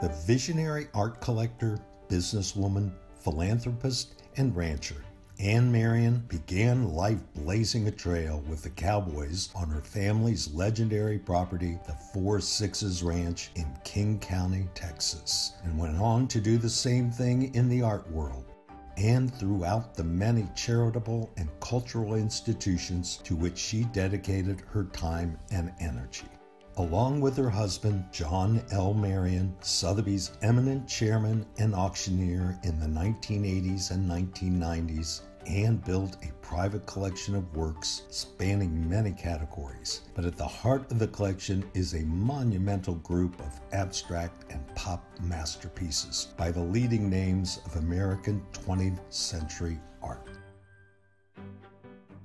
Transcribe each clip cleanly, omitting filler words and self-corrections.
The visionary art collector, businesswoman, philanthropist, and rancher, Anne Marion began life blazing a trail with the cowboys on her family's legendary property, the Four Sixes Ranch in King County, Texas, and went on to do the same thing in the art world and throughout the many charitable and cultural institutions to which she dedicated her time and energy. Along with her husband, John L. Marion, Sotheby's eminent chairman and auctioneer in the 1980s and 1990s, Anne built a private collection of works spanning many categories. But at the heart of the collection is a monumental group of abstract and pop masterpieces by the leading names of American 20th century art.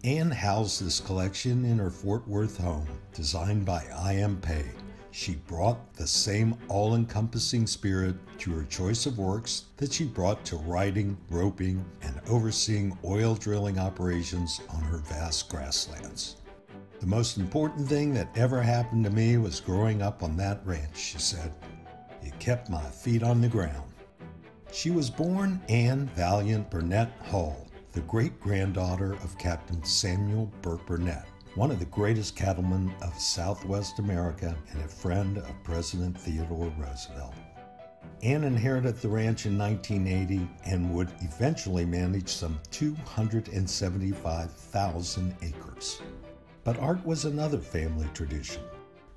Anne housed this collection in her Fort Worth home, designed by I.M. Pei. She brought the same all-encompassing spirit to her choice of works that she brought to writing, roping, and overseeing oil drilling operations on her vast grasslands. "The most important thing that ever happened to me was growing up on that ranch," she said. "It kept my feet on the ground." She was born Anne Valiant Burnett Hull, the great-granddaughter of Captain Samuel Burke Burnett, one of the greatest cattlemen of Southwest America and a friend of President Theodore Roosevelt. Anne inherited the ranch in 1980 and would eventually manage some 275,000 acres. But art was another family tradition.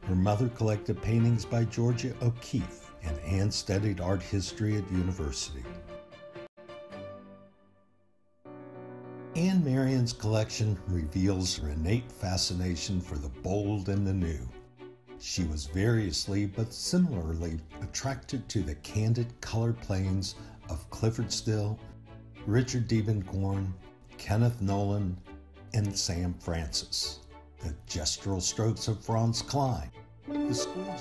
Her mother collected paintings by Georgia O'Keeffe, and Anne studied art history at university. Anne Marion's collection reveals her innate fascination for the bold and the new. She was variously but similarly attracted to the candid color planes of Clyfford Still, Richard Diebenkorn, Kenneth Nolan, and Sam Francis, the gestural strokes of Franz Kline, the squeegee.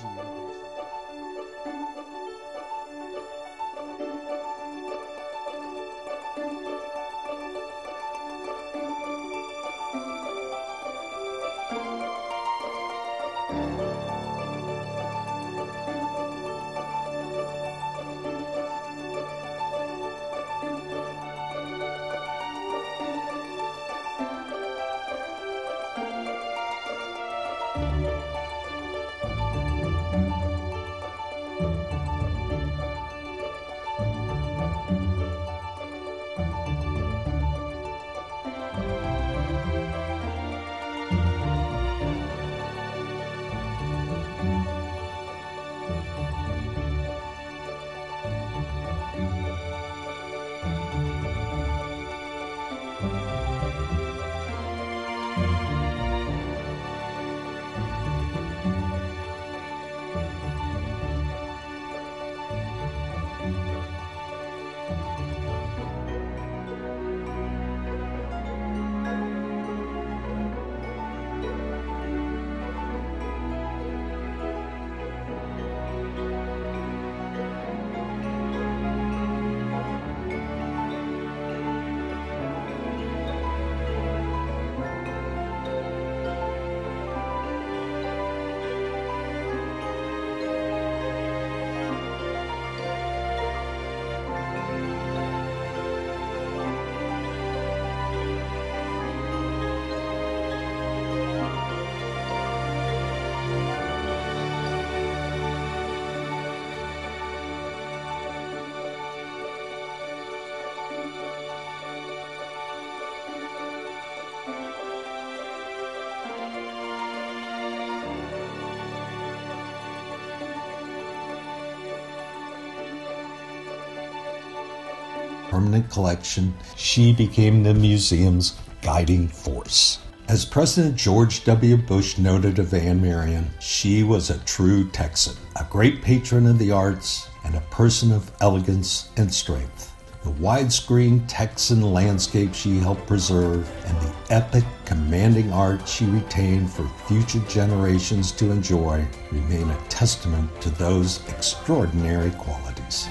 Permanent collection, she became the museum's guiding force. As President George W. Bush noted of Anne Marion, she was a true Texan, a great patron of the arts, and a person of elegance and strength. The widescreen Texan landscape she helped preserve, and the epic, commanding art she retained for future generations to enjoy, remain a testament to those extraordinary qualities.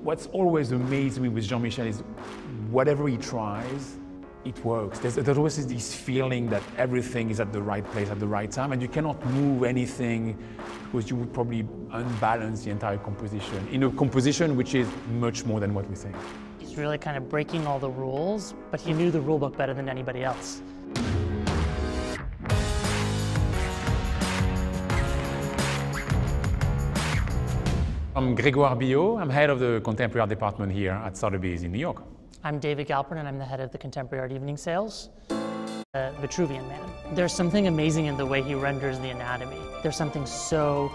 What's always amazed me with Jean-Michel is whatever he tries, it works. There's always this feeling that everything is at the right place at the right time, and you cannot move anything because you would probably unbalance the entire composition in a composition which is much more than what we think. He's really kind of breaking all the rules, but he knew the rule book better than anybody else. I'm Grégoire Billot. I'm head of the contemporary art department here at Sotheby's in New York. I'm David Galpern, and I'm the head of the contemporary art evening sales. Vitruvian Man. There's something amazing in the way he renders the anatomy. There's something so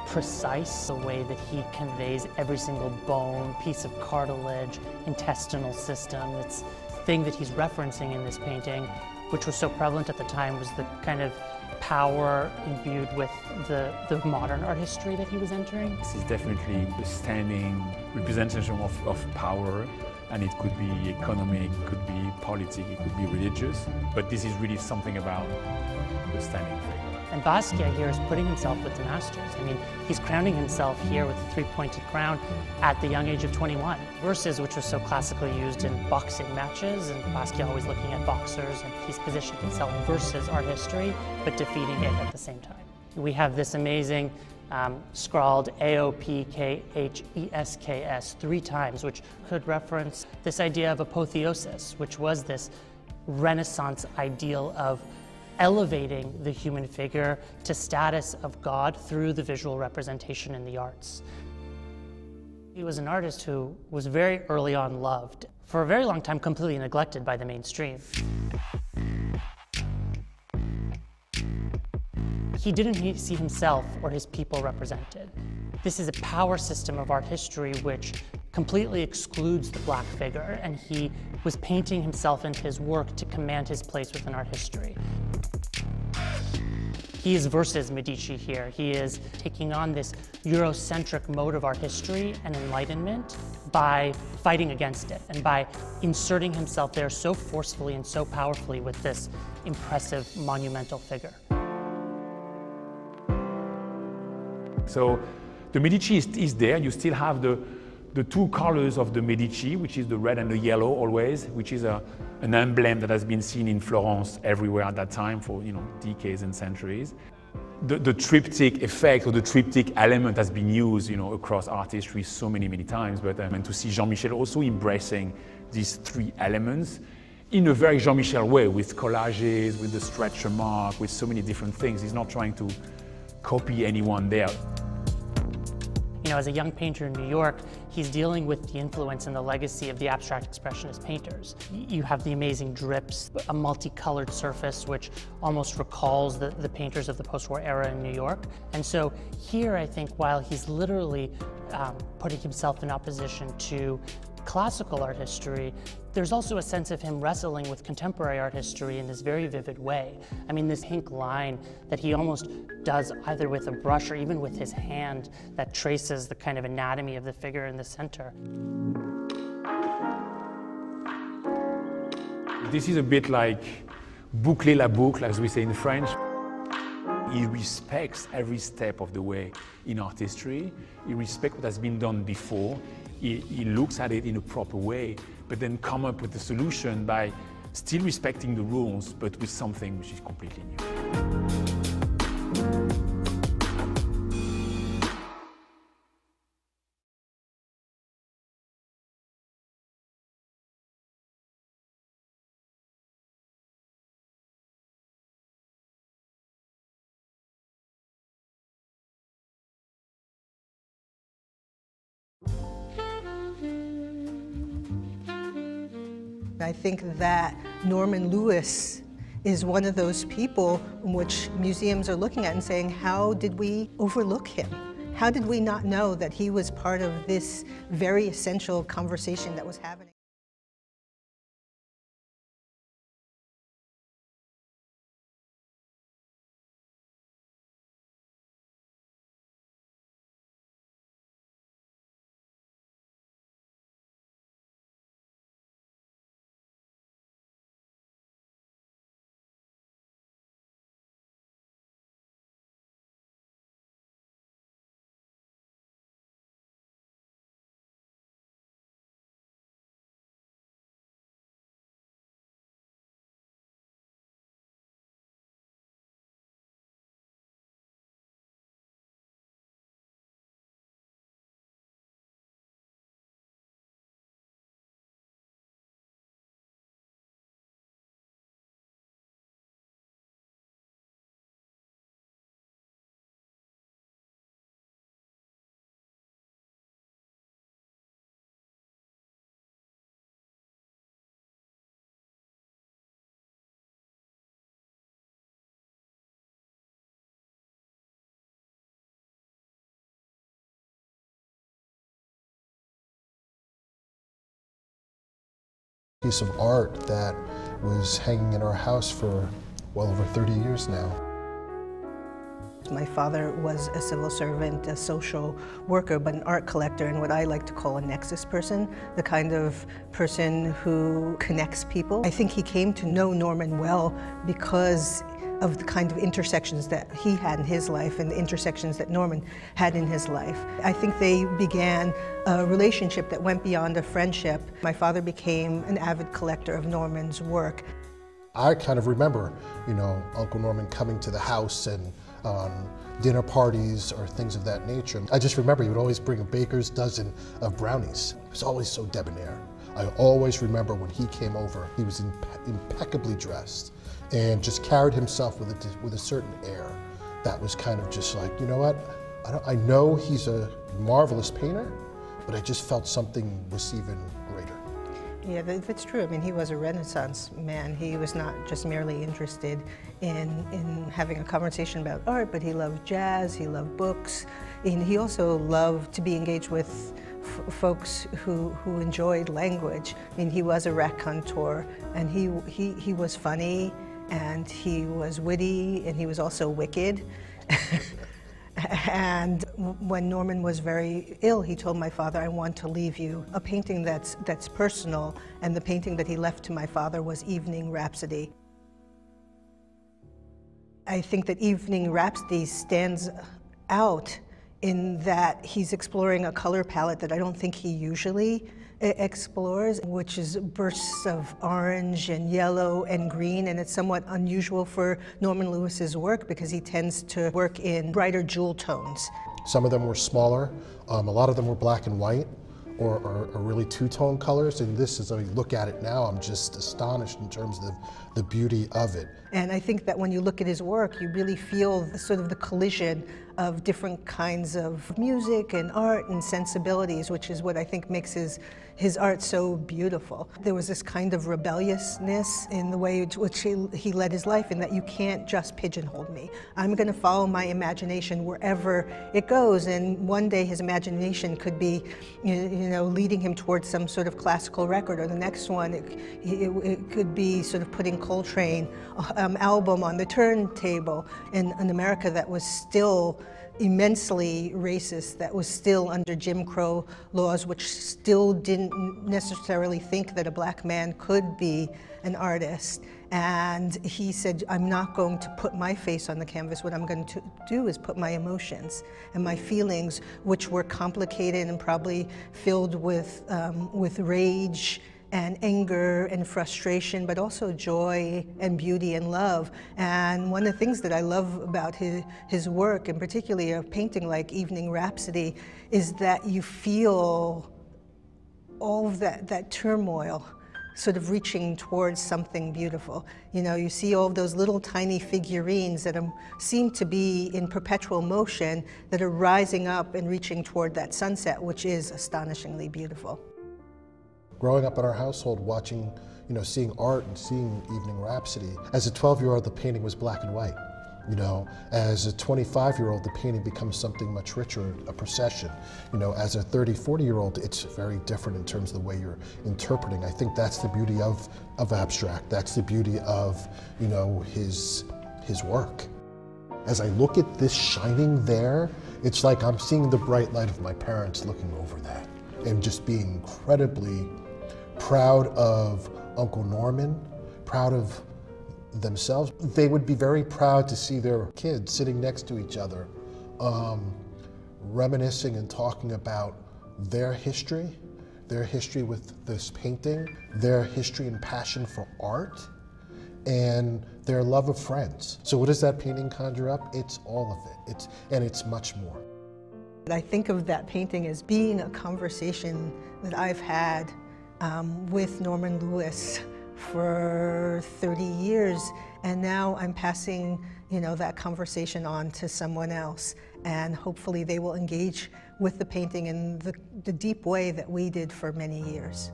precise, the way that he conveys every single bone, piece of cartilage, intestinal system. It's the thing that he's referencing in this painting, which was so prevalent at the time, was the kind of power imbued with the modern art history that he was entering. This is definitely a standing representation of power, and it could be economic, it could be political, it could be religious, but this is really something about the standing figure. And Basquiat here is putting himself with the masters. I mean, he's crowning himself here with a three-pointed crown at the young age of 21. Versus, which was so classically used in boxing matches, and Basquiat always looking at boxers, and he's positioned himself versus art history, but defeating it at the same time. We have this amazing scrawled AOPKHESKS 3 times, which could reference this idea of apotheosis, which was this Renaissance ideal of elevating the human figure to status of God through the visual representation in the arts. He was an artist who was very early on loved, for a very long time completely neglected by the mainstream. He didn't see himself or his people represented. This is a power system of art history which completely excludes the black figure, and he was painting himself into his work to command his place within art history. He is versus Medici here. He is taking on this Eurocentric mode of art history and enlightenment by fighting against it and by inserting himself there so forcefully and so powerfully with this impressive, monumental figure. So the Medici is there. You still have the two colors of the Medici, which is the red and the yellow always, which is an emblem that has been seen in Florence everywhere at that time for decades and centuries. The triptych effect or the triptych element has been used across art history so many times, but and to see Jean-Michel also embracing these three elements in a very Jean-Michel way, with collages, with the stretcher mark, with so many different things. He's not trying to copy anyone there. As a young painter in New York, he's dealing with the influence and the legacy of the abstract expressionist painters. You have the amazing drips, a multicolored surface which almost recalls the painters of the post-war era in New York. And so here, I think, while he's literally putting himself in opposition to classical art history, there's also a sense of him wrestling with contemporary art history in this very vivid way. I mean, this pink line that he almost does either with a brush or even with his hand that traces the kind of anatomy of the figure in the center. This is a bit like boucler la boucle, as we say in French. He respects every step of the way in art history. He respects what has been done before. He looks at it in a proper way, but then come up with a solution by still respecting the rules, but with something which is completely new. I think that Norman Lewis is one of those people in which museums are looking at and saying, how did we overlook him? How did we not know that he was part of this very essential conversation that was happening? Piece of art that was hanging in our house for well over 30 years now. My father was a civil servant, a social worker, but an art collector, and what I like to call a nexus person, the kind of person who connects people. I think he came to know Norman well because of the kind of intersections that he had in his life and the intersections that Norman had in his life. I think they began a relationship that went beyond a friendship. My father became an avid collector of Norman's work. I kind of remember, Uncle Norman coming to the house and on dinner parties or things of that nature. I just remember he would always bring a baker's dozen of brownies. He was always so debonair. I always remember when he came over, he was impeccably dressed and just carried himself with a certain air that was kind of just like, you know what, I know he's a marvelous painter, but I just felt something was even greater. Yeah, that's true. I mean, he was a Renaissance man. He was not just merely interested in having a conversation about art, but he loved jazz, he loved books, and he also loved to be engaged with folks who enjoyed language. I mean, he was a raconteur, and he was funny, and he was witty, and he was also wicked. And when Norman was very ill, he told my father, I want to leave you a painting that's personal, and the painting that he left to my father was Evening Rhapsody. I think that Evening Rhapsody stands out in that he's exploring a color palette that I don't think he usually explores, which is bursts of orange and yellow and green, and it's somewhat unusual for Norman Lewis's work because he tends to work in brighter jewel tones. Some of them were smaller, a lot of them were black and white, or really two-tone colors, and this, as I look at it now, I'm just astonished in terms of the beauty of it. And I think that when you look at his work, you really feel sort of the collision of different kinds of music and art and sensibilities, which is what I think makes his art so beautiful. There was this kind of rebelliousness in the way in which he led his life, in that you can't just pigeonhole me. I'm going to follow my imagination wherever it goes, and one day his imagination could be, leading him towards some sort of classical record, or the next one it could be sort of putting Coltrane album on the turntable in an America that was still immensely racist, that was still under Jim Crow laws, which still didn't necessarily think that a black man could be an artist. And he said, I'm not going to put my face on the canvas. What I'm going to do is put my emotions and my feelings, which were complicated and probably filled with rage and anger and frustration, but also joy and beauty and love. And one of the things that I love about his work, and particularly a painting like Evening Rhapsody, is that you feel all of that turmoil sort of reaching towards something beautiful. You see all of those little tiny figurines that seem to be in perpetual motion, that are rising up and reaching toward that sunset, which is astonishingly beautiful. Growing up in our household, watching, seeing art and seeing Evening Rhapsody, as a 12-year-old, the painting was black and white. As a 25-year-old, the painting becomes something much richer, a procession. As a 30, 40-year-old, it's very different in terms of the way you're interpreting. I think that's the beauty of abstract. That's the beauty of, his work. As I look at this shining there, it's like I'm seeing the bright light of my parents looking over that and just being incredibly proud of Uncle Norman, proud of themselves. They would be very proud to see their kids sitting next to each other, reminiscing and talking about their history with this painting, their history and passion for art, and their love of friends. So what does that painting conjure up? It's all of it, and it's much more. I think of that painting as being a conversation that I've had with Norman Lewis for 30 years, and now I'm passing that conversation on to someone else, and hopefully they will engage with the painting in the deep way that we did for many years.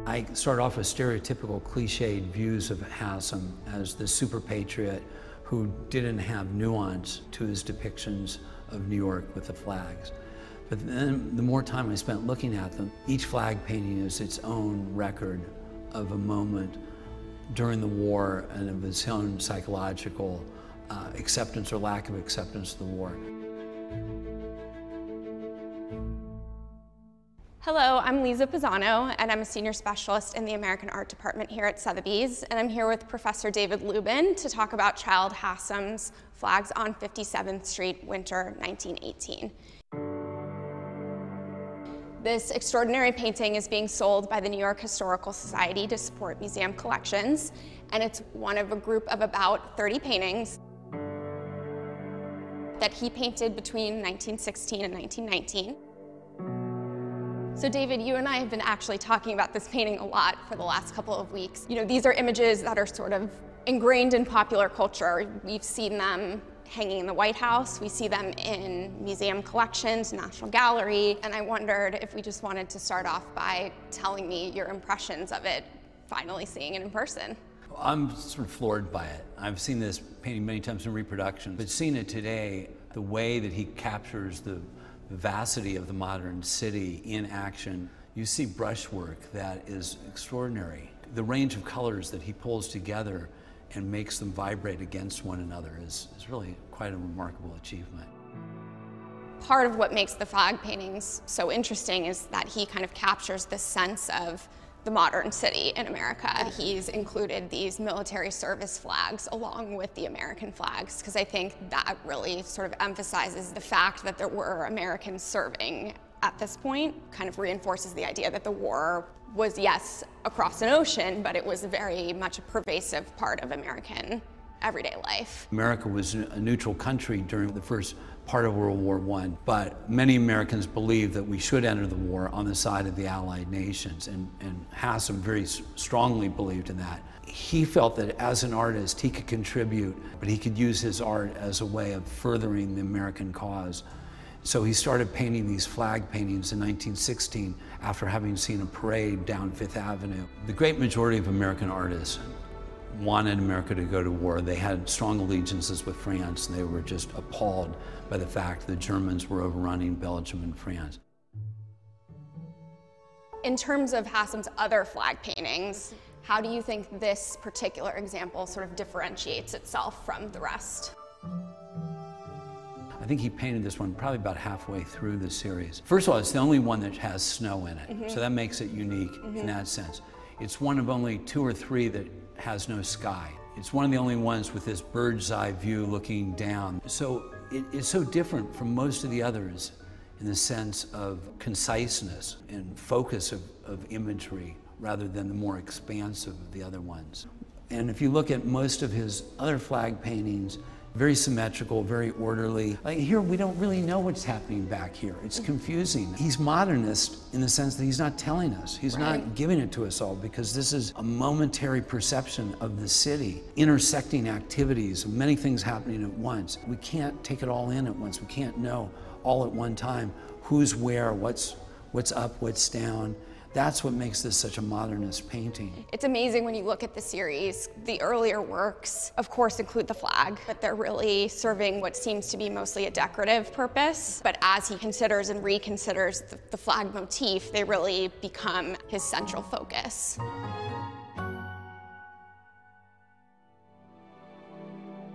I started off with stereotypical cliched views of Hassam as the super patriot who didn't have nuance to his depictions of New York with the flags. But then the more time I spent looking at them, each flag painting is its own record of a moment during the war and of its own psychological acceptance or lack of acceptance of the war. Hello, I'm Lisa Pisano, and I'm a senior specialist in the American Art Department here at Sotheby's, and I'm here with Professor David Lubin to talk about Childe Hassam's Flags on 57th Street, winter 1918. This extraordinary painting is being sold by the New York Historical Society to support museum collections, and it's one of a group of about 30 paintings that he painted between 1916 and 1919. So David, you and I have been actually talking about this painting a lot for the last couple of weeks. You know, these are images that are sort of ingrained in popular culture. We've seen them hanging in the White House. We see them in museum collections, National Gallery, and I wondered if we just wanted to start off by telling me your impressions of it, finally seeing it in person. I'm sort of floored by it. I've seen this painting many times in reproduction, but seeing it today, the way that he captures the vivacity of the modern city in action, you see brushwork that is extraordinary. The range of colors that he pulls together and makes them vibrate against one another is really quite a remarkable achievement. Part of what makes the flag paintings so interesting is that he kind of captures the sense of the modern city in America. He's included these military service flags along with the American flags, because I think that really sort of emphasizes the fact that there were Americans serving at this point, kind of reinforces the idea that the war was, yes, across an ocean, but it was very much a pervasive part of American everyday life. America was a neutral country during the first part of World War I, but many Americans believed that we should enter the war on the side of the Allied nations, and Hassam very strongly believed in that. He felt that as an artist he could contribute, but he could use his art as a way of furthering the American cause. So he started painting these flag paintings in 1916 after having seen a parade down Fifth Avenue. The great majority of American artists wanted America to go to war. They had strong allegiances with France, and they were just appalled by the fact the Germans were overrunning Belgium and France. In terms of Hassam's other flag paintings, how do you think this particular example sort of differentiates itself from the rest? I think he painted this one probably about halfway through the series. First of all, it's the only one that has snow in it, so that makes it unique in that sense. It's one of only 2 or 3 that has no sky. It's one of the only ones with this bird's eye view looking down. So it's so different from most of the others in the sense of conciseness and focus of imagery rather than the more expansive of the other ones. And if you look at most of his other flag paintings, very symmetrical, very orderly. Like here, we don't really know what's happening back here. It's confusing. He's modernist in the sense that he's not telling us. He's not giving it to us all, because this is a momentary perception of the city, intersecting activities, many things happening at once. We can't take it all in at once. We can't know all at one time who's where, what's up, what's down. That's what makes this such a modernist painting. It's amazing when you look at the series. The earlier works, of course, include the flag, but they're really serving what seems to be mostly a decorative purpose. But as he considers and reconsiders the flag motif, they really become his central focus.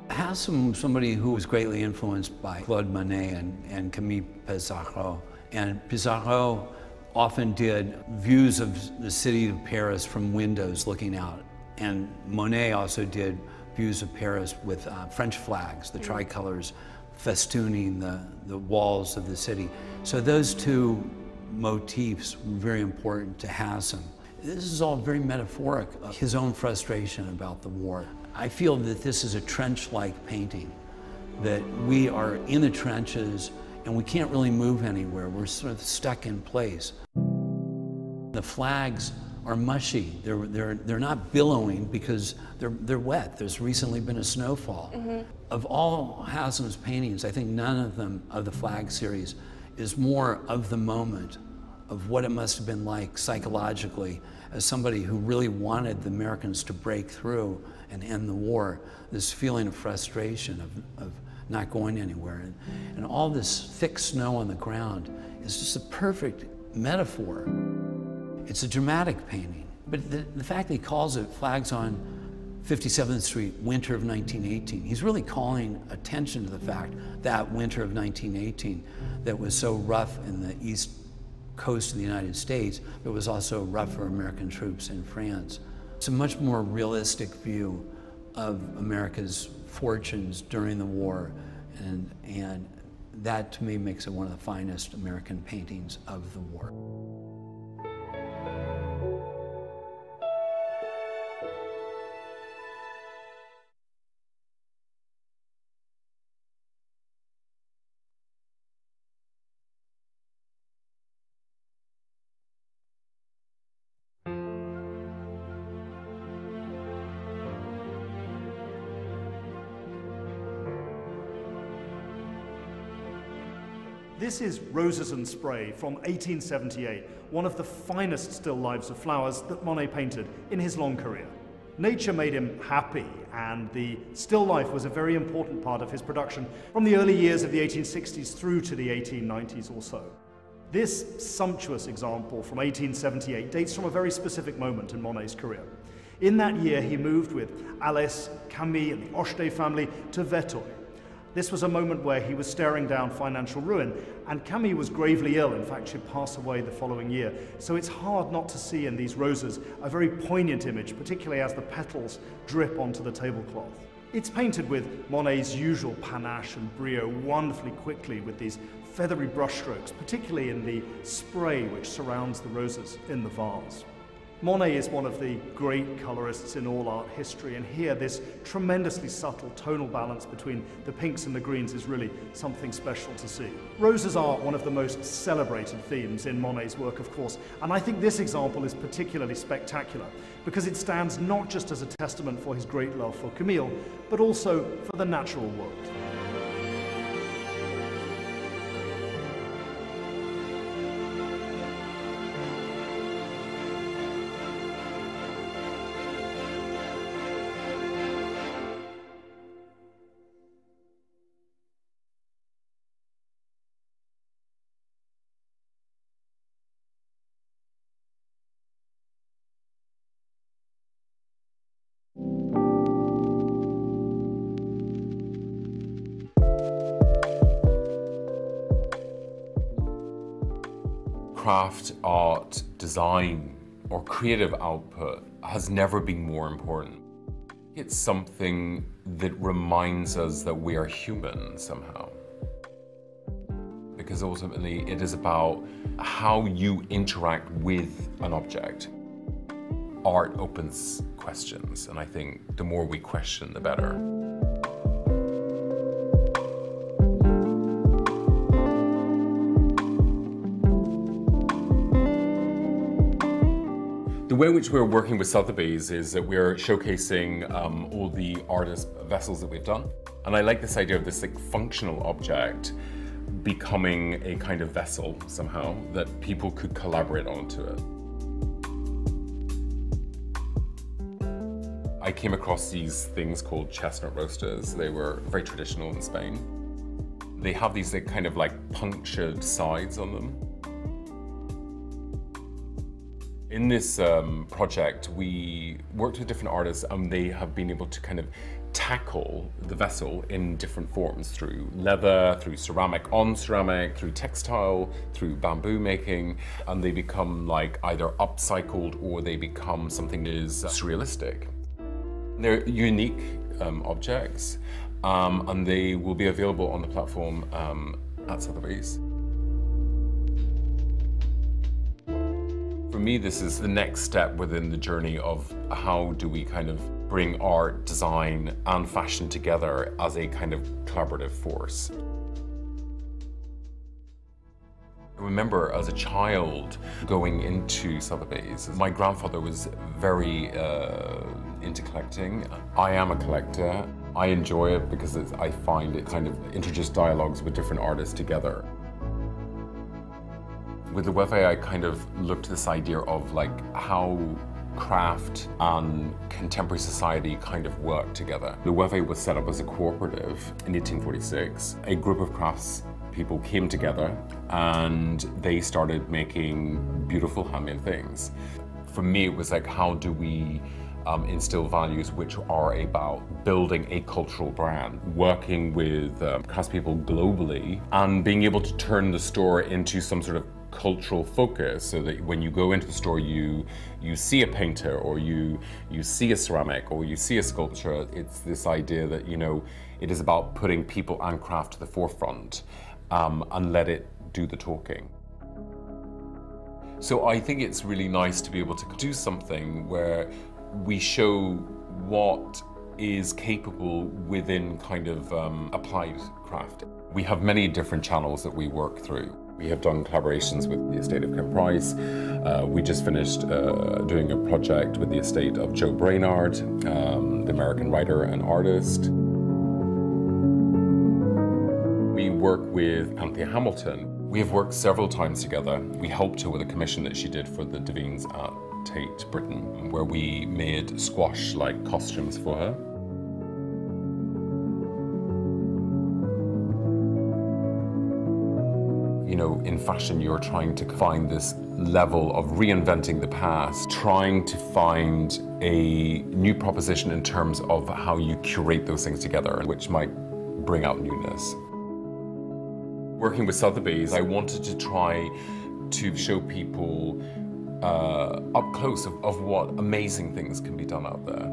Hassam was somebody who was greatly influenced by Claude Monet and Camille Pissarro. And Pissarro often did views of the city of Paris from windows looking out. And Monet also did views of Paris with French flags, the tricolors festooning the walls of the city. So those two motifs were very important to Hassam. This is all very metaphoric of his own frustration about the war. I feel that this is a trench-like painting, that we are in the trenches and we can't really move anywhere. We're sort of stuck in place. The flags are mushy. They're not billowing because they're wet. There's recently been a snowfall. Of all Hassam's paintings, I think none of them of the flag series is more of the moment of what it must have been like psychologically as somebody who really wanted the Americans to break through and end the war, this feeling of frustration, of not going anywhere. And all this thick snow on the ground is just a perfect metaphor. It's a dramatic painting, but the fact that he calls it Flags on 57th Street, winter of 1918, he's really calling attention to the fact that winter of 1918 that was so rough in the east coast of the United States, but was also rough for American troops in France. It's a much more realistic view of America's fortunes during the war, and that to me makes it one of the finest American paintings of the war. This is Roses and Spray from 1878, one of the finest still lives of flowers that Monet painted in his long career. Nature made him happy, and the still life was a very important part of his production from the early years of the 1860s through to the 1890s or so. This sumptuous example from 1878 dates from a very specific moment in Monet's career. In that year, he moved with Alice, Camille, and the Ochtet family to Vetoy. This was a moment where he was staring down financial ruin, and Camille was gravely ill. In fact, she'd pass away the following year. So it's hard not to see in these roses a very poignant image, particularly as the petals drip onto the tablecloth. It's painted with Monet's usual panache and brio wonderfully quickly with these feathery brushstrokes, particularly in the spray which surrounds the roses in the vase. Monet is one of the great colorists in all art history, and here this tremendously subtle tonal balance between the pinks and the greens is really something special to see. Roses are one of the most celebrated themes in Monet's work, of course, and I think this example is particularly spectacular because it stands not just as a testament for his great love for Camille, but also for the natural world. Craft, art, design, or creative output has never been more important. It's something that reminds us that we are human somehow. Because ultimately it is about how you interact with an object. Art opens questions, and I think the more we question, the better. The way in which we're working with Sotheby's is that we're showcasing all the artist vessels that we've done. And I like this idea of this like functional object becoming a kind of vessel somehow that people could collaborate onto it. I came across these things called chestnut roasters. They were very traditional in Spain. They have these kind of like punctured sides on them. In this project, we worked with different artists, and they have been able to kind of tackle the vessel in different forms through leather, through ceramic on ceramic, through textile, through bamboo making, and they become like either upcycled or they become something that is surrealistic. They're unique objects, and they will be available on the platform at Sotheby's. For me, this is the next step within the journey of how do we kind of bring art, design, and fashion together as a kind of collaborative force. I remember as a child going into Sotheby's. My grandfather was very into collecting. I am a collector. I enjoy it because I find it kind of introduces dialogues with different artists together. With the Weve, I kind of looked at this idea of like how craft and contemporary society kind of work together. The Weve was set up as a cooperative in 1846. A group of crafts people came together and they started making beautiful handmade things. For me, it was like, how do we instill values which are about building a cultural brand, working with craftspeople globally, and being able to turn the store into some sort of cultural focus, so that when you go into the store, you see a painter, or you see a ceramic, or you see a sculpture. It's this idea that, you know, it is about putting people and craft to the forefront, and let it do the talking. So I think it's really nice to be able to do something where we show what is capable within kind of applied craft. We have many different channels that we work through. We have done collaborations with the estate of Ken Price. We just finished doing a project with the estate of Joe Brainard, the American writer and artist. We work with Anthea Hamilton. We have worked several times together. We helped her with a commission that she did for the Devines at Tate Britain, where we made squash-like costumes for her. You know, in fashion, you're trying to find this level of reinventing the past, trying to find a new proposition in terms of how you curate those things together, which might bring out newness. Working with Sotheby's, I wanted to try to show people up close of what amazing things can be done out there.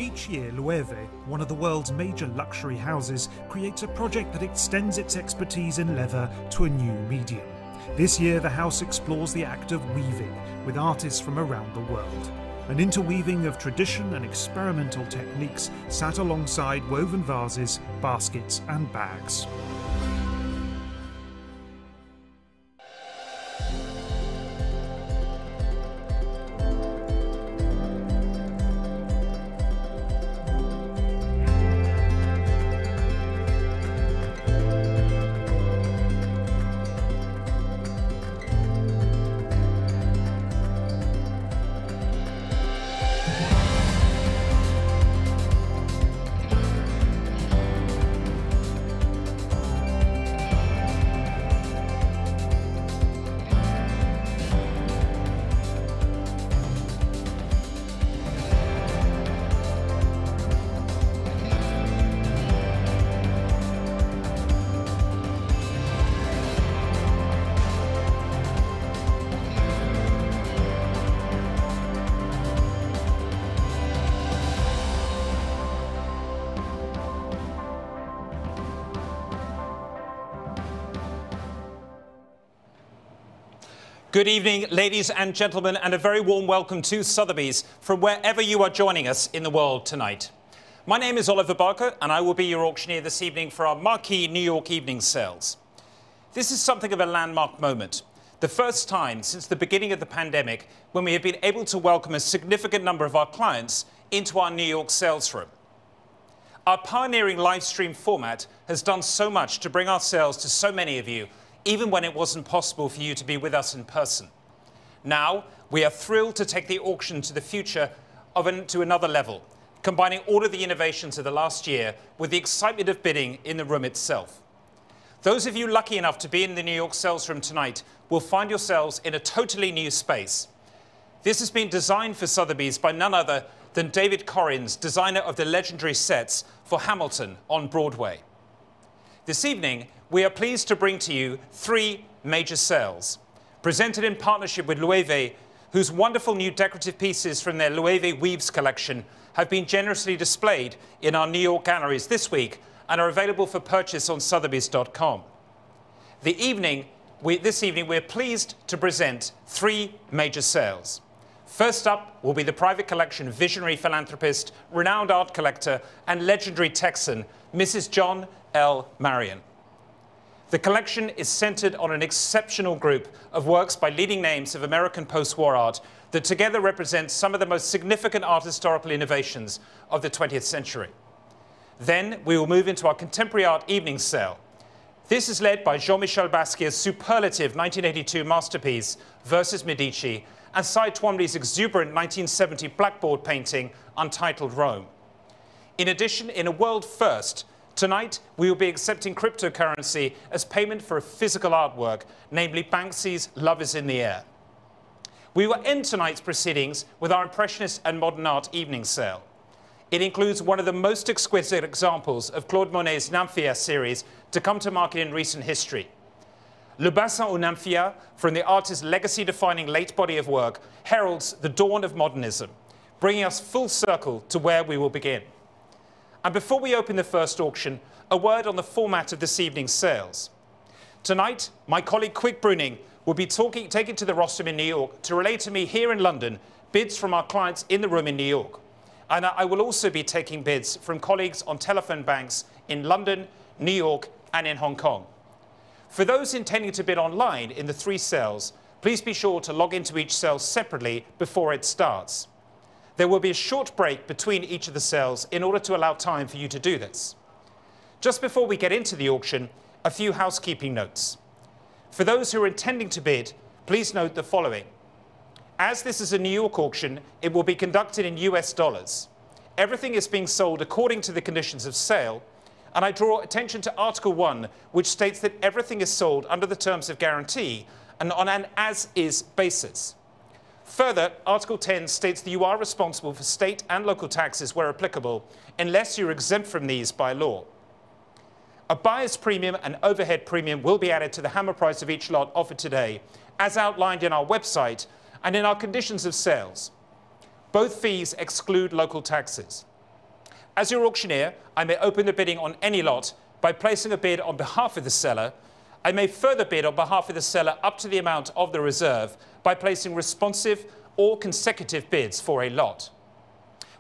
Each year, Loewe, one of the world's major luxury houses, creates a project that extends its expertise in leather to a new medium. This year, the house explores the act of weaving with artists from around the world. An interweaving of tradition and experimental techniques sat alongside woven vases, baskets and bags. Good evening, ladies and gentlemen, and a very warm welcome to Sotheby's from wherever you are joining us in the world tonight. My name is Oliver Barker, and I will be your auctioneer this evening for our Marquee New York evening sales. This is something of a landmark moment, the first time since the beginning of the pandemic when we have been able to welcome a significant number of our clients into our New York sales room. Our pioneering live stream format has done so much to bring our sales to so many of you, even when it wasn't possible for you to be with us in person. Now, we are thrilled to take the auction to the future to another level, combining all of the innovations of the last year with the excitement of bidding in the room itself. Those of you lucky enough to be in the New York sales room tonight will find yourselves in a totally new space. This has been designed for Sotheby's by none other than David Corrins, designer of the legendary sets for Hamilton on Broadway. This evening, we are pleased to bring to you 3 major sales, presented in partnership with Loewe, whose wonderful new decorative pieces from their Loewe Weaves collection have been generously displayed in our New York galleries this week and are available for purchase on Sotheby's.com. This evening, we're pleased to present 3 major sales. First up will be the private collection of visionary philanthropist, renowned art collector, and legendary Texan, Mrs. John L. Marion. The collection is centered on an exceptional group of works by leading names of American post-war art that together represent some of the most significant art historical innovations of the 20th century. Then we will move into our contemporary art evening sale. This is led by Jean-Michel Basquiat's superlative 1982 masterpiece, Versus Medici, and Cy Twombly's exuberant 1970 blackboard painting, Untitled Rome. In addition, in a world first, tonight we will be accepting cryptocurrency as payment for a physical artwork, namely Banksy's Love is in the Air. We will end tonight's proceedings with our Impressionist and Modern Art evening sale. It includes one of the most exquisite examples of Claude Monet's Nymphéa series to come to market in recent history. Le Bassin aux Nymphéas, from the artist's legacy-defining late body of work, heralds the dawn of modernism, bringing us full circle to where we will begin. And before we open the first auction, a word on the format of this evening's sales. Tonight, my colleague Quick Bruning will be taking to the rostrum in New York to relay to me here in London bids from our clients in the room in New York. And I will also be taking bids from colleagues on telephone banks in London, New York, and in Hong Kong. For those intending to bid online in the 3 sales, please be sure to log into each sale separately before it starts. There will be a short break between each of the sales in order to allow time for you to do this. Just before we get into the auction, a few housekeeping notes. For those who are intending to bid, please note the following. As this is a New York auction, it will be conducted in US dollars. Everything is being sold according to the conditions of sale, and I draw attention to Article 1, which states that everything is sold under the terms of guarantee and on an as-is basis. Further, Article 10 states that you are responsible for state and local taxes where applicable, unless you're exempt from these by law. A buyer's premium and overhead premium will be added to the hammer price of each lot offered today, as outlined in our website and in our conditions of sales. Both fees exclude local taxes. As your auctioneer, I may open the bidding on any lot by placing a bid on behalf of the seller. I may further bid on behalf of the seller up to the amount of the reserve by placing responsive or consecutive bids for a lot.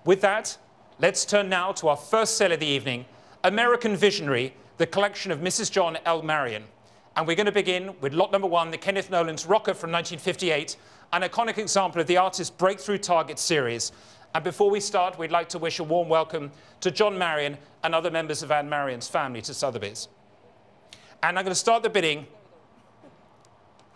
With that, let's turn now to our first sale of the evening, American Visionary, the collection of Mrs. John L. Marion. And we're going to begin with lot number 1, the Kenneth Nolan's Rocker from 1958, an iconic example of the artist's breakthrough Target series. And before we start, we'd like to wish a warm welcome to John Marion and other members of Anne Marion's family to Sotheby's. And I'm going to start the bidding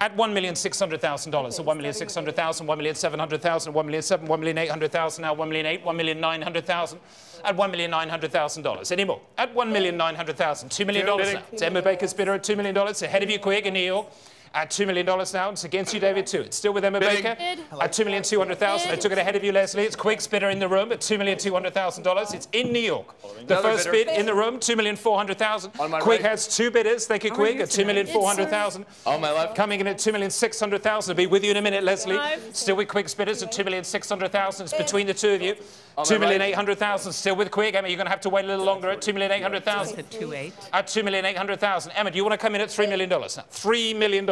at $1,600,000, so $1,600,000, $1,700,000, $1,700,000, $1,800,000, now $1,800,000, $1,900,000, at $1,900,000. Any more? At $1,900,000, $2 million now. It's Emma Baker's bidder at $2 million, ahead of you, Quig in New York. At $2 million now, it's against you, David, too. It's still with Emma Baker at $2,200,000. I took it ahead of you, Leslie. It's Quig's bidder in the room at $2,200,000. It's in New York. The first bid in the room, $2,400,000. Quig has 2 bidders. Thank you, Quig, at $2,400,000. On my left. Coming in at $2,600,000. I'll be with you in a minute, Leslie. Still with Quig's bidders at $2,600,000. It's between the 2 of you. $2,800,000. Still with Quig. Emma, you're going to have to wait a little longer at $2,800,000. At $2,800,000. Emma, do you want to come in at $3 million now? $3 million.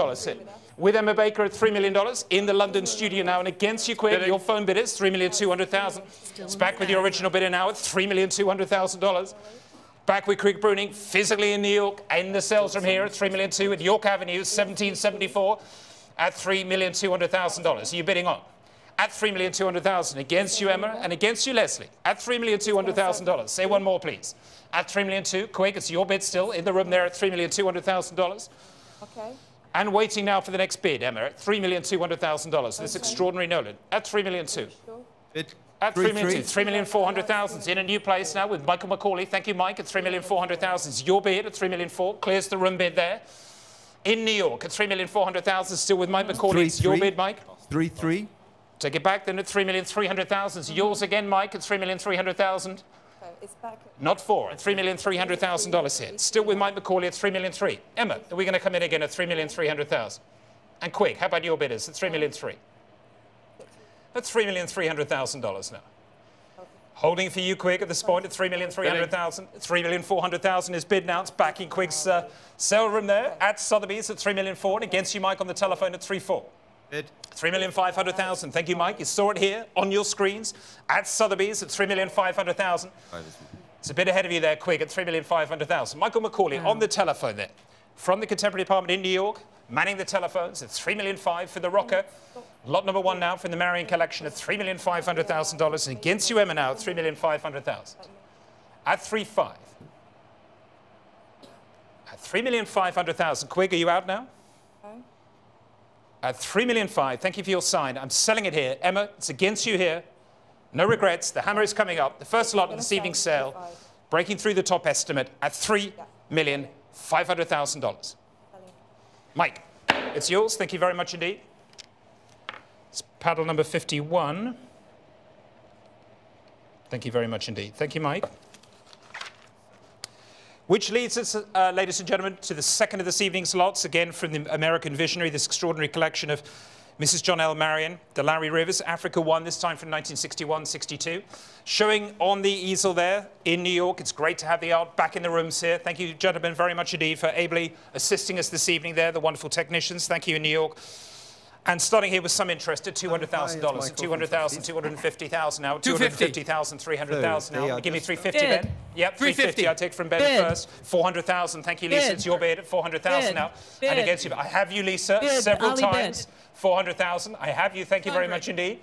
With Emma Baker at $3 million in the London studio now, and against you, Quig, your phone bid is $3,200,000. It's back with your original bidder now at $3,200,000. Back with Quick Bruning, physically in New York, in the sales room here at $3,200,000 at York Avenue, 1774, at $3,200,000. Are you bidding on? At $3,200,000 against you, Emma, and against you, Leslie. At $3,200,000. Say one more, please. At $3,200,000, Quig, it's your bid still in the room there at $3,200,000. Okay. And waiting now for the next bid, Emma, at $3,200,000. This extraordinary Nolan at $3,200,000. Bid. At 3,400,000. In a new place now with Michael Macaulay. Thank you, Mike. At 3,400,000. Your bid at 3,400,000. Clears the room bid there. In New York at 3,400,000. Still with Mike Macaulay. Your bid, Mike. 3,300,000. Take it back then at 3,300,000. Yours again, Mike, at 3,300,000. Not 4 at $3,300,000 here. Still with Mike Macaulay at 3,300,000. Emma, are we going to come in again at 3,300,000? And quick, how about your bidders at 3,300,000? That's $3,300,000 now. Holding for you, Quig, at this point at 3,300,000. 3,400,000 is bid now. It's back in Quig's sale room there at Sotheby's at 3,400,000. Against you, Mike, on the telephone at 3,400,000. Bid. 3,500,000. Thank you, Mike. You saw it here on your screens at Sotheby's at 3,500,000. It's a bit ahead of you there, Quig, at 3,500,000. Michael Macaulay on the telephone there from the Contemporary Department in New York, manning the telephones at 3,500,000 for the rocker. Lot number 1 now from the Marion collection at $3,500,000. And against you, Emma, now at 3,500,000. At 3,500,000. At 3,500,000. Quig, are you out now? At 3,500,000. Thank you for your sign. I'm selling it here. Emma, it's against you here. No regrets. The hammer is coming up. The first lot of this evening's sale, breaking through the top estimate at $3,500,000. Mike, it's yours. Thank you very much indeed. It's paddle number 51. Thank you very much indeed. Thank you, Mike. Which leads us, ladies and gentlemen, to the second of this evening's lots, again from the American Visionary, this extraordinary collection of Mrs. John L. Marion, the Larry Rivers, Africa 1, this time from 1961-62. Showing on the easel there in New York. It's great to have the art back in the rooms here. Thank you, gentlemen, very much indeed for ably assisting us this evening there, the wonderful technicians. Thank you in New York. And starting here with some interest at $200,000, $200,000, $250,000 now, $250,000, $300,000 now. Give me $350,000, Ben. Yep, $350,000. I take from Ben first. $400,000. Thank you, Lisa. It's your bid at $400,000 now. And against you, I have you, Lisa, several times. $400,000. I have you. Thank you very much indeed.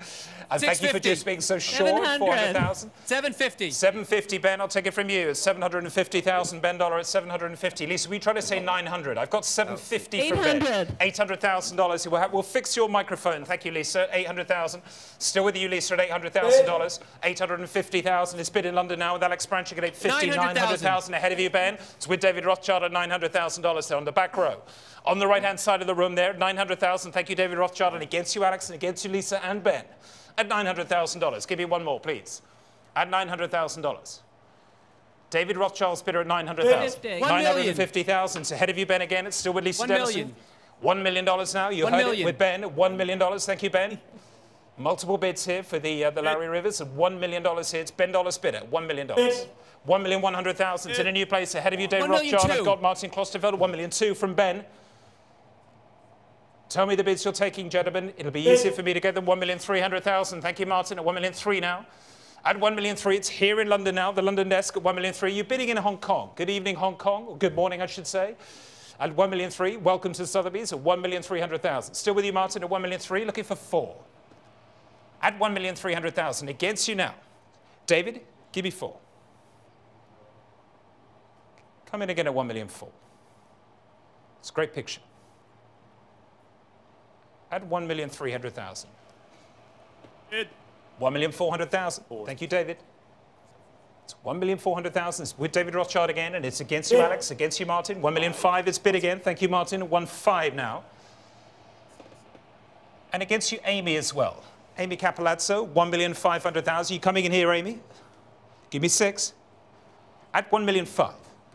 And thank you for just being so short. $400,000. $750,000. $750,000, Ben. I'll take it from you. It's $750,000. Ben dollar at $750,000. Lisa, we try to say $900,000. I've got $750,000 from Ben. $800,000. We'll fix your microphone. Thank you, Lisa. $800,000. Still with you, Lisa, at $800,000. $850,000. It's bid in London now with Alex Branching at $900,000 ahead of you, Ben. It's with David Rothschild at $900,000 there on the back row. On the right-hand side of the room there, $900,000. Thank you, David Rothschild. And against you, Alex, and against you, Lisa and Ben. At $900,000. Give me one more, please. At $900,000. David Rothschild's bidder at $900,000. $950,000. It's ahead of you, Ben, again. It's still with Lisa Dennison. $1 million now. You heard it with Ben. $1 million. Thank you, Ben. Multiple bids here for the Larry Rivers. $1 million here. It's Ben Dollar's bidder. $1 million. $1,100,000. It's in a new place ahead of you, David Rothschild. I've got Martin Klosterfeld. $1.2 million from Ben. Tell me the bids you're taking, gentlemen. It'll be easier for me to get them. $1,300,000. Thank you, Martin. At $1.3 million now. At $1.3 million, it's here in London now. The London desk at $1.3 million. You're bidding in Hong Kong. Good evening, Hong Kong. Or good morning, I should say. At $1.3 million. Welcome to Sotheby's at $1,300,000. Still with you, Martin. At $1.3 million. Looking for 4. At $1,300,000. Against you now. David, give me 4. Come in again at $1.4 million. It's a great picture. At $1,300,000. $1,400,000. Thank you, David. It's $1,400,000. It's with David Rothschild again, and it's against you, Alex. Against you, Martin. $1.5 million. It's bid again. Thank you, Martin. $1.5 million now. And against you, Amy, as well. Amy Capilazzo, $1,500,000. You coming in here, Amy? Give me 6. At $1.5 million.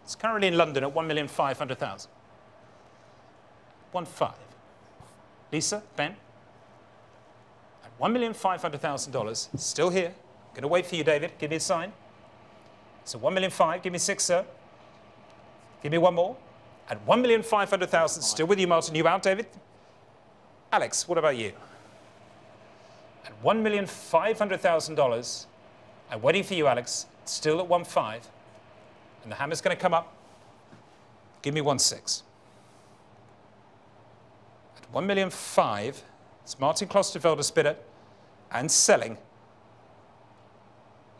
It's currently in London at $1,500,000. 1.5. Lisa, Ben? At $1,500,000. Still here. Going to wait for you, David. Give me a sign. So $1.5 million. Give me 6, sir. Give me one more. At $1,500,000. Still with you, Martin. You out, David? Alex, what about you? At $1,500,000. I'm waiting for you, Alex. Still at 1.5. And the hammer's going to come up. Give me 1.6. At $1.5 million, it's Martin Klosterfelder's bidder and selling.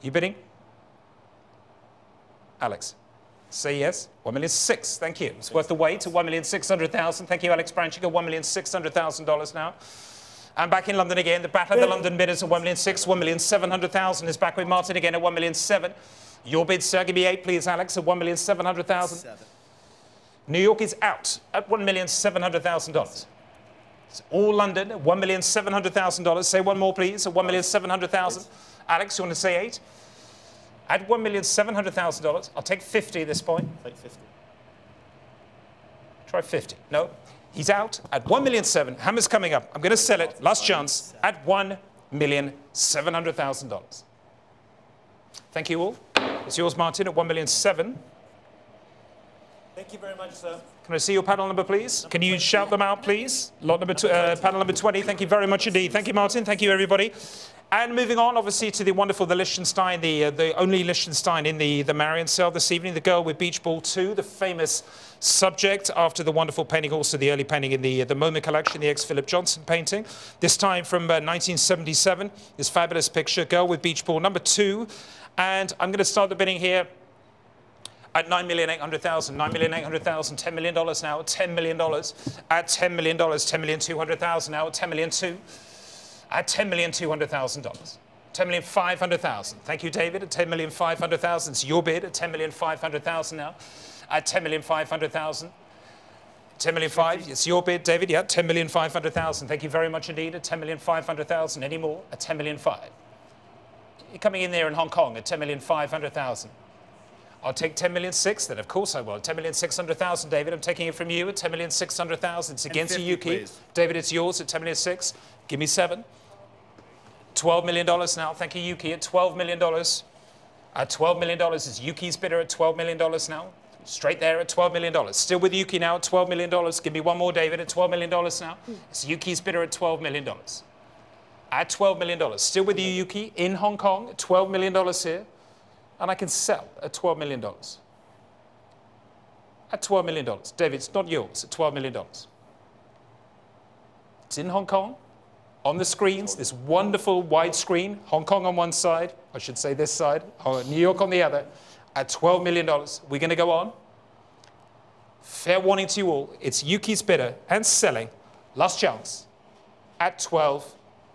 You bidding? Alex, say yes. $1.6 million. Thank you. It's worth the wait at $1,600,000. Thank you, Alex Branching. $1,600,000 now. And back in London again, the battle of the London bidders at 1,600,000, 1,700,000 is back with Martin again at 1,700,000. Your bid, sir, give me 8, please, Alex, at 1,700,000. New York is out at $1,700,000. It's all London at $1,700,000. Say one more, please, at 1,700,000. Alex, you want to say 8? At $1,700,000, I'll take 50 at this point. Take 50. Try 50. No. He's out at 1,700,000. Hammer's coming up. I'm going to sell it. Last chance at $1,700,000. Thank you all. It's yours, Martin, at 1,700,000. Thank you very much, sir. Can I see your panel number, please? Can you shout them out, please? Lot number panel number 20. Thank you very much indeed. Thank you, Martin. Thank you, everybody. And moving on, obviously, to the wonderful, the Liechtenstein, the only Liechtenstein in the Marion cell this evening, the girl with Beach Ball 2, the famous subject after the wonderful painting, also the early painting in the MoMA collection, the ex-Philip Johnson painting. This time from 1977, this fabulous picture, girl with Beach Ball number 2. And I'm going to start the bidding here at $9,800,000, $9,800,000, $10 million now, $10 million, at $10 million, $10,200,000 now, at $10,200,000. At $10,200,000. $10,500,000. Thank you, David. At $10,500,000. It's your bid at $10,500,000 now. At $10,500,000. $10,500,000. It's your bid, David. Yeah, $10,500,000. Thank you very much indeed. At $10,500,000. Any more? At $10,500,000. You're coming in there in Hong Kong at $10,500,000. I'll take $10,600,000 then. Of course I will. $10,600,000, David. I'm taking it from you at $10,600,000. It's against you, Yuki. Please. David, it's yours at $10,600,000. Give me 7. $12 million now. Thank you, Yuki, at $12 million. At $12 million is Yuki's bidder at $12 million now. Straight there at $12 million. Still with Yuki now at $12 million. Give me one more, David, at $12 million now. It's Yuki's bidder at $12 million. At $12 million. Still with you, Yuki, in Hong Kong at $12 million here. And I can sell at $12 million. At $12 million. David, it's not yours, at $12 million. It's in Hong Kong. On the screens, this wonderful wide screen, Hong Kong on one side, I should say this side, New York on the other, at $12 million. We're going to go on. Fair warning to you all, it's Yuki's bidder and selling, last chance, at $12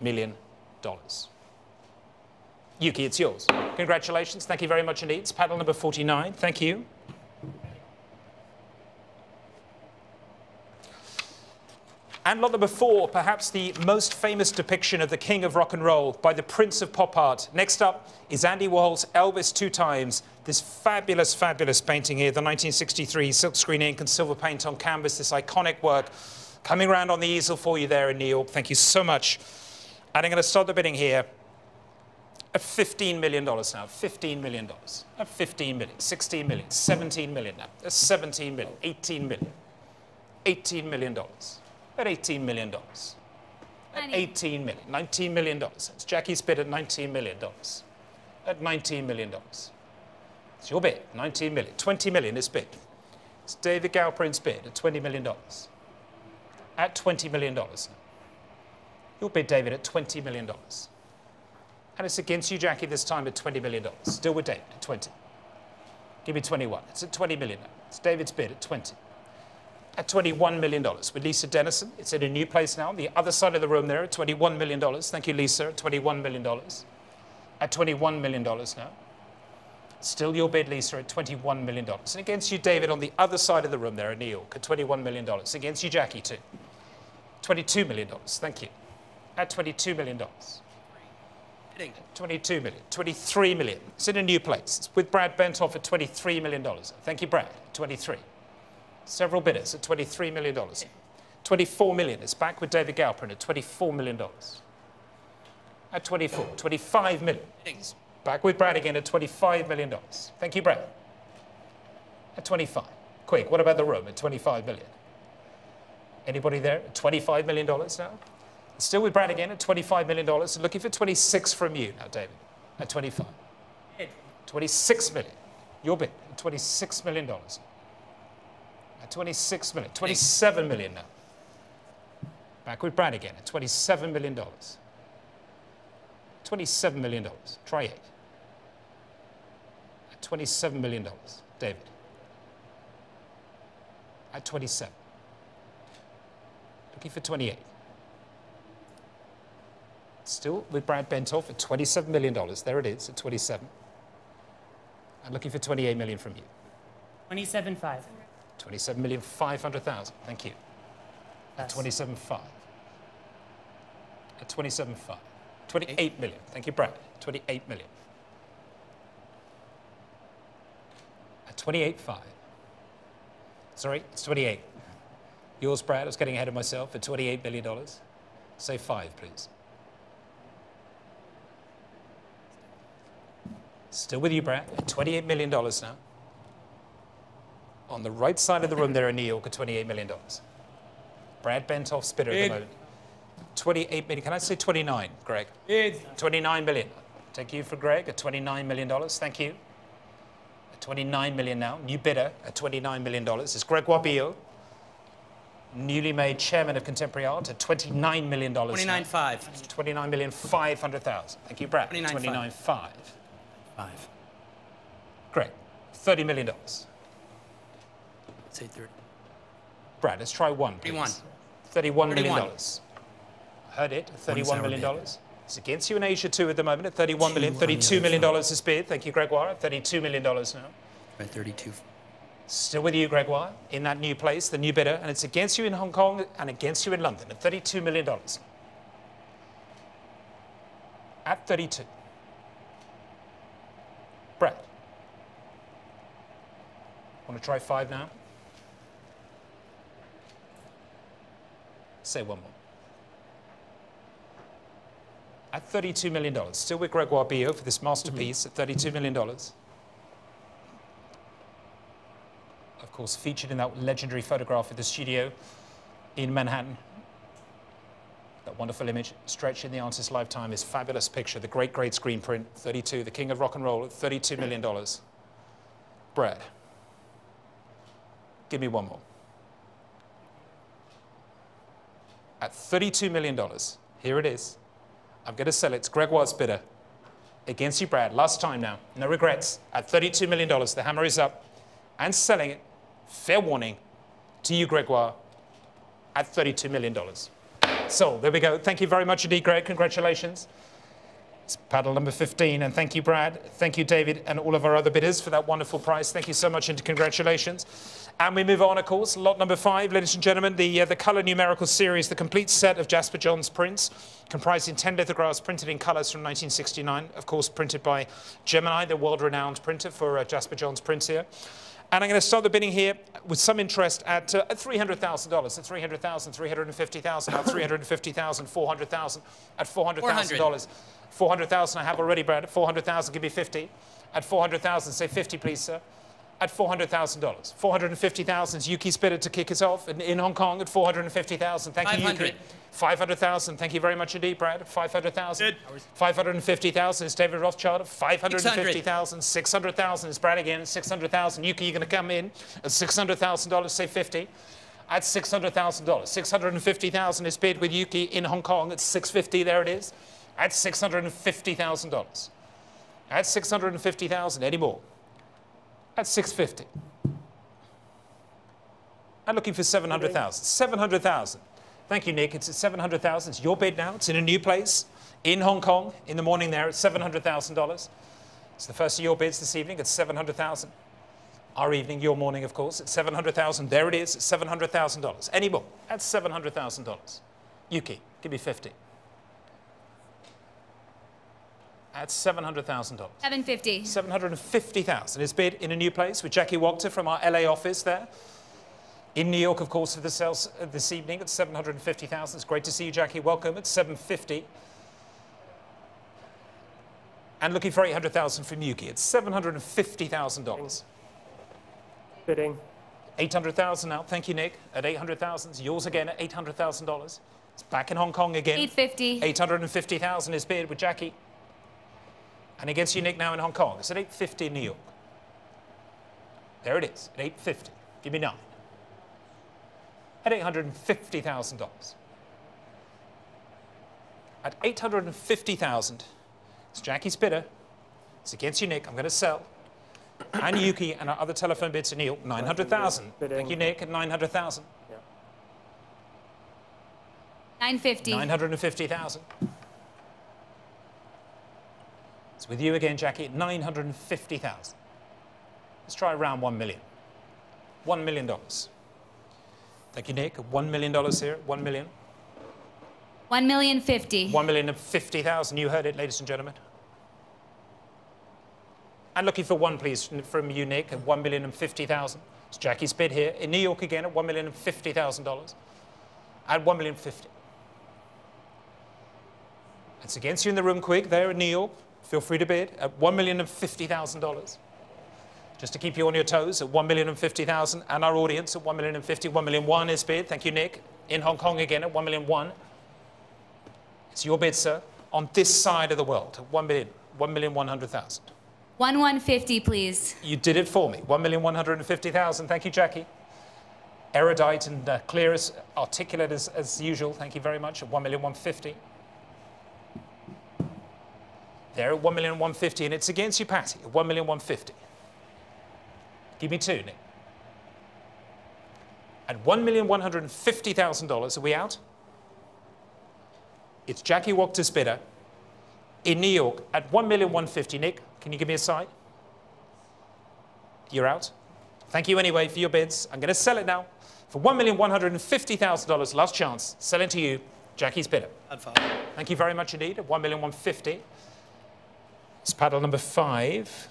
million. Yuki, it's yours. Congratulations. Thank you very much indeed. It's panel number 49. Thank you. And lot number 4, perhaps the most famous depiction of the king of rock and roll by the prince of pop art. Next up is Andy Warhol's Elvis 2 Times. This fabulous, fabulous painting here, the 1963 silkscreen ink and silver paint on canvas, this iconic work coming around on the easel for you there in New York. Thank you so much. And I'm going to start the bidding here at $15 million now. $15 million. At $15 million. $16 million. $17 million now. At $17 million. $18 million. $18 million. At $18 million. At $18 million. $19 million. It's Jackie's bid at $19 million. At $19 million. It's your bid. $19 million. $20 million is bid. It's David Galperin's bid at $20 million. At $20 million. Your bid, David, at $20 million. And it's against you, Jackie, this time at $20 million. Still with David at 20. Give me 21. It's at $20 million. It's David's bid at 20. At $21 million with Lisa Dennison. It's in a new place now, on the other side of the room there at $21 million. Thank you, Lisa, at $21 million. At $21 million now. Still your bid, Lisa, at $21 million. And against you, David, on the other side of the room there in New York at $21 million. Against you, Jackie, too. $22 million. Thank you. At $22 million. 22 million, 23 million. It's in a new place. It's with Brad Bentoff at $23 million. Thank you, Brad. 23. Several bidders at $23 million. 24 million. It's back with David Galperin at $24 million. At 24. 25 million. Back with Brad again at $25 million. Thank you, Brad. At 25. Quick, what about the room at 25 million? Anybody there at $25 million now? Still with Brad again at $25 million. Looking for 26 from you now, David, at 25. 26 million. Your bid at $26 million. At 26 million. 27 million now. Back with Brad again at $27 million. $27 million. Try 8. At $27 million. David. At 27. Looking for 28. Still with Brad Bentoff at $27 million. There it is at 27. And looking for 28 million from you. 27.5. 27,500,000. Thank you. At Yes. 27.5. At 27.5. 28 million. Thank you, Brad. 28 million. At 28.5. Sorry, it's 28. Yours, Brad. I was getting ahead of myself at $28 million. Say 5, please. Still with you, Brad. At $28 million now. On the right side of the room there in New York at $28 million. Brad Bentoff, Spitter at the moment. 28 million. Can I say 29, Greg? 29 million. Take you for Greg at $29 million. Thank you. At 29 million now. New bidder at $29 million is Gregoire Billot, newly made chairman of Contemporary Art at $29 million. 29.5. 29,500,000. Thank you, Brad. 29.5. 29.5. Great. $30 million. Say 30. Brad, let's try one, please. $31 million. Heard it. $31 million. It's against you in Asia too at the moment at 31 million. $32 million is bid. Thank you, Gregoire. $32 million now. By 32. Still with you, Gregoire, in that new place, the new bidder, and it's against you in Hong Kong and against you in London at $32 million. At 32. Brad. Want to try 5 now? Say one more. At $32 million, still with Gregoire Billot for this masterpiece at $32 million. Of course, featured in that legendary photograph of the studio in Manhattan. That wonderful image, stretched in the artist's lifetime, his fabulous picture, the great, great screen print, 32, the king of rock and roll at $32 million. Brad, give me one more. At $32 million, here it is. I'm going to sell it. It's Gregoire's bidder. Against you, Brad. Last time now. No regrets. At $32 million, the hammer is up. And selling it, fair warning, to you, Gregoire, at $32 million. So, there we go. Thank you very much indeed, Greg. Congratulations. It's paddle number 15. And thank you, Brad. Thank you, David, and all of our other bidders for that wonderful prize. Thank you so much and congratulations. And we move on, of course, lot number 5, ladies and gentlemen, the colour numerical series, the complete set of Jasper Johns prints, comprising 10 lithographs printed in colours from 1969, of course, printed by Gemini, the world-renowned printer for Jasper Johns prints here. And I'm going to start the bidding here with some interest at $300,000, at $300,000, $350,000, at $350,000, $400,000, at $400,000. $400,000 I have already, Brad. At $400,000, give me 50. At $400,000, say 50, please, sir. At $400,000. $450,000 is Yuki's bidder to kick us off in Hong Kong at $450,000. Thank you, Yuki. $500,000. Thank you very much indeed, Brad. $500,000. $550,000 is David Rothschild. $550,000. $600,000 is Brad again. $600,000. Yuki, you're going to come in at $600,000. Say 50. At $600,000. $650,000 is bid with Yuki in Hong Kong at $650. There it is. At $650,000. At $650,000. Any more? At $650. I'm looking for $700,000. $700,000. Thank you, Nick. It's at $700,000. It's your bid now. It's in a new place in Hong Kong in the morning there at $700,000. It's the first of your bids this evening at $700,000. Our evening, your morning, of course, at $700,000. There it is at $700,000. Any more? At $700,000. Yuki, give me 50. At $700,000. $750,000. $750,000 is bid in a new place with Jackie Wachter from our LA office there. In New York, of course, for the sales this evening at $750,000. It's great to see you, Jackie. Welcome at $750,000. And looking for $800,000 from Yuki at $750,000. Bidding. $800,000 now. Thank you, Nick. At $800,000. It's yours again at $800,000. It's back in Hong Kong again. $850,000. $850,000 is bid with Jackie. And against you, Nick, now in Hong Kong. It's at $850,000 in New York. There it is, at $850,000. Give me 9. At $850,000. At $850,000, it's Jackie's bidder. It's against you, Nick. I'm going to sell. And Yuki and our other telephone bids in New York, $900,000. Thank you, Nick, at $900,000. $950,000. $950,000. It's with you again, Jackie, at 950,000. Let's try around 1 million. $1 million. Thank you, Nick. $1 million here. 1 million. 1,050,000. 1,050,000. You heard it, ladies and gentlemen. And looking for one, please, from you, Nick, at 1,050,000. It's Jackie's bid here. In New York again at $1,050,000. At 1,050,000. It's against you in the room, quick, there in New York. Feel free to bid at $1,050,000. Just to keep you on your toes at 1,050,000, and our audience at 1,050,000. 1,001,000 is bid. Thank you, Nick. In Hong Kong again at 1,001,000. It's your bid, sir, on this side of the world at 1,100,000. 1,150,000, please. You did it for me. 1,150,000. Thank you, Jackie. Erudite and clear, as articulate as usual. Thank you very much. At 1,150,000. There at 1,150,000, and it's against you, Patty. At 1,150,000. Give me two, Nick. At $1,150,000, are we out? It's Jackie Walker's bidder in New York at 1,150,000. Nick, can you give me a sign? You're out. Thank you anyway for your bids. I'm going to sell it now for $1,150,000. Last chance. Selling to you, Jackie's bidder. Thank you very much indeed. At 1,150,000. It's paddle number 5.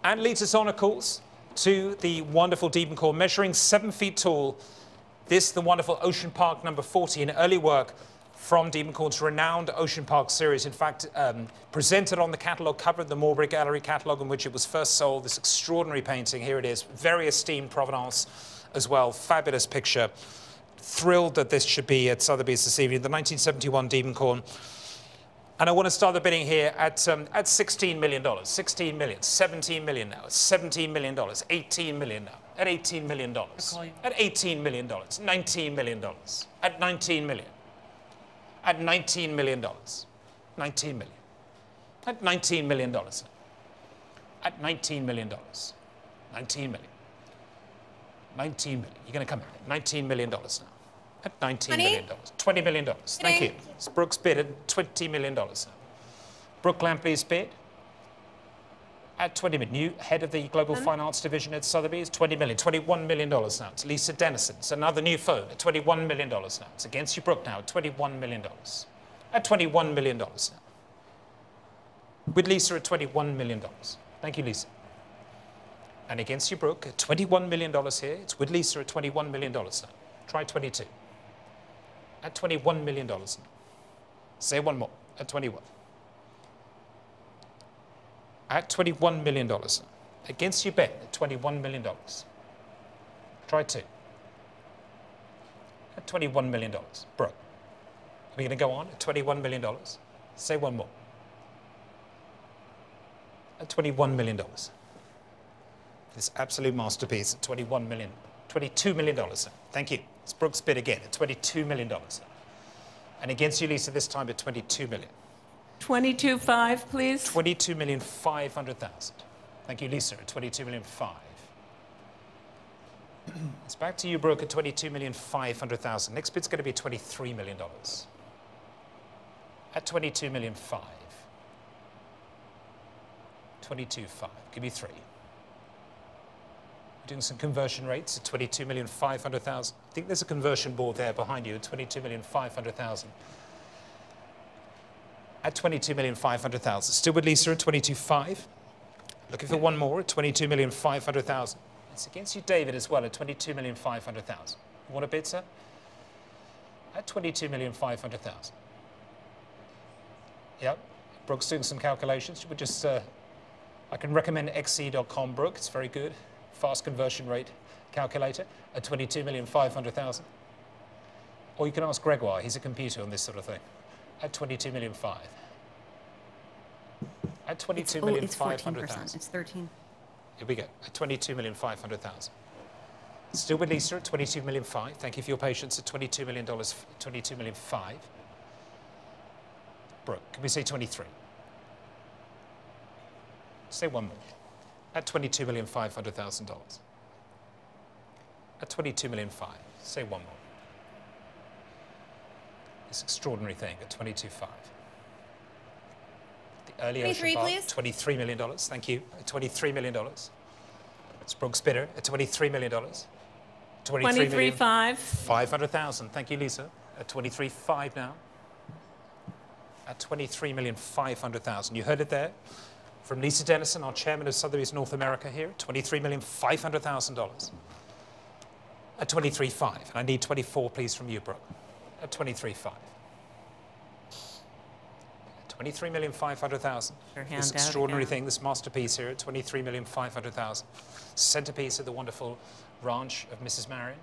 And leads us on, of course, to the wonderful Diebenkorn, measuring 7 feet tall. This, the wonderful Ocean Park number 40, an early work from Diebenkorn's renowned Ocean Park series. In fact, presented on the catalogue cover of the Marbury Gallery catalogue in which it was first sold. This extraordinary painting, here it is. Very esteemed provenance as well. Fabulous picture. Thrilled that this should be at Sotheby's this evening. The 1971 Diebenkorn. And I want to start the bidding here at $16 million. 16 million, 17 million now, $17 million, 18 million now, at $18 million, at $18 million, $19 million, at $19 million, at $19 million, 19 million, at $19 million, at $19 million, 19 million, 19 million. You're going to come in at $19 million now. At $19 million. $20 million. Thank you. It's Brooks bid at $20 million now. Brooke Lampley's bid at $20 million. New head of the Global Fine Arts Division at Sotheby's, $20 million. $21 million now. It's Lisa Dennison. It's another new phone at $21 million now. It's against you, Brooke, now at $21 million. At $21 million now. With Lisa at $21 million. Thank you, Lisa. And against you, Brooke, at $21 million here. It's with Lisa at $21 million now. Try 22. At $21 million. Say one more. At 21. At $21 million. Against you, Ben. At $21 million. Try 2. At $21 million. Brooke. Are we going to go on at $21 million? Say one more. At $21 million. This absolute masterpiece at $21 million. $22 million. Thank you. It's Brooks' bid again at $22 million. And against you, Lisa, this time at $22 million. 22.5, please. 22,500,000. Thank you, Lisa, at 22,500,000. It's back to you, Brooke, at 22,500,000. Next bid's going to be $23 million. At 22,500,000. 22.5. Give me 3. Doing some conversion rates at 22,500,000. I think there's a conversion board there behind you at 22,500,000. At 22,500,000. Still with Lisa at 22.5. Looking for one more at 22,500,000. It's against you, David, as well at 22,500,000. You want a bid, sir? At 22,500,000. Yep. Brooke's doing some calculations. We're just, I can recommend XC.com, Brooke. It's very good. Fast conversion rate calculator at 22,500,000. Or you can ask Gregoire, he's a computer on this sort of thing. At 22,500,000. At 22,500,000. It's 13. Here we go. At 22,500,000. Still with Lisa at 22,500,000. Thank you for your patience at $22 million. 22,500,000. Brooke, can we say 23? Say one more. At $22,500,000. At $22,500,000. Say one more. This extraordinary thing at 22.5. Early 23, Ocean please. Park, $23 million. Thank you. At $23 million. It's Brooks bidder at $23 million. 23.5. 500,000. Thank you, Lisa. At 23.5 now. At 23,500,000. You heard it there from Lisa Dennison, our chairman of Sotheby's North America here. $23,500,000. At 23.5. And I need 24, please, from you, Brooke. At 23.5. 23,500,000. This extraordinary thing, this masterpiece here at 23,500,000. Centerpiece of the wonderful ranch of Mrs. Marion.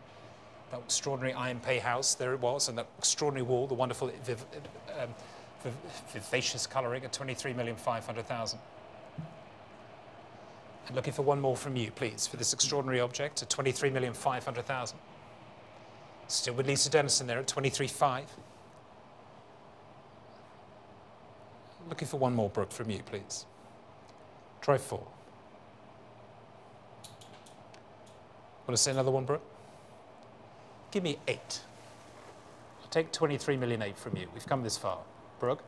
That extraordinary iron pay house, there it was, and that extraordinary wall, the wonderful vivacious colouring at 23,500,000. And looking for one more from you, please, for this extraordinary object at 23,500,000. Still with Lisa Dennison there at 23.5. Looking for one more, Brooke, from you, please. Try 4. Want to say another one, Brooke? Give me 8. I'll take 23,000,008 from you. We've come this far. Brooke?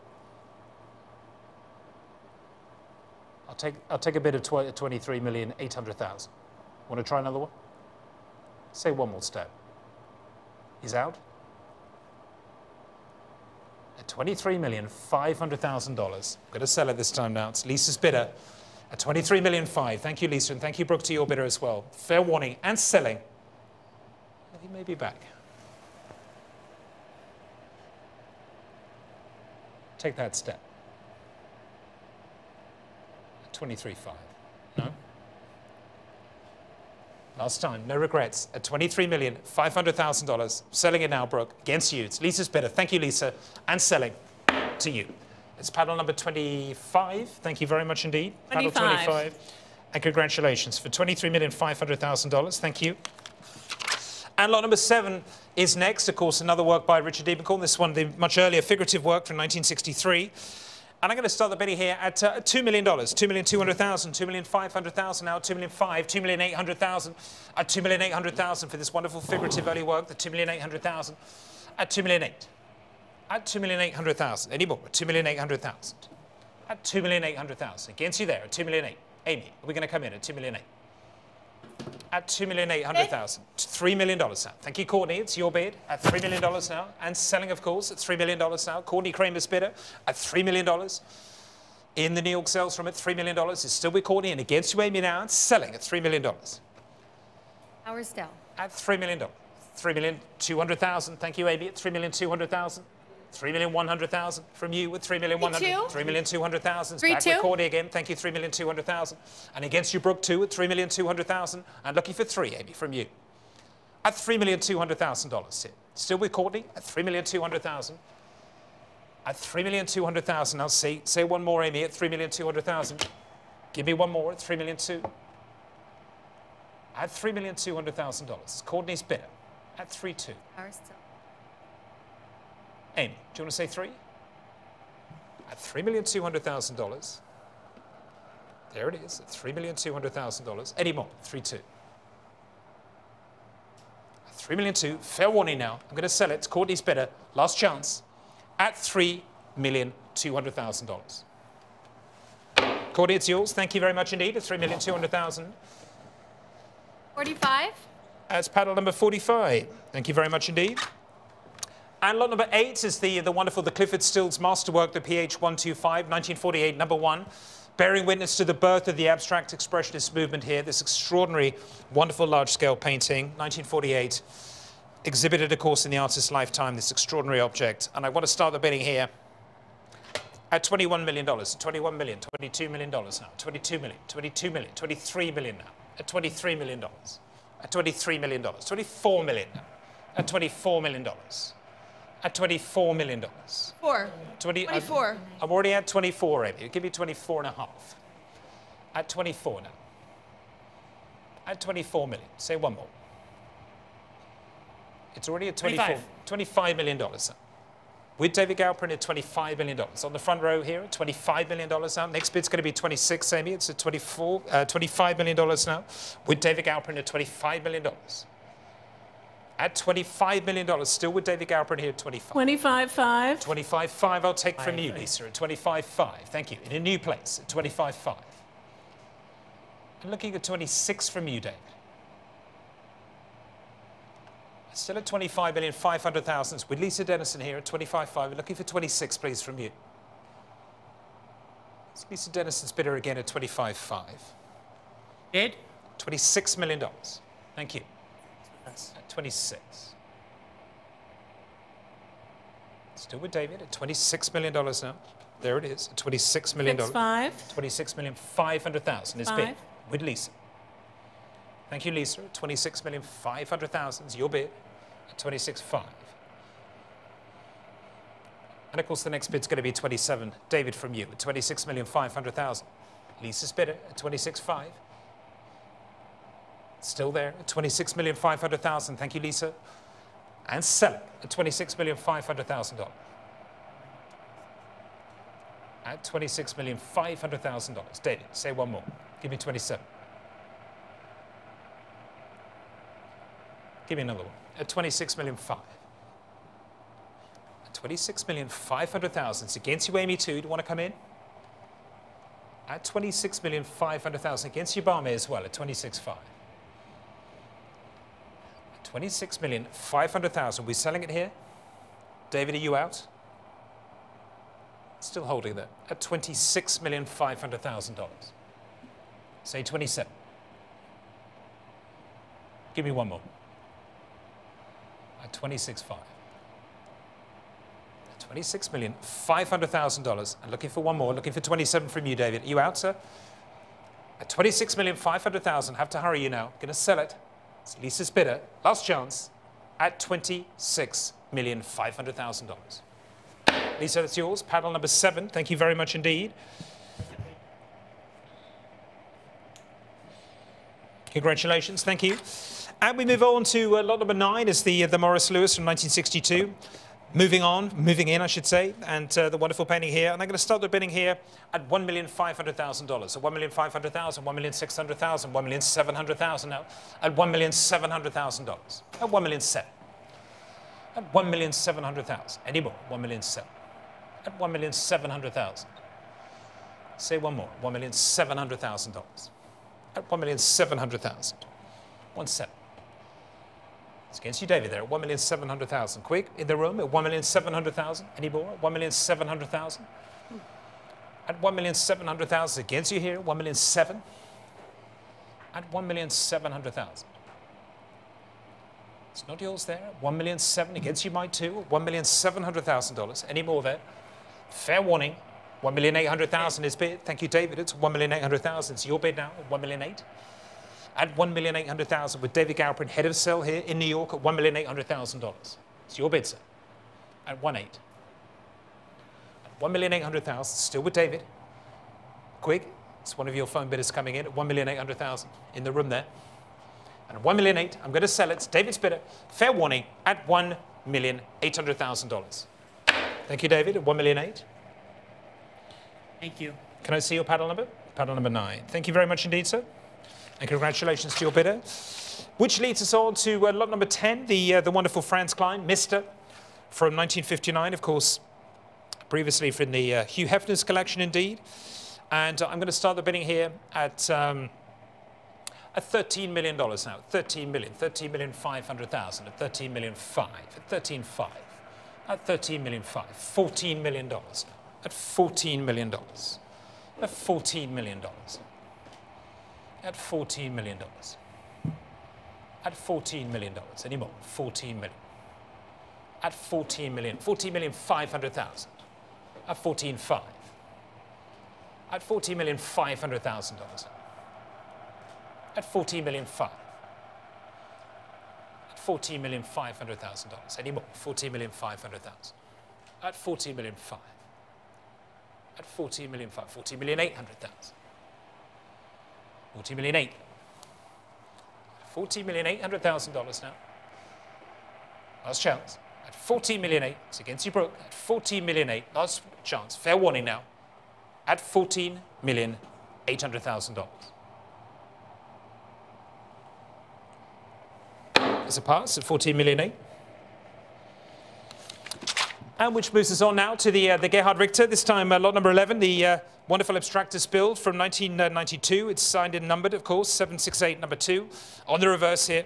I'll take a bit of 23,800,000. Want to try another one? Say one more stab. He's out. At $23,500,000. I'm going to sell it this time now. It's Lisa's bidder at $23,500,000. Thank you, Lisa, and thank you, Brooke, to your bidder as well. Fair warning and selling. He may be back. Take that step. At $23,500,000. No? Last time, no regrets. At $23,500,000. Selling it now, Brooke. Against you. It's Lisa's bidder. Thank you, Lisa. And selling to you. It's paddle number 25. Thank you very much indeed. 25. Paddle 25. And congratulations for $23,500,000. Thank you. And lot number 7 is next. Of course, another work by Richard Diebenkorn. This one, the much earlier figurative work from 1963. And I'm going to start the bidding here at $2 million, $2,200,000, $2,500,000 now, $2,500,000, $2,800,000, at $2,800,000 for this wonderful figurative early work, the $2,800,000, at $2,800,000, at $2,800,000, any more, at $2,800,000, at $2,800,000, against you there, at $2,800,000. Amy, are we going to come in at $2,800,000? At $2,800,000, $3 million now. Thank you, Courtney. It's your bid at $3 million now. And selling, of course, at $3 million now. Courtney Kramer's bidder at $3 million. In the New York sales room at $3 million. It's still with Courtney and against you, Amy, now. And selling at $3 million. Howard Still. At $3 million. $3,200,000. Thank you, Amy, at $3,200,000. $3,100,000 from you with $3,100,000. $3,200,000. Back with Courtney again. Thank you, $3,200,000. And against you, Brooke, 2 at $3,200,000. And looking for 3, Amy, from you. At $3,200,000. Still with Courtney at $3,200,000. At $3,200,000. Now say one more, Amy, at $3,200,000. Give me one more at $3,200,000. At $3,200,000. It's Courtney's bidder at 3.2. Howard Still. Amy, do you want to say 3? At $3,200,000. There it is, at $3,200,000. Any more? 3.2. At $3,200,000. Fair warning now. I'm going to sell it. It's Courtney's bidder. Last chance. At $3,200,000. Courtney, it's yours. Thank you very much indeed. At $3,200,000. 45. That's paddle number 45. Thank you very much indeed. And lot number 8 is the wonderful, the Clyfford Still's masterwork, the PH 125, 1948, number 1, bearing witness to the birth of the abstract expressionist movement here, this extraordinary, wonderful large-scale painting, 1948, exhibited, of course, in the artist's lifetime, this extraordinary object. And I want to start the bidding here at $21 million, $21 million, $22 million now, $22 million, $22 million, $23 million now, at $23 million, at $23 million, $24 million now, at $24 million. At $24 million. 4. 24. I'm already at 24, Amy. Give me 24.5. At 24 now. At 24 million. Say one more. It's already at 24. $25 million. With David Galperin at $25 million. On the front row here, $25 million now. Next bid's going to be 26, Amy. It's at $25 million now. With David Galperin at $25 million. At $25 million, still with David Galperin here at 25. 25.5. 25.5 I'll take from you, Lisa, at 25.5. Thank you. In a new place at 25.5. I'm looking at 26 from you, David. Still at 25,500,000 with Lisa Dennison here at 25.5. We're looking for 26, please, from you. It's Lisa Dennison's bidder again at 25.5. Bid? $26 million. Thank you. At 26. Still with David at $26 million now. There it is, at $26 million. 26,500,000 is bid with Lisa. Thank you, Lisa. 26,500,000 is your bid at 26.5. And of course, the next bid's going to be 27. David, from you at 26,500,000. Lisa's bidder at 26.5. Still there at 26,500,000. Thank you, Lisa. And sell it at $26,500,000. At $26,500,000. David, say one more. Give me 27. Give me another one. At 26,500,000. At 26,500,000. It's against you, Amy, too. Do you want to come in? At 26,500,000. Against you, Barme, as well, at 26.5. 26,500,000. We're selling it here. David, are you out? Still holding that at $26,500,000. Say 27. Give me one more. At 26.5. $26,500,000. I'm looking for one more. Looking for 27 from you, David. Are you out, sir? At 26,500,000. Have to hurry you now. Going to sell it. It's Lisa's bidder. Last chance. At $26,500,000. Lisa, that's yours. Paddle number 7. Thank you very much indeed. Congratulations. Thank you. And we move on to lot number 9 is the Morris Lewis from 1962. Moving in, I should say, and the wonderful painting here. And I'm going to start the bidding here at $1,500,000. So $1,500,000, $1,600,000, $1,700,000 now. At $1,700,000. At $1,700,000. At $1,700,000. Any more? $1,700,000. At $1,700,000. Say one more. $1,700,000. At $1,700,000. 1.7. It's against you, David, there at $1,700,000. Quick, in the room at $1,700,000. Any more? $1,700,000. At $1,700,000. Against you here, $1,700,000. At $1,700,000. It's not yours there. $1,700,000. Against you, might too. $1,700,000. Any more there? Fair warning. $1,800,000 is bid. Thank you, David. It's $1,800,000. It's your bid now. $1,800,000. At $1,800,000 with David Galperin, head of sale here in New York at $1,800,000. It's your bid, sir. At 1.8. At $1,800,000, still with David. Quick, it's one of your phone bidders coming in at $1,800,000 in the room there. And at $1,800,000, I'm going to sell it. It's David's bidder. Fair warning at $1,800,000. Thank you, David. At $1,800,000. Thank you. Can I see your paddle number? Paddle number 9. Thank you very much indeed, sir. And congratulations to your bidder. Which leads us on to lot number 10, the wonderful Franz Klein, Mr. from 1959, of course, previously from the Hugh Hefner's collection indeed. And I'm going to start the bidding here at $13 million now. $13,500,000 at $13,500,000 at $13,500,000 at $13,500,000 $14 million now at $14 million at $14 million. At $14 million. At $14 million. Any more? $14 million. At $14 million. $14,500,000. At $14,500,000. At $14,500,000. At $14,500,000. At $14,500,000. Any more? $14,500,000. At $14,500,000. At $14,500,000. $14,800,000. $14,800,000. $14,800,000 now. Last chance. At $14,800,000. It's against you, Brooke. At $14,800,000. Last chance. Fair warning now. At $14,800,000. It's a pass at 14 million 8. And which moves us on now to the Gerhard Richter, this time lot number 11, the wonderful abstractus build from 1992. It's signed and numbered, of course, 768 number 2. On the reverse here.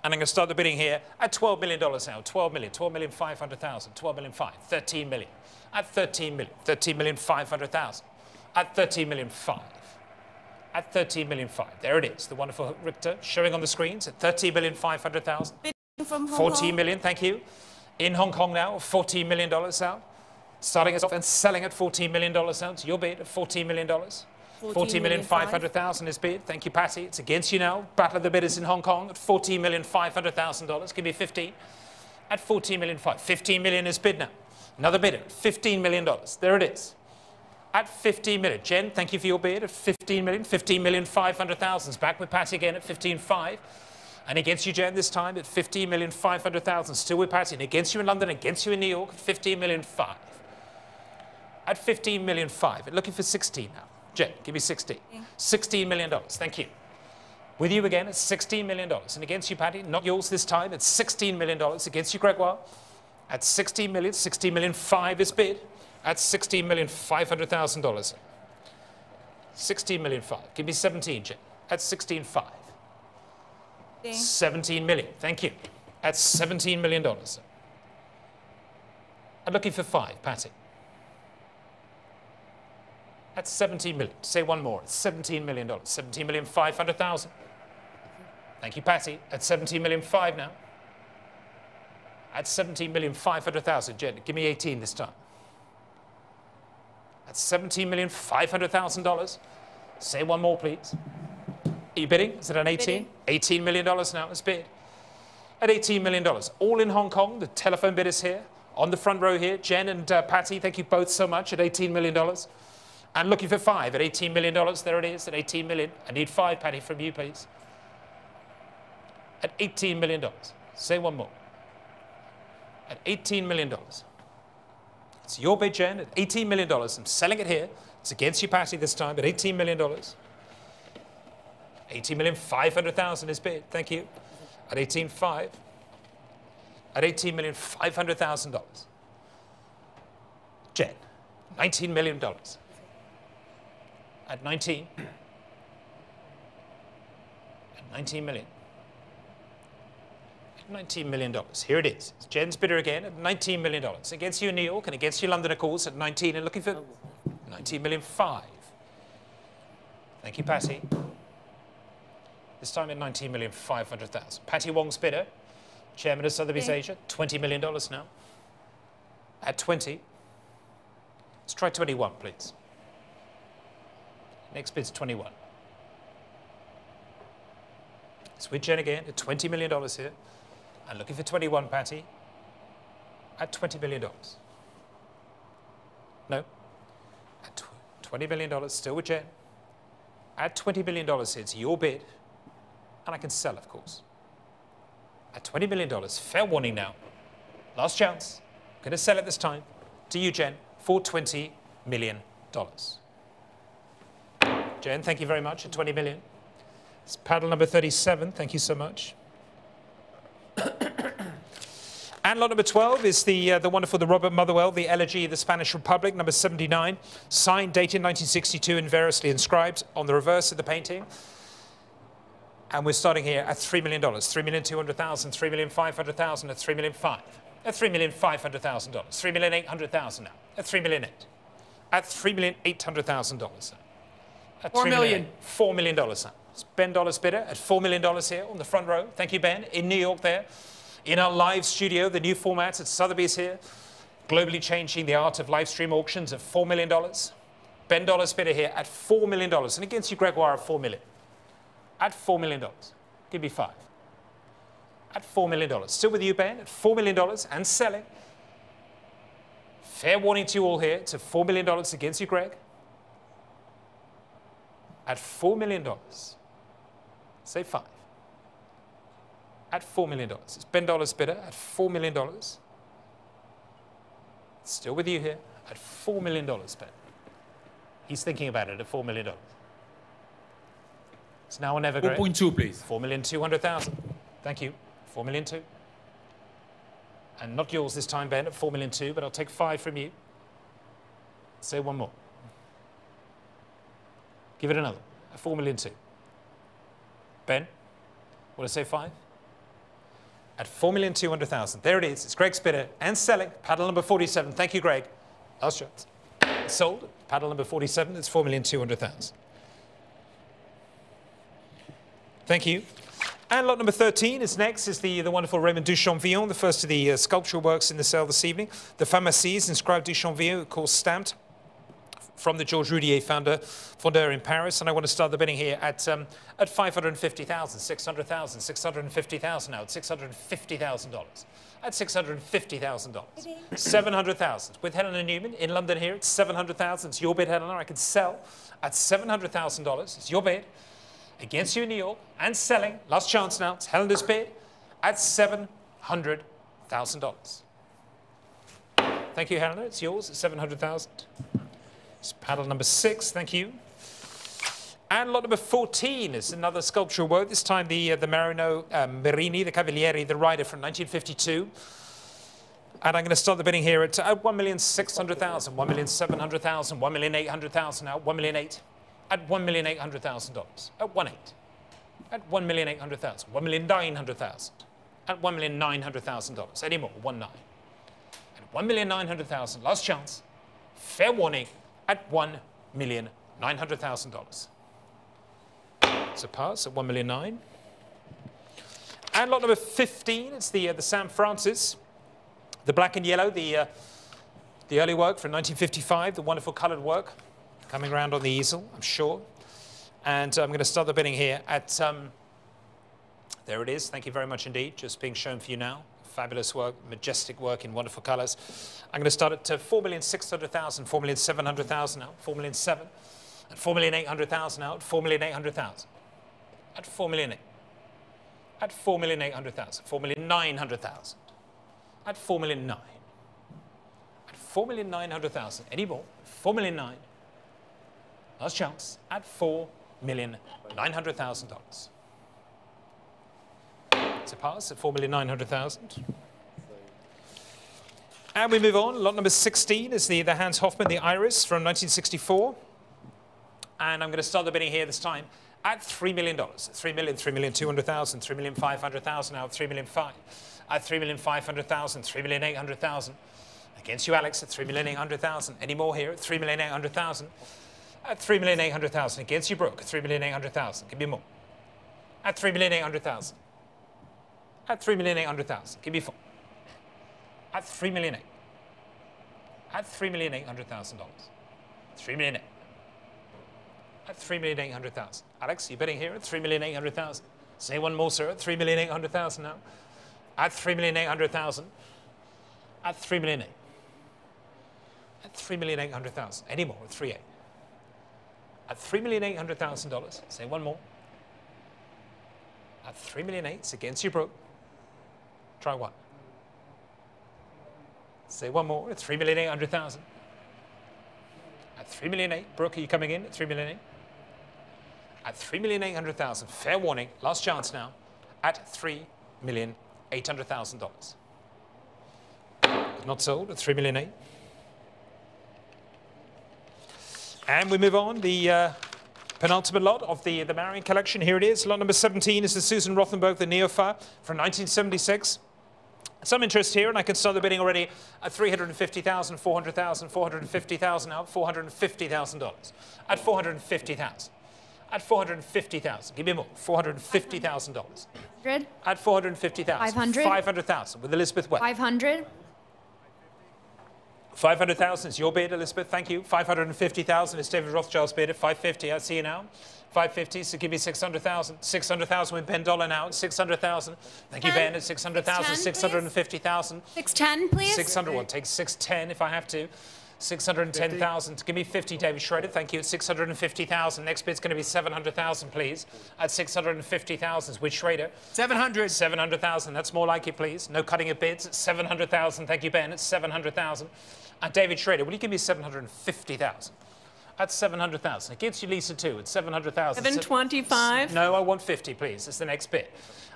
And I'm going to start the bidding here at $12 million now. 12 million, 12,500,000, 12 million 5, 13 million. At 13 million, 13 million 500,000. At 13 million 5. At 13 million 5. There it is, the wonderful Richter showing on the screens at 13 million 500,000. 14 million, thank you. In Hong Kong now, $14 million now. Starting us off and selling at $14 million now. It's your bid at $14 million. 14,500,000 is bid. Thank you, Patty. It's against you now. Battle of the bidders in Hong Kong at $14,500,000. Give me 15. At 14 million 5. 15 million is bid now. Another bidder at $15 million. There it is. At 15 million. Jen, thank you for your bid at 15 million. 15,500,000 is back with Patty again at 15.5. And against you, Jen, this time at 15,500,000. Still with Patty. And against you in London, against you in New York at 15 million 5. At 15 million 5. Looking for 16 now. Jen, give me 16. $16 million. Thank you. With you again, it's $16 million. And against you, Patty, not yours this time. It's $16 million. Against you, Gregoire. At 16 million, 16 million 5 is bid. At $16,500,000. 16 million 5. Give me 17, Jen. At 16.5. 17 million. Thank you. At $17 million. I'm looking for 5, Patty. At 17 million. Say one more. It's $17 million. 17,500,000. Thank you, Patty. At 17 million 5 now. At 17,500,000. Jen, give me 18 this time. At $17,500,000. Say one more, please. Are you bidding? Is it an 18? $18 million now is bid. At $18 million. All in Hong Kong. The telephone bidders here. On the front row here. Jen and Patty, thank you both so much at $18 million. And looking for 5 at $18 million. There it is at 18 million. I need 5, Patty, from you, please. At $18 million. Say one more. At $18 million. It's your bid, Jen, at $18 million. I'm selling it here. It's against you, Patty, this time at $18 million. 18,500,000 is bid. Thank you. At 18.5. At $18,500,000. Jen, $19 million. At 19. At 19 million. At $19 million. Here it is. It's Jen's bidder again at $19 million. Against you in New York and against you London, of course, at 19 and looking for 19 million 5. Thank you, Patty. This time at 19,500,000. Patty Wong's bidder, chairman of Sotheby's Asia, $20 million now. At 20. Let's try 21, please. Next bid's 21. It's with Jen again at $20 million here. And looking for 21, Patty. At $20 million. No. At $20 million, still with Jen. At $20 million here, it's your bid. And I can sell, of course. At $20 million, fair warning now. Last chance. Going to sell it this time to you, Jen, for $20 million. Jen, thank you very much at 20 million. It's paddle number 37. Thank you so much. And lot number 12 is the wonderful, the Robert Motherwell, the Elegy of the Spanish Republic, number 79, signed, dated 1962 and variously inscribed on the reverse of the painting. And we're starting here at $3 million, $3,200,000, $3,500,000 at $3 million 5, at $3,500,000, $3,800,000 now, at $3 million 8, at $3,800,000. At $4 million. $4 million now. It's Ben Dollar's bidder at $4 million here on the front row. Thank you, Ben. In New York there. In our live studio, the new formats at Sotheby's here. Globally changing the art of live stream auctions at $4 million. Ben Dollar's bidder here at $4 million. And against you, Gregoire, at $4 million. At $4 million. Give me 5. At $4 million. Still with you, Ben, at $4 million and selling. Fair warning to you all here. It's at $4 million against you, Greg. At $4 million. Say 5. At $4 million. It's Ben Dollar's bidder at $4 million. Still with you here at $4 million, Ben. He's thinking about it at $4 million. It's now or never, Greg. 4.2, please. 4,200,000. Thank you. 4,200,000. And not yours this time, Ben, at 4,200,000, but I'll take 5 from you. Say one more. Give it another. At 4,200,000. Ben, want to say 5? At 4,200,000. There it is. It's Greg's bidder and selling. Paddle number 47. Thank you, Greg. Last chance. Sold. Paddle number 47. It's 4,200,000. Thank you. And lot number 13 is next, is the wonderful Raymond Duchamp-Villon, the first of the sculptural works in the sale this evening. The Femme Assise, inscribed Duchamp-Villon, of course stamped from the Georges Roudier founder in Paris. And I want to start the bidding here at 550,000, 600,000, 650,000 now, at $650,000. At $650,000. 700,000. With Helena Newman in London here, it's 700,000. It's your bid, Helena. I can sell at $700,000. It's your bid. Against you in New York, and selling, last chance now, it's Helena's bid, at $700,000. Thank you, Helena, it's yours at $700,000. It's paddle number 6, thank you. And lot number 14 is another sculptural work, this time the Marino Merini, the Cavalieri, the Rider from 1952. And I'm going to start the bidding here at 1,600,000, 1,700,000, 1,800,000 now, 1,800,000. At $1,800,000. At 1.8. At $1,800,000. 1,900,000. At $1,900,000. Any more? 1.9. At $1,900,000. Last chance. Fair warning. At $1,900,000. It's a pass at 1,900,000. And lot number 15. It's the Sam Francis, the black and yellow, the early work from 1955, the wonderful coloured work. Coming around on the easel, I'm sure. And I'm going to start the bidding here at, there it is. Thank you very much indeed. Just being shown for you now. Fabulous work, majestic work in wonderful colours. I'm going to start at 4,600,000, 4,700,000 now, 4,700,000, and 4,800,000 now, at 4,800,000. At 4,800,000. At 4,800,000, 4,900,000. At 4,900,000. At 4,900,000. Any more? 4,900,000. Last chance at $4,900,000. It's a pass at $4,900,000. And we move on. Lot number 16 is the Hans Hofmann, the Iris from 1964. And I'm going to start the bidding here this time at $3 million. 3,200,000, 3,500,000 now, 3,500,000. At 3,500,000, 3,800,000. Against you, Alex, at 3,800,000. Any more here at 3,800,000? At 3,800,000 against you, Brooke. 3,800,000. Give me more. At 3,800,000. At 3,800,000. Give me 4. At 3,800,000. At $3,800,000. 3,800,000. At 3,800,000. Alex, you're bidding here at 3,800,000. Say one more, sir. At 3,800,000 now. At 3,800,000. At 3,800,000. At 3,800,000. Any more? At 3,800,000. At $3,800,000. Say one more. At 3,800,000. It's against you, Brooke. Try one. Say one more. At 3,800,000. At 3,800,000. Brooke, are you coming in at 3,800,000? At 3,800,000. Fair warning. Last chance now. At $3,800,000. Not sold at 3,800,000. And we move on, the penultimate lot of the Marion collection. Here it is. Lot number 17 is the Susan Rothenberg, the Neopha from 1976. Some interest here, and I can start the bidding already at 350,000, 400,000, 450,000 now, $450,000. At 450,000. At 450,000. Give me more. $450,000. At 450,000. 500. 500,000 with Elizabeth Webb. 500. 500,000 is your bid, Elizabeth. Thank you. 550,000 is David Rothschild's bid at 550. I see you now. 550. So give me 600,000. 600,000 with Ben Dollar now. 600,000. Thank you, Ben. At 600,000. 650,000. 610, please. 600. Well, take 610 if I have to. 610,000. Give me 50, David Schroeder. Thank you. At 650,000. Next bid's going to be 700,000, please. At 650,000 with Schroeder. 700. 700,000. That's more like it, please. No cutting of bids. At 700,000. Thank you, Ben. At 700,000. David Schroeder, will you give me 750,000? At 700,000. Against you, Lisa, too. At 700,000. 725. No, I want 50, please. It's the next bit.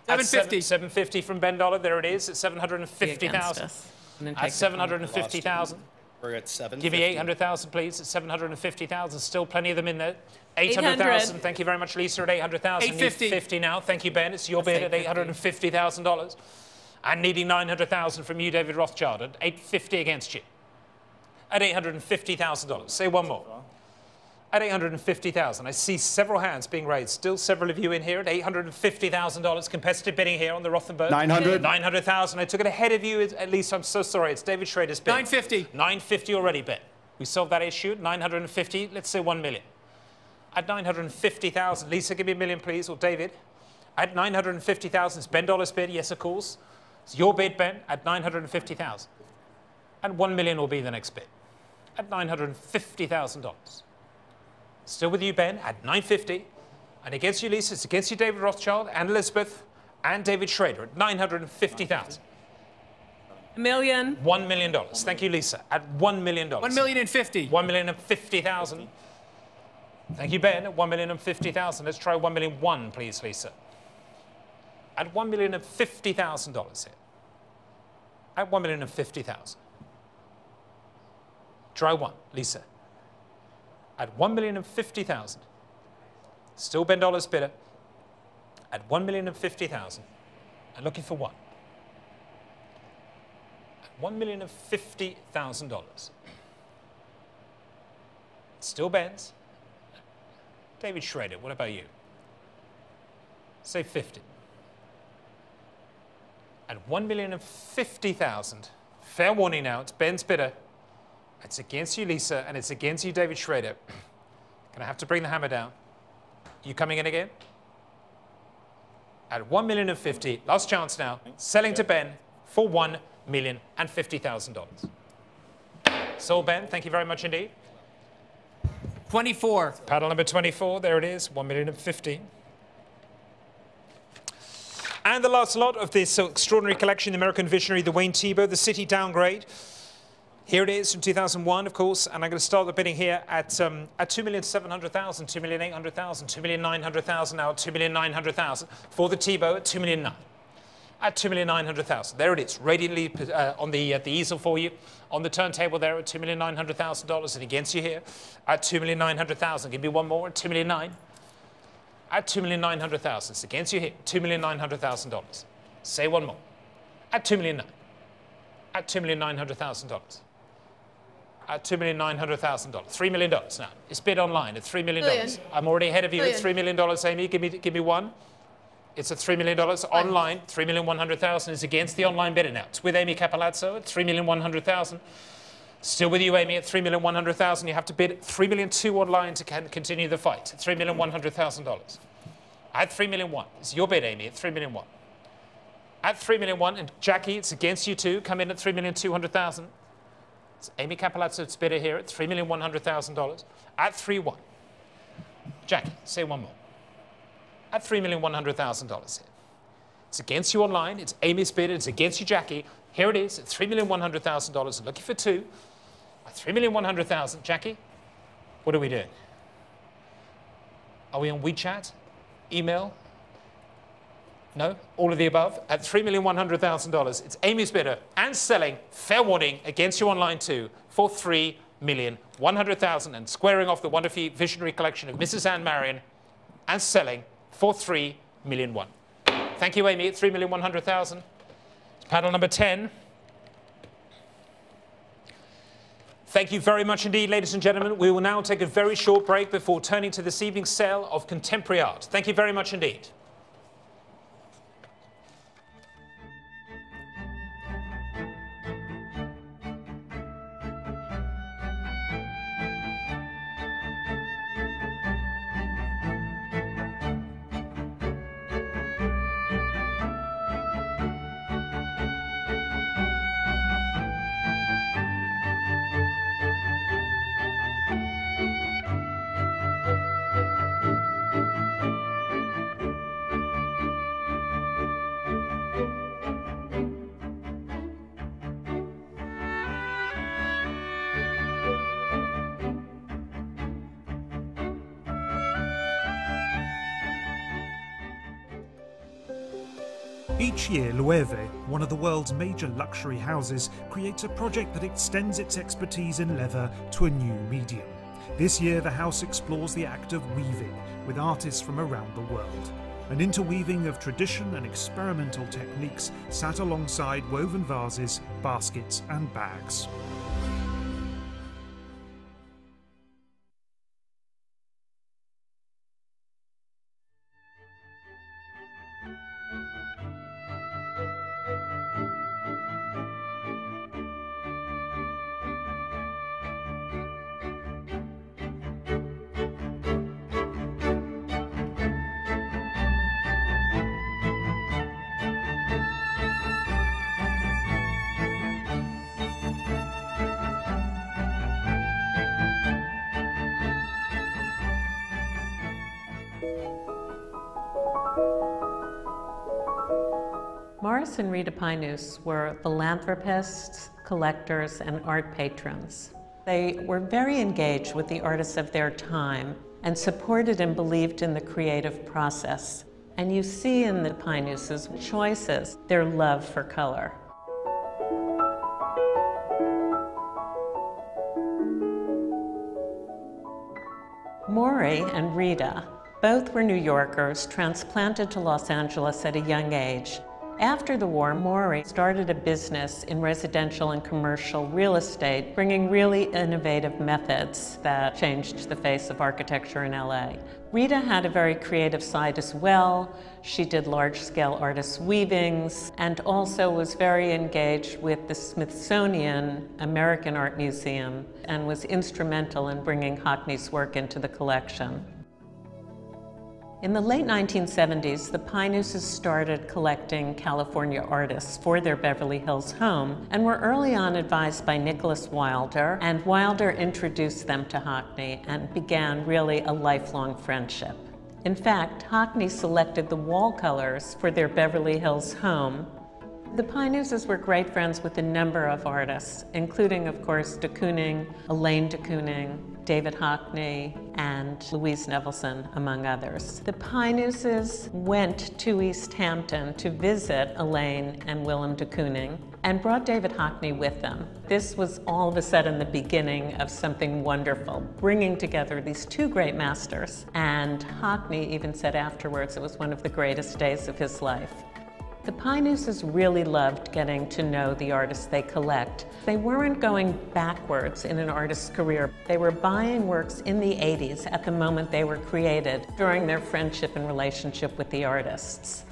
750. 750 from Ben Dollar. There it is. At 750,000. At 750,000. We're at 750. Give me 800,000, please. At 750,000. Still plenty of them in there. 800,000. Thank you very much, Lisa. At 800,000. 850. 50 now. Thank you, Ben. It's your bid at $850,000. And needing 900,000 from you, David Rothschild. At 850 against you. At $850,000. Say one more. At $850,000. I see several hands being raised. Still several of you in here at $850,000. Competitive bidding here on the Rothenberg. 900. 900,000. I took it ahead of you. At least I'm so sorry. It's David Schrader's bid. 950. 950 already bid. We solved that issue. 950. Let's say 1 million. At 950,000. Lisa, give me a million, please. Or David. At 950,000. It's Ben Dollar's bid. Yes, of course. It's your bid, Ben. At 950,000. And 1 million will be the next bid. At $950,000. Still with you, Ben, at 950. And against you, Lisa, it's against you, David Rothschild, and Elizabeth, and David Schrader at 950,000. $1 million. $1 million. Thank you, Lisa. At $1 million. 1,050,000. 1,050,000. Thank you, Ben. At 1,050,000. Let's try 1,001,000, please, Lisa. At $1,050,000 here. At 1,050,000. Try one, Lisa. At 1,050,000. Still Ben Dollar's bidder. At 1,050,000. And looking for one. At $1,050,000. Still Ben's. David Schrader, what about you? Say 50. At 1,050,000. Fair warning now, it's Ben's bidder. It's against you, Lisa, and it's against you, David Schrader. Gonna have to bring the hammer down. You coming in again? At 1,050,000, last chance now. Selling to Ben for $1,050,000. Sold, Ben. Thank you very much indeed. 24. Paddle number 24. There it is. 1,050,000. And the last lot of this extraordinary collection, the American Visionary, the Wayne Thiebaud, the City Downgrade. Here it is from 2001, of course, and I'm going to start the bidding here at 2,700,000, 2,800,000, 2,900,000 now, 2,900,000 for the Thiebaud at 2,900,000. At 2,900,000, there it is, radiantly on the easel for you, on the turntable there at $2,900,000, and against you here at 2,900,000. Give me one more at 2,900,000. At 2,900,000, it's against you here, $2,900,000. Say one more. At 2,900,000. At $2,900,000. At $2,900,000. $3 million now. It's bid online at $3 million. I'm already ahead of you at $3 million, Amy. Give me one. It's at $3 million online. $3,100,000 is against the online bidder now. It's with Amy Capalazzo at $3,100,000. Still with you, Amy, at $3,100,000. You have to bid $3,200,000 online to continue the fight. At $3,100,000. At $3,100,000. It's your bid, Amy, at $3,100,000. At $3,100,000, and Jackie, it's against you too. Come in at $3,200,000. It's Amy Capalazzo's bidder here at $3,100,000. At 3,100,000. Jackie, say one more. At $3,100,000 here. It's against you online. It's Amy's bidder. It's against you, Jackie. Here it is at $3,100,000. Looking for two. At $3,100,000. Jackie, what are we doing? Are we on WeChat? Email? No? All of the above? At $3,100,000. It's Amy's bidder and selling, fair warning, against you online too, for $3,100,000 and squaring off the wonderfully visionary collection of Mrs. Anne Marion and selling for $3,100,000. Thank you, Amy, at $3,100,000. Paddle number 10. Thank you very much indeed, ladies and gentlemen. We will now take a very short break before turning to this evening's sale of contemporary art. Thank you very much indeed. Each year, Loewe, one of the world's major luxury houses, creates a project that extends its expertise in leather to a new medium. This year, the house explores the act of weaving with artists from around the world. An interweaving of tradition and experimental techniques sat alongside woven vases, baskets, and bags. Morris and Rita Pinus were philanthropists, collectors, and art patrons. They were very engaged with the artists of their time and supported and believed in the creative process. And you see in the Pinus' choices their love for color. Maury and Rita both were New Yorkers transplanted to Los Angeles at a young age. After the war, Maury started a business in residential and commercial real estate, bringing really innovative methods that changed the face of architecture in LA. Rita had a very creative side as well. She did large-scale artist weavings and also was very engaged with the Smithsonian American Art Museum and was instrumental in bringing Hockney's work into the collection. In the late 1970s, the Pinuses started collecting California artists for their Beverly Hills home and were early on advised by Nicholas Wilder, and Wilder introduced them to Hockney and began really a lifelong friendship. In fact, Hockney selected the wall colors for their Beverly Hills home. The Pinuses were great friends with a number of artists, including, of course, de Kooning, Elaine de Kooning, David Hockney, and Louise Nevelson, among others. The Pinuses went to East Hampton to visit Elaine and Willem de Kooning and brought David Hockney with them. This was all of a sudden the beginning of something wonderful, bringing together these two great masters. And Hockney even said afterwards it was one of the greatest days of his life. The Pinuses really loved getting to know the artists they collect. They weren't going backwards in an artist's career. They were buying works in the 80s at the moment they were created during their friendship and relationship with the artists.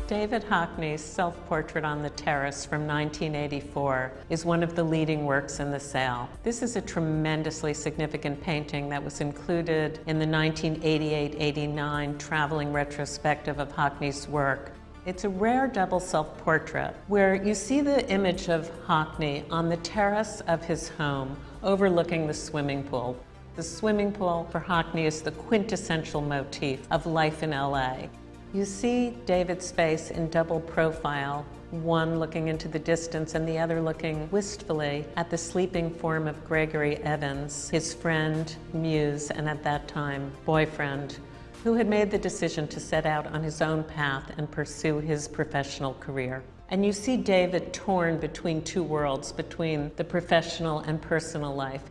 David Hockney's self-portrait on the terrace from 1984 is one of the leading works in the sale. This is a tremendously significant painting that was included in the 1988-89 traveling retrospective of Hockney's work. It's a rare double self-portrait where you see the image of Hockney on the terrace of his home overlooking the swimming pool. The swimming pool for Hockney is the quintessential motif of life in LA. You see David's face in double profile, one looking into the distance and the other looking wistfully at the sleeping form of Gregory Evans, his friend, muse, and at that time, boyfriend, who had made the decision to set out on his own path and pursue his professional career. And you see David torn between two worlds, between the professional and personal life.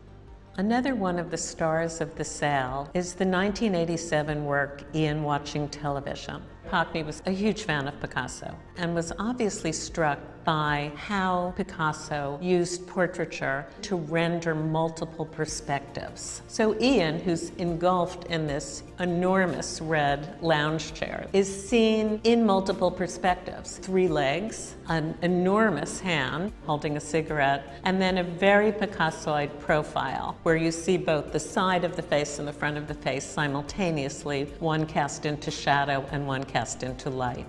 Another one of the stars of the sale is the 1987 work Ian Watching Television. Hockney was a huge fan of Picasso and was obviously struck by how Picasso used portraiture to render multiple perspectives. So Ian, who's engulfed in this enormous red lounge chair, is seen in multiple perspectives. 3 legs, an enormous hand holding a cigarette, and then a very Picassoid profile where you see both the side of the face and the front of the face simultaneously, one cast into shadow and one cast into light.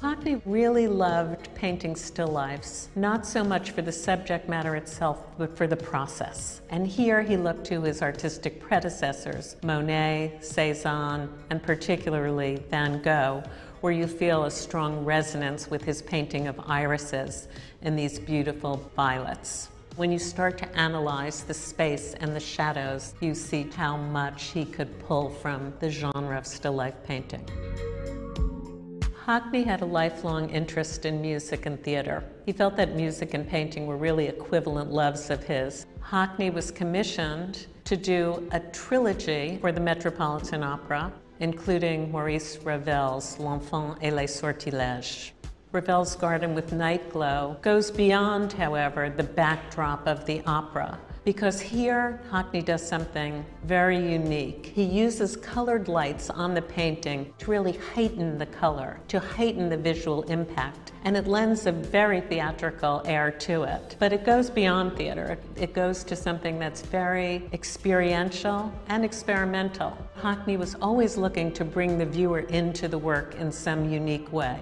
Hockney really loved painting still lifes, not so much for the subject matter itself, but for the process. And here he looked to his artistic predecessors, Monet, Cézanne, and particularly Van Gogh, where you feel a strong resonance with his painting of irises and these beautiful violets. When you start to analyze the space and the shadows, you see how much he could pull from the genre of still life painting. Hockney had a lifelong interest in music and theater. He felt that music and painting were really equivalent loves of his. Hockney was commissioned to do a trilogy for the Metropolitan Opera, including Maurice Ravel's L'Enfant et les Sortilèges. Ravel's Garden with Night Glow goes beyond, however, the backdrop of the opera, because here Hockney does something very unique. He uses colored lights on the painting to really heighten the color, to heighten the visual impact, and it lends a very theatrical air to it. But it goes beyond theater. It goes to something that's very experiential and experimental. Hockney was always looking to bring the viewer into the work in some unique way.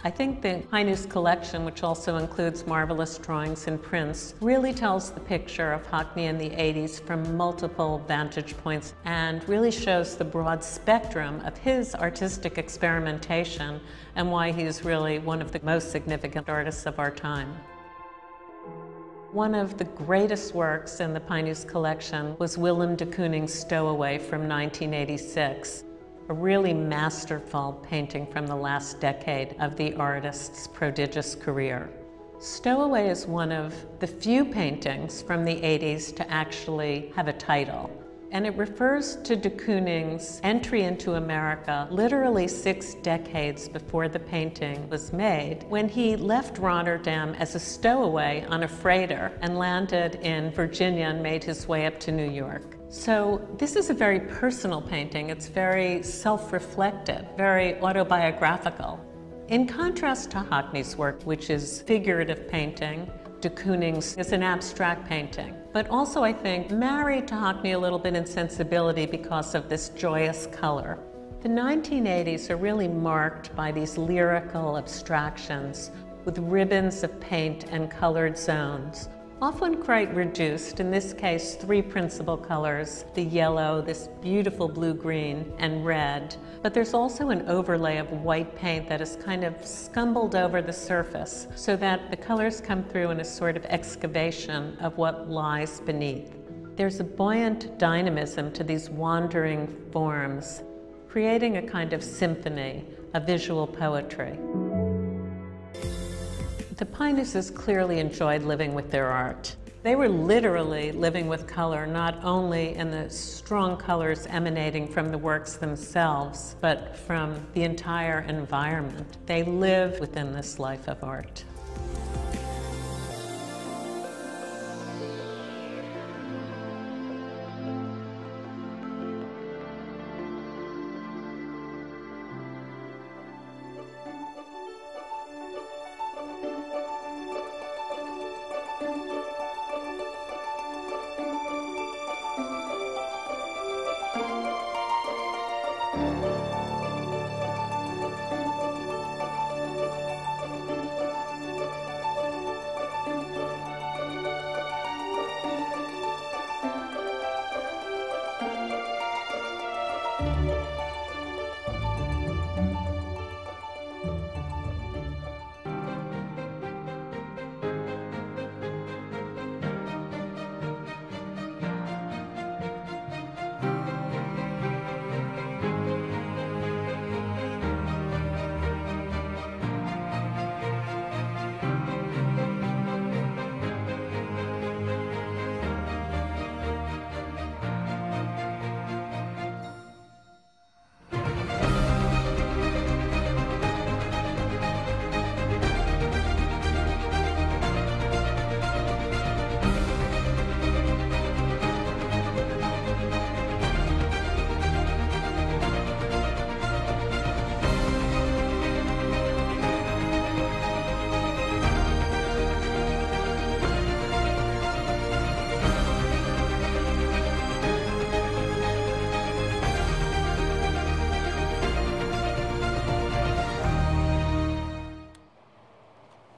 I think the Highness collection, which also includes marvelous drawings and prints, really tells the picture of Hockney in the 80s from multiple vantage points and really shows the broad spectrum of his artistic experimentation and why he's really one of the most significant artists of our time. One of the greatest works in the Piney's collection was Willem de Kooning's Stowaway from 1986. A really masterful painting from the last decade of the artist's prodigious career. Stowaway is one of the few paintings from the 80s to actually have a title. And it refers to de Kooning's entry into America literally 6 decades before the painting was made, when he left Rotterdam as a stowaway on a freighter and landed in Virginia and made his way up to New York. So this is a very personal painting. It's very self-reflective, very autobiographical. In contrast to Hockney's work, which is figurative painting, de Kooning's is an abstract painting, but also I think married to Hockney a little bit in sensibility because of this joyous color. The 1980s are really marked by these lyrical abstractions with ribbons of paint and colored zones, often quite reduced, in this case 3 principal colors, the yellow, this beautiful blue-green, and red. But there's also an overlay of white paint that is kind of scumbled over the surface so that the colors come through in a sort of excavation of what lies beneath. There's a buoyant dynamism to these wandering forms, creating a kind of symphony, a visual poetry. The Pinuses clearly enjoyed living with their art. They were literally living with color, not only in the strong colors emanating from the works themselves, but from the entire environment. They live within this life of art.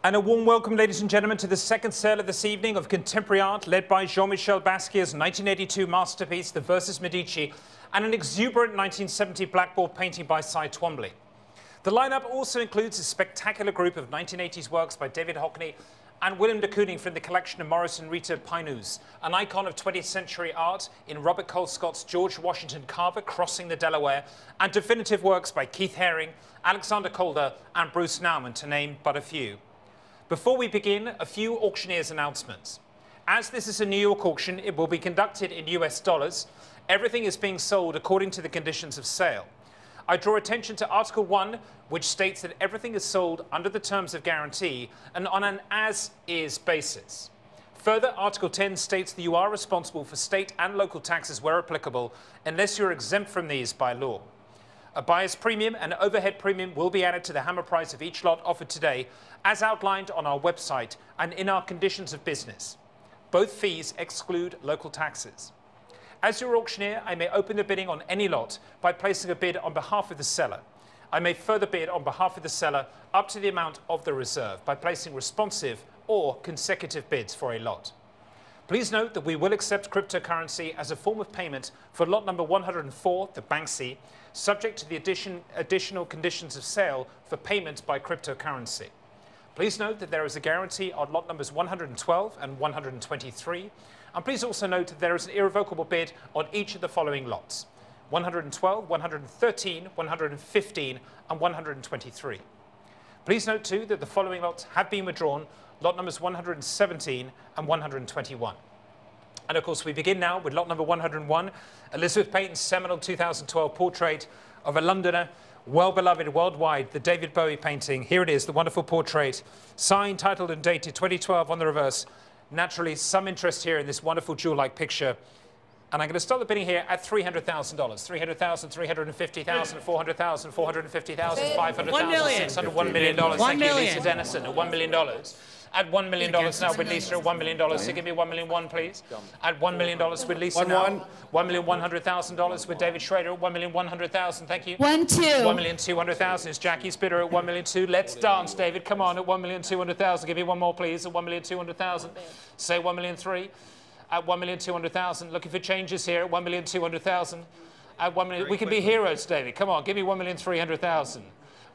And a warm welcome, ladies and gentlemen, to the second sale of this evening of contemporary art led by Jean-Michel Basquiat's 1982 masterpiece, The Versus Medici, and an exuberant 1970 blackboard painting by Twombly. The lineup also includes a spectacular group of 1980s works by David Hockney and Willem de Kooning from the collection of Morris and Rita Payneus, an icon of 20th century art in Robert Colescott's George Washington Carver Crossing the Delaware, and definitive works by Keith Haring, Alexander Calder and Bruce Nauman, to name but a few. Before we begin, a few auctioneers' announcements. As this is a New York auction, it will be conducted in US dollars. Everything is being sold according to the conditions of sale. I draw attention to Article 1, which states that everything is sold under the terms of guarantee and on an as-is basis. Further, Article 10 states that you are responsible for state and local taxes where applicable, unless you're exempt from these by law. A buyer's premium and overhead premium will be added to the hammer price of each lot offered today, as outlined on our website and in our conditions of business. Both fees exclude local taxes. As your auctioneer, I may open the bidding on any lot by placing a bid on behalf of the seller. I may further bid on behalf of the seller up to the amount of the reserve by placing responsive or consecutive bids for a lot. Please note that we will accept cryptocurrency as a form of payment for lot number 104, the Banksy, subject to the additional conditions of sale for payment by cryptocurrency. Please note that there is a guarantee on lot numbers 112 and 123. And please also note that there is an irrevocable bid on each of the following lots: 112, 113, 115, and 123. Please note too that the following lots have been withdrawn: lot numbers 117 and 121. And of course, we begin now with lot number 101, Elizabeth Peyton's seminal 2012 portrait of a Londoner, well-beloved worldwide, the David Bowie painting. Here it is, the wonderful portrait, signed, titled, and dated 2012 on the reverse. Naturally, some interest here in this wonderful jewel-like picture. And I'm going to start the bidding here at $300,000. $300,000, $350,000, $400,000, $450,000, $500,000, $600,000, $1 million. Thank you, Lisa Dennison, at $1 million. At $1 million now with Lisa at $1 million. So give me $1 million, please. At $1 million with Lisa now. $1,100,000 with David Schrader at $1,100,000. Thank you. 1,200,000 is Jackie's bidder at $1,200,000. Let's dance, David. Come on, at $1,200,000. Give me one more, please. At $1,200,000. Say $1,300,000. At $1,200,000. Looking for changes here at $1,200,000. At $1 million. We can be heroes, David. Come on, give me $1,300,000.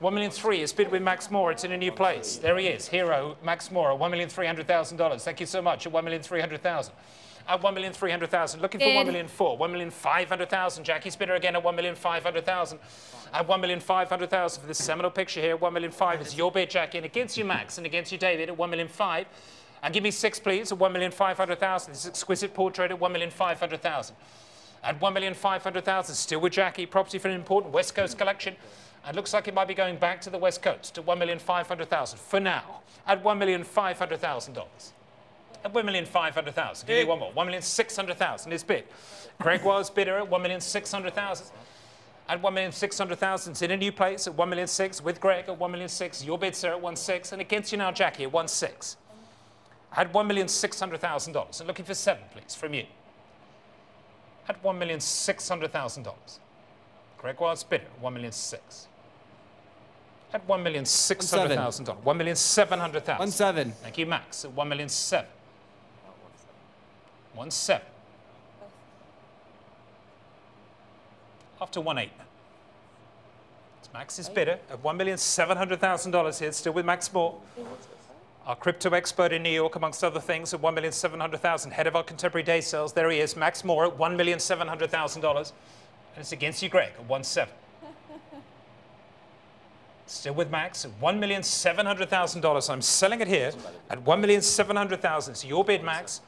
1,300,000 is bid with Max Moore. It's in a new place. There he is, hero Max Moore, $1,300,000. Thank you so much. At $1,300,000. At $1,300,000. Looking for $1,400,000. $1,500,000. Jackie's bidder again at $1,500,000. At $1,500,000 for this seminal picture here. $1,500,000 is your bid, Jackie, and against you, Max, and against you, David, at $1,500,000. And give me 6, please, at $1,500,000. This exquisite portrait at $1,500,000. At $1,500,000, still with Jackie, property for an important West Coast collection. And looks like it might be going back to the West Coast at $1,500,000 for now. At $1,500,000. At $1,500,000. Give me one more. $1,600,000 is bid. Gregoire's bidder at $1,600,000. At $1,600,000, it's in a new place at $1,600,000 with Greg at $1,600,000. Your bid, sir, at $1,600,000. And against you now, Jackie, at $1,600,000. At $1,600,000. And looking for 7, please, from you. At $1,600,000. Gregoire's bidder at $1,600,000. At $1,600,000. $1,700,000. 1,700,000. Thank you, Max. At $1,700,000. 1,700,000. After 1,800,000. It's Max's bidder at $1,700,000 here, still with Max Moore. Our crypto expert in New York, amongst other things, at $1,700,000. Head of our contemporary day sales. There he is, Max Moore at $1,700,000. And it's against you, Greg, at $1,700,000. Still with Max at $1,700,000. I'm selling it here at $1,700,000. It's your bid, Max.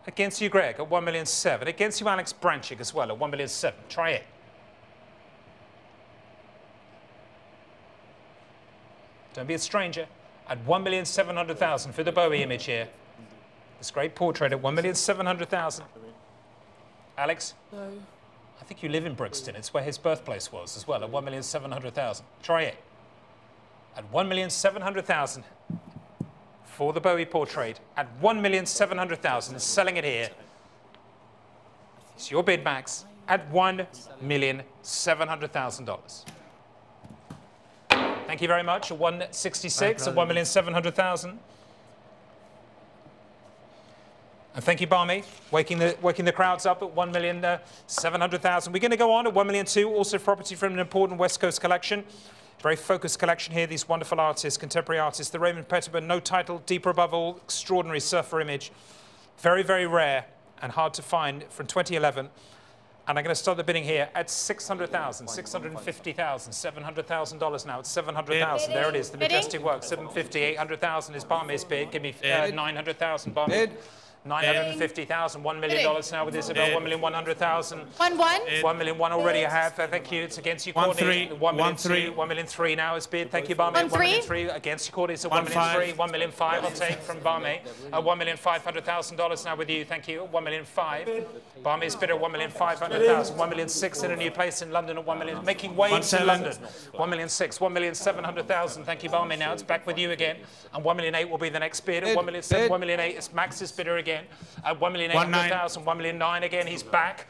Against you, Greg, at $1,700,000. Against you, Alex Branchik, as well, at $1,700,000. Try it. Don't be a stranger. At $1,700,000 for the Bowie image here. This great portrait at $1,700,000. Alex? No. I think you live in Brixton. It's where his birthplace was as well, at $1,700,000. Try it. At $1,700,000 for the Bowie portrait. At $1,700,000, selling it here. It's your bid, Max, at $1,700,000. Thank you very much. At $166,000, at $1,700,000. And thank you, Barmy, waking the crowds up at $1,700,000. We're going to go on at $1,200,000, also property from an important West Coast collection. Very focused collection here, these wonderful artists, contemporary artists. The Raymond Pettibon, no title, deeper above all, extraordinary surfer image. Very, very rare and hard to find from 2011. And I'm going to start the bidding here at $600,000, $650,000, $700,000 now. It's $700,000. There it is, the majestic work. $750,000, $800,000 is Barmai's bid. Give me $900,000, Barmay. $950,000, $1 million now with Isabel, $1,100,000. 1 million one already I have. Thank you. It's against you, Courtney. 1 million 1 million 3 now is bid. Thank you, Barmay. 1 million 3 against you, Courtney. So 1 million 3, 1 million 5 I'll take from Barmay. $1,500,000 now with you. Thank you. 1 million 5. Barmay's bid at 1,500,000. 1 million 6 in a new place in London at 1 million. Making waves in London. 1 million 6. 1,700,000. Thank you, Barmay. Now it's back with you again. And 1 million 8 will be the next bid. At 1 million 7. 1 million 8 is Max's bidder again. At 1,800,000, 1 million 9 again, he's back.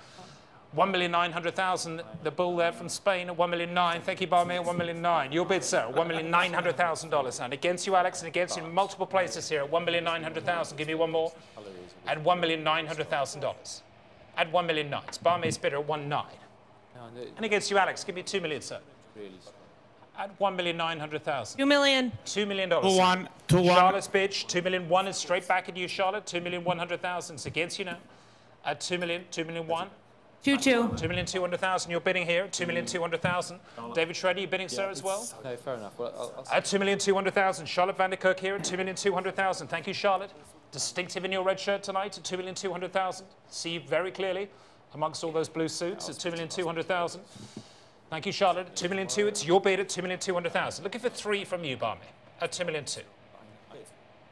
1,900,000, the bull there from Spain at 1 million 9. Thank you, Barmay, at 1 million 9. Your bid, sir, $1,900,000. And against you, Alex, and against you in multiple places here at 1,900,000. Give me one more. At $1,900,000. At 1 million 9. It's Barmay's bidder at 1.9. And against you, Alex, give me 2 million, sir. At 1,900,000. 2 million. $2 million. 2-1. 2-1. Charlotte's bid, 2 million 1 is straight back at you, Charlotte. 2,100,000. It's against you now. At 2 million 1. 2-2. 2,200,000. You're bidding here. 2,200,000. David Schroeder, you bidding, sir, as well? No, fair enough. Well, At 2,200,000. Charlotte Vanderkirk here at 2,200,000. Thank you, Charlotte. Distinctive in your red shirt tonight at 2,200,000. See you very clearly amongst all those blue suits at 2,200,000. Thank you, Charlotte. 2 million 2. It's your bid at 2,200,000. Looking for 3 from you, Barmay. At 2 million 2.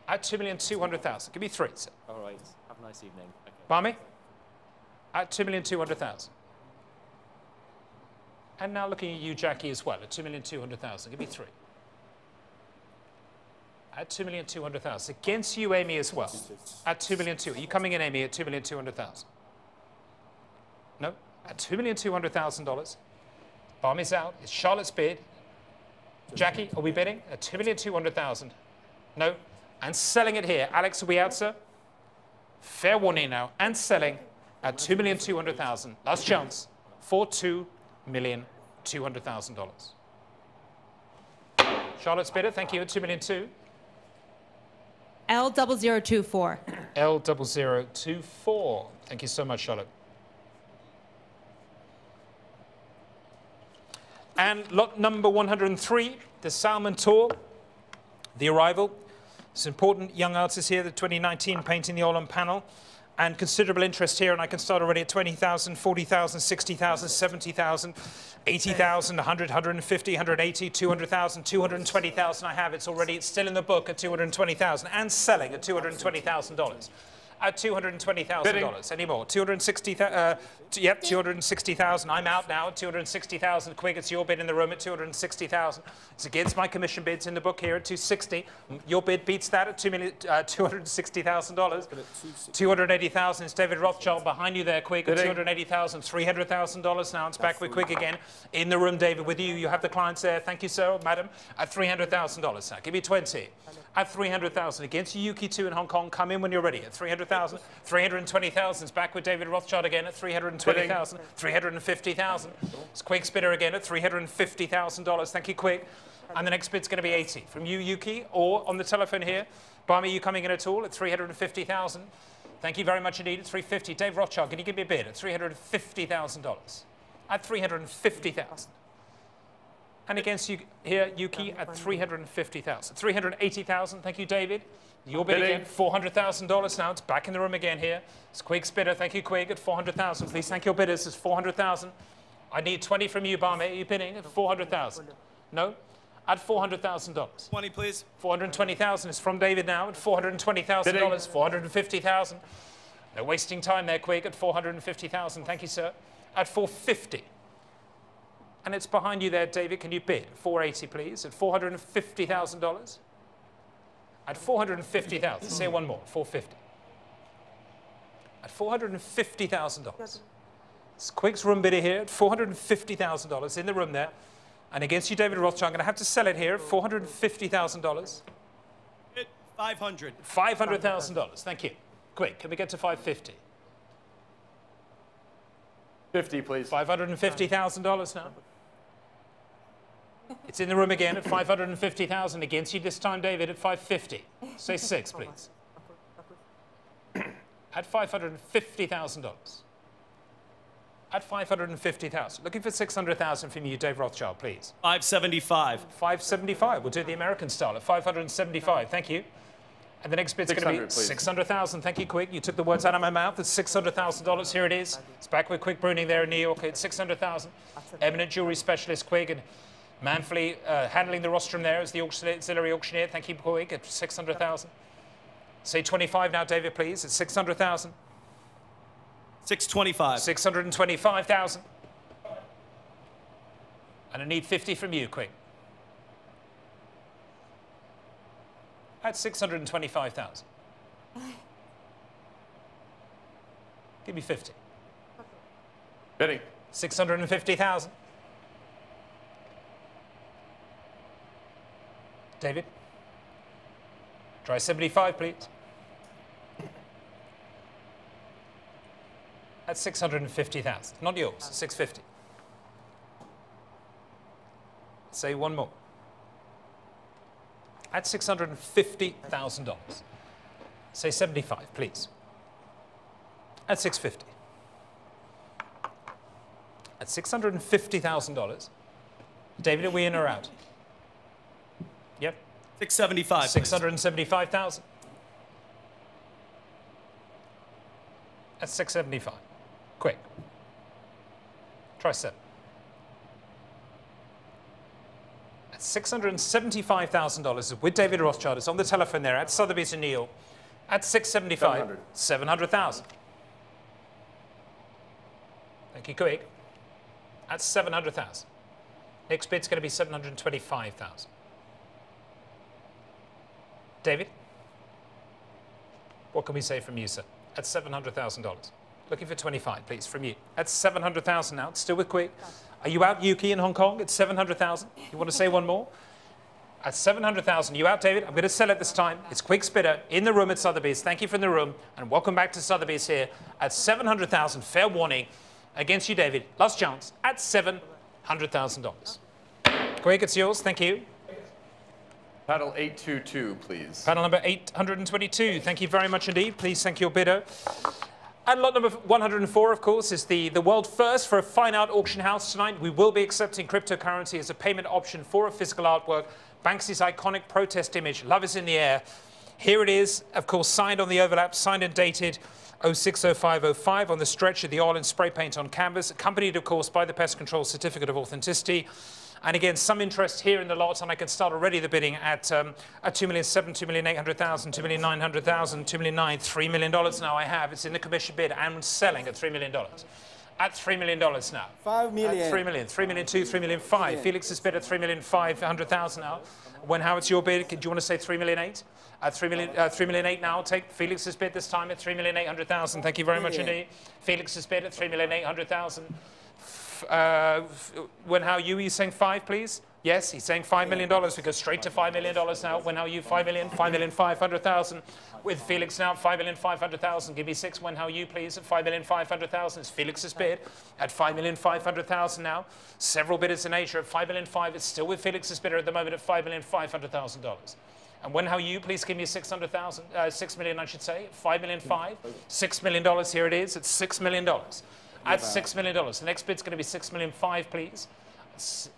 At 2,200,000. Give me 3, sir. all right. Have a nice evening. Okay. Barmay? At 2,200,000. And now looking at you, Jackie, as well, at 2,200,000. Give me 3. At 2,200,000. Against you, Amy, as well. At 2 million 2. Are you coming in, Amy, at 2,200,000? No? At $2,200,000. Barmay's out. It's Charlotte's bid. Jackie, are we bidding? At 2,200,000. No? And selling it here. Alex, are we out, sir? Fair warning now. And selling at 2,200,000. Last chance for $2,200,000. Charlotte's bidder, thank you, at 2 million 2. L0024. L0024. Thank you so much, Charlotte. And lot number 103, the Salmon Tour, The Arrival. It's important young artists here, the 2019 painting the Olam panel. And considerable interest here, and I can start already at 20,000, 40,000, 60,000, 70,000, 80,000, 100, 150, 180, 200,000, 220,000 I have. It's still in the book at 220,000 and selling at $220,000. At $220,000. Any more? 260,000. Yep, 260,000. I'm out now at 260,000. Quick, it's your bid in the room at 260,000. It's against my commission bids in the book here at 260. Your bid beats that at $260,000. 280,000 is David Rothschild behind you there, Quick, at 280,000. $300,000 now. It's back with Quick again. In the room, David, with you. You have the clients there. Thank you, sir, madam. At $300,000 now. Give me 20. At $300,000 against Yuki 2 in Hong Kong. Come in when you're ready. At $300,000, $320,000 is back with David Rothschild again at $320,000, $350,000. It's Quick's bidder again at $350,000. Thank you, Quick. And the next bid's going to be 80 from you, Yuki, or on the telephone here. Barmy, you coming in at all at $350,000? Thank you very much indeed. At $350,000. Dave Rothschild, can you give me a bid at $350,000? At $350,000. And against you here, Yuki, at $350,000. $380,000, thank you, David. Your bid again, $400,000 now. It's back in the room again here. It's Quick's bidder, thank you, Quick, at $400,000. Please thank your bidders, it's $400,000. I need 20 from you, Barmy. Are you bidding at $400,000? No? At $400,000. 20, please. $420,000 is from David now at $420,000. $450,000. No wasting time there, Quick, at $450,000. Thank you, sir. At $450,000. And it's behind you there, David. Can you bid? $480,000, please. At $450,000. At $450,000. Say one more. $450,000. At $450,000. It's Quick's room bidder here at $450,000 in the room there. And against you, David Rothschild, I'm going to have to sell it here at $450,000. $500,000. $500,000. Thank you. Quick, can we get to $550,000? 50, please. $550,000 now. It's in the room again at 550,000. Against you this time, David, at 550. Say 6, please. At $550,000. At 550,000. Looking for 600,000 from you, Dave Rothschild, please. 575. 575. We'll do the American style at 575. Thank you. And the next bid's going to be 600,000. Thank you, Quig. You took the words out of my mouth. It's $600,000. Here it is. It's back with Quig Bruning there in New York. It's 600,000. Eminent jewelry specialist Quig and manfully handling the rostrum there as the auxiliary auctioneer. Thank you, Quig. At 600,000. Say 25 now, David, please. It's 600,000. 625. 625,000. And I need 50 from you, Quig. At 625,000. Give me 50. Bidding. 650,000. David. Try 75, please. At 650,000. Not yours. 650. Say one more. At $650,000. Say 75, please. At 650. At $650,000. David, are we in or out? Yep. 675. 675,000. At 675. Quick. Try 7. $675,000 with David Rothschild. It's on the telephone there at Sotheby's in New York. At 675, 700,000. Thank you, Quick. At 700,000. Next bid's going to be 725,000. David, what can we say from you, sir? At $700,000. Looking for 25, please, from you. At 700,000 now. Still with Quick. Are you out, Yuki, in Hong Kong? It's 700,000. You want to say one more? At 700,000. You out, David? I'm going to sell it this time. It's Quick Spitter in the room at Sotheby's. Thank you from the room. And welcome back to Sotheby's here at 700,000. Fair warning against you, David. Last chance at $700,000. Quick, it's yours. Thank you. Paddle 822, please. Panel number 822. Thank you very much indeed. Please thank your bidder. And lot number 104, of course, is the world first for a fine art auction house tonight. We will be accepting cryptocurrency as a payment option for a physical artwork. Banksy's iconic protest image, Love is in the Air. Here it is, of course, signed on the overlap, signed and dated 060505 on the stretch of the oil and spray paint on canvas, accompanied, of course, by the Pest Control Certificate of Authenticity. And again, some interest here in the lot, and I can start already the bidding at $2,700,000, $2,800,000, $2,900,000, $2,900,000, $3 million now I have. It's in the commission bid and selling at $3 million. At $3 million now. 5 million. At $3 million. $3 million, $2, $3 million, $5. Felix's bid at $3,500,000 now. When Howard's your bid, do you want to say $3,000,008? At $3,000,008 now, I'll take Felix's bid this time at $3,800,000. Thank you very much indeed. Felix's bid at $3,800,000. When how you saying 5, please? Yes, he's saying $5 million. We go straight to $5 million now. When how you 5 million, 5,500,000. With Felix now, 5,500,000. Give me 6. When how you please at 5,500,000. It's Felix's bid at 5,500,000 now. Several bidders in Asia at 5,500,000. It's still with Felix's bidder at the moment at $5,500,000. And when how you please give me 600,000, 6 million I should say, 5,500,000. $6 million. Here it is at $6 million. At $6 million. The next bid's going to be 6,500,000, please.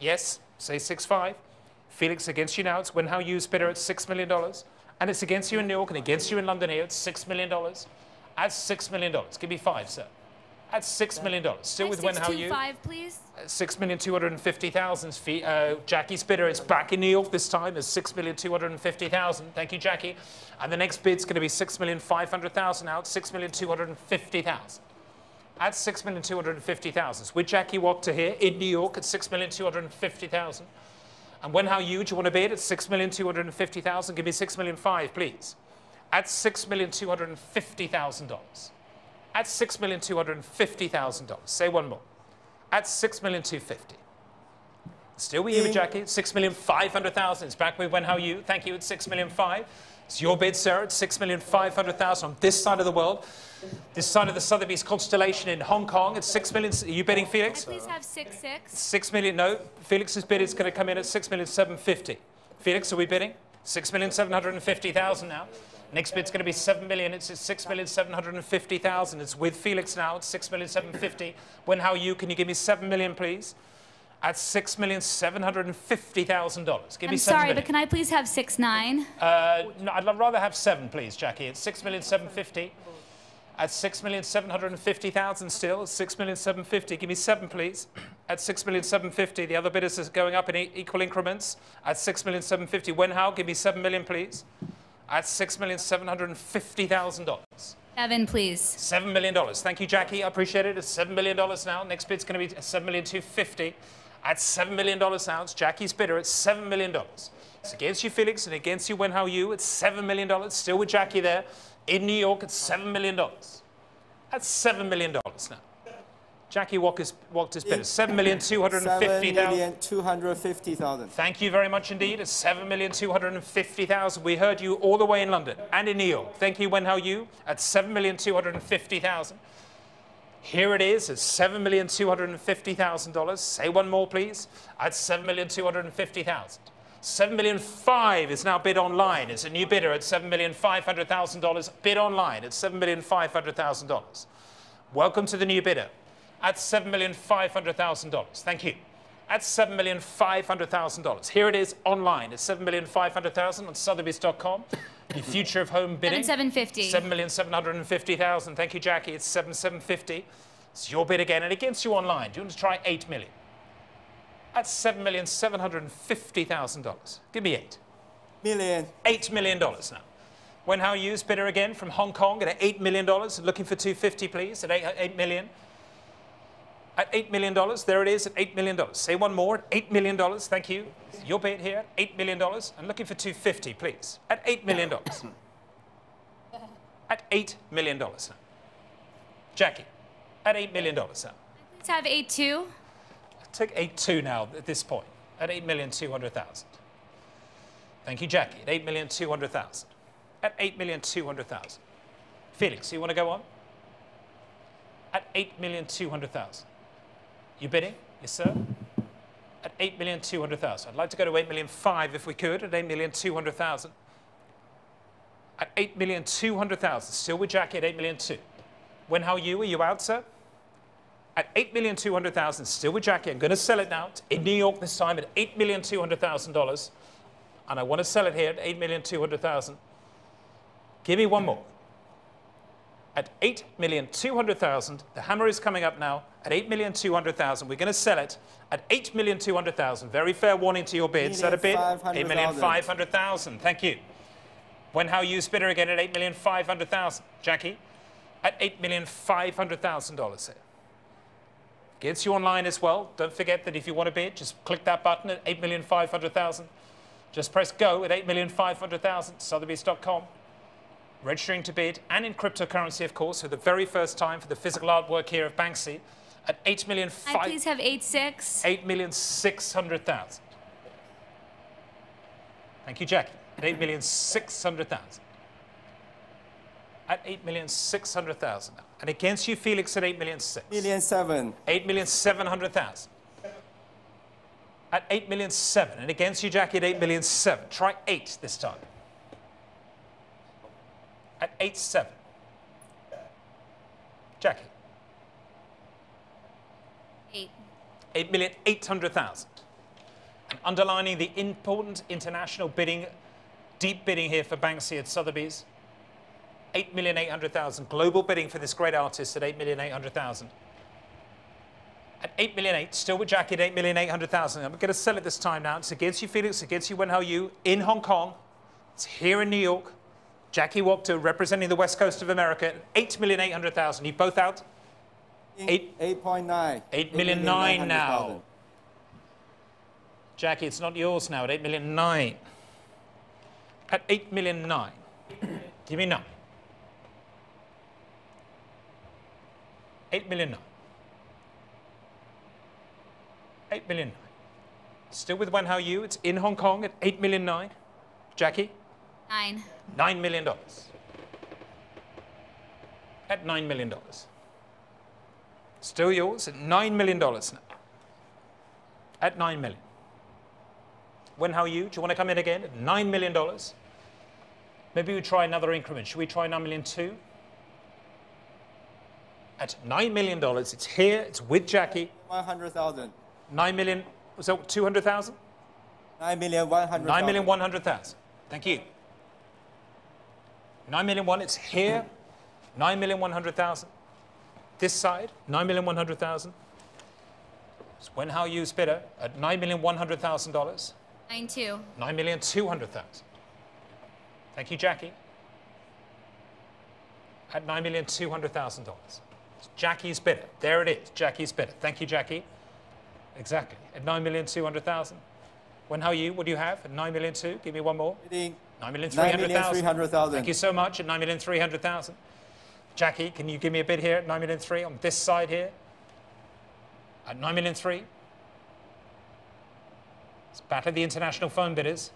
Yes, say 6,500,000. Felix against you now. It's when how you's bidder at $6 million. And it's against you in New York and against you in London here. It's $6 million. At $6 million. Give me 5, sir. At $6 million. Still with when how you. 6,250,000, please. 6,250,000. Jackie's bidder. It's back in New York this time. It's 6,250,000. Thank you, Jackie. And the next bid's going to be 6,500,000 out. 6,250,000. At 6,250,000. With Jackie Wachter here in New York at 6,250,000. And when how you do you want to bid at 6,250,000? Give me 6,500,000, please. At $6,250,000. At $6,250,000. Say one more. At $6,250,000. Still with you, Jackie. 6,500,000. It's back with when how you. Thank you. At 6,500,000. It's your bid, Sarah, at 6,500,000 on this side of the world. This side of the Sotheby's constellation in Hong Kong, it's 6 million. Are you bidding, Felix? Please have 6.6. 6 million, no. Felix's bid is going to come in at 6,750,000. Felix, are we bidding? 6,750,000 now. Next bid's going to be 7 million. It's at 6,750,000. It's with Felix now. It's 6,750,000. When how you? Can you give me 7 million, please? At $6,750,000. Give me 7 I'm sorry, million. but can I please have 6.9? No, I'd rather have 7, please, Jackie. It's 6,750,000. At 6,750,000 still. 6,750,000. Give me 7, please. At 6,750,000. The other bidders are going up in equal increments. At 6,750,000. When how? Give me 7 million, please. At $6,750,000. 7, please. $7 million. Thank you, Jackie. I appreciate it. It's $7 million now. Next bid's going to be $7,250,000. At $7 million now, it's Jackie's bidder at $7 million. It's against you, Felix, and against you, Wen Hao Yu. It's $7 million. Still with Jackie there. In New York, it's $7 million. That's $7 million now. Jackie walked his bid at $7,250,000. $7,250,000. Thank you very much indeed. It's $7,250,000. We heard you all the way in London and in New York. Thank you, Wen Hao Yu, at $7,250,000. Here it is, it's $7,250,000. Say one more, please. At $7,250,000. $7,500,000 is now bid online. It's a new bidder at $7,500,000. Bid online at $7,500,000. Welcome to the new bidder at $7,500,000. Thank you. At $7,500,000. Here it is online at $7,500,000 on Sotheby's.com. The future of home bidding. 7,750,000. Thank you, Jackie. It's 7,750,000. It's your bid again and against you online. Do you want to try 8 million? That's $7,750,000. Give me 8 million. $8 million now. Wen Hao Yu's bidder again from Hong Kong at $8 million. Looking for 250, please. At 8 million. At $8 million, there it is at $8 million. Say one more at $8 million. Thank you. Your bid here at $8 million. I'm looking for 250, please. At $8 million. At $8 million now. Jackie, at $8 million now. Please have 8.2. Take 8.2 now at this point. At 8,200,000. Thank you, Jackie. At 8,200,000. At 8,200,000. Felix, you want to go on? At 8,200,000. You bidding? Yes, sir. At 8,200,000. I'd like to go to 8,500,000 if we could. At 8,200,000. At 8,200,000. Still with Jackie at 8,200,000. Wen Hao Yu, are you out, sir? At 8,200,000. Still with Jackie. I'm going to sell it now in New York this time at $8,200,000. And I want to sell it here at 8,200,000. Give me one more. At 8,200,000. The hammer is coming up now at 8,200,000. We're going to sell it at 8,200,000. Very fair warning to your bid. Is that a bid? 8,500,000. Thank you. Wen Hao Yu's bidder again at 8,500,000. Jackie, at $8,500,000 here. Gets you online as well. Don't forget that if you want to bid, just click that button at 8,500,000. Just press go at 8,500,000. Sotheby's.com. Registering to bid, and in cryptocurrency, of course, for the very first time for the physical artwork here of Banksy at $8,500,000. I please have 8.6. $8,600,000. Thank you, Jackie. At $8,600,000. At $8,600,000. And against you, Felix, at $8,600,000. $8,700,000. At $8,700,000. And against you, Jackie, at $8,700,000. Try 8 this time. At 8.7. Jackie. 8. 8,800,000. And underlining the important international bidding, deep bidding here for Banksy at Sotheby's. 8,800,000. Global bidding for this great artist at 8,800,000. At 8,800,000, still with Jackie at 8,800,000. I'm going to sell it this time now. It's against you, Felix. Against you, Wen Hao Yu. In Hong Kong. It's here in New York. Jackie Walker representing the west coast of America, 8,800,000. You both out? 8.9. 8,900,000 now. Jackie, it's not yours now at 8,900,000. At 8,900,000. Give me 9. 8,900,000. 8,900,000. Still with Wen Hao Yu. It's in Hong Kong at 8,900,000. Jackie? 9. $9 million. At $9 million. Still yours at $9 million now. At $9 million. Wen Hao Yu, do you want to come in again at $9 million? Maybe we try another increment. Should we try $9 million too? At $9 million, it's here, it's with Jackie. 100,000. 9 million, was that 200,000? 9,100,000. 9,100,000. Thank you. 9,000,001, it's here. 9,100,000. This side, 9,100,000. It's Wen Hao Yu's bidder at $9,100,000. 9.2. 9,200,000. Thank you, Jackie. At $9,200,000. It's Jackie's bidder. There it is, Jackie's bidder. Thank you, Jackie. Exactly. At $9,200,000. Wen Hao Yu, what do you have? At $9,200,000. Give me one more. 9,300,000. Thank you so much. At $9,300,000. Jackie, can you give me a bid here at $9,300,000 on this side here? At $9,300,000. It's battle of the international phone bidders.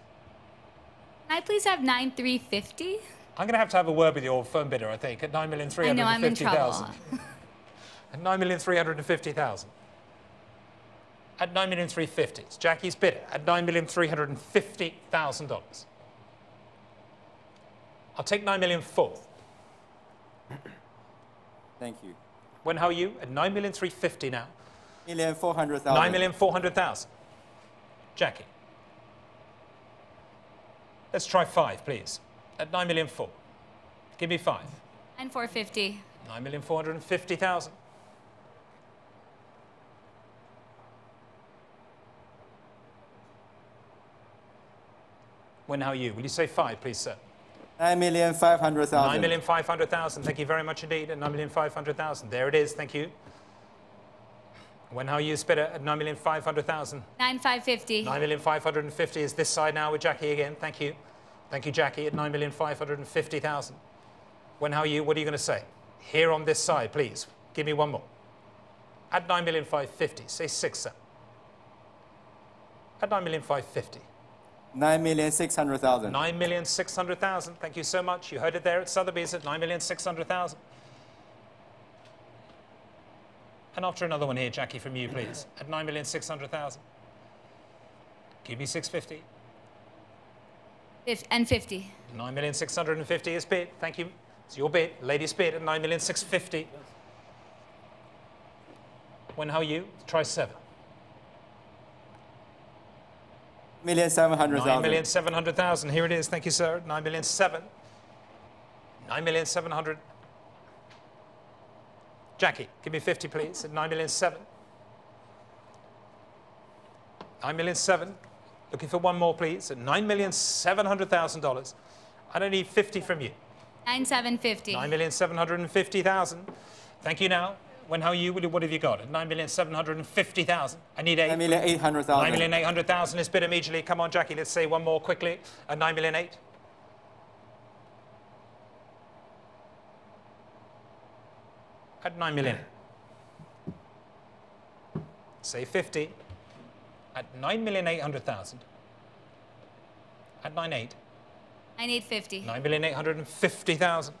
Can I please have 9,350? I'm going to have a word with your phone bidder, I think, at $9,350,000. I know, I'm in trouble. At $9,350,000. At $9,350,000. It's Jackie's bidder at $9,350,000. I'll take $9,400,000. Thank you. Wen Hao Yu at $9,350,000 now. 9,400,000. 9,400,000. Jackie. Let's try 5, please. At $9,400,000. Give me 5. 9,450. 9,450,000. Wen Hao Yu, will you say 5, please, sir? 9,500,000. 9,500,000. Thank you very much indeed. At 9,500,000. There it is. Thank you. Wen Hao Yu's bidder at 9,500,000. 9,550. 9,550,000 is this side now with Jackie again. Thank you. Thank you, Jackie, at 9,550,000. Wen Hao Yu, what are you going to say? Here on this side, please. Give me one more. At 9,550,000. Say 6, sir. At 9,550,000. 9,600,000. 9,600,000. Thank you so much. You heard it there at Sotheby's at 9,600,000. And after another one here, Jackie, from you, please. At 9,600,000. Give me 650. And 50. 9,650,000 is bid. Thank you. It's your bid. Ladies bid at 9,650,000. Wen Hao Yu, try 7. 9,700,000. 9,700,000. Here it is. Thank you, sir. 9,700,000. 9,700,000. Jackie, give me 50, please. At 9,700,000. 9,700,000. Looking for one more, please. At $9,700,000. I don't need 50 from you. 9,750. 9,750,000. Thank you now. Wen Hao Yu, what have you got? At 9,750,000. I need 8. 9,800,000. 9,800,000 is bid immediately. Come on, Jackie, let's say one more quickly. At 9,800,000. At 9,000,000. Say 50. At 9,800,000. At 9,800,000. 9,850. 9,850,000.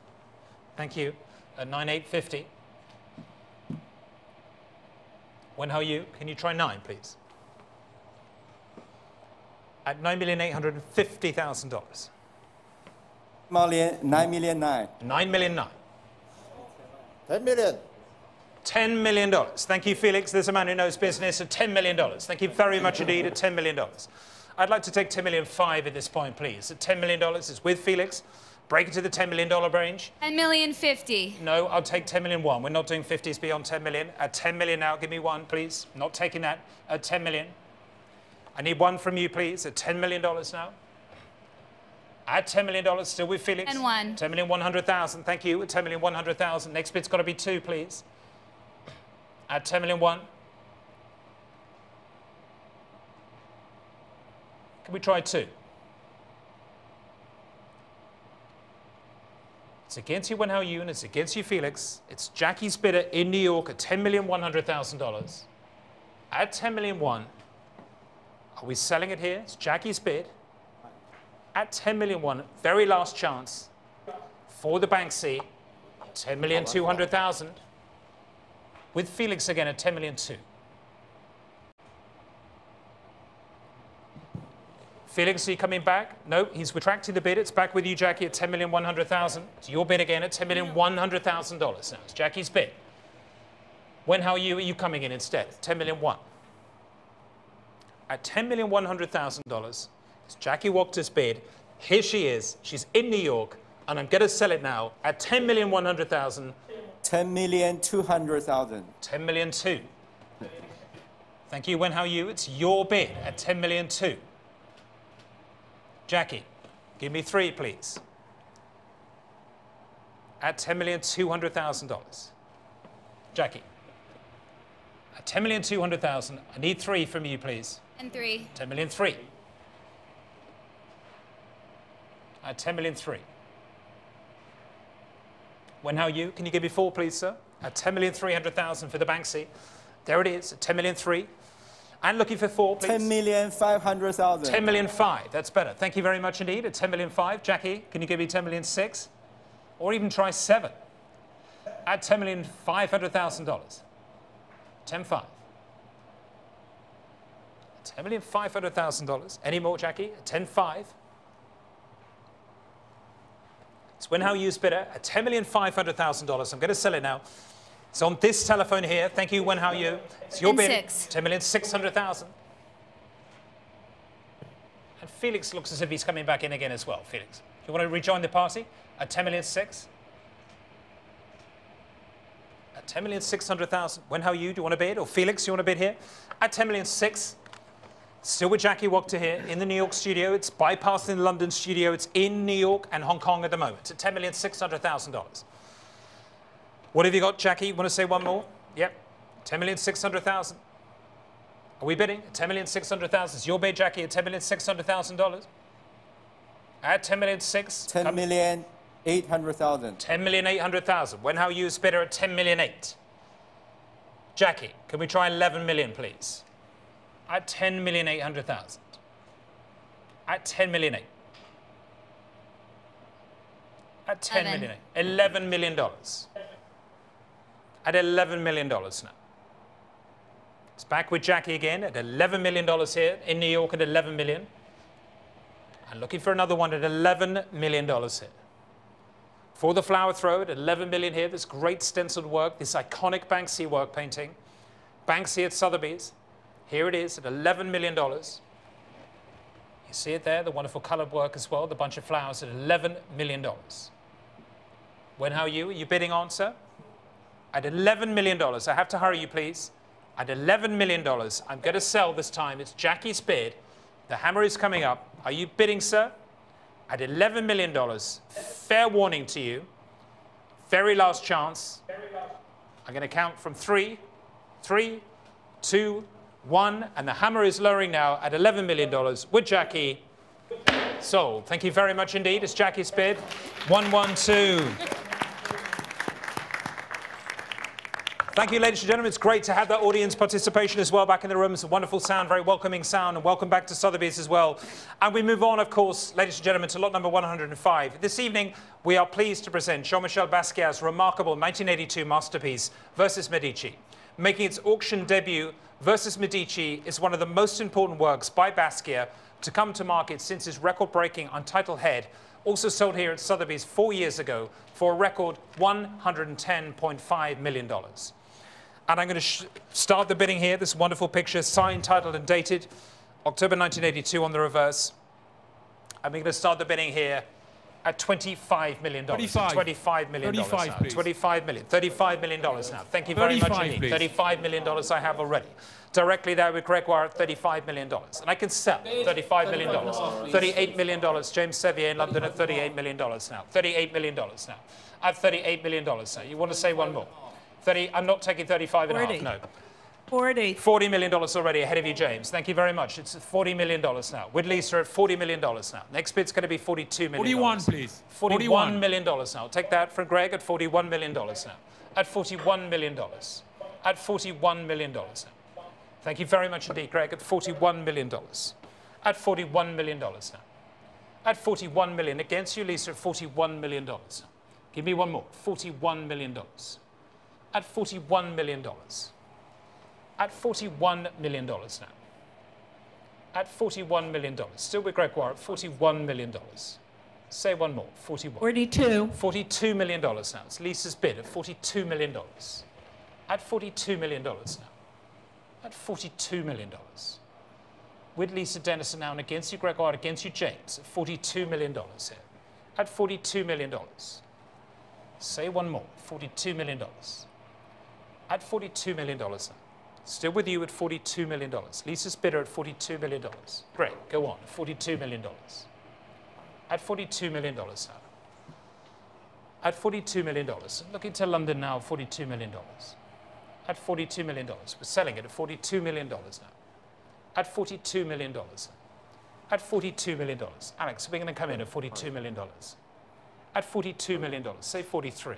Thank you. At 9,850,000. Wen Hao Yu, can you try 9, please? At $9,850,000. 9,900,000. 9,900,000. 10 million. $10 million. Thank you, Felix. There's a man who knows business at $10 million. Thank you very much indeed at $10 million. I'd like to take $10,500,000 at this point, please. At $10 million, it's with Felix. Break it to the $10 million range. 10,050,000. No, I'll take $10,100,000. We're not doing 50s beyond 10 million. At 10 million now, give me 1, please. Not taking that. At 10 million. I need 1 from you, please. At $10 million now. At $10 million, still with Felix. And 1. 10,100,000. Thank you. At 10,100,000. Next bid's got to be 2, please. At 10,100,000. Can we try 2? It's against you, Wen Hao Yu, and it's against you, Felix. It's Jackie's bidder in New York at $10,100,000. At $10,100,000. Are we selling it here? It's Jackie's bid. at 10,000,001, very last chance for the Banksy, 10,200,000. With Felix again at 10,000,002. Felix, are you coming back? No, he's retracting the bid. It's back with you, Jackie, at 10,100,000. It's your bid again at $10,100,000. Now it's Jackie's bid. When, how are you coming in instead? 10,000,001. At $10,100,000, it's Jackie Walker's bid. Here she is. She's in New York, and I'm going to sell it now at 10,100,000. 10,200,000. 10,000,002. Thank you. When, how are you? It's your bid at 10,000,002. Jackie, give me 3, please. At $10,200,000. Jackie, at 10,200,000. I need 3 from you, please. And 3. 10,003. At 10,003. When, how are you? Can you give me 4, please, sir? At 10,300,000 for the Banksy. There it is, at 10,003. And looking for 4, please. 10,500,000. 10,005. That's better. Thank you very much indeed. At 10,005. Jackie, can you give me 10,006? Or even try 7. At $10,500,000. 10,500,000. $10,500,000. Any more, Jackie? At 10,500,000. It's when how you use bidder at $10,500,000. I'm going to sell it now. It's on this telephone here. Thank you, Wen Hao Yu. It's your bid. 10,600,000. And Felix looks as if he's coming back in again as well. Felix, do you want to rejoin the party at 10,600,000? At 10,600,000. Wen Hao Yu, do you want to bid? Or Felix, you want to bid here? At 10,600,000. Still with Jackie Walker here in the New York studio. It's bypassing the London studio. It's in New York and Hong Kong at the moment. It's at $10,600,000. What have you got, Jackie? You want to say one more? Yep. 10,600,000. Are we bidding? 10,600,000. It's your bid, Jackie, at $10,600,000. At 10,600,000. 10,800,000. 10,800,000. When how you bidder at 10,800,000. Jackie, can we try 11 million, please? At 10,800,000. At 10,800,000. At 10,000,000. $11 million. At $11 million now. It's back with Jackie again at $11 million here in New York at 11 million. And looking for another one at $11 million here. For the flower throw at 11 million here, this great stenciled work, this iconic Banksy work painting. Banksy at Sotheby's. Here it is at $11 million. You see it there, the wonderful colored work as well, the bunch of flowers at $11 million. When how are you bidding on, sir? At $11 million. I have to hurry you, please. At $11 million, I'm going to sell this time. It's Jackie's bid. The hammer is coming up. Are you bidding, sir? At $11 million. Fair warning to you. Very last chance. I'm going to count from 3, 3, 2, 1. And the hammer is lowering now at $11 million with Jackie. Sold. Thank you very much indeed. It's Jackie's bid. 112. Thank you, ladies and gentlemen. It's great to have that audience participation as well back in the room. It's a wonderful sound, very welcoming sound, and welcome back to Sotheby's as well. And we move on, of course, ladies and gentlemen, to lot number 105. This evening, we are pleased to present Jean-Michel Basquiat's remarkable 1982 masterpiece, Versus Medici. Making its auction debut, Versus Medici is one of the most important works by Basquiat to come to market since his record-breaking Untitled Head, also sold here at Sotheby's 4 years ago for a record $110.5 million. And I'm going to start the bidding here. This wonderful picture, signed, titled, and dated October 1982 on the reverse. I'm going to start the bidding here at $25 million. $25 million. 35, now. please. $25 million. $35 million now. Thank you very much indeed. Please. $35 million I have already. Directly there with Gregoire at $35 million. And I can sell $35 million. $38 million. James Sevier in London at $38 million now. $38 million now. At $38 million now. You want to say one more? 30, I'm not taking 35 and a half, no. 40. $40 million already ahead of you, James. Thank you very much. It's $40 million now. With Lisa at $40 million now. Next bid's going to be $42 million. 41, please. $41 million now. Take that from Greg at $41 million now. At $41 million. At $41 million now. Thank you very much indeed, Greg, at $41 million. At $41 million now. At $41 million. Against you, Lisa, at $41 million. Give me one more. $41 million. At $41 million. At $41 million now. At $41 million. Still with Gregoire at $41 million. Say one more. 41. 42. $42 million now. It's Lisa's bid at $42 million. At $42 million now. At $42 million. With Lisa Dennison now, and against you, Gregoire, against you, James, at $42 million here. At $42 million. Say one more. $42 million. At $42 million now. Still with you at $42 million. Lisa's bidder at $42 million. Great, go on. $42 million. At $42 million now. At $42 million. Looking to London now, $42 million. At $42 million. We're selling it at $42 million now. At $42 million. At $42 million. Alex, we're going to come in at $42 million. At $42 million. Say 43.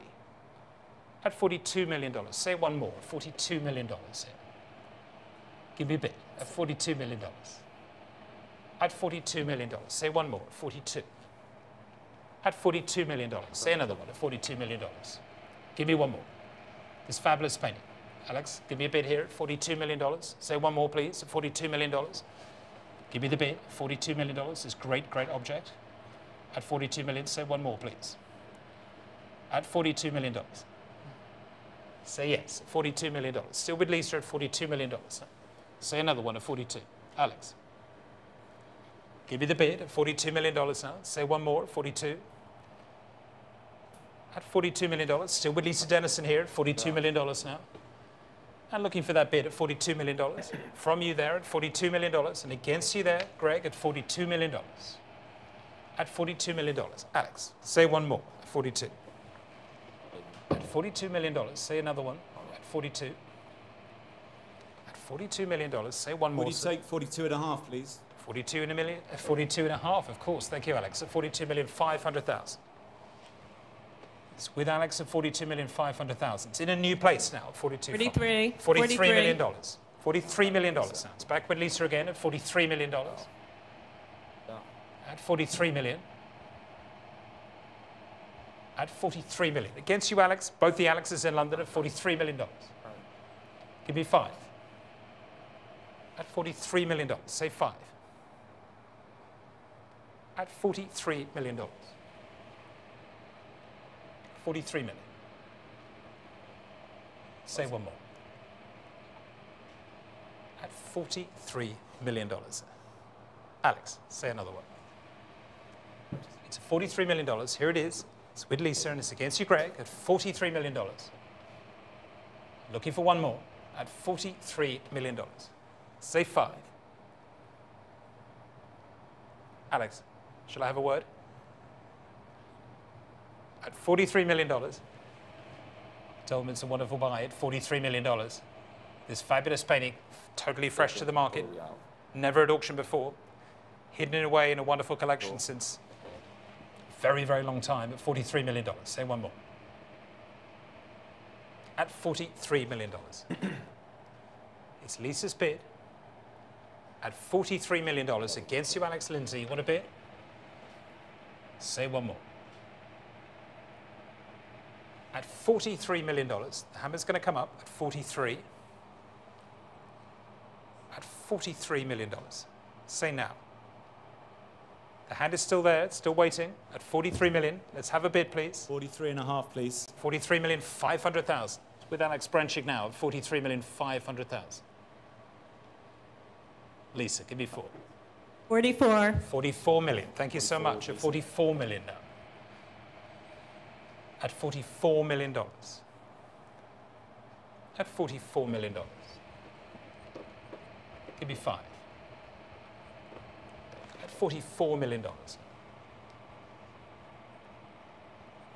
At $42 million. Say one more. $42 million here. Give me a bit. At $42 million. At $42 million. Say one more. 42. At $42 million. Say another one. At $42 million. Give me one more. This fabulous painting. Alex, give me a bid here at $42 million. Say one more, please. At $42 million. Give me the bid. $42 million. This great, great object. At $42 million. Say one more, please. At $42 million. Say yes. $42 million. Still with Lisa at $42 million. Say another one at 42. Alex. Give me the bid at $42 million now. Say one more at 42. At $42 million. Still with Lisa Dennison here at $42 million now. And looking for that bid at $42 million. From you there at $42 million. And against you there, Greg, at $42 million. At $42 million. Alex, say one more at 42. At $42 million. Say another one at 42. $42 million. Say one more. Would you take 42 and a half, please? 42 and a million. 42 and a half, of course. Thank you, Alex. At 42,500,000. It's with Alex at 42,500,000. It's in a new place now. 42. 43. $43 million. $43 million now. It's back with Lisa again at $43 million. At 43 million. At 43 million. Against you, Alex. Both the Alexes in London at $43 million. Give me 5. At $43 million. Say 5. At $43 million. 43 million. Say one more. At $43 million. Alex, say another one. It's $43 million. Here it is. It's with Lisa and it's against you, Greg, at $43 million. Looking for one more at $43 million. Say 5. Alex, shall I have a word? At $43 million. Tell them it's a wonderful buy at $43 million. This fabulous painting, totally fresh to the market, never at auction before, hidden away in a wonderful collection since a very, very long time at $43 million. Say one more. At $43 million. It's Lisa's bid. At $43 million against you, Alex Lindsay. You want a bid? Say one more. At $43 million, the hammer's going to come up at 43. At $43 million. Say now. The hand is still there, it's still waiting. At 43 million, let's have a bid, please. 43 and a half, please. 43,500,000. With Alex Branchik now at 43,500,000. Lisa, give me 4. 44. 44 million. Thank you so much. At 44 million now. At $44 million. At $44 million. Give me 5. At $44 million.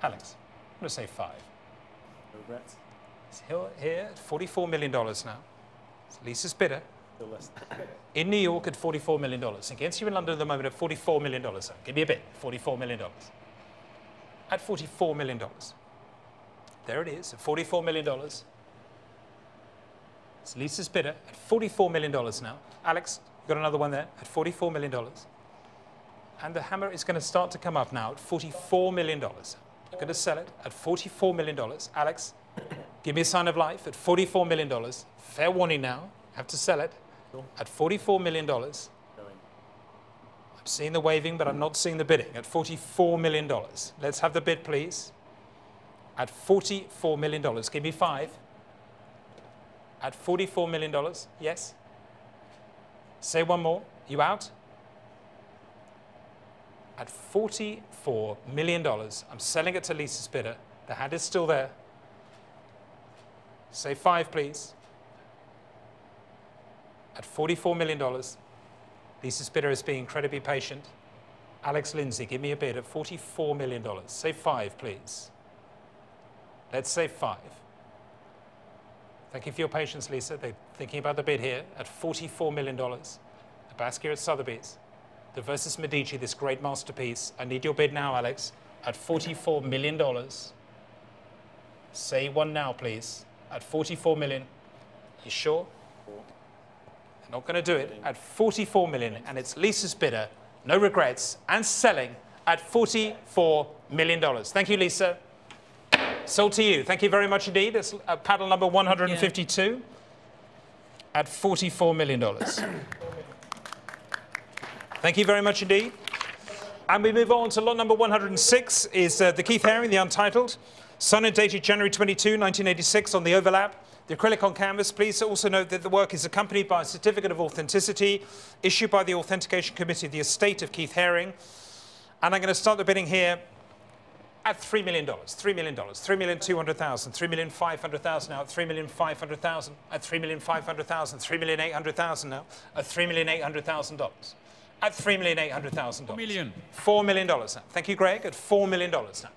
Alex, I'm going to say 5. Regrets. It's here at $44 million now. It's Lisa's bidder. In New York at $44 million. Against you in London at the moment at $44 million. Give me a bid. $44 million. At $44 million. There it is, at $44 million. It's Lisa's bidder at $44 million now. Alex, you've got another one there at $44 million. And the hammer is going to start to come up now at $44 million. You're going to sell it at $44 million. Alex, give me a sign of life at $44 million. Fair warning now. Have to sell it at $44 million. I'm seeing the waving, but I'm not seeing the bidding. At $44 million. Let's have the bid, please. At $44 million. Give me 5. At $44 million. Yes? Say one more. You out? At $44 million. I'm selling it to Lisa's bidder. The hand is still there. Say 5, please. At $44 million. Lisa's bidder is being incredibly patient. Alex Lindsay, give me a bid at $44 million. Say 5, please. Let's say 5. Thank you for your patience, Lisa. They're thinking about the bid here at $44 million. The Basquiat at Sotheby's. The Versus Medici, this great masterpiece. I need your bid now, Alex, at $44 million. Say one now, please. At $44 million. You sure? They're not going to do it. At $44 million, and it's Lisa's bidder, no regrets, and selling at $44 million. Thank you, Lisa. Sold to you. Thank you very much indeed. That's paddle number 152 at $44 million. Thank you very much indeed. And we move on to lot number 106 is the Keith Haring, the Untitled. Signed dated January 22, 1986 on the overlap. The acrylic on canvas. Please also note that the work is accompanied by a certificate of authenticity issued by the Authentication Committee of the Estate of Keith Haring. And I'm going to start the bidding here at $3 million, $3 million, $3,200,000, $3,500,000 now, at $3,500,000, at $3,500,000, $3,800,000 now, at $3,800,000. At $3,800,000. $4 million. $4 million now. Thank you, Greg. At $4 million now.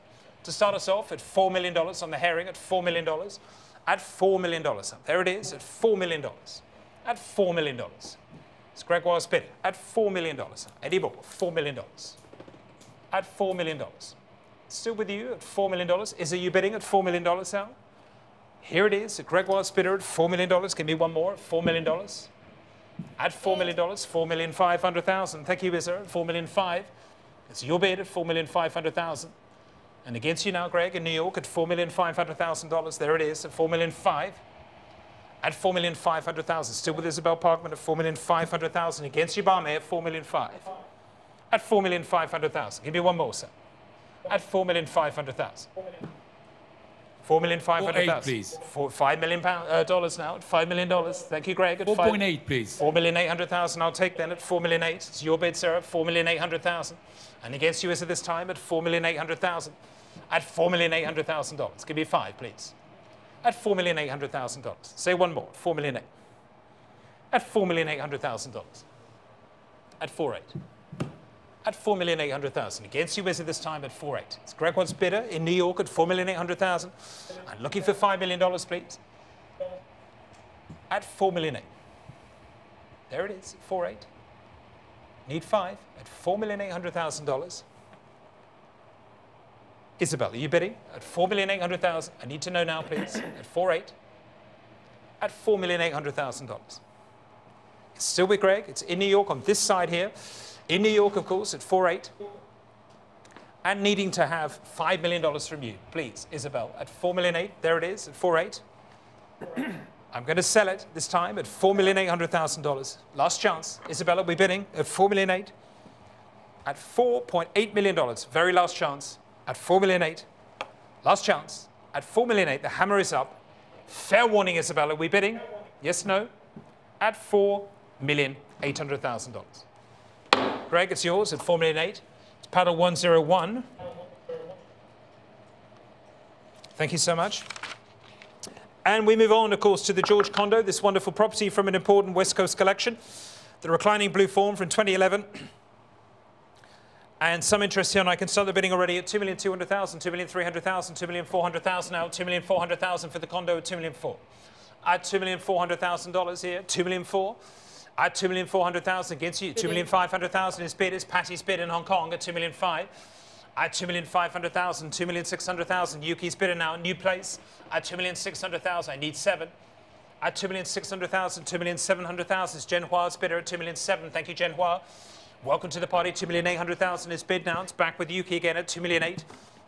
To start us off, at $4 million on the Haring, at $4 million. At $4 million now. There it is, at $4 million. At $4 million. It's Gregoire's bid. At $4 million. Eddie Ball, $4 million. At $4 million. Still with you at $4 million. Is it you bidding at $4 million now? Here it is, at Gregoire's bidder at $4 million. Give me one more at $4 million. At $4 million, $4,500,000. Thank you, Izzer, at $4,500,000. It's your bid at $4,500,000. And against you now, Greg, in New York at $4,500,000. There it is, at $4,500,000. At $4,500,000. Still with Isabel Parkman at $4,500,000. Against you, Barmay, at $4,500,000. At $4,500,000. Give me one more, sir. At $4,500,000. $4,500,000. please. $5 million dollars now at $5 million. Thank you, Greg. 4.8, please. $4,800,000. I'll take then at $4,800,000. It's your bid, sir, at $4,800,000. And against you is at this time at $4,800,000. At $4,800,000. Give me 5, please. At $4,800,000. Say one more. $4,800,000. At $4,800,000. At $4,800,000. At $4,800,000. Against you is at this time at $4,800,000. It's Gregoire's bidder in New York at $4,800,000. I'm looking for $5 million, please. At $4,800,000. There it is, at $4,800,000. Need 5 at $4,800,000. Isabel, are you bidding at $4,800,000? I need to know now, please. At $4,800,000. At $4,800,000. It's still with Greg. It's in New York on this side here. In New York, of course, at $4,800,000. And needing to have $5 million from you, please, Isabel, at $4,800,000. There it is, at $4,800,000. I'm going to sell it this time at $4,800,000. Last chance. Isabella, we're bidding at $4,800,000. At $4.8 million. Very last chance. At $4,800,000. Last chance. At $4,800,000. The hammer is up. Fair warning, Isabella. We're bidding. Yes, no? At $4,800,000. Greg, it's yours at $4,800,000. It's paddle 101. Thank you so much. And we move on, of course, to the George Condo, this wonderful property from an important West Coast collection. The reclining blue form from 2011. And some interest here, and I can start the bidding already at $2,200,000, $2,300,000, $2,400,000 now, $2,400,000 for the condo at $2,400,000. At $2,400,000 here, $2,400,000. At $2,400,000 against you, $2,500,000 is bid. It's Patty's bid in Hong Kong at $2,500,000. At $2,500,000, $2,600,000. Yuki's bidder now, new place. At $2,600,000, I need 7. At $2,600,000, $2,700,000 is Jen Hua's bidder at $2,700,000. Thank you, Jen Hua. Welcome to the party. 2,800,000 is bid now. It's back with Yuki again at 2,800,000.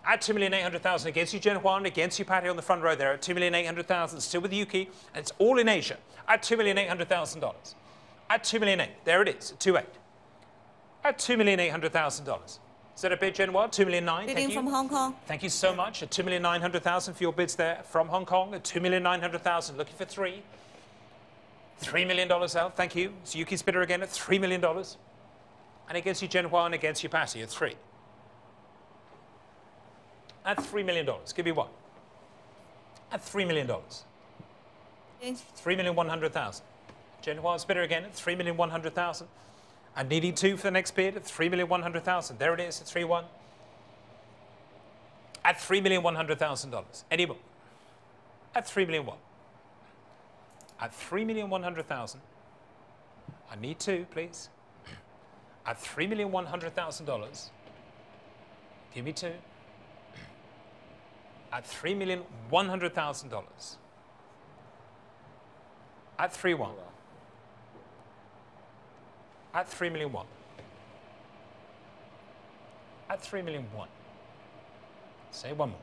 At 2,800,000 against you, Jen Juan, against you, Patty on the front row there at 2,800,000. Still with Yuki, and it's all in Asia at $2,800,000. At 2,800,000, there it is, at 2,800,000. At $2,800,000. Is that a bid, Jen Juan? 2,900,000. Bidding from Hong Kong. Thank you so much. At 2,900,000 for your bids there from Hong Kong. At 2,900,000, looking for $3 million out. Thank you. It's Yuki's bidder again at $3 million. And against you, Jen Juan, against you, Patty, at 3. At $3 million. Give me one. At $3 million. $3,100,000. Jen Juan's bidder again at $3,100,000. And needing 2 for the next bid at $3,100,000. There it is at 3-1. At $3,100,000. Any more? At $3,100,000. At $3,100,000. I need 2, please. At $3,100,000. Give me 2. At $3,100,000. At 3-1. At 3,100,000. At 3,100,000. Say one more.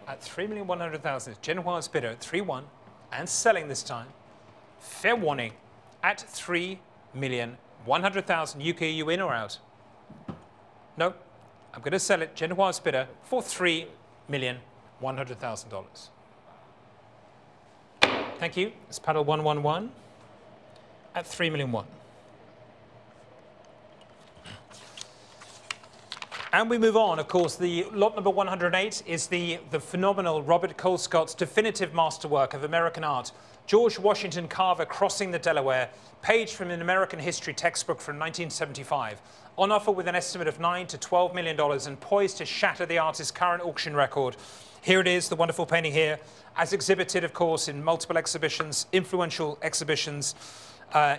At 3,100,000. Jen Juan's bidder at 3-1 and selling this time. Fair warning at 3,100,000. UK, you in or out? No. I'm going to sell it, Jen Juan's bidder, for $3,100,000. Thank you. It's paddle 111 at 3,100,000. And we move on. Of course, the lot number 108 is the phenomenal Robert Colescott's definitive masterwork of American art. George Washington Carver Crossing the Delaware, page from an American history textbook from 1975. On offer with an estimate of $9 to $12 million and poised to shatter the artist's current auction record. Here it is, the wonderful painting here, as exhibited, of course, in multiple exhibitions, influential exhibitions,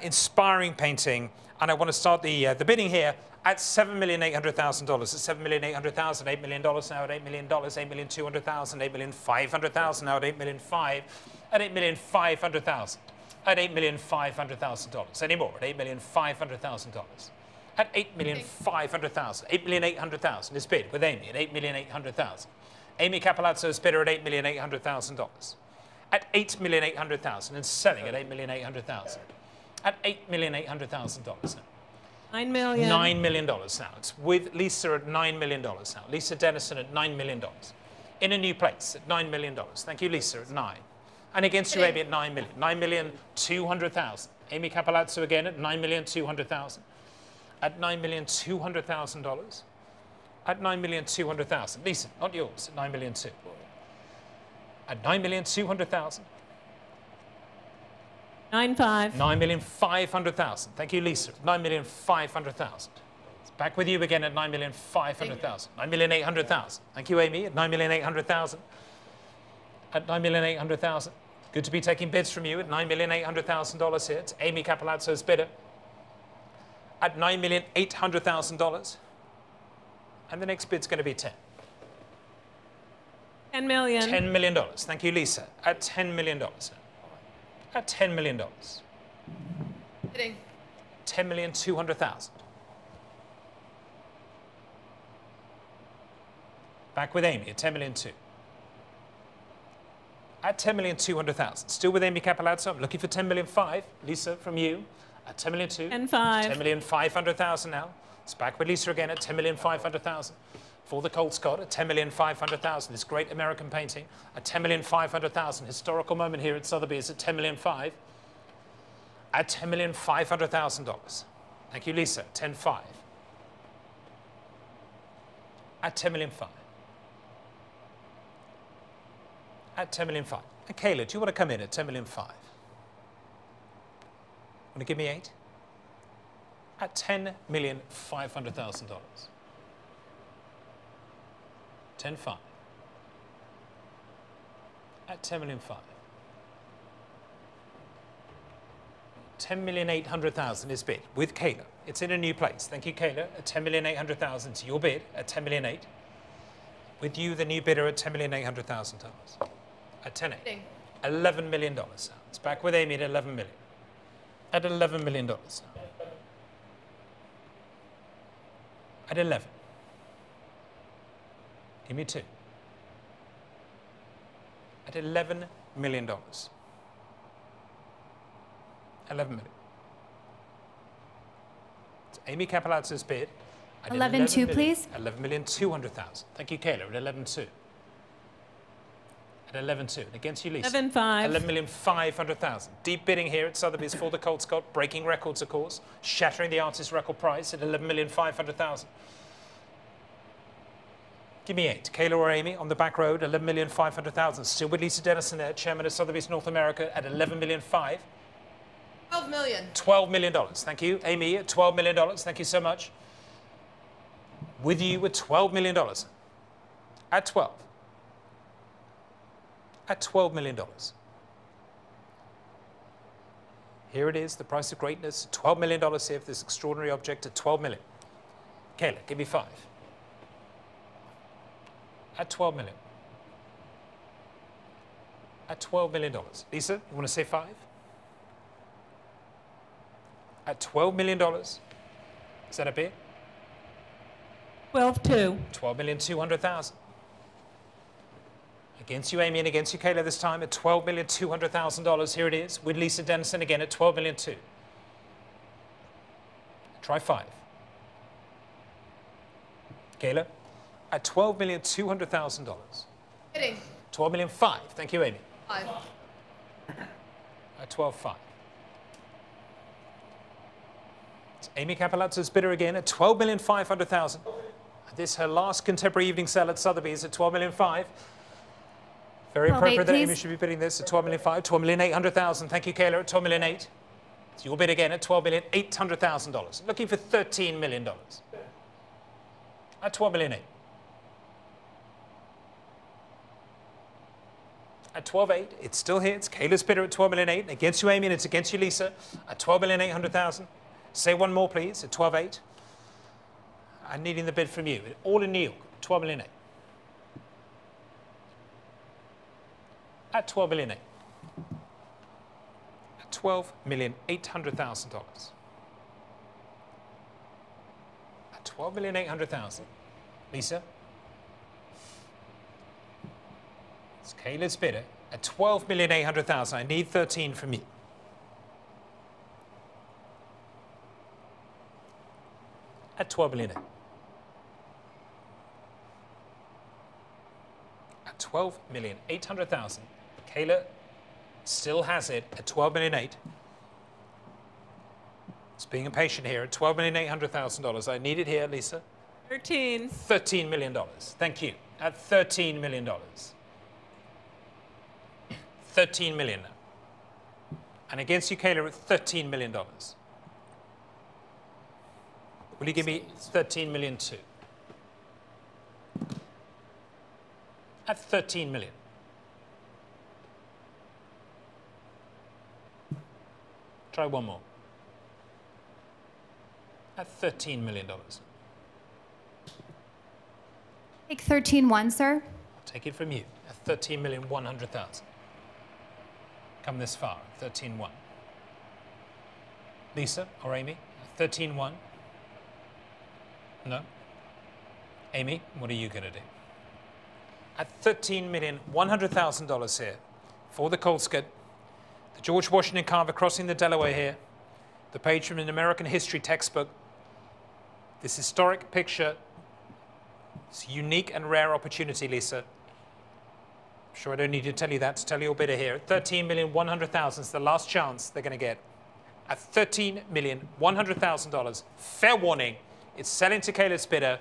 inspiring painting. And I want to start the bidding here at $7,800,000. At $7,800,000, $8 million now at $8 million, $8,200,000, $8,500,000 now at $8,500,000, at $8,500,000, at $8,500,000. Any more? At $8,500,000. At $8,500,000, $8,800,000 is bid with Amy at $8,800,000. Amy Capalazzo's bidder at $8,800,000. At $8,800,000 and selling at $8,800,000. At $8,800,000 now. $9 million. $9 million now. It's with Lisa at $9 million now. Lisa Dennison at $9 million. In a new place at $9 million. Thank you, Lisa, at 9. And against you, Amy, at $9 million. $9,200,000. Amy Capalazzo again at $9,200,000. At $9,200,000. At $9,200,000. Lisa, not yours, at $9,200,000. At $9,200,000. 9.5. $9,500,000. Thank you, Lisa. $9,500,000. It's back with you again at $9,500,000. $9,800,000. Thank you, Amy, at $9,800,000. At $9,800,000. Good to be taking bids from you at $9,800,000 here. It's Amy Capalazzo's bidder. At $9,800,000. And the next bid's going to be 10. $10 million. $10 million. Thank you, Lisa. At $10 million. At $10 million. Bidding. $10,200,000. Back with Amy at $10,200,000. At $10,200,000. Still with Amy Capalazzo. I'm looking for $10,500,000. Lisa, from you. At $10,200,000. And 5. $10,500,000 now. It's back with Lisa again at $10,500,000. For the Colescott at $10,500,000. This great American painting at $10,500,000. Historical moment here at Sotheby's at $10,500,000. At $10,500,000. Thank you, Lisa. 10.5. At $10,500,000. At $10,500,000. And Kayla, do you want to come in at $10,500,000? Want to give me 8? At $10,500,000. 10.5. At $10,500,000. 10,800,000 is bid with Kayla. It's in a new place. Thank you, Kayla. At 10,800,000. It's your bid at 10,800,000. With you, the new bidder at $10,800,000. At 10.8. $11 million. It's back with Amy at $11 million. At $11 million. At 11. Give me 2. At $11 million. 11 million. It's Amy Capelazzo's bid. At 11.2, please. 11,200,000. Thank you, Kayla. At 11.2. At 11.2. And against you, Lisa. 11.5. 11,500,000. Deep bidding here at Sotheby's for the Colescott, breaking records, of course, shattering the artist's record price at 11,500,000. Give me 8. Kayla or Amy on the back road, 11,500,000. Still with Lisa Dennison there, chairman of Sotheby's North America at 11,500,000. 12 million. $12 million. Thank you. Amy at $12 million. Thank you so much. With you with $12 million. At 12. At $12 million. Here it is, the price of greatness. $12 million here for this extraordinary object at $12 million. Kayla, give me 5. At $12 million. At $12 million. Lisa, you want to say 5? At $12 million. Is that a bid? 12.2. 12,200,000. Against you, Amy, and against you, Kayla, this time at $12,200,000. Here it is, with Lisa Dennison again at $12,200,000. Try 5. Kayla, at $12,200,000. Bidding. $12,500,000. Thank you, Amy. 5. At $12,500,000. It's Amy Capelazzo's bidder again at $12,500,000. This her last contemporary evening sale at Sotheby's at $12,500,000. Very appropriate that Amy should be bidding this at $12,500,000. $12,800,000. Thank you, Kayla, at $12,800,000. It's your bid again at $12,800,000. Looking for $13 million. At $12,800,000. At $12,800,000. It's still here. It's Kayla's bidder at $12,800,000. Against you, Amy, and it's against you, Lisa, at $12,800,000. Say one more, please, at $12,800,000. I'm needing the bid from you. All in New York, $12,800,000. At $12,800,000. At $12,800,000. At $12,800,000. Lisa? It's Kayla's bidder at $12,800,000. I need 13 from you. At $12,800,000. At $12,800,000. Kayla still has it at $12,800,000. It's being impatient here at $12,800,000. I need it here, Lisa. 13. $13 million. Thank you. At $13 million. $13 million now. And against you, Kayla, at $13 million. Will you give me $13 million too? At $13 million. Try one more. At $13 million. Take 13.1, sir. I'll take it from you at $13,100,000. Come this far, 13.1. Lisa or Amy, 13.1. No. Amy, what are you going to do? At $13,100,000 here for the Colescott, the George Washington Carver crossing the Delaware here, the page from an American history textbook, this historic picture, this unique and rare opportunity, Lisa. I'm sure I don't need to tell you that to tell your bidder here. At $13,100,000 is the last chance they're going to get. At $13,100,000, fair warning, it's selling to Kayla's bidder.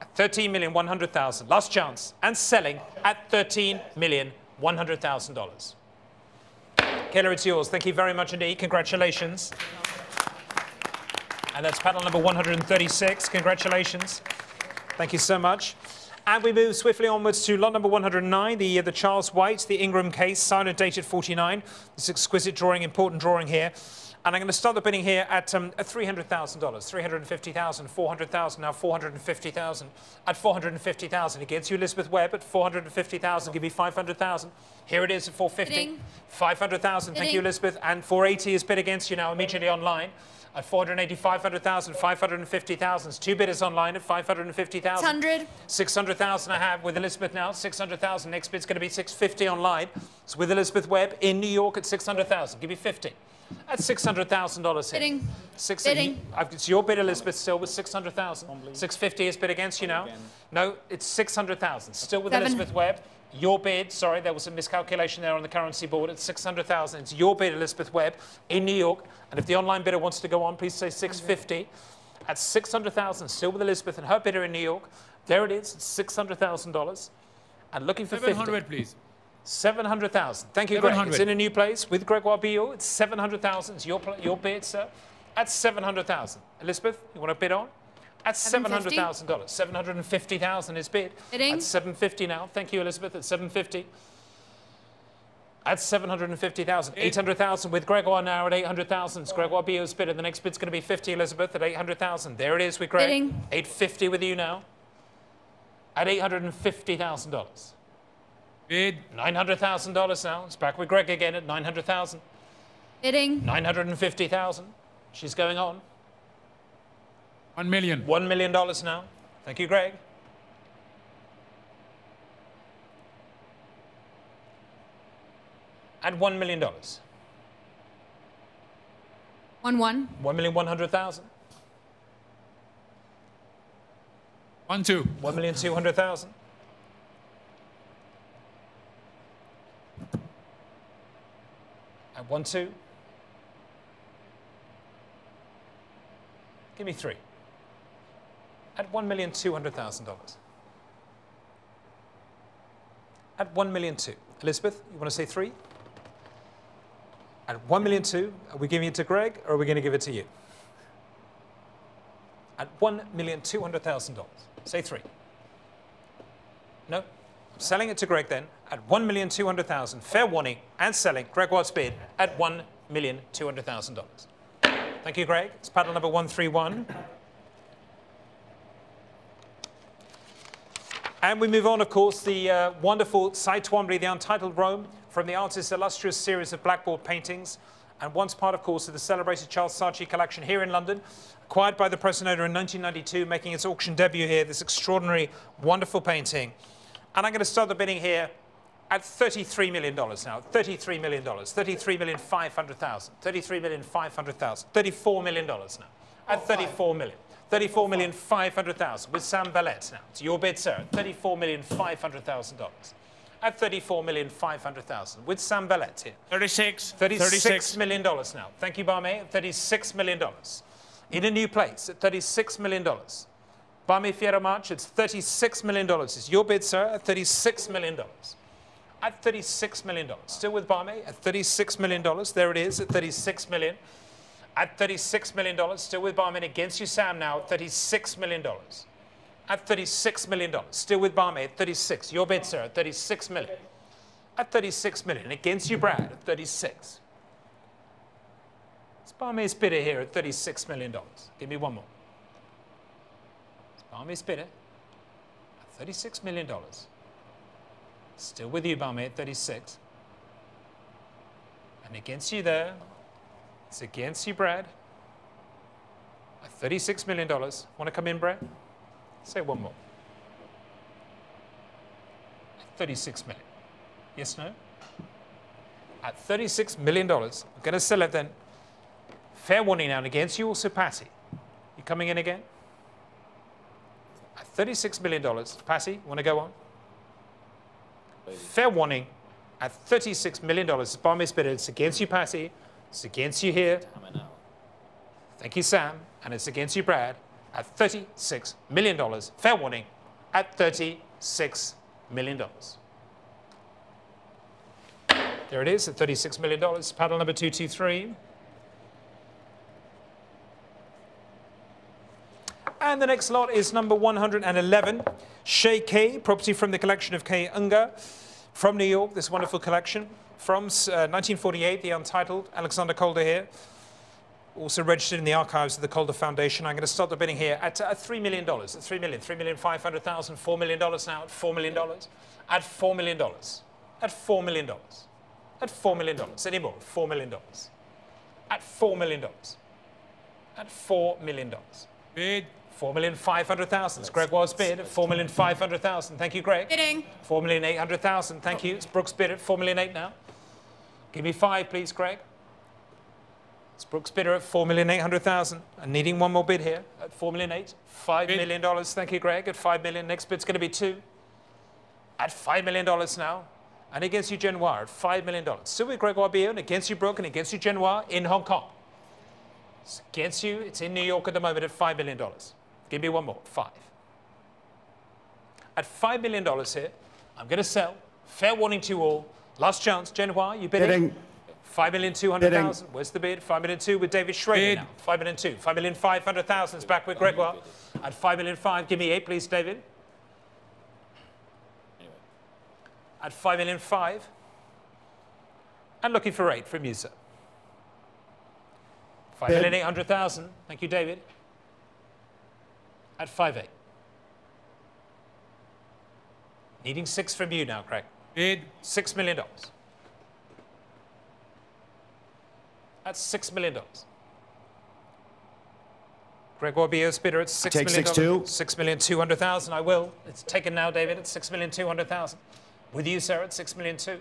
At $13,100,000, last chance, and selling at $13,100,000. Kayla, it's yours. Thank you very much indeed. Congratulations. And that's panel number 136. Congratulations. Thank you so much. And we move swiftly onwards to lot number 109, the Charles White, the Ingram case, signed and dated 49. This exquisite drawing, important drawing here. And I'm going to start the bidding here at $300,000, $350,000, $400,000, now $450,000. At $450,000 against you, Elizabeth Webb, at $450,000. Give me $500,000. Here it is at $450,000. $500,000. Thank you, Elizabeth. And $480,000 is bid against you now immediately online. At 480, 500,000, 550,000. Two bidders online at 550,000. 600. 600,000 I have with Elizabeth now. 600,000. Next bid's going to be 650 online. It's with Elizabeth Webb in New York at 600,000. Give me 50. That's $600,000 here. Bidding. Bidding. It's your bid, Elizabeth, still with 600,000. 650 is bid against you now. No, it's 600,000. Still with Elizabeth Webb. Your bid, sorry, there was a miscalculation there on the currency board. It's 600,000. It's your bid, Elizabeth Webb, in New York. And if the online bidder wants to go on, please say 650. At 600,000, still with Elizabeth and her bidder in New York. There it is. It's $600,000. And looking for 50. 700, please. 700,000. Thank you, Greg. It's in a new place with Gregoire Billot. It's 700,000. It's your bid, sir. At 700,000. Elizabeth, you want to bid on? At $700,000. 750,000 is bid. Bidding. At 750 now. Thank you, Elizabeth. At 750. At 750,000. 800,000 with Gregoire now at 800,000. It's Gregoire Billot's bid. And the next bid's going to be 50, Elizabeth, at 800,000. There it is with Greg. Bidding. 850 with you now. At $850,000. Bid. $900,000 now. It's back with Greg again at 900,000. Bidding. 950,000. She's going on. $1 million. $1 million now. Thank you, Greg. At $1 million. 1-1. 1,100,000. 1-2. 1,200,000. At 1-2. Give me 3. At $1,200,000. At $1,200,000. Elizabeth, you want to say 3? At $1,200,000, are we giving it to Greg or are we going to give it to you? At $1,200,000. Say 3. No? I'm selling it to Greg then at $1,200,000. Fair warning and selling. Gregoire's bid at $1,200,000. Thank you, Greg. It's paddle number 131. And we move on, of course, the wonderful Side Twombly, the Untitled Rome, from the artist's illustrious series of blackboard paintings, and once part, of course, of the celebrated Charles Saatchi collection here in London, acquired by the present owner in 1992, making its auction debut here, this extraordinary, wonderful painting. And I'm going to start the bidding here at $33 million now. $33 million. $33,500,000. $33,500,000. $34 million now. At $34 million. $34,500,000 with Sam Valette now. It's your bid, sir. $34,500,000. At $34,500,000 with Sam Valette here. 36. $36 million now. Thank you, Barmay. $36 million. In a new place at $36 million. Barmay Fiero March, it's $36 million. It's your bid, sir, at $36 million. At $36 million. Still with Barmay at $36 million. There it is at $36 million. At $36 million. Still with Barmay against you, Sam, now at $36 million. At $36 million. Still with Barmay at 36. Your bid, sir, at $36 million. At $36 million. Against you, Brad, at 36. It's Barmay's bidder here at $36 million. Give me one more. It's Barmay's bidder at $36 million. Still with you, Barmay, at 36. And against you there, it's against you, Brad. At $36 million. Want to come in, Brad? Say one more. At $36 million. Yes, no? At $36 million. I'm going to sell it then. Fair warning now, and against you also, Patty. You coming in again? At $36 million. Patty, want to go on? Fair warning, at $36 million. It's Barmay's bidder. It's against you, Patty. It's against you here. Thank you, Sam. And it's against you, Brad. At $36 million. Fair warning, at $36 million. There it is, at $36 million. Paddle number 223. And the next lot is number 111, Chez K, property from the collection of K. Unger from New York, this wonderful collection. From 1948, the Untitled, Alexander Calder here. Also registered in the archives of the Calder Foundation. I'm going to start the bidding here at $3 million. At $3 million, $3,500,000, $4 million now at $4 million. At $4 million. At $4 million. At $4 million. Any more? $4 million. At $4 million. at $4 million. Bid. 4,500,000. It's Gregoire's bid at 4,500,000. Thank you, Greg. Bidding. 4,800,000. Thank you. It's Brooks' bid at 4,800,000 now. Give me 5, please, Greg. It's Brooks' bidder at 4,800,000. And needing one more bid here at 4,800,000. $5 million. Thank you, Greg. At 5 million. Next bid's going to be 2. At $5 million now. And against you, Genoir, at $5 million. Still with Gregoire Bion, against you, Brooke, and against you, Genoir, in Hong Kong. It's against you. It's in New York at the moment at $5 million. Give me one more. 5. At $5 million here, I'm going to sell. Fair warning to you all. Last chance. Genoir, you bidding? 5,200,000. Where's the bid? 5,200,000 with David Schrader now. 5,200,000. 5,500,000 is back with Gregoire. At 5,500,000. Give me 8, please, David. At 5,500,000. And looking for 8 from you, sir. 5,800,000. Thank you, David. At 5,800,000. Needing 6 from you now, Craig. Bid. $6 million. That's $6 million. Gregoire Bio's bidder at $6 million. 6,200,000. I will. It's taken now, David, at 6,200,000. With you, Sarah, at 6,200,000.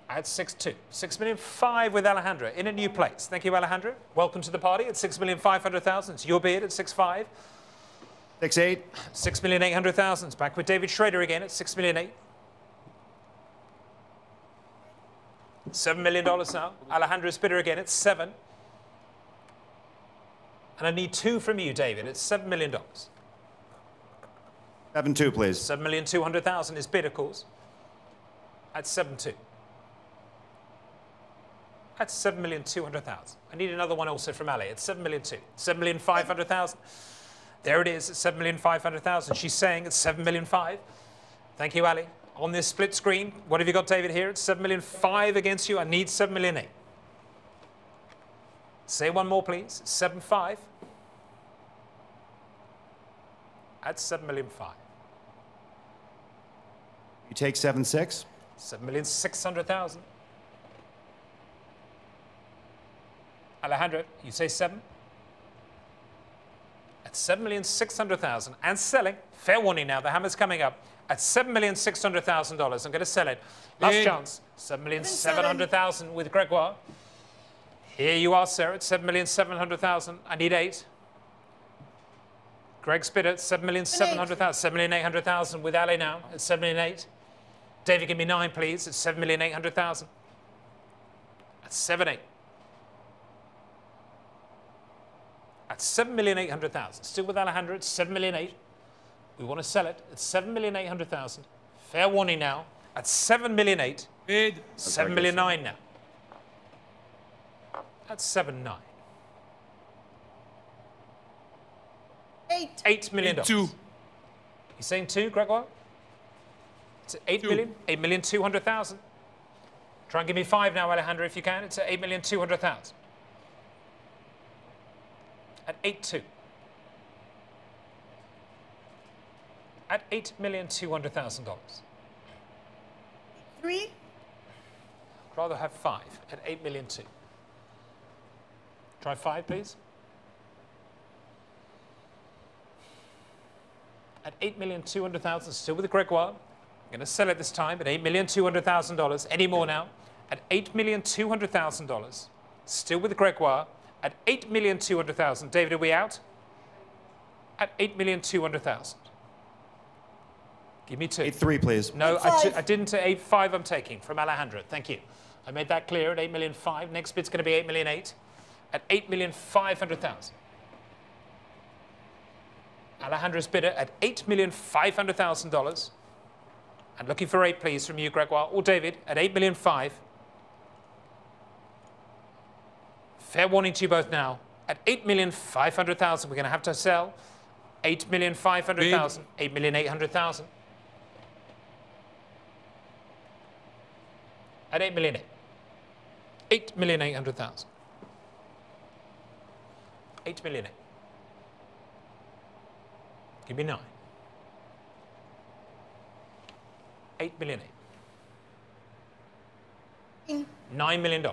At 6,200,000. 6,500,000 with Alejandra in a new place. Thank you, Alejandra. Welcome to the party at 6,500,000. It's your bid at 6,500,000. 6,800,000. 6,800,000. It's back with David Schrader again at 6,800,000. $7 million now. Alejandra's bidder again at 7. And I need 2 from you, David. It's $7 million. 7,200,000, please. 7,200,000 is bid, of course. At 7,200,000. That's 7,200,000. I need another one also from Ali. It's 7,200,000. 7,500,000. There it is at 7,500,000. She's saying it's 7,500,000. Thank you, Ali. On this split screen, what have you got, David, here? It's 7,500,000 against you. I need 7,800,000. Say one more, please. 7,500,000. At 7,500,000. You take 7,600,000. 7,600,000. Alejandro, you say 7? At 7,600,000 and selling. Fair warning now, the hammer's coming up. At $7,600,000, I'm going to sell it. Last chance, 7,700,000 with Gregoire. Here you are, sir, at 7,700,000. I need 8. Greg's bid at 7,700,000. 7,800,000 with Ali now at 7,800,000. David, give me 9, please. At 7,800,000. At 7,800,000. At 7,800,000. Still with Alejandro at 7,800,000. We want to sell it at 7,800,000. Fair warning now. At 7,800,000. Bid. 7,900,000 now. At 7,900,000. $8 million. 2. You saying 2, Gregoire? It's at 8 million. 8,200,000. Try and give me 5 now, Alejandro, if you can. It's at 8,200,000. At 8,200,000. At $8,200,000. 3. I'd rather have 5 at 8,200,000. Try 5, please. At 8,200,000, still with the Gregoire. I'm going to sell it this time at $8,200,000. Any more now? At $8,200,000. Still with the Gregoire. At 8,200,000. David, are we out? At 8,200,000. Give me 2. 8,300,000, please. No, I didn't. 8,500,000 I'm taking from Alejandro. Thank you. I made that clear at 8,500,000. Next bid's going to be 8,800,000. At 8,500,000. Alejandro's bidder at $8,500,000. And looking for 8, please, from you, Gregoire, or David, at 8,500,000. Fair warning to you both now. At 8,500,000, we're going to have to sell 8,500,000, 8,800,000. At 8,800,000. 8,800,000. 8,800,000. Give me 9. 8,800,000. $9 million.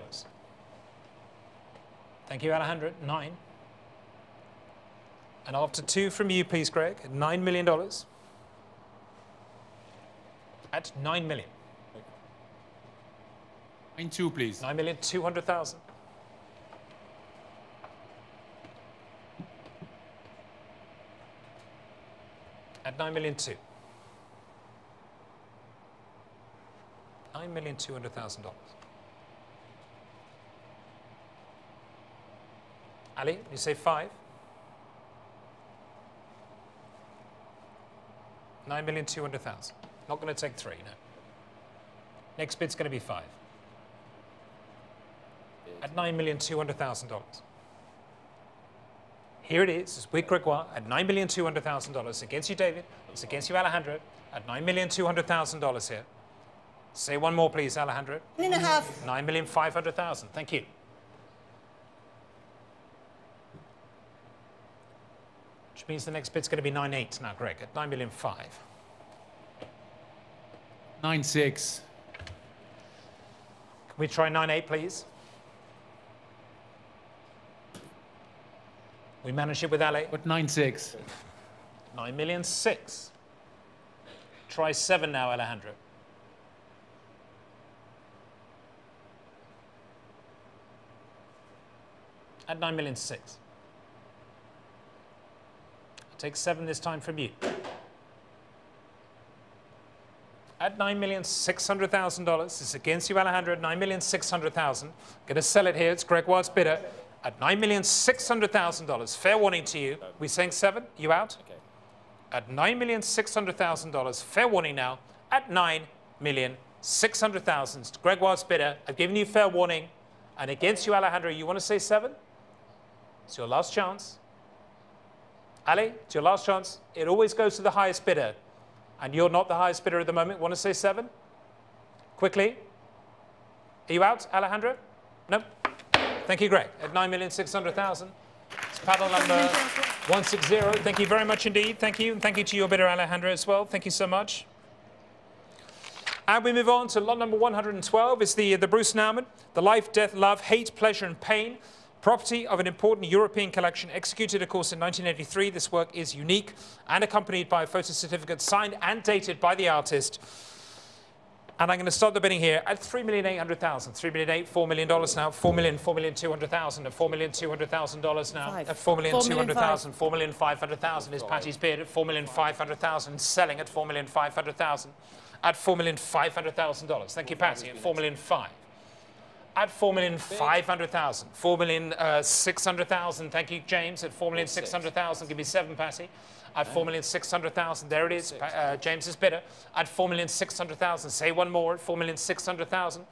Thank you, Alejandro. 9. And after 2 from you, please, Greg, at $9 million. At $9 million. 9.2, please. 9,200,000. At $9,200,000. $9,200,000. Ali, you say 5. 9,200,000. Not going to take 3, no. Next bid's going to be 5. At $9,200,000. Here it is, it's with Gregoire at $9,200,000. Against you, David. It's against you, Alejandro. At $9,200,000 here. Say one more, please, Alejandro. 9.5. $9,500,000. Thank you. Which means the next bid's going to be 9.8 now, Greg, at $9,500,000. 9.6. Can we try 9.8, please? We managed it with Ale. But 9.6. 9,600,000. Try 7 now, Alejandro. At 9,600,000. I'll take 7 this time from you. At $9,600,000. It's against you, Alejandro, at $9,600,000. Going to sell it here. It's Gregoire's bidder. At $9,600,000. Fair warning to you. We saying 7? You out? Okay. At $9,600,000. Fair warning now. At $9,600,000. Gregoire's bidder. I've given you fair warning. And against you, Alejandro, you want to say 7? It's your last chance. Ali, it's your last chance. It always goes to the highest bidder. And you're not the highest bidder at the moment. Want to say 7? Quickly. Are you out, Alejandro? No? Thank you, Greg. At $9,600,000. It's paddle number 160. Thank you very much indeed. Thank you. And thank you to your bidder, Alejandro, as well. Thank you so much. And we move on to lot number 112. It's the Bruce Nauman. The Life, Death, Love, Hate, Pleasure and Pain. Property of an important European collection, executed, of course, in 1983. This work is unique and accompanied by a photo certificate signed and dated by the artist. And I'm going to start the bidding here at $3,800,000. $3,800,000, $4 million now. $4 million, $4,200,000 at $4,200,000 now. At $4,200,000, $4,500,000 is Patty's bid at $4,500,000. Selling at $4,500,000. At $4,500,000. Thank you, Patty. At $4,500,000. At $4,500,000. $4,600,000. Thank you, James. At $4,600,000. Give me 7, Patty. At $4,600,000. There it is. James's bidder. At $4,600,000. Say one more. At $4,600,000.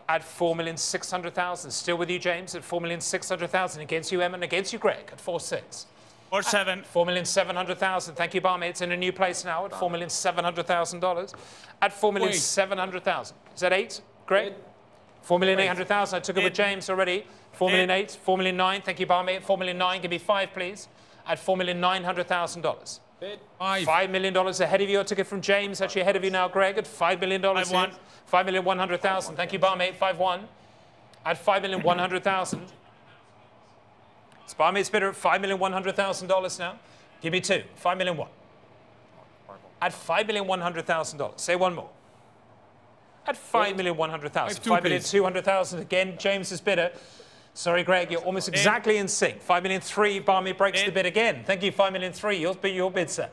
At $4,600,000. Still with you, James. At $4,600,000. Against you, Emma. And against you, Greg. At 4.6. Or 7. $4,700,000. Thank you, Barmy. It's in a new place now. At $4,700,000. At $4,700,000. Is that 8, Greg? 4,800,000. I took it with James already. 4,800,000. 4,900,000. Thank you, Barmy. At 4,900,000. Give me 5, please. At $4,900,000. $5 million ahead of you. I took it from James. Actually ahead of you now, Greg. At $5 million. $5,100,000. Thank you, Barmy. 5-1. At $5,100,000. It's Barmy's bidder at $5,100,000 now. Give me 2. $5,100,000. At $5,100,000. Say one more. At $5,100,000. $5,200,000 again. James's bidder. Sorry, Greg, you're almost exactly in sync. $5,300,000. Barmy breaks the bid again. Thank you, $5,300,000. Your bid, sir.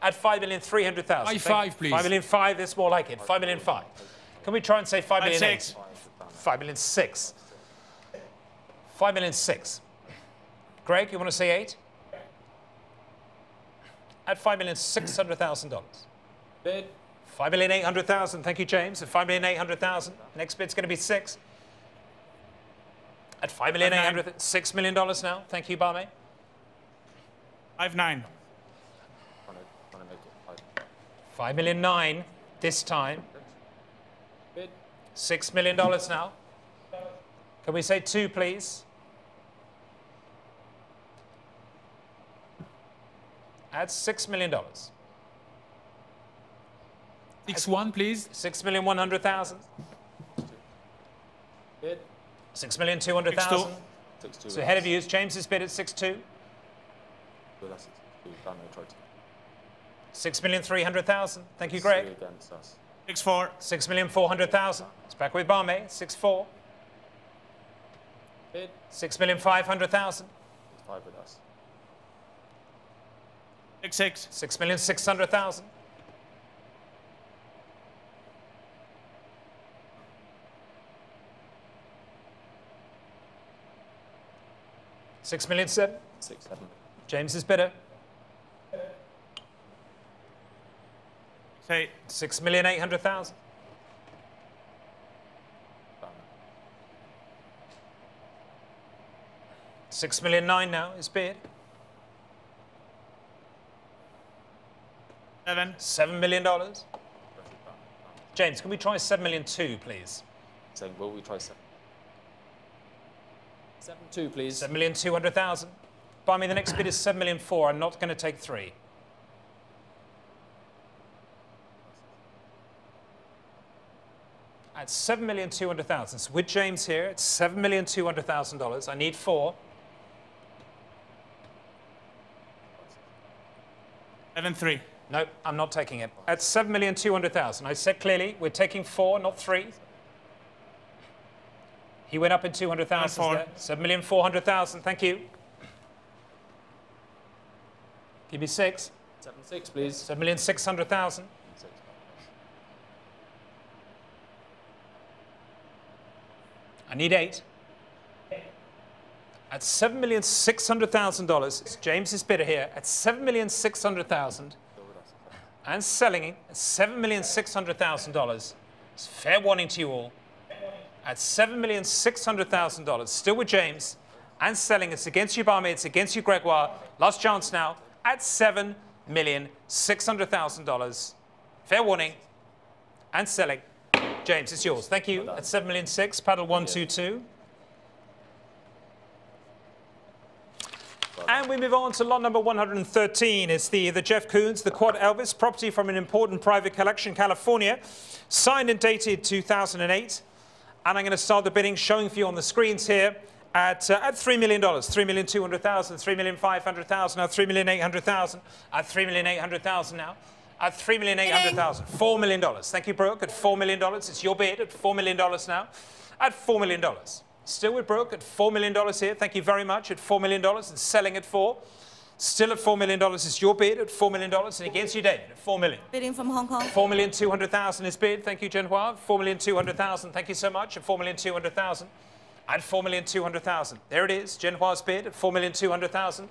At $5,300,000. 5.5, please. $5,500,000. That's more like it. $5,500,000. Can we try and say $5,800,000? $5,600,000. $5,600,000. Greg, you want to say 8? At $5,600,000. Bid. $5,800,000. Thank you, James. At $5,800,000. Next bid's going to be 6. At $5,800,000. $6 million now. Thank you, Barmy. 5.9. $5,900,000 this time. Bid. $6 million now. Can we say 2, please? At $6 million. 6.1, please. $6,100,000. Bid. $6,200,000. So ahead of you is James's bid at 6.2. 6,300,000. Thank you, Greg. 6-4. 6,400,000. It's back with Barmay. 6-4. 6,500,000. 5 with us. 6-6. 6,600,000. 6,700,000. 6-7. James is bidder. 6,800,000. 6,900,000 now is bid. 7 million dollars. James, can we try 7,200,000, please? Saying, will we try 7-2, please? 7,200,000. Buy me the next bid is 7,400,000. I'm not going to take 3. At 7,200,000. So with James here, it's $7,200,000. I need 4. 7-3. No, I'm not taking it. At 7,200,000. I said clearly, we're taking 4, not 3. He went up in 200,000 there. 7,400,000. Thank you. Give me 6. 7-6, please. 7,600,000. I need 8. At $7,600,000, it's James's bidder here. At $7,600,000, and selling it at $7,600,000. It's fair warning to you all. At $7,600,000, still with James, and selling. It's against you, Barmy. It's against you, Gregoire. Last chance now. At $7,600,000. Fair warning, and selling. James, it's yours. Thank you. At 7,600,000, paddle 122. And we move on to lot number 113. It's the Jeff Koons, the Quad Elvis, property from an important private collection, California, signed and dated 2008. And I'm going to start the bidding, showing for you on the screens here at $3 million, $3,200,000, $3,500,000, now $3,800,000, at $3,800,000 now. At $3,800,000, $4 million. Thank you, Brooke. At $4 million, it's your bid at $4 million now. At $4 million. Still with Brooke at $4 million here. Thank you very much. At $4 million and selling at 4. Still at $4 million is your bid at $4 million. And against you, David, at $4 million. Bidding from Hong Kong. 4,200,000 is bid. Thank you, Genoa. 4,200,000. Thank you so much. At 4,200,000. At 4,200,000. There it is. Genoa's bid at 4,200,000.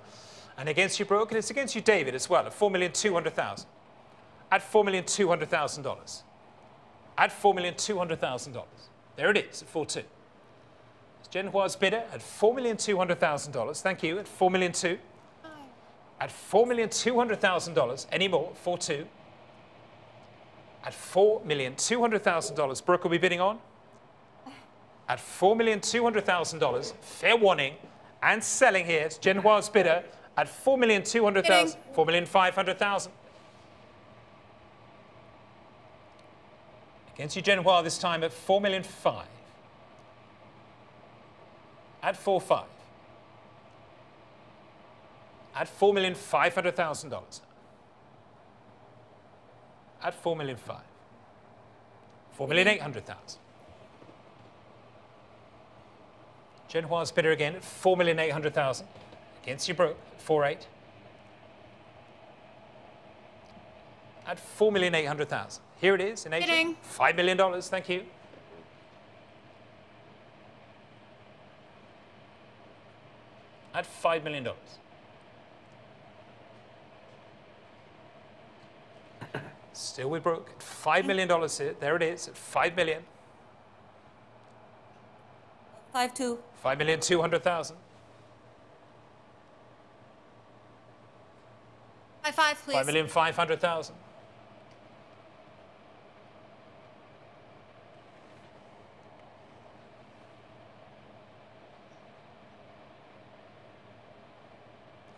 And against you, Brooke. And it's against you, David, as well. At 4,200,000. At $4,200,000. At $4,200,000. There it is, at 4.2. Genoa's bidder at $4,200,000. Thank you, at 4,200,000. At $4,200,000. Any more? 4.2. At $4,200,000. Brooke will be bidding on. At $4,200,000. Fair warning. And selling here. It's Genoa's bidder at $4,200,000. 4,500,000. Against you, Genoa, this time at $4,500,000. At 4.5. At $4,500,000. At $4,500,000. 4,800,000. Genoa's bidder again at $4,800,000. Against you, Brooke, at 4.8. At $4,800,000. Here it is in Asia. $5 million. Thank you. At $5 million. Still with Brooke. At $5 million here. There it is at $5 million. 5-2. 5,200,000. 5-5, please. 5,500,000.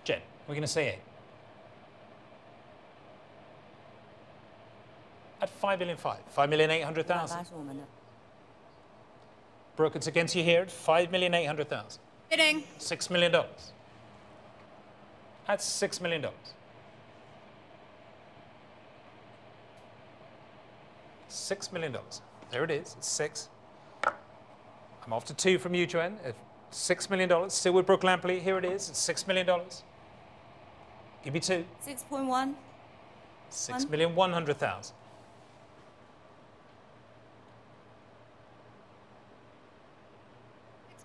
Jen, we're going to say 8. At 5,500,000. 5,800,000. Brooke, it's against you here at 5,800,000. Bidding. $6 million. at $6 million. $6 million. There it is. It's 6. I'm off to 2 from you, Joanne. $6 million. Still with Brooke Lampley. Here it is. It's $6 million. Give me 2. 6.1. $6,100,000.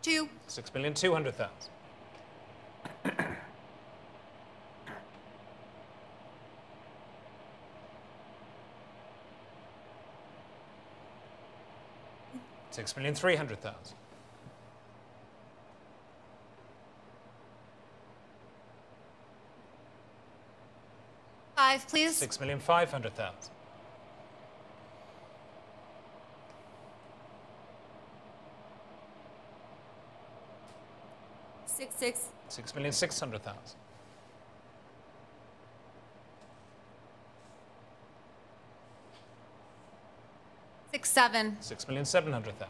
Two. $6,200,000. $6,300,000. 5, please. $6,500,000. 6. $6,600,000. 6, 7. $6,700,000.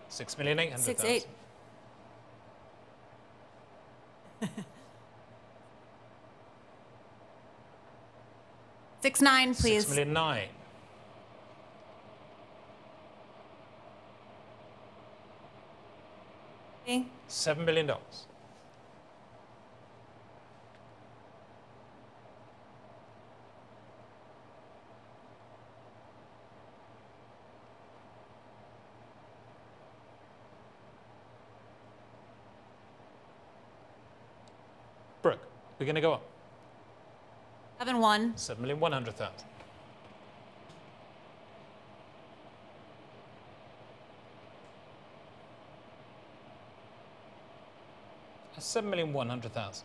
6,800,000. 6, 8. Six, 9, please. 6,900,000. Okay. $7 million. Brooke, we're going to go up. 7, 1. 7,100,000. $7,100,000.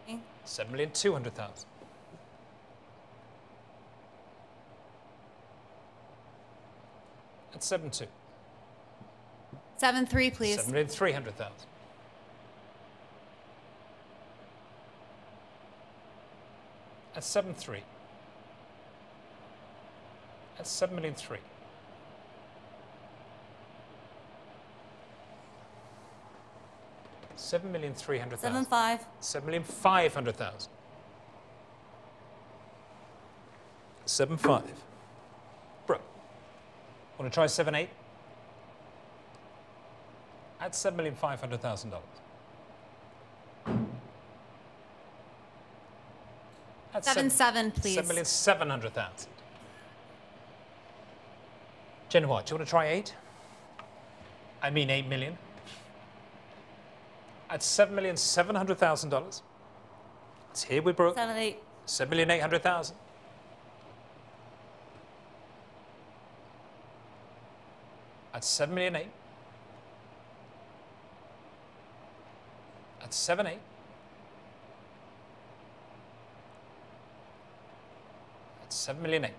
Okay. 7,200,000. At 7,200,000. 7, 3, please. 7,300,000. At 7,300,000. At 7,300,000. 7,300,000. 7, 5. 7,500,000. 7,500,000. Brooke, want to try 7,800,000? At $7,500,000. At 7, 7, please. 7,700,000. Jen White, do you want to try 8? I mean 8 million. At $7,700,000. It's here with Brooke. 7, 8. 7,800,000. At 7,800,000. At 7,800,000. At 7,800,000.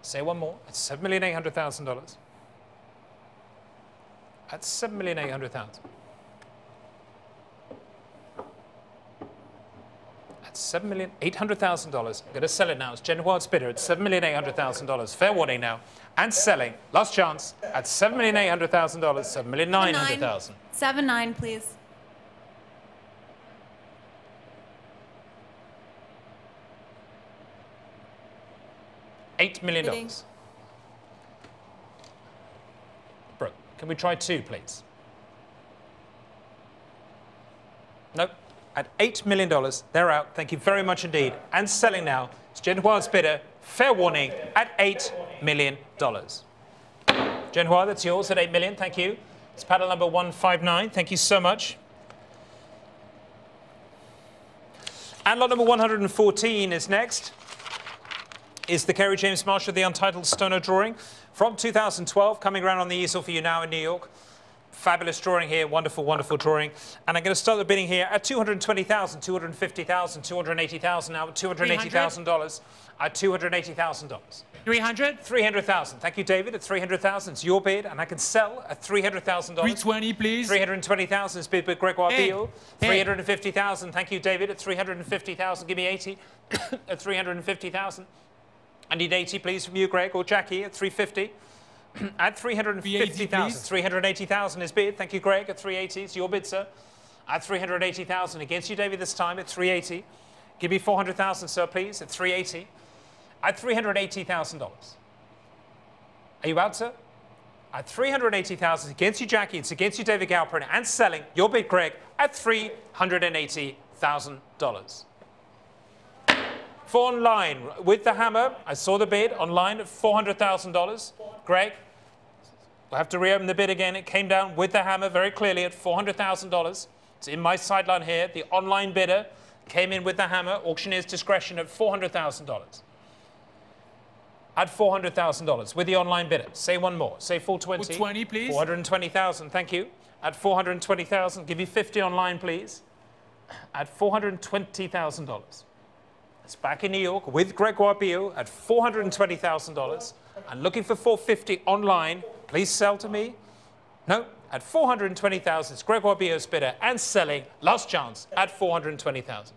Say one more. At $7,800,000. At $7,800,000. At $7,800,000. I'm going to sell it now. It's Jen Wild's bidder at $7,800,000. Fair warning now. And selling. Last chance at $7,800,000. $7,900,000. 7, 9, please. $8 million. Bidding. Brooke, can we try 2, please? Nope. At $8 million, they're out. Thank you very much indeed. And selling now. It's Jen Wild's bidder. Fair warning at $8 million. Jen Wild, that's yours at $8 million. Thank you. It's paddle number 159. Thank you so much. And lot number 114 is next. Is the Kerry James Marshall, the Untitled Stoner drawing from 2012, coming around on the easel for you now in New York. Fabulous drawing here, wonderful, wonderful drawing. And I'm going to start the bidding here at $220,000, $250,000, $280,000 now, $280,000 at $280,000. 300? 300,000. Thank you, David, at 300,000. It's your bid, and I can sell at $300,000. 320, please. 320,000 is bid with Gregoire Hey. Beale. 350,000. Thank you, David, at 350,000. Give me 80 at 350,000. I need 80, please, from you, Greg, or Jackie, at 350. At 350,000. 380,000 is bid. Thank you, Greg, at 380. It's your bid, sir. At 380,000. Against you, David, this time at 380. Give me 400,000, sir, please, at 380. At $380,000. Are you out, sir? At $380,000. Against you, Jackie. It's against you, David Galperin. And selling your bid, Greg, at $380,000. For online, with the hammer, I saw the bid online at $400,000. Greg, we'll have to reopen the bid again. It came down with the hammer very clearly at $400,000. It's in my sideline here. The online bidder came in with the hammer, auctioneer's discretion at $400,000. At $400,000 with the online bidder. Say one more. Say 420. 420, please. 420,000. Thank you. At 420,000. Give you 50 online, please. At $420,000. It's back in New York with Gregoire Beale at $420,000. And looking for 450 online. Please sell to me. No. At 420,000. It's Gregoire Beale's bidder and selling. Last chance at 420,000.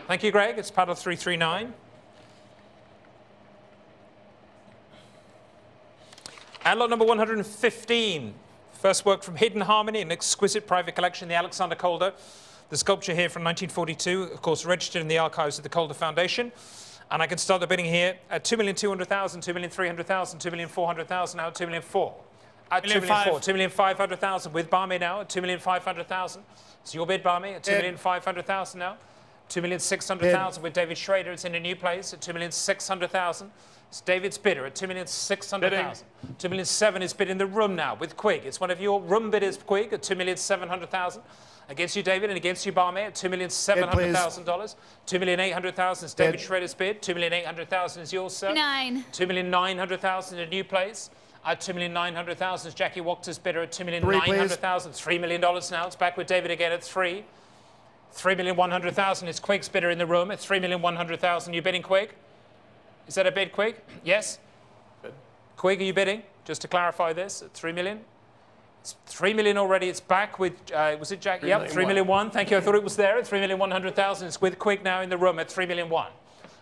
Thank you, Greg. It's paddle 339. And lot number 115. First work from Hidden Harmony, an exquisite private collection, the Alexander Calder. The sculpture here from 1942, of course, registered in the archives of the Calder Foundation. And I can start the bidding here at $2,200,000, $2,300,000, $2,400,000, now at $2,400,000. At $2,400,000, $2,500,000 with Barmy now at $2,500,000. It's your bid, Barmy, at $2,500,000 now. $2,600,000 with David Schrader. It's in a new place at $2,600,000. It's David's bidder at $2,600,000. $2,700,000 is bid in the room now with Quig. It's one of your room bidders, Quig, at $2,700,000. Against you, David, and against you, Barmy, at $2,700,000. $2,800,000 is David Schrader's bid. $2,800,000 is yours, sir. 9. $2,900,000 in a new place. At $2,900,000 is Jackie Wachter's bidder at $2,900,000. $3 million now. It's back with David again at 3. $3,100,000 is Quig's bidder in the room at $3,100,000. You bidding, Quig? Is that a bid, Quig? Yes? Good. Quig, are you bidding? Just to clarify this, at $3 million? It's $3 million already. It's back with, was it Jack? Yep, $3,000,001. Thank you. I thought it was there at $3,100,000. It's with Quig now in the room at $3,000,001.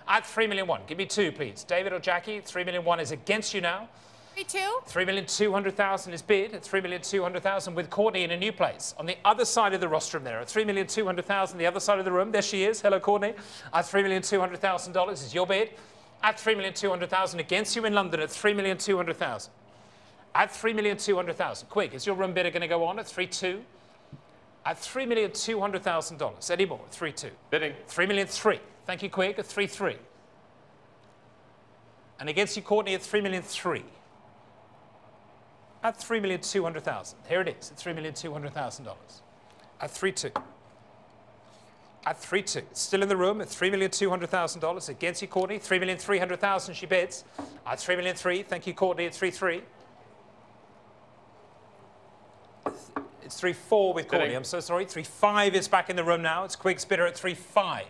At $3,000,001. Give me 2, please. David or Jackie, $3,000,001 is against you now. 2. $3,200,000 is bid at $3,200,000 with Courtney in a new place. On the other side of the rostrum there, at $3,200,000, the other side of the room. There she is. Hello, Courtney. At $3,200,000 is your bid. At $3,200,000 against you in London at $3,200,000. At $3,200,000. Quick, is your room bidder going to go on at 3.2? At $3,200,000. Any more? 3.2. Bidding. 3,000,003. Thank you, Quick, at 3.3. And against you, Courtney, at 3,000,003. At $3,200,000. Here it is, at $3,200,000. At 3.2. At 3.2. Still in the room at $3,200,000. Against you, Courtney. 3,300,000 she bids. At 3,003,000. Thank you, Courtney, at 3.3. It's 3.4 with Courtney. I'm so sorry. 3.5 is back in the room now. It's Quig's bidder at 3.5.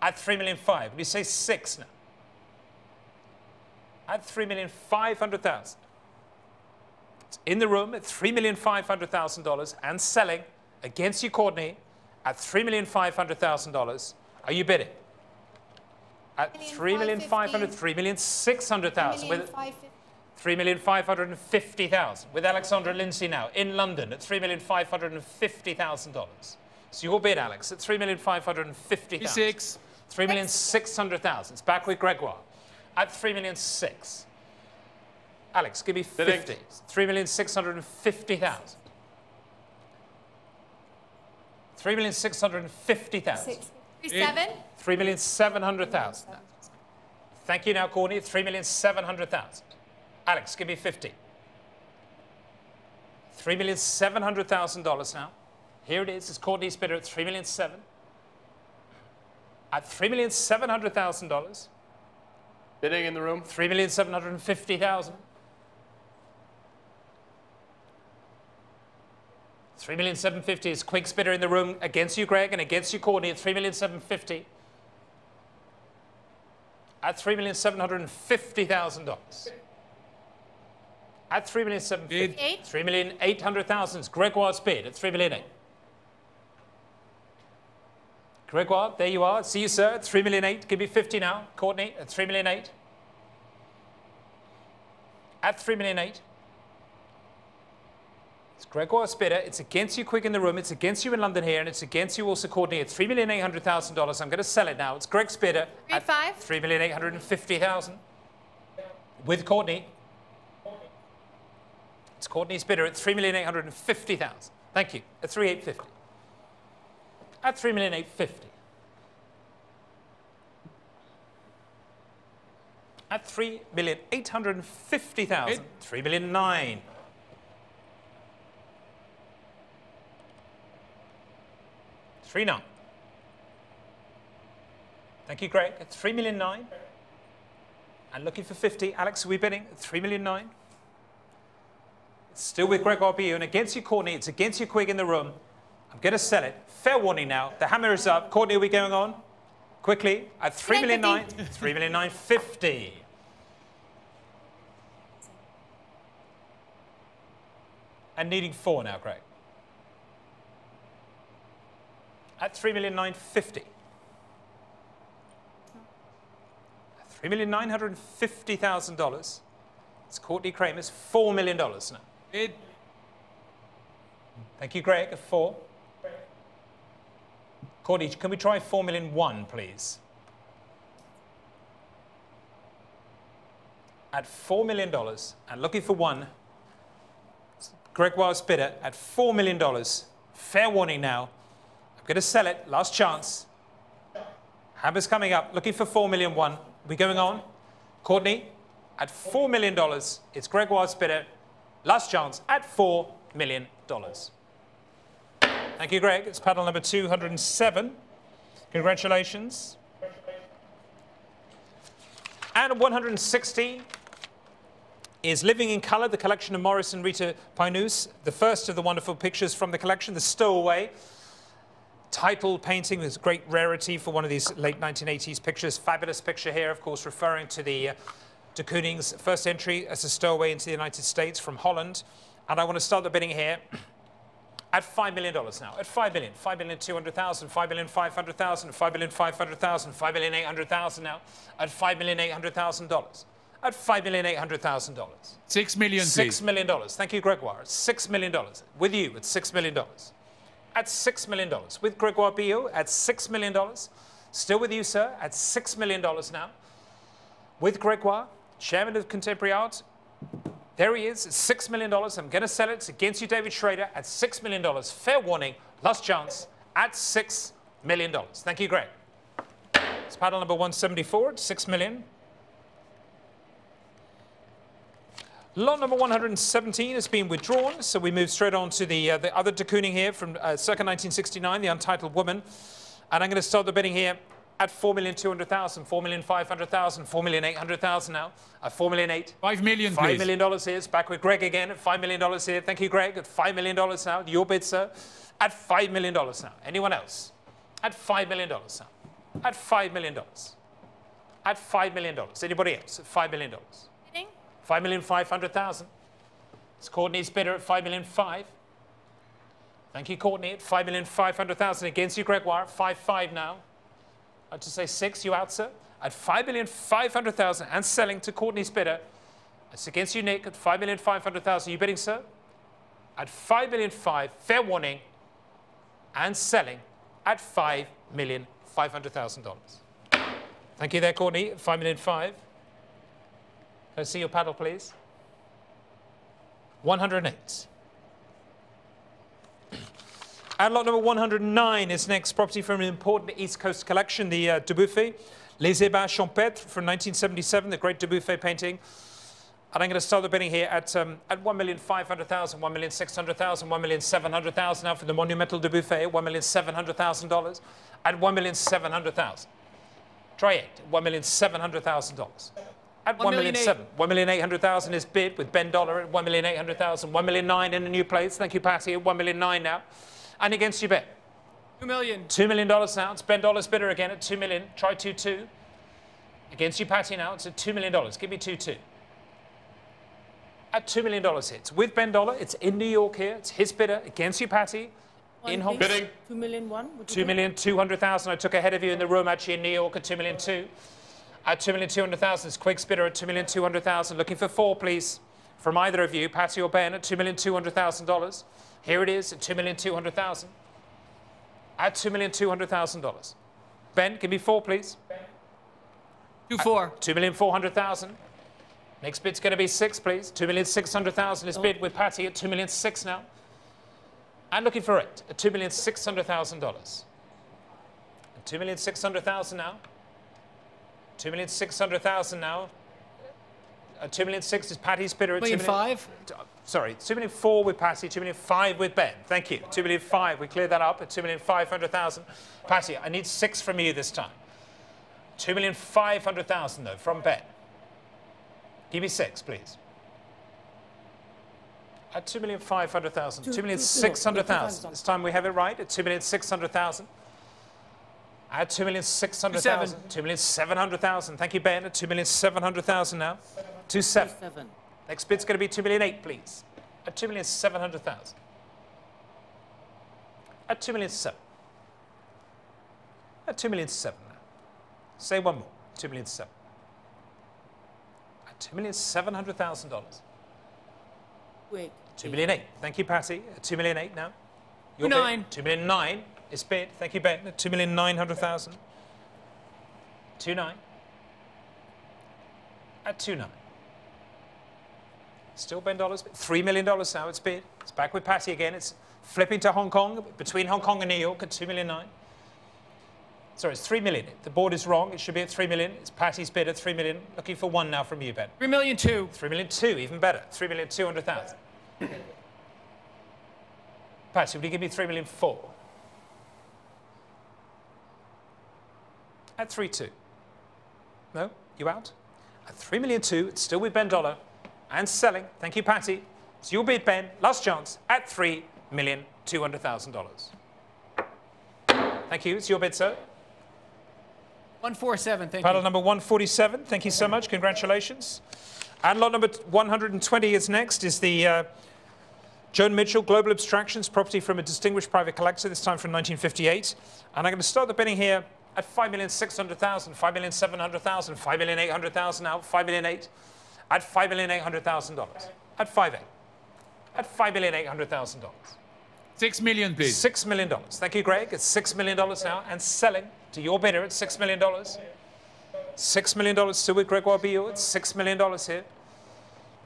At 3,005,000. Would you say 6 now? At $3,500,000. It's in the room at $3,500,000 and selling against you, Courtney, at $3,500,000. Are you bidding? At $3,500,000, $3,600,000 with $3,550,000 with Alexandra Lindsay now in London at $3,550,000. It's your bid, Alex, at $3,550,000. 6. $3,600,000. It's back with Gregoire at $3,600,000. Alex, give me 50. $3,650,000. $3,650,000. 7. $3,700,000. Thank you now, Courtney. $3,700,000. Alex, give me 50. $3,700,000 now. Here it is. It's Courtney's bidder at $3,700,000. At $3,700,000. Bidding in the room. $3,750,000. $3,750,000 is Quig's bidder in the room against you, Greg, and against you, Courtney, at $3,750,000. At $3,750,000. At $3,750,000. $3,800,000. Gregoire's bid at $3,000,008. Gregoire, there you are. See you, sir. At $3,000,008. Give me 50 now. Courtney at $3,000,008. At $3,000,008. It's Gregoire's bidder. It's against you quick in the room. It's against you in London here. And it's against you also, Courtney, at $3,800,000. I'm going to sell it now. It's Greg's bidder at $3,850,000. With Courtney. It's Courtney's bidder at $3,850,000. Thank you. At $3,850,000. At $3,850,000. At $3,850,000. $3,009,000. $3,900,000. Thank you, Greg. At $3,009,000. And looking for 50. Alex, are we bidding at $3,009,000? It's still with Gregor BU, and against you, Courtney. It's against you, Quig in the room. I'm going to sell it. Fair warning now. The hammer is up. Courtney, are we going on? Quickly. At $3,009,000. $3,009,050. And needing 4 now, Greg. At $3,009,050. $3,950,000. It's Courtney Kramer's $4 million now. Bid. Thank you, Greg, at 4. Courtney, can we try $4,001,000, please? At $4 million, and looking for 1, Gregoire's bidder at $4 million. Fair warning now. I'm going to sell it. Last chance. Hammer's coming up. Looking for $4,001,000. We going on? Courtney, at $4 million. It's Gregoire's bidder. Last chance at $4 million. Thank you, Greg. It's paddle number 207. Congratulations. And 116 is Living in Colour, the collection of Maurice and Rita Painous, the first of the wonderful pictures from the collection, The Stowaway. Title painting is great rarity for one of these late 1980s pictures. Fabulous picture here, of course, referring to the de Kooning's first entry as a stowaway into the United States from Holland. And I want to start the bidding here at $5 million now. At $5 million, $5,200,000, $5,500,000, $5,500,000, $5,800,000 now. At $5,800,000. At $5,800,000. $6 million, please. $6 million. Thank you, Gregoire. $6 million. With you at $6 million. At $6 million. With Gregoire Billot at $6 million. Still with you, sir, at $6 million now. With Gregoire, chairman of Contemporary Art. There he is, at $6 million. I'm going to sell it. It's against you, David Schrader, at $6 million. Fair warning, last chance, at $6 million. Thank you, Greg. It's paddle number 174 at $6 million. Lot number 117 has been withdrawn, so we move straight on to the other de Kooning here from circa 1969, The Untitled Woman. And I'm going to start the bidding here at $4,200,000, $4,500,000, $4,800,000 now. At $4,008,000. $5 million, $5 please. million here. It's back with Greg again at $5 million here. Thank you, Greg. At $5 million now. Your bid, sir. At $5 million now. Anyone else? At $5 million now. At $5 million. At $5 million. Anybody else? At $5 million. $5,500,000. It's Courtney's bidder at $5,500,000. Thank you, Courtney, at $5,500,000. Against you, Gregoire, 5.5 now. I'd just say 6. You out, sir? At $5,500,000 and selling to Courtney's bidder. It's against you, Nick, at $5,500,000. You bidding, sir? At $5,500,000. Fair warning. And selling at $5,500,000. Thank you there, Courtney, at $5,500,000. Let's see your paddle, please. 108. And lot number 109 is next, property from an important East Coast collection, the Dubuffet, Les Ébats Champêtres from 1977, the great Dubuffet painting. And I'm going to start the bidding here at $1,500,000, $1,600,000, $1,700,000 now for the monumental Dubuffet, $1,700,000 at $1,700,000. Try it, $1,700,000. At $1,700,000. $1,800,000 is bid with Ben Dollar at $1,800,000. $1,900,000 in a new place. Thank you, Patty, at $1,900,000 now. And against you, bet. $2 million. $2 million now. It's Ben Dollar's bidder again at $2 million. Try 2.2. Against you, Patty, now. It's at $2 million. Give me 2-2. At $2 million hits. With Ben Dollar, it's in New York here. It's his bidder. Against you, Patty. In Hong Kong. Bidding. 2,000,001. 2,200,000. I took ahead of you in the room, actually, in New York at 2,200,000. At 2,200,000, it's Quick's bidder at 2,200,000. Looking for 4, please. From either of you, Patty or Ben, at $2,200,000. Here it is at $2,200,000. At $2,200,000. Ben, give me 4, please. 2-4. 2,400,000. Next bid's going to be 6, please. 2,600,000 is bid with Patty at 2,600,000 now. And looking for it at $2,600,000. 2,600,000 now. 2,600,000 now. 2,600,000 is Patty's bidder at 2,500,000. Sorry, 2,400,000 with Patty, 2,500,000 with Ben. Thank you. 2,500,000. We cleared that up at 2,500,000. Patty, I need 6 from you this time. 2,500,000 though from Ben. Give me 6, please. At 2,500,000. 2,600,000. This time we have it right at 2,600,000. At 2,600,000. 2,700,000. Thank you, Ben. At 2,700,000 now. 2,700,000. Next bid's going to be 2,800,000, please. At 2,700,000. At 2,700,000. At 2,700,000 now. Say one more. 2,700,000. At $2,700,000. Wait. 2,800,000. Thank you, Patty. At 2,800,000 now. 2,900,000. 2,900,000 is bid. Thank you, Ben. At 2,900,000. 2,900,000. At 2,900,000. Still Ben dollars. $3 million now. It's bid. It's back with Patty again. It's flipping to Hong Kong, between Hong Kong and New York at 2,900,000. Sorry, it's 3 million. The board is wrong. It should be at 3 million. It's Patty's bid at 3 million. Looking for 1 now from you, Ben. 3,200,000. 3,200,000, even better. 3,200,000. Patty, would you give me 3,400,000? At 3,200,000. No? You out? At 3,200,000, it's still with Ben Dollar and selling. Thank you, Patty. It's your bid, Ben. Last chance at $3,200,000. Thank you. It's your bid, sir. 147, thank Paddle you. number 147. Thank you so much. Congratulations. And lot number 120 is next, is the Joan Mitchell Global Abstractions, property from a distinguished private collector, this time from 1958. And I'm going to start the bidding here at 5,600,000, 5,700,000, 5,800,000 now, 5,800,000, at $5,800,000. At 5,800,000. At $5,800,000. 6 million, please. $6 million. Thank you, Greg. It's $6 million now and selling to your bidder at $6 million. $6 million still with Gregoire Biot. It's $6 million here.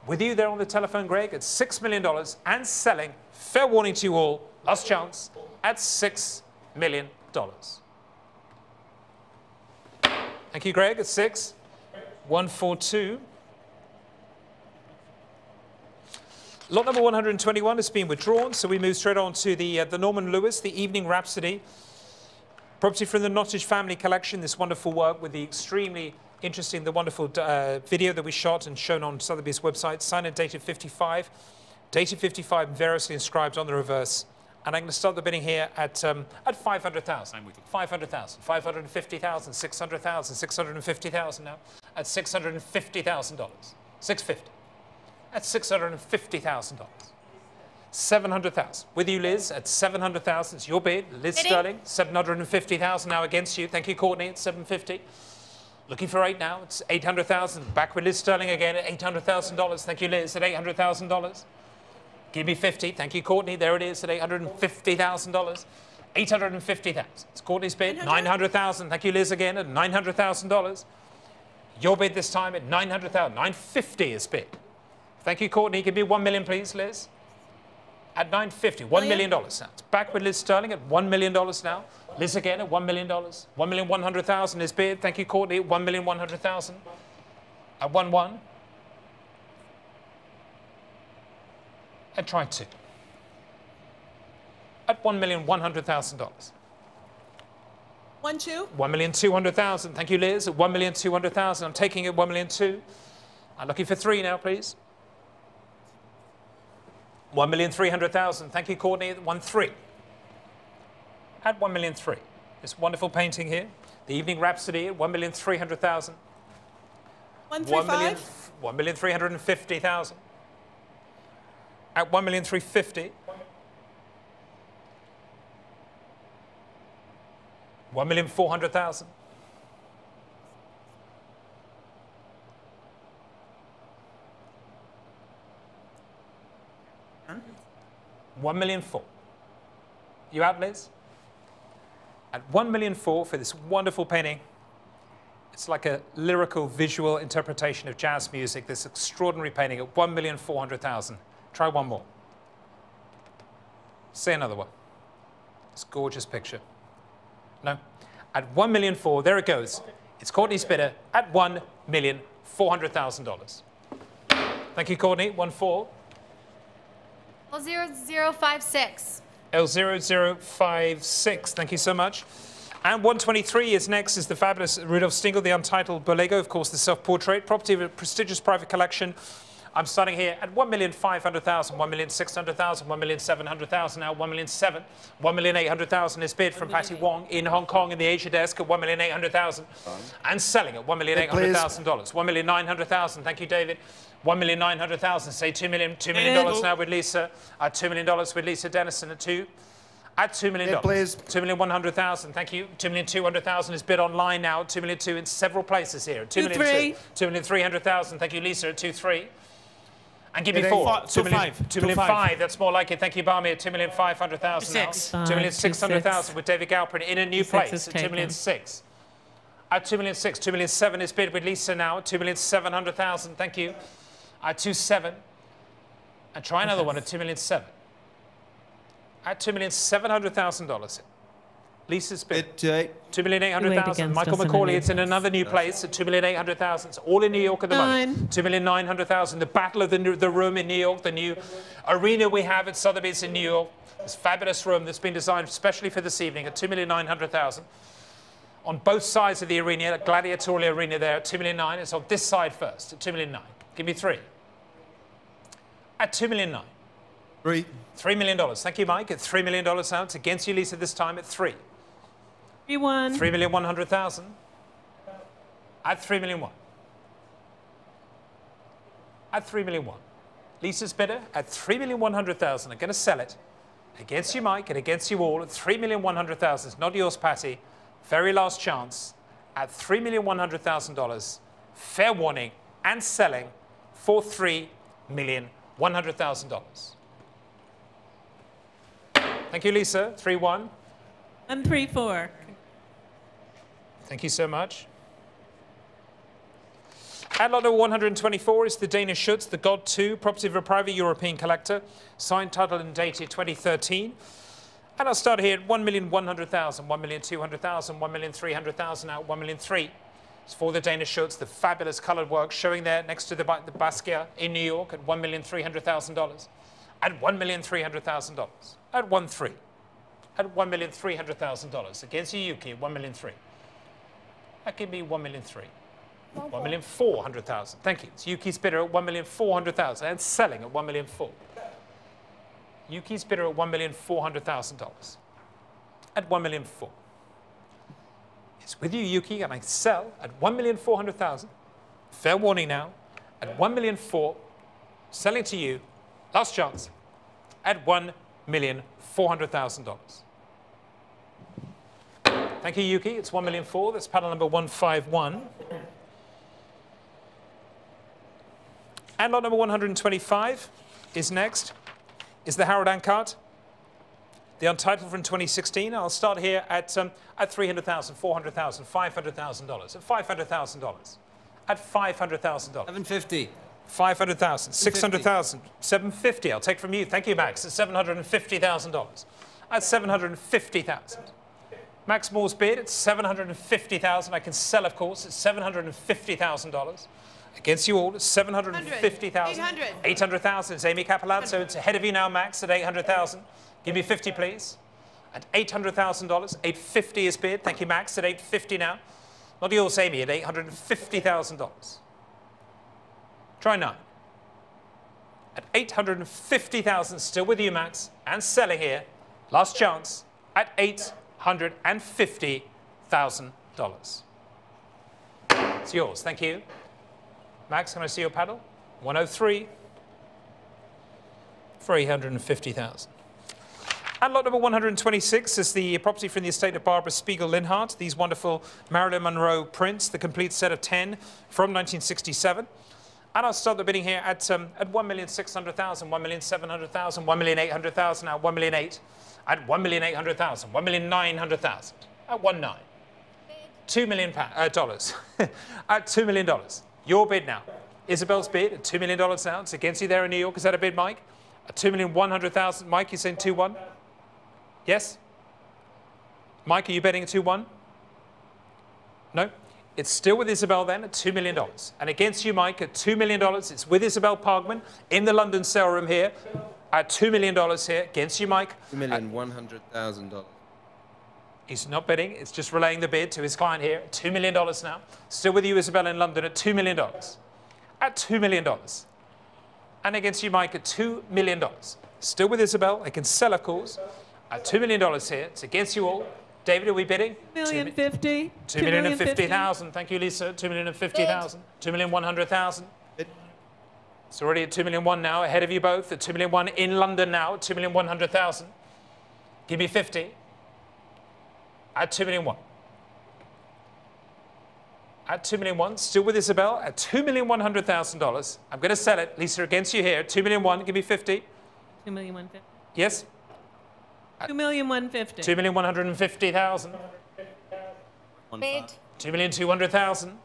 With you there on the telephone, Greg, it's $6 million and selling. Fair warning to you all. Last chance at $6 million. Thank you, Greg. It's 6. 142. Lot number 121 has been withdrawn, so we move straight on to the Norman Lewis, the Evening Rhapsody. Property from the Nottage family collection, this wonderful work with the extremely interesting, the wonderful video that we shot and shown on Sotheby's website, signed and dated 55. Dated 55, variously inscribed on the reverse. And I'm going to start the bidding here at 500,000. 500,000, 550,000, 600,000, 650,000 now. At $650,000. 650. At $650,000. 700,000. With you, Liz, at 700,000. It's your bid. Liz Sterling, 750,000 now against you. Thank you, Courtney, at 750. Looking for 8 now. It's 800,000. Back with Liz Sterling again at $800,000. Thank you, Liz, at $800,000. Give me 50. Thank you, Courtney. There it is at $850,000. 850,000. It's Courtney's bid. 900,000. Thank you, Liz, again at $900,000. Your bid this time at 900,000. 950 is bid. Thank you, Courtney. Give me 1 million, please, Liz. At 950, $1 million now. It's back with Liz Sterling at $1 million now. Liz again at $1 million. 1,100,000 is bid. Thank you, Courtney. 1,100,000. At 1-1. And try 2. At $1,100,000. 1-2. 1,200,000. Thank you, Liz. At 1,200,000. I'm taking it 1,200,000. I'm looking for 3 now, please. 1,300,000. Thank you, Courtney. At 1,300,000. At 1,300,000. This wonderful painting here, the Evening Rhapsody at 1,300,000. 135. 1,350,000. At 1,350,000. 1,400,000. 1,004,000. You out, Liz? At 1,004,000 for this wonderful painting. It's like a lyrical visual interpretation of jazz music, this extraordinary painting at 1,400,000. Try one more. Say another one. This gorgeous picture. No? At 1,004,000, there it goes. It's Courtney's bidder at $1,400,000. Thank you, Courtney. 1-4. L0056. L0056. Thank you so much. And 123 is next, is the fabulous Rudolf Stingel, the Untitled Borlego, of course, the self-portrait, property of a prestigious private collection. I'm starting here at 1,500,000, 1,600,000, 1,700,000, now 1,700,000. 1,800,000 is bid from Patty Wong in Hong Kong in the Asia desk at 1,800,000 and selling at $1,800,000. 1,900,000. Thank you, David. 1,900,000. Say $2 million now with Lisa. At $2 million with Lisa Dennison at $2 million. Please. 2,100,000. Thank you. 2,200,000 is bid online now. 2,200,000 in several places here. 2,300,000. 2,300,000. Thank you, Lisa, at 2,300,000. And give me 4. 2,500,000. That's more like it. Thank you, Barmy, at 2,500,000 now. 2,600,000 with David Galpin in a new place at 2,600,000. At 2,600,000. 2,700,000 is bid with Lisa now at 2,700,000. Thank you. At 2,700,000. And try another one at 2,700,000. At $2,700,000. Lisa's bid. 2,800,000. Michael McCauley, it's in another new place at 2,800,000. It's all in New York at the moment. 2,900,000. The battle of the room in New York, the new arena we have at Sotheby's in New York. This fabulous room that's been designed especially for this evening at 2,900,000. On both sides of the arena, a gladiatorial arena there at 2,900,000. It's on this side first at 2,900,000. Give me 3. At 2,900,000. $3 million. Thank you, Mike. At $3 million now. It's against you, Lisa, this time at 3. 3,100,000. At 3,100,000. At 3,100,000. Lisa's bidder at 3,100,000. I'm going to sell it. Against you, Mike, and against you all at 3,100,000. It's not yours, Patty. Very last chance at $3,100,000. Fair warning and selling for $3,100,000. Thank you, Lisa. 3-1. And 3-4. Thank you so much. At lot number 124 is the Danish Schutz, the God 2, property of a private European collector, signed, titled and dated 2013. And I'll start here at 1,100,000, 1,200,000, 1,300,000, now 1,300,000. It's for the Danish Schutz, the fabulous coloured work showing there next to the Basquiat in New York at $1,300,000. At $1,300,000. At 1,300,000. At $1,300,000. Against you, Yuki, at 1,300,000. That give me 1,300,000. 1,400,000. Thank you. It's Yuki's bidder at 1,400,000 and selling at 1,400,000. Yuki's bidder at $1,400,000. At 1,400,000. It's with you, Yuki, and I sell at 1,400,000. Fair warning now. At 1,400,000. Selling to you. Last chance at $1,400,000. Thank you, Yuki. It's 1,400,000. That's panel number 151. And lot number 125 is next. Is the Harold Ankart, the Untitled from 2016. I'll start here at $300,000, $400,000, $500,000. At $500,000. At $500,000. 750. 500,000, 600,000, 750. I'll take from you. Thank you, Max. At $750,000. At 750,000. Max Moore's bid at 750,000. I can sell, of course, at $750,000. Against you all, 750,000. 800,000. It's Amy Capilazzo. It's ahead of you now, Max, at 800,000. Give me 50, please. At $800,000. 850 is bid. Thank you, Max. At 850 now. Not yours, Amy. At $850,000. Try 9. At 850,000, still with you, Max, and selling here. Last chance at $850,000. It's yours. Thank you. Max, can I see your paddle? 103. 350,000. And lot number 126 is the property from the estate of Barbara Spiegel-Linhart. These wonderful Marilyn Monroe prints, the complete set of 10 from 1967. And I'll start the bidding here at 1,600,000, 1,700,000, 1,800,000, now 1,008,000, at 1,800,000, 1,900,000, at 1,900,000. $2 million dollars. At $2 million. Your bid now. Isabel's bid at $2 million now. It's against you there in New York. Is that a bid, Mike? At 2,100,000. Mike, you're saying 2-1? Yes? Mike, are you betting at 2-1? No? It's still with Isabel then at $2 million. And against you, Mike, at $2 million. It's with Isabel Parkman in the London sale room here at $2 million here. Against you, Mike. $2,100,000. He's not bidding. It's just relaying the bid to his client here at $2 million now. Still with you, Isabel, in London at $2 million. At $2 million. And against you, Mike, at $2 million. Still with Isabel. I can sell a cause at $2 million here. It's against you all. David, are we bidding? $2,050,000. $2,050,000. Thank you, Lisa. $2,050,000. $2,100,000. It's already at $2,001,000 now, ahead of you both. At $2,001,000 in London now, at $2,100,000. Give me 50. At $2,001,000. At $2,001,000, still with Isabel, at $2,100,000. I'm going to sell it. Lisa, against you here. $2,001,000. Give me 50. $2,150,000. Yes? $2,150,000. $2,150,000. Bid. $2,200,000.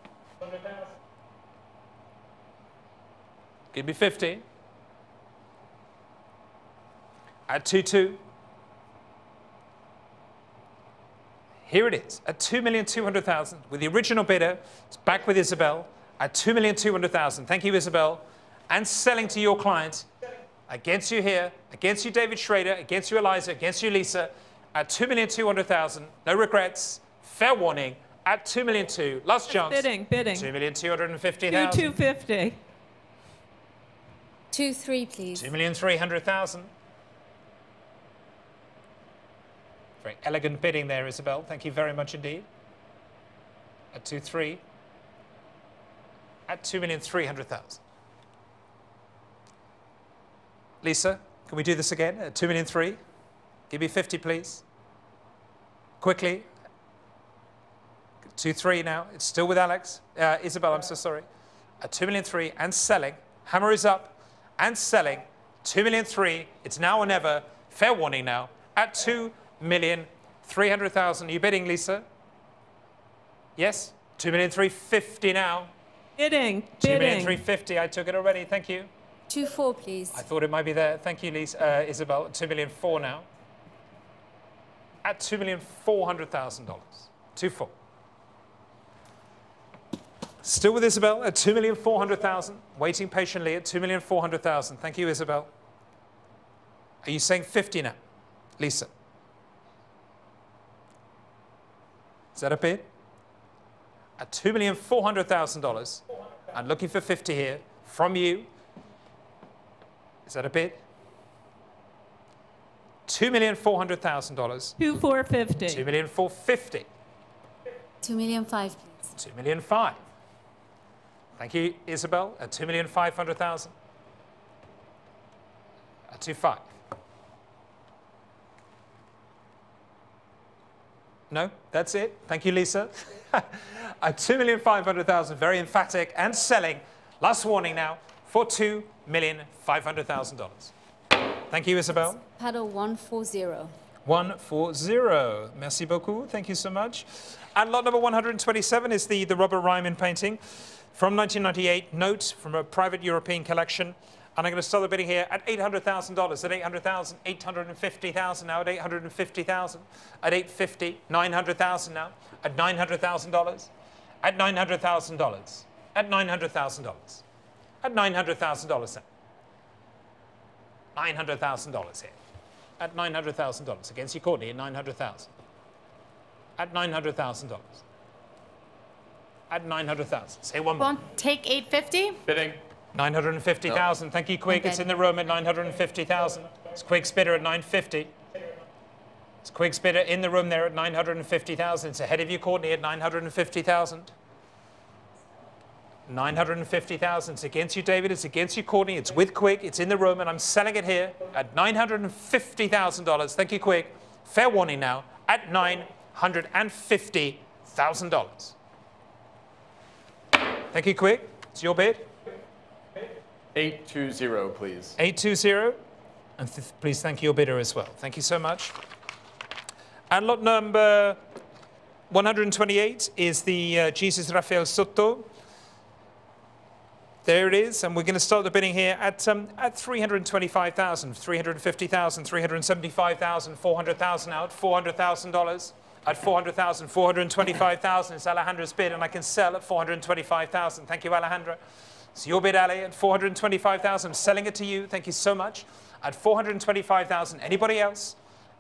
Give me 50. At 2,200,000. Here it is, at $2,200,000 with the original bidder. It's back with Isabel at $2,200,000. Thank you, Isabel. And selling to your client against you here, against you, David Schrader, against you, Eliza, against you, Lisa, at $2,200,000. No regrets. Fair warning at $2,200,000. Last chance. Bidding. $2,250,000. $2,250,000. 2-3, please. $2,300,000. Very elegant bidding there, Isabel. Thank you very much indeed. At 2-3. At $2,300,000. Lisa, can we do this again at $2,300,000? Give me 50, please. Quickly. 2-3 now. It's still with Alex. Isabel, I'm so sorry. At $2,300,000 and selling. Hammer is up and selling. $2,300,000. It's now or never. Fair warning now. At $2,300,000. Are you bidding, Lisa? Yes? $2,350,000 now. Bidding. $2,350,000. I took it already. Thank you. 2-4, please. I thought it might be there. Thank you, Lisa, Isabel. $2,400,000 now. At $2,400,000. 2-4. Still with Isabel at $2,400,000. Waiting patiently at $2,400,000. Thank you, Isabel. Are you saying 50 now, Lisa? Is that a bid? At $2,400,000. I'm looking for 50 here from you. Is that a bid? $2,400,000. $2,450,000. $2,450,000. 2,500,000, please. $2,500,000. Thank you, Isabel. At $2,500,000. At 2,500,000. No, that's it. Thank you, Lisa. At $2,500,000, very emphatic and selling. Last warning now for $2,500,000. Thank you, Isabel. Paddle 140. 140. Merci beaucoup. Thank you so much. And lot number 127 is the Robert Ryman painting from 1998. Note from a private European collection. And I'm going to start the bidding here at $800,000. At $800,000, $850,000 now. At $850,000, at $850,000, $900,000 now. At $900,000, at $900,000, at $900,000, at $900,000 now. $900,000 here. At $900,000 against you, Courtney. At $900,000. At $900,000. At $900,000. Say one more. Take 850. Bidding. 950,000. Thank you, Quig. Okay. It's in the room at 950,000. It's Quig's bidder at 950. It's Quig's bidder in the room there at 950,000. It's ahead of you, Courtney, at 950,000. 950,000. It's against you, David. It's against you, Courtney. It's with Quig. It's in the room, and I'm selling it here at $950,000. Thank you, Quig. Fair warning now at $950,000. Thank you, Quig. It's your bid. 820, please. 820. And please thank your bidder as well. Thank you so much. And lot number 128 is the Jesus Rafael Soto. There it is, and we're going to start the bidding here at 325,000, 350,000, 375,000, 400,000 out, $400,000 at 400,000, 425,000. It's Alejandra's bid, and I can sell at 425,000. Thank you, Alejandra. It's your bid, Ale, at 425,000. I'm selling it to you. Thank you so much. At 425,000. Anybody else?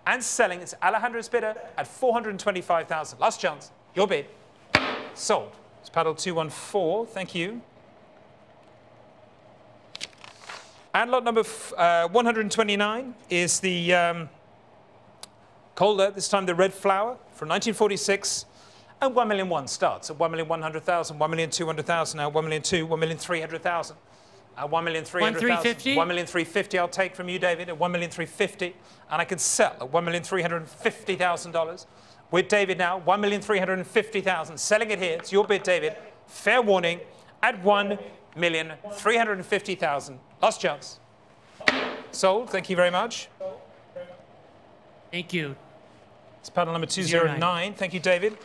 And selling. It's Alejandra's bidder at 425,000. Last chance. Your bid. Sold. It's paddle 214. Thank you. And lot number 129 is the Calder, this time the red flower, from 1946. And 1,000,001 starts at 1,100,000, 1,200,000 now, 1,200,000, 1,300,000. 1,300,000. 1,350,000 I'll take from you, David, at 1,350,000. And I can sell at $1,350,000. With David now, 1,350,000. Selling it here. It's your bid, David. Fair warning at 1,350,000. Last chance. Sold. Thank you very much. Thank you. It's paddle number 209. Thank you, David.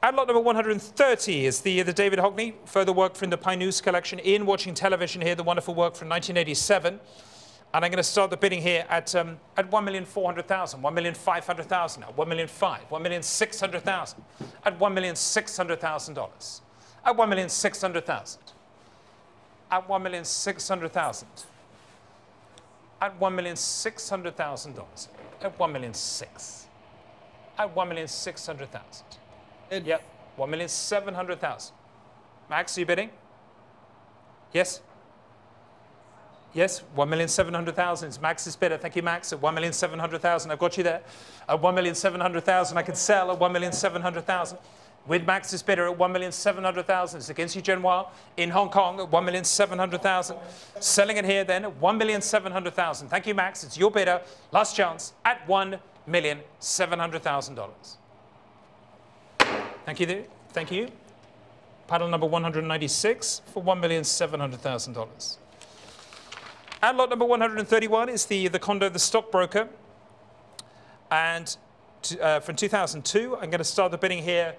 And lot number 130 is the David Hockney. Further work from the Pinus collection. In watching television here, the wonderful work from 1987. And I'm going to start the bidding here at 1,400,000, 1,500,000, at 1,500,000, 1,600,000, at $1,600,000. At 1,600,000. At $1,600,000. At $1,600,000. At $1,600,000. At $1,600,000. Yep, 1,700,000. Max, are you bidding? Yes? Yes, 1,700,000. It's Max's bidder. Thank you, Max. At 1,700,000. I've got you there. At 1,700,000. I can sell at 1,700,000. With Max's bidder at 1,700,000. It's against you, Genoir, in Hong Kong at 1,700,000. Selling it here then at 1,700,000. Thank you, Max. It's your bidder. Last chance at $1,700,000. Thank you. Thank you. Paddle number 196 for $1,700,000. And lot number 131 is the Condo, the stockbroker. And from 2002, I'm going to start the bidding here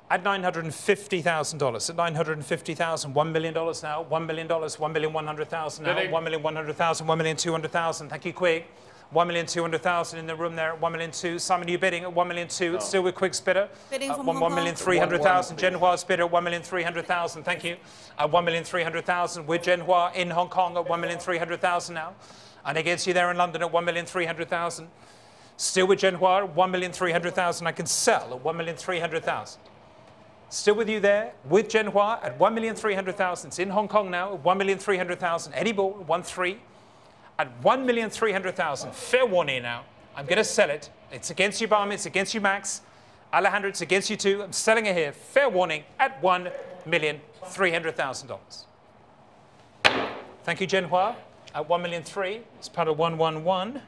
at $950,000. At $950,000, $1 million now, $1 million, $1,100,000 now, $1,100,000, $1,200,000. Thank you, Quig. 1,200,000 in the room there at 1,200,000. Simon, you bidding at 1,200,000. It's still with Quig's bidder. Bidding from 1,300,000. Genoir's bidder at 1,300,000. Thank you. At 1,300,000 with Genoir in Hong Kong at 1,300,000 now. And against you there in London at 1,300,000. Still with Genoir at 1,300,000. I can sell at 1,300,000. Still with you there with Genoir at 1,300,000. It's in Hong Kong now at 1,300,000. Eddie Ball at 1,300,000. At 1,300,000. Fair warning now. I'm going to sell it. It's against you, Barmy. It's against you, Max. Alejandro, it's against you too. I'm selling it here. Fair warning at $1,300,000. Thank you, Genoir. At 1,300,000. It's paddle 111.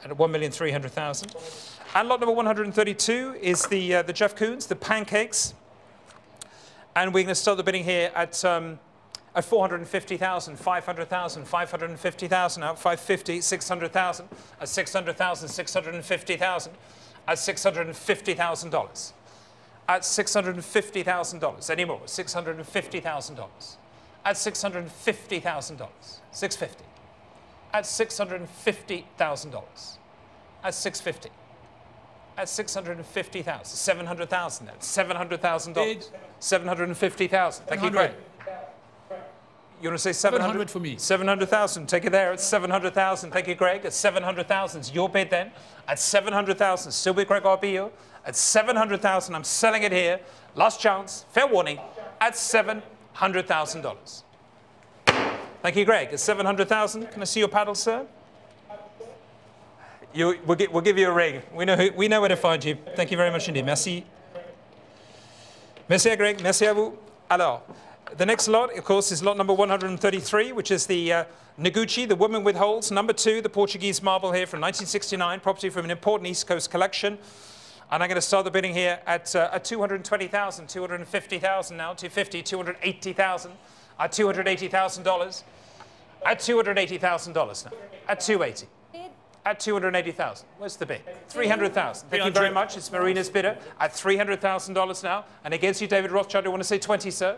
At 1,300,000. And lot number 132 is the Jeff Koons, the pancakes. And we're going to start the bidding here at 450,000, 500,000, 550,000 out, 550, 600,000, at 600,000, 650,000, at $650,000. At $650,000. Any more? $650,000. At $650,000. 650. At $650,000. At 650. At 650,000. 700,000. At $700,000. 750,000. Thank you, Greg. You want to say 700 for me. 700,000. Take it there at 700,000. Thank you, Greg. At 700,000. It's your bid then. At 700,000. Still with Greg Arbillo. At 700,000. I'm selling it here. Last chance. Fair warning. At $700,000. Thank you, Greg. At 700,000. Can I see your paddle, sir? We'll give you a ring. We know where to find you. Thank you very much indeed. Merci. Merci, Greg. Merci à vous. Alors, the next lot, of course, is lot number 133, which is the Noguchi, the woman with holes. Number 2, the Portuguese marble here from 1969, property from an important East Coast collection. And I'm going to start the bidding here at 220,000, 250,000 now, 250, 280,000, at $280,000, at $280,000 now, at 280. At 280,000. Where's the bid? 300,000. Thank you very much. It's Marina's bidder at $300,000 now. And against you, David Rothschild, I want to say 20, sir.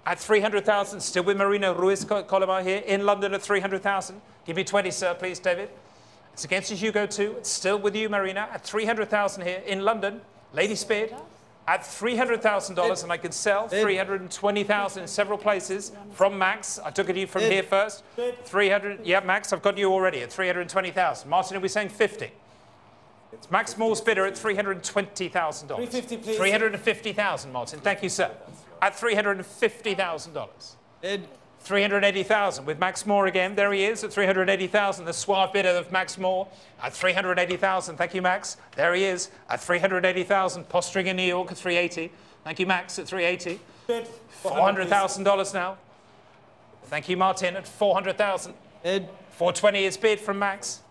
At 300,000, still with Marina Ruiz Colomar here in London at 300,000. Give me 20, sir, please, David. It's against you, Hugo, too. It's still with you, Marina, at 300,000 here in London. Lady Speed at $300,000, and I can sell 320,000 in several places from Max. I took it from here first. 300. Yeah, Max, I've got you already at 320,000. Martin, are we saying 50? It's Max Moore's bidder at $320,000. 350, please. 350,000, Martin. Thank you, sir. At $350,000. Bid. 380,000 with Max Moore again. There he is at 380,000. The suave bidder of Max Moore at 380,000. Thank you, Max. There he is at 380,000. Posturing in New York at 380. Thank you, Max, at 380. Bid. $400,000 now. Thank you, Martin, at 400,000. Bid. 420 is bid from Max.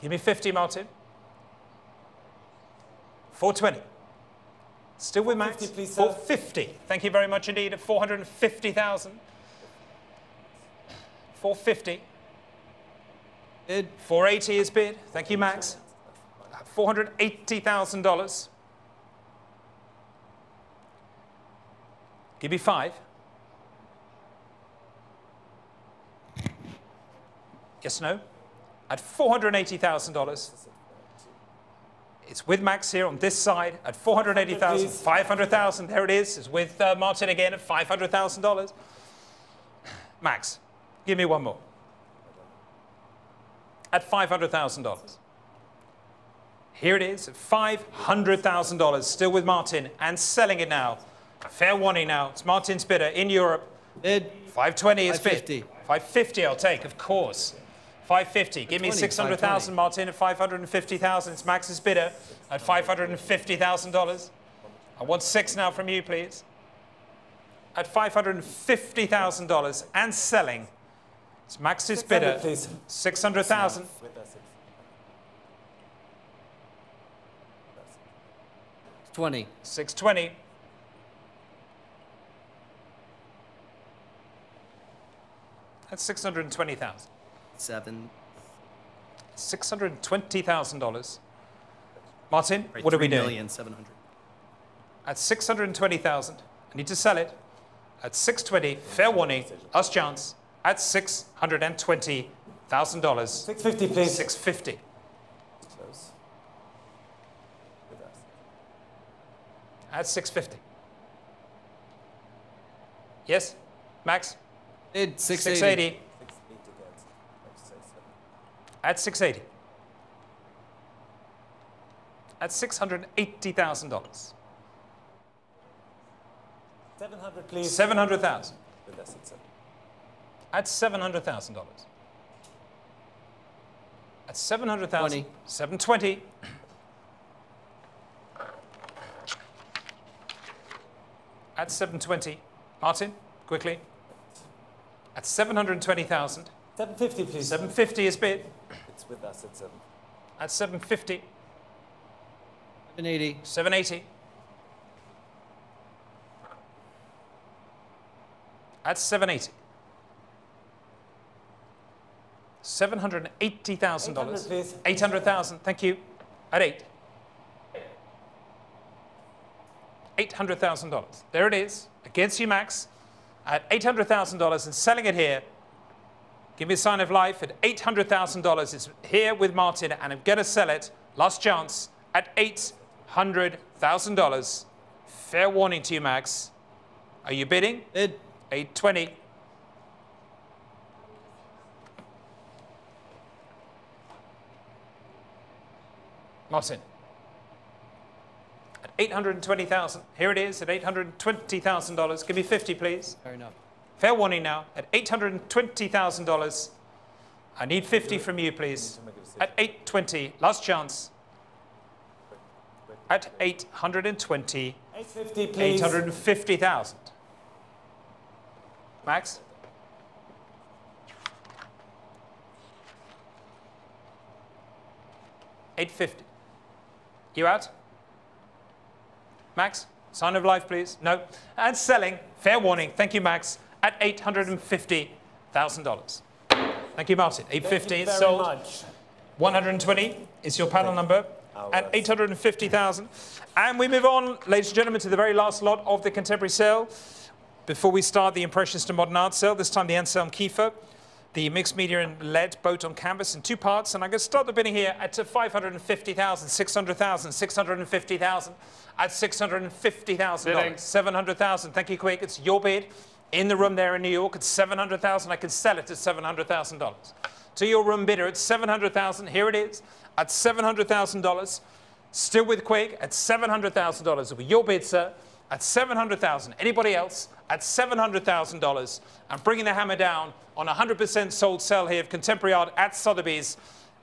Give me 50, Martin. 420. Still with Max. 50, please, 450. Thank you very much indeed at 450,000. 450. Bid. 480 is bid. Thank you, Max. $480,000. Give me 5. Yes, no? At $480,000. It's with Max here on this side at 480,000, 500,000. There it is. It's with Martin again at $500,000. Max, give me one more. At $500,000. Here it is at $500,000. Still with Martin and selling it now. Fair warning now. It's Martin's bidder in Europe. Bid. 520 is bid. 550 I'll take, of course. 550. Give me 600,000, Martin, at 550,000. It's Max's bidder at $550,000. I want 6 now from you, please. At $550,000 and selling. It's Max's bidder. 600,000. 20. 620. That's 620,000. 7. $620,000. Martin, what are we doing? 3,700,000. At 620,000. I need to sell it. At 620, fair warning, us chance. At $620,000. 650, please. 650. At 650. Yes, Max? Bid 680. At 680. At $680,000. 700, please. 700,000. At $700,000. At 700,000. 720. At 720. Martin, quickly. At 720,000. 750, please. 750 is bid. It's with us at 7. At 750. 780. 780. At 780. $780,000. 800,000. Thank you. At 8. $800,000. There it is. Against you, Max. At $800,000 and selling it here. Give me a sign of life at $800,000. It's here with Martin, and I'm going to sell it. Last chance at $800,000. Fair warning to you, Max. Are you bidding? Bid. 820. Martin. At $820,000. Here it is at $820,000. Give me 50, please. Fair enough. Fair warning now at $820,000. I need 50 from you, please. At $820. Last chance. at 820. 850, please. 850,000. Max? $850. You out? Max? Sign of life, please. No. And selling, fair warning, thank you, Max, at $850,000. Thank you, Martin. 850 is sold. Much. 120 is your panel number at 850,000. And we move on, ladies and gentlemen, to the very last lot of the contemporary sale. Before we start the Impressionist and Modern Art sale, this time the Anselm Kiefer, the mixed media and lead boat on canvas in two parts. And I'm going to start the bidding here at 550,000, 600,000, 650,000, at $650,000, 700,000. Thank you, Quick. It's your bid in the room there in New York. It's 700,000. I can sell it at $700,000. To your room bidder at 700,000. Here it is at $700,000. Still with Quig at $700,000. It'll be your bid, sir, at $700,000. Anybody else at $700,000. I'm bringing the hammer down on 100% sold sale here of contemporary art at Sotheby's,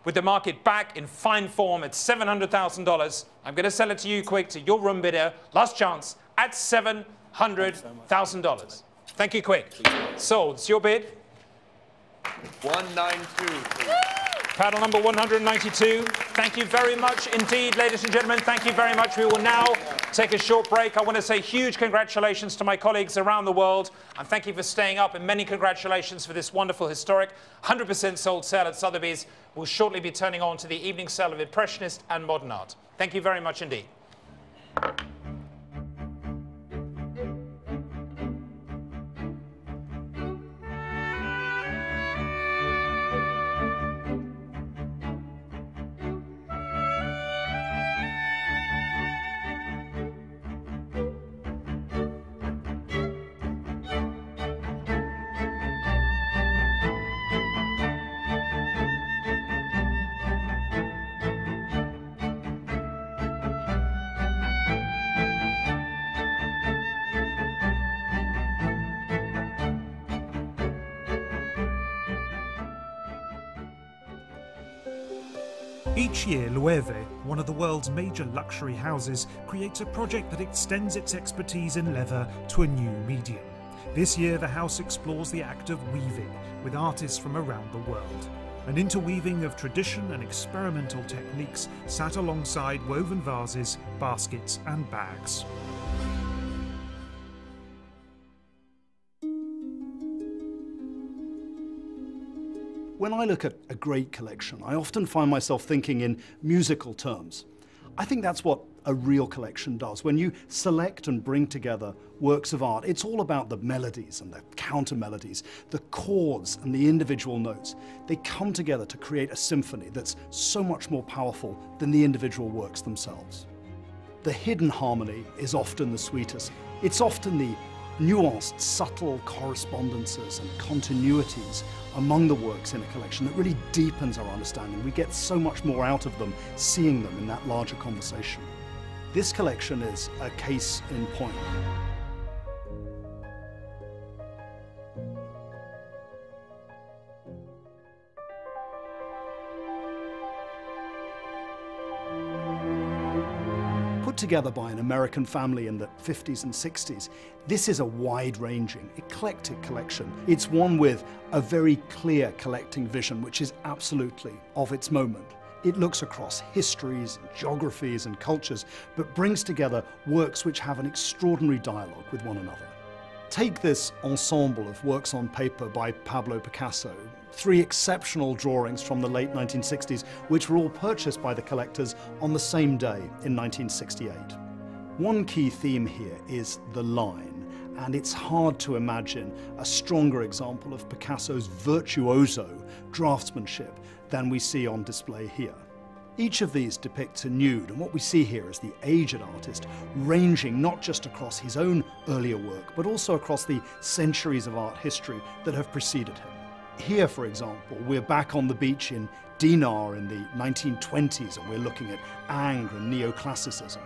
with the market back in fine form at $700,000. I'm going to sell it to you, Quig, to your room bidder. Last chance at $700,000. Thank you, Quig. Sold. It's your bid. 192. Panel number 192. Thank you very much indeed, ladies and gentlemen. Thank you very much. We will now take a short break. I want to say huge congratulations to my colleagues around the world, and thank you for staying up, and many congratulations for this wonderful, historic, 100% sold sale at Sotheby's. We'll shortly be turning on to the evening sale of Impressionist and Modern Art. Thank you very much indeed. Each year, Loewe, one of the world's major luxury houses, creates a project that extends its expertise in leather to a new medium. This year, the house explores the act of weaving with artists from around the world. An interweaving of tradition and experimental techniques sat alongside woven vases, baskets, and bags. When I look at a great collection, I often find myself thinking in musical terms. I think that's what a real collection does. When you select and bring together works of art, it's all about the melodies and the counter melodies, the chords and the individual notes. They come together to create a symphony that's so much more powerful than the individual works themselves. The hidden harmony is often the sweetest. It's often the nuanced, subtle correspondences and continuities among the works in a collection that really deepens our understanding. We get so much more out of them seeing them in that larger conversation. This collection is a case in point. Put together by an American family in the 50s and 60s, this is a wide-ranging, eclectic collection. It's one with a very clear collecting vision, which is absolutely of its moment. It looks across histories, and geographies, and cultures, but brings together works which have an extraordinary dialogue with one another. Take this ensemble of works on paper by Pablo Picasso, 3 exceptional drawings from the late 1960s, which were all purchased by the collectors on the same day in 1968. One key theme here is the line, and it's hard to imagine a stronger example of Picasso's virtuoso draftsmanship than we see on display here. Each of these depicts a nude, and what we see here is the aged artist ranging not just across his own earlier work, but also across the centuries of art history that have preceded him. Here, for example, we're back on the beach in Dinar in the 1920s, and we're looking at Ingres and neoclassicism.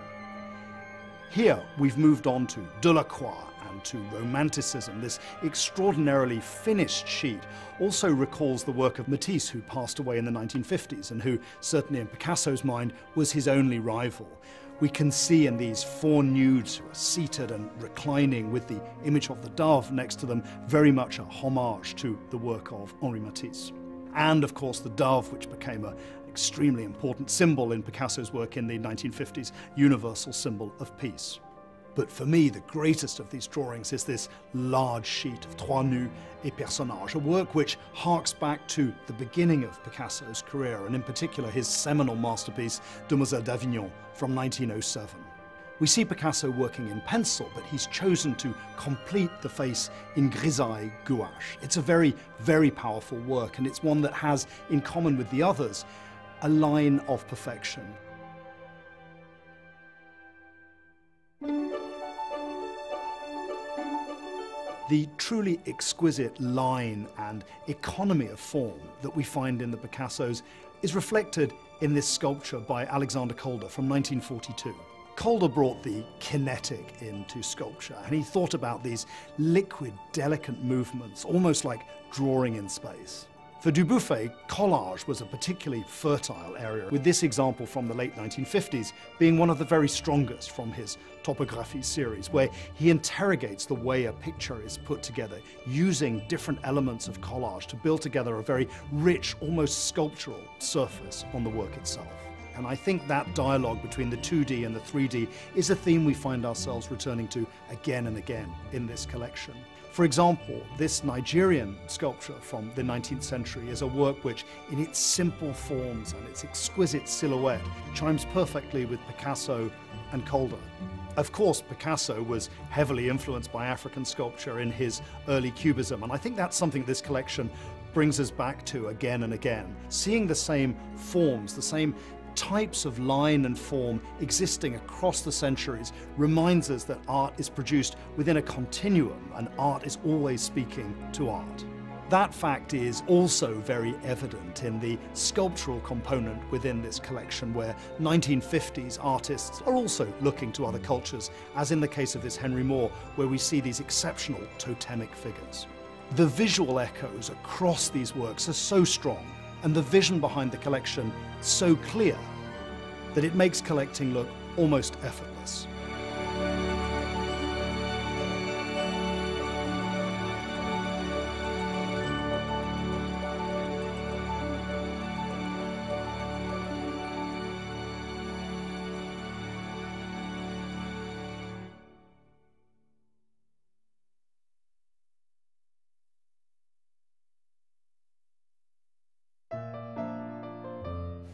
Here, we've moved on to Delacroix and to Romanticism. This extraordinarily finished sheet also recalls the work of Matisse, who passed away in the 1950s, and who, certainly in Picasso's mind, was his only rival. We can see in these four nudes who are seated and reclining with the image of the dove next to them very much a homage to the work of Henri Matisse. And of course the dove, which became an extremely important symbol in Picasso's work in the 1950s, universal symbol of peace. But for me, the greatest of these drawings is this large sheet of Trois Nus et Personnages, a work which harks back to the beginning of Picasso's career, and in particular his seminal masterpiece, Demoiselle d'Avignon, from 1907. We see Picasso working in pencil, but he's chosen to complete the face in grisaille gouache. It's a very, very powerful work, and it's one that has, in common with the others, a line of perfection. The truly exquisite line and economy of form that we find in the Picassos is reflected in this sculpture by Alexander Calder from 1942. Calder brought the kinetic into sculpture, and he thought about these liquid, delicate movements, almost like drawing in space. For Dubuffet, collage was a particularly fertile area, with this example from the late 1950s being one of the very strongest from his Topographie series, where he interrogates the way a picture is put together, using different elements of collage to build together a very rich, almost sculptural surface on the work itself. And I think that dialogue between the 2D and the 3D is a theme we find ourselves returning to again and again in this collection. For example, this Nigerian sculpture from the 19th century is a work which, in its simple forms and its exquisite silhouette, chimes perfectly with Picasso and Calder. Of course, Picasso was heavily influenced by African sculpture in his early Cubism, and I think that's something this collection brings us back to again and again. Seeing the same forms, the same types of line and form existing across the centuries reminds us that art is produced within a continuum, and art is always speaking to art. That fact is also very evident in the sculptural component within this collection, where 1950s artists are also looking to other cultures, as in the case of this Henry Moore, where we see these exceptional totemic figures. The visual echoes across these works are so strong, and the vision behind the collection so clear, that it makes collecting look almost effortless.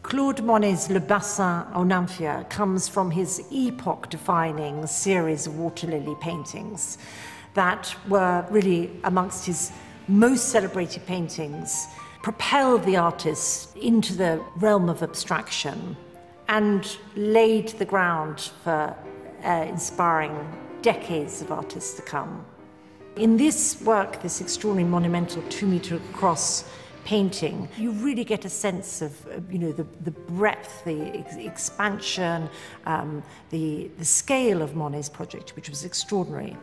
Claude Monet's Le Bassin aux Nymphes comes from his epoch-defining series of water lily paintings that were really amongst his most celebrated paintings, propelled the artist into the realm of abstraction and laid the ground for inspiring decades of artists to come. In this work, this extraordinary monumental 2-meter across painting, you really get a sense of, the breadth, the expansion, the scale of Monet's project, which was extraordinary.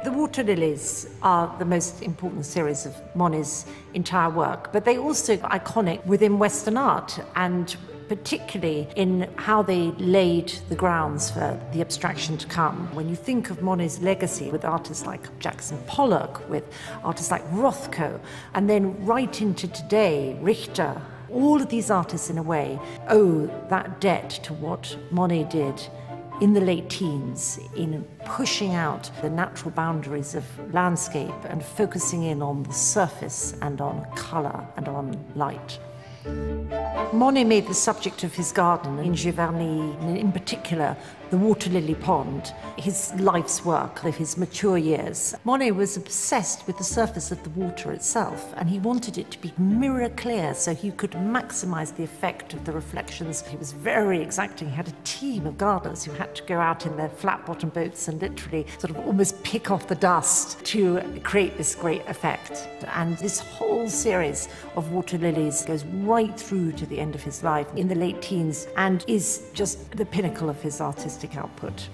The water lilies are the most important series of Monet's entire work, but they're also iconic within Western art, and particularly in how they laid the grounds for the abstraction to come. When you think of Monet's legacy with artists like Jackson Pollock, with artists like Rothko, and then right into today, Richter, all of these artists in a way owe that debt to what Monet did in the late teens in pushing out the natural boundaries of landscape and focusing in on the surface and on colour and on light. Monet made the subject of his garden in Giverny, in particular the water lily pond, his life's work of his mature years. Monet was obsessed with the surface of the water itself, and he wanted it to be mirror clear so he could maximize the effect of the reflections. He was very exacting. He had a team of gardeners who had to go out in their flat-bottom boats and literally sort of almost pick off the dust to create this great effect. And this whole series of water lilies goes right through to the end of his life in the late teens and is just the pinnacle of his artistic output.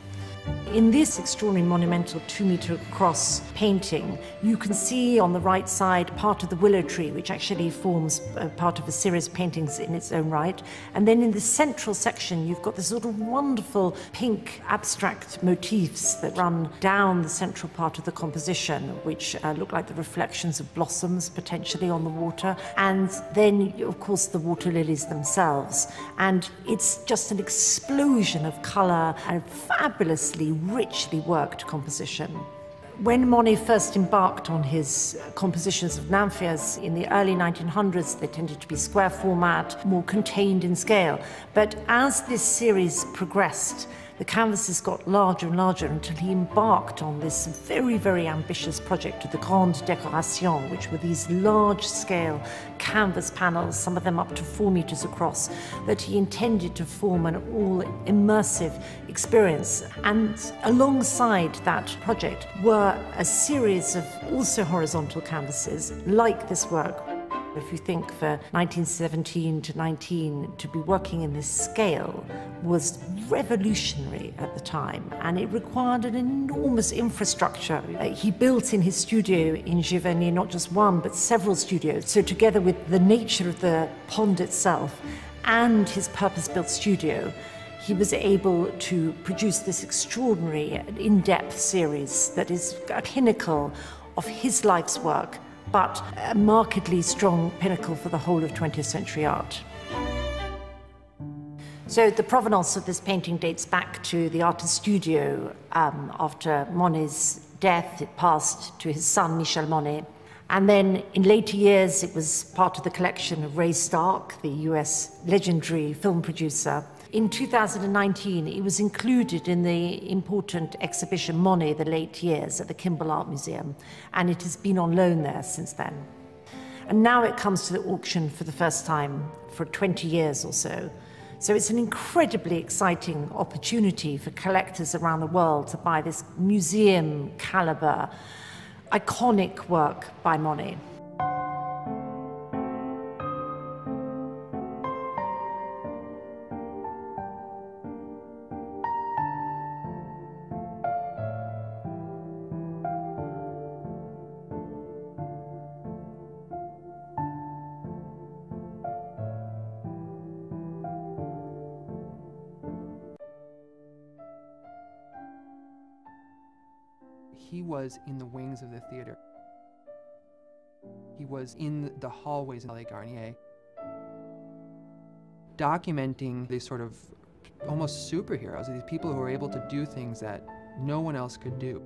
In this extraordinary monumental 2-meter across painting, you can see on the right side part of the willow tree, which actually forms part of a series of paintings in its own right. And then in the central section, you've got this sort of wonderful pink abstract motifs that run down the central part of the composition, which look like the reflections of blossoms potentially on the water. And then, of course, the water lilies themselves. And it's just an explosion of colour and fabulously richly worked composition. When Monet first embarked on his compositions of nymphaeas in the early 1900s, they tended to be square format, more contained in scale. But as this series progressed, the canvases got larger and larger until he embarked on this very, very ambitious project of the Grande Décoration, which were these large-scale canvas panels, some of them up to 4 meters across, that he intended to form an all-immersive experience. And alongside that project were a series of also horizontal canvases, like this work. If you think for 1917 to 19, to be working in this scale was revolutionary at the time, and it required an enormous infrastructure. He built in his studio in Giverny not just one, but several studios. So together with the nature of the pond itself and his purpose-built studio, he was able to produce this extraordinary in-depth series that is a pinnacle of his life's work, but a markedly strong pinnacle for the whole of 20th century art. So the provenance of this painting dates back to the artist's studio. After Monet's death, it passed to his son, Michel Monet. And then in later years, it was part of the collection of Ray Stark, the US legendary film producer. In 2019, it was included in the important exhibition Monet, the Late Years, at the Kimball Art Museum, and it has been on loan there since then. And now it comes to the auction for the first time for 20 years or so. So it's an incredibly exciting opportunity for collectors around the world to buy this museum caliber, iconic work by Monet. He was in the wings of the theater. He was in the hallways in Palais Garnier, documenting these sort of almost superheroes, these people who were able to do things that no one else could do.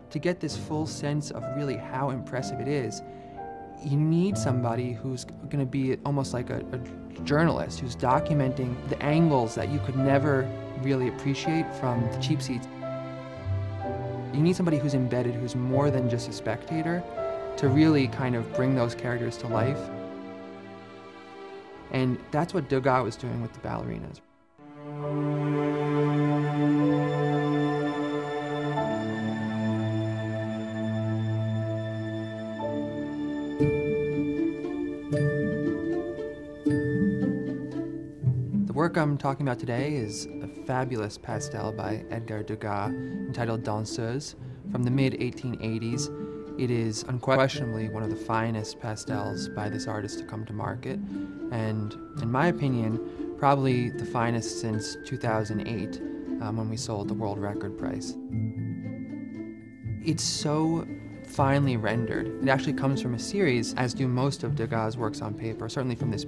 To get this full sense of really how impressive it is, you need somebody who's going to be almost like a journalist, who's documenting the angles that you could never really appreciate from the cheap seats. You need somebody who's embedded, who's more than just a spectator, to really kind of bring those characters to life. And that's what Degas was doing with the ballerinas. The work I'm talking about today is a fabulous pastel by Edgar Degas entitled Danseuse from the mid-1880s. It is unquestionably one of the finest pastels by this artist to come to market, and in my opinion, probably the finest since 2008, when we sold the world record price. It's so finely rendered. It actually comes from a series, as do most of Degas' works on paper, certainly from this.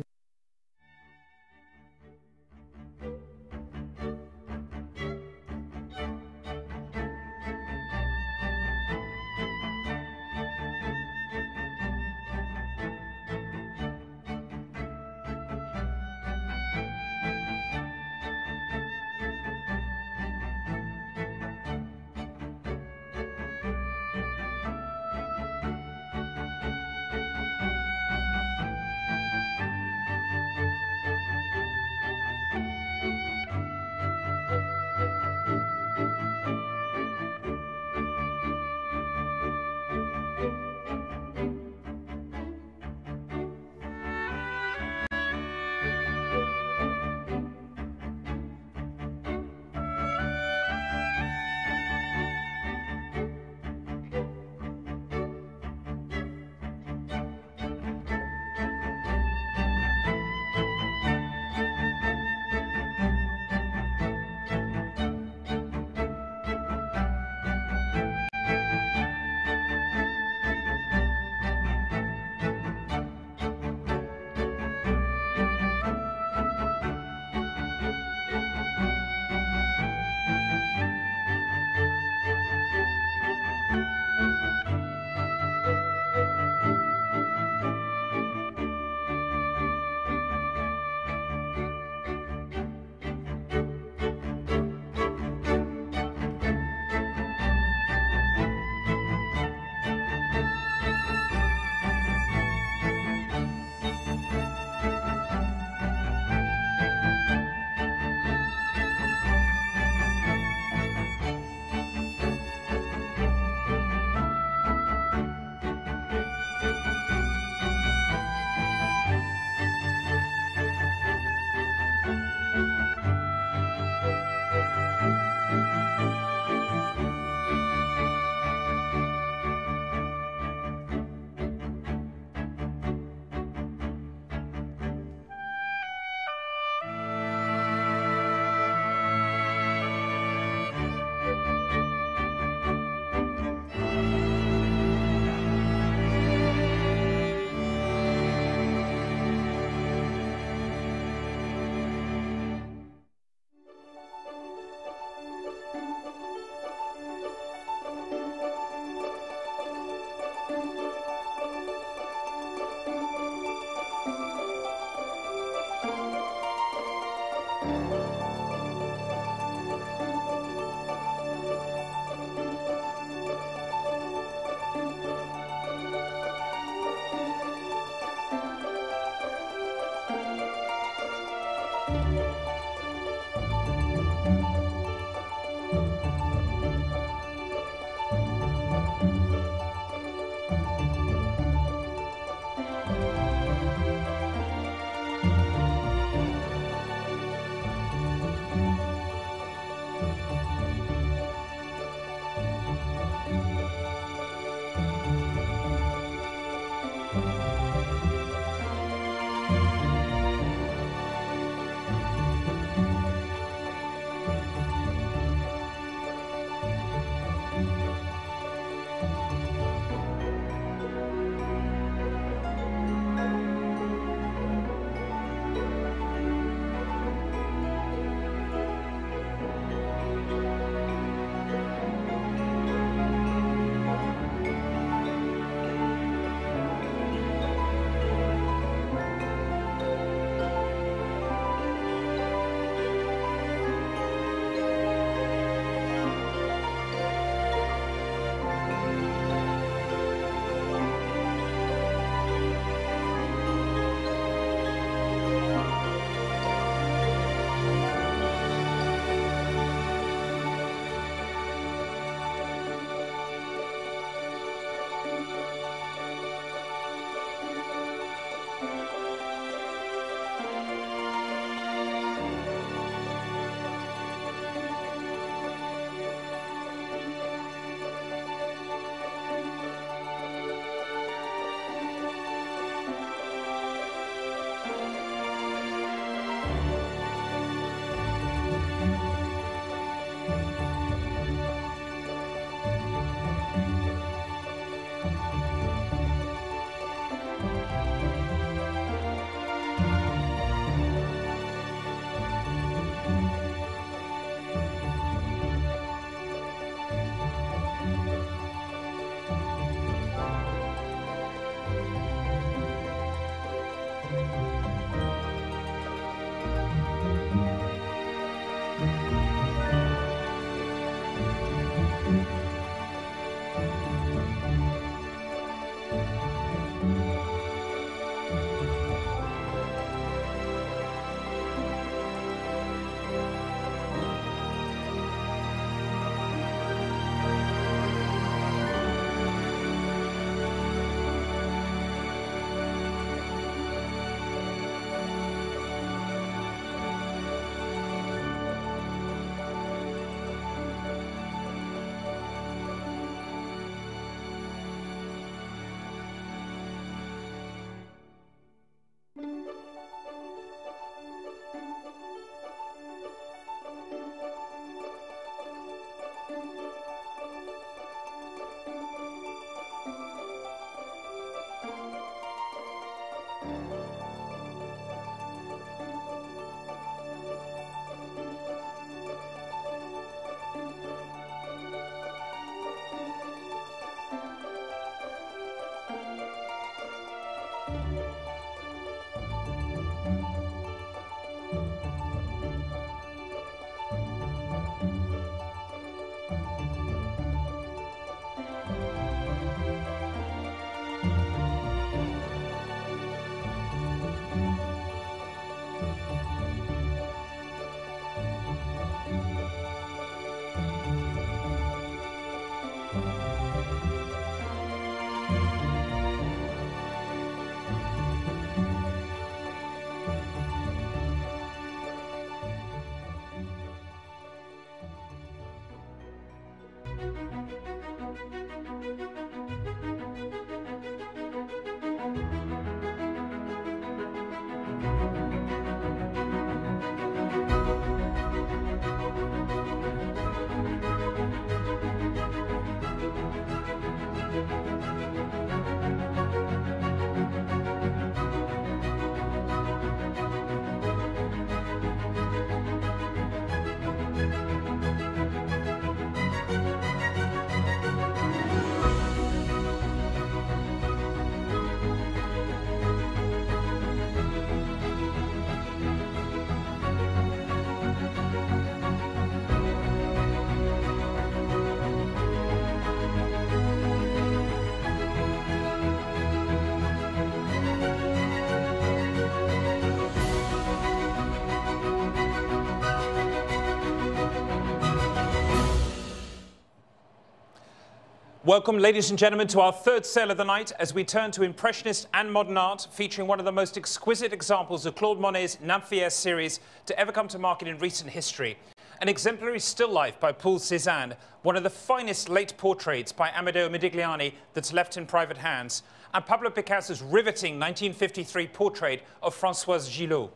Welcome, ladies and gentlemen, to our third sale of the night as we turn to Impressionist and modern art, featuring one of the most exquisite examples of Claude Monet's Nymphaea series to ever come to market in recent history. An exemplary still life by Paul Cézanne, one of the finest late portraits by Amedeo Modigliani that's left in private hands, and Pablo Picasso's riveting 1953 portrait of Françoise Gillot.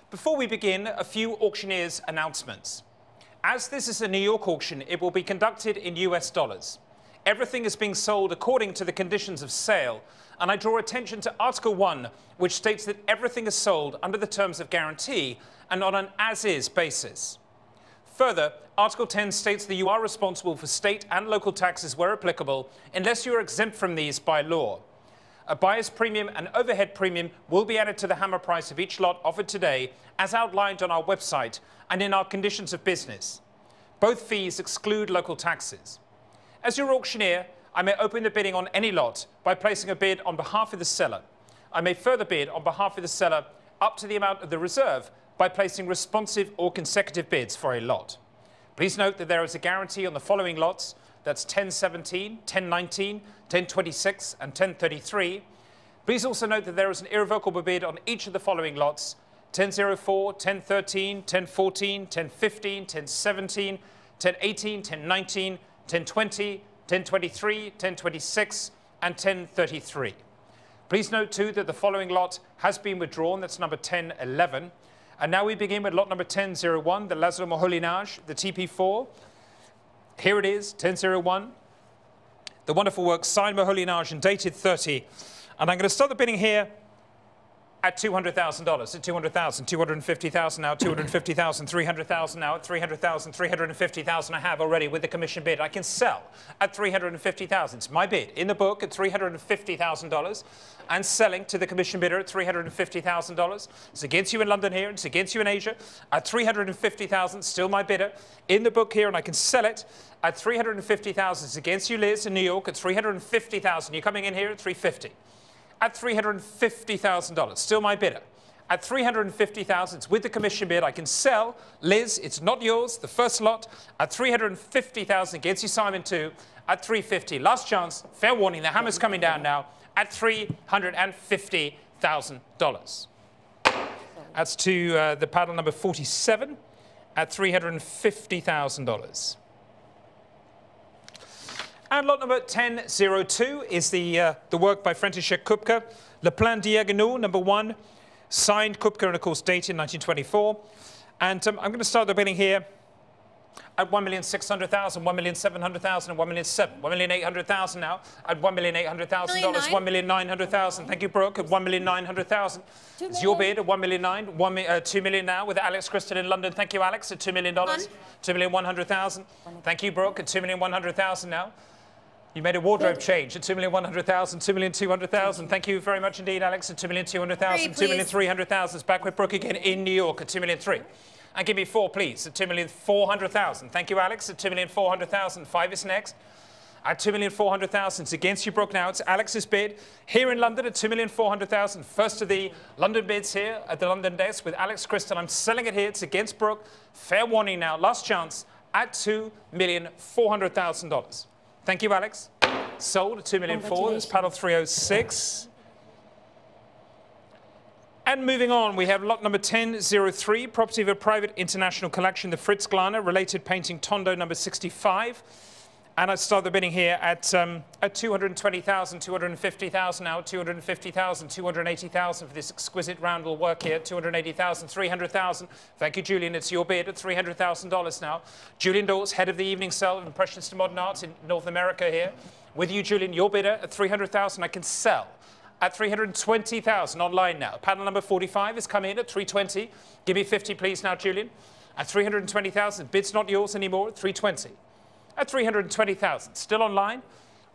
Before we begin, a few auctioneers' announcements. As this is a New York auction, it will be conducted in US dollars. Everything is being sold according to the conditions of sale, and I draw attention to Article 1, which states that everything is sold under the terms of guarantee and on an as-is basis. Further, Article 10 states that you are responsible for state and local taxes where applicable, unless you are exempt from these by law. A buyer's premium and overhead premium will be added to the hammer price of each lot offered today, as outlined on our website and in our conditions of business. Both fees exclude local taxes. As your auctioneer, I may open the bidding on any lot by placing a bid on behalf of the seller. I may further bid on behalf of the seller up to the amount of the reserve by placing responsive or consecutive bids for a lot. Please note that there is a guarantee on the following lots. That's 1017, 1019, 1026 and 1033. Please also note that there is an irrevocable bid on each of the following lots: 1004, 1013, 1014, 1015, 1017, 1018, 1019, 1020, 1023, 1026 and 1033. Please note too that the following lot has been withdrawn. That's number 1011. And now we begin with lot number 1001, the Lazlo Moholy-Nagy, the TP4. Here it is, 1001. The wonderful work signed Moholy-Nagy and dated 30. And I'm going to start the bidding here at $200,000, at 200,000, 250,000 now, 250,000, 300,000 now, at 300,000, 350,000 I have already with the commission bid. I can sell at 350,000. It's my bid in the book at $350,000 and selling to the commission bidder at $350,000. It's against you in London here, it's against you in Asia at 350,000, still my bidder in the book here, and I can sell it at 350,000. It's against you, Liz, in New York at 350,000. You're coming in here at 350. At $350,000, still my bidder. At $350,000, it's with the commission bid. I can sell, Liz, it's not yours, the first lot, at $350,000 against you, Simon, too, at $350. Last chance, fair warning, the hammer's coming down now, at $350,000. That's to the paddle number 47 at $350,000. And lot number 1002 is the work by František Kupka, Le Plan Diagonal, number 1, signed Kupka and, of course, dated 1924. And I'm going to start the bidding here at $1,600,000, $1,700,000, and $1,700,000, $1,800,000 now, at $1,800,000, $1,900,000. Thank you, Brooke, at $1,900,000. It's your bid at $1,900,000, $2 million now with Alex Crystal in London. Thank you, Alex, at $2 million, $2,100,000. Thank you, Brooke, at $2,100,000 now. You made a wardrobe change at $2,100,000, $2,200,000. Thank you very much indeed, Alex, at $2,200,000, $2,300,000. It's back with Brooke again in New York at $2,300,000. And give me 4, please, at $2,400,000. Thank you, Alex, at $2,400,000. 5 is next. At $2,400,000. It's against you, Brooke, now. It's Alex's bid here in London at $2,400,000. First of the London bids here at the London desk with Alex Crystal. I'm selling it here. It's against Brooke. Fair warning now. Last chance at $2,400,000. Thank you, Alex. Sold at $2,400,000. It's paddle 306. And moving on, we have lot number 1003, property of a private international collection, the Fritz Glarner, related painting Tondo number 65. And I start the bidding here at 220,000, 250,000 now, 250,000, 280,000 for this exquisite roundel work here, 280,000, 300,000. Thank you, Julian. It's your bid at $300,000 now. Julian Dawes, head of the evening cell of Impressionist and Modern Arts in North America here. With you, Julian, your bidder at 300,000. I can sell at 320,000 online now. Panel number 45 is coming in at 320. Give me 50, please, now, Julian. At 320,000. Bid's not yours anymore at 320. At 320,000. Still online.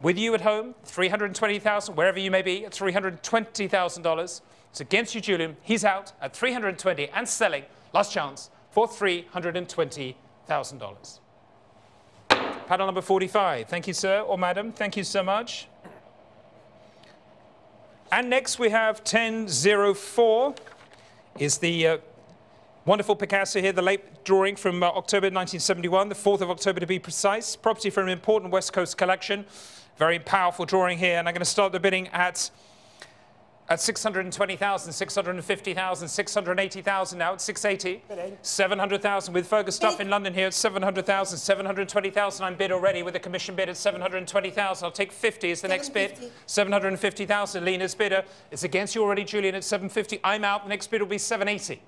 With you at home, 320,000, wherever you may be, at $320,000. It's against you, Julian. He's out at 320 and selling. Last chance for $320,000. Panel number 45. Thank you, sir or madam. Thank you so much. And next we have 1004 is the wonderful Picasso here, the late drawing from October 1971, the 4th of October to be precise. Property from an important West Coast collection. Very powerful drawing here. And I'm going to start the bidding at 620,000, 650,000, 680,000 now at 680. 700,000 with Fergus Stuff in London here at 700,000, 720,000. I'm bid already with a commission bid at 720,000. I'll take 50 as the next bid. 750,000. Lena's bidder. It's against you already, Julian, at 750. I'm out. The next bid will be 780.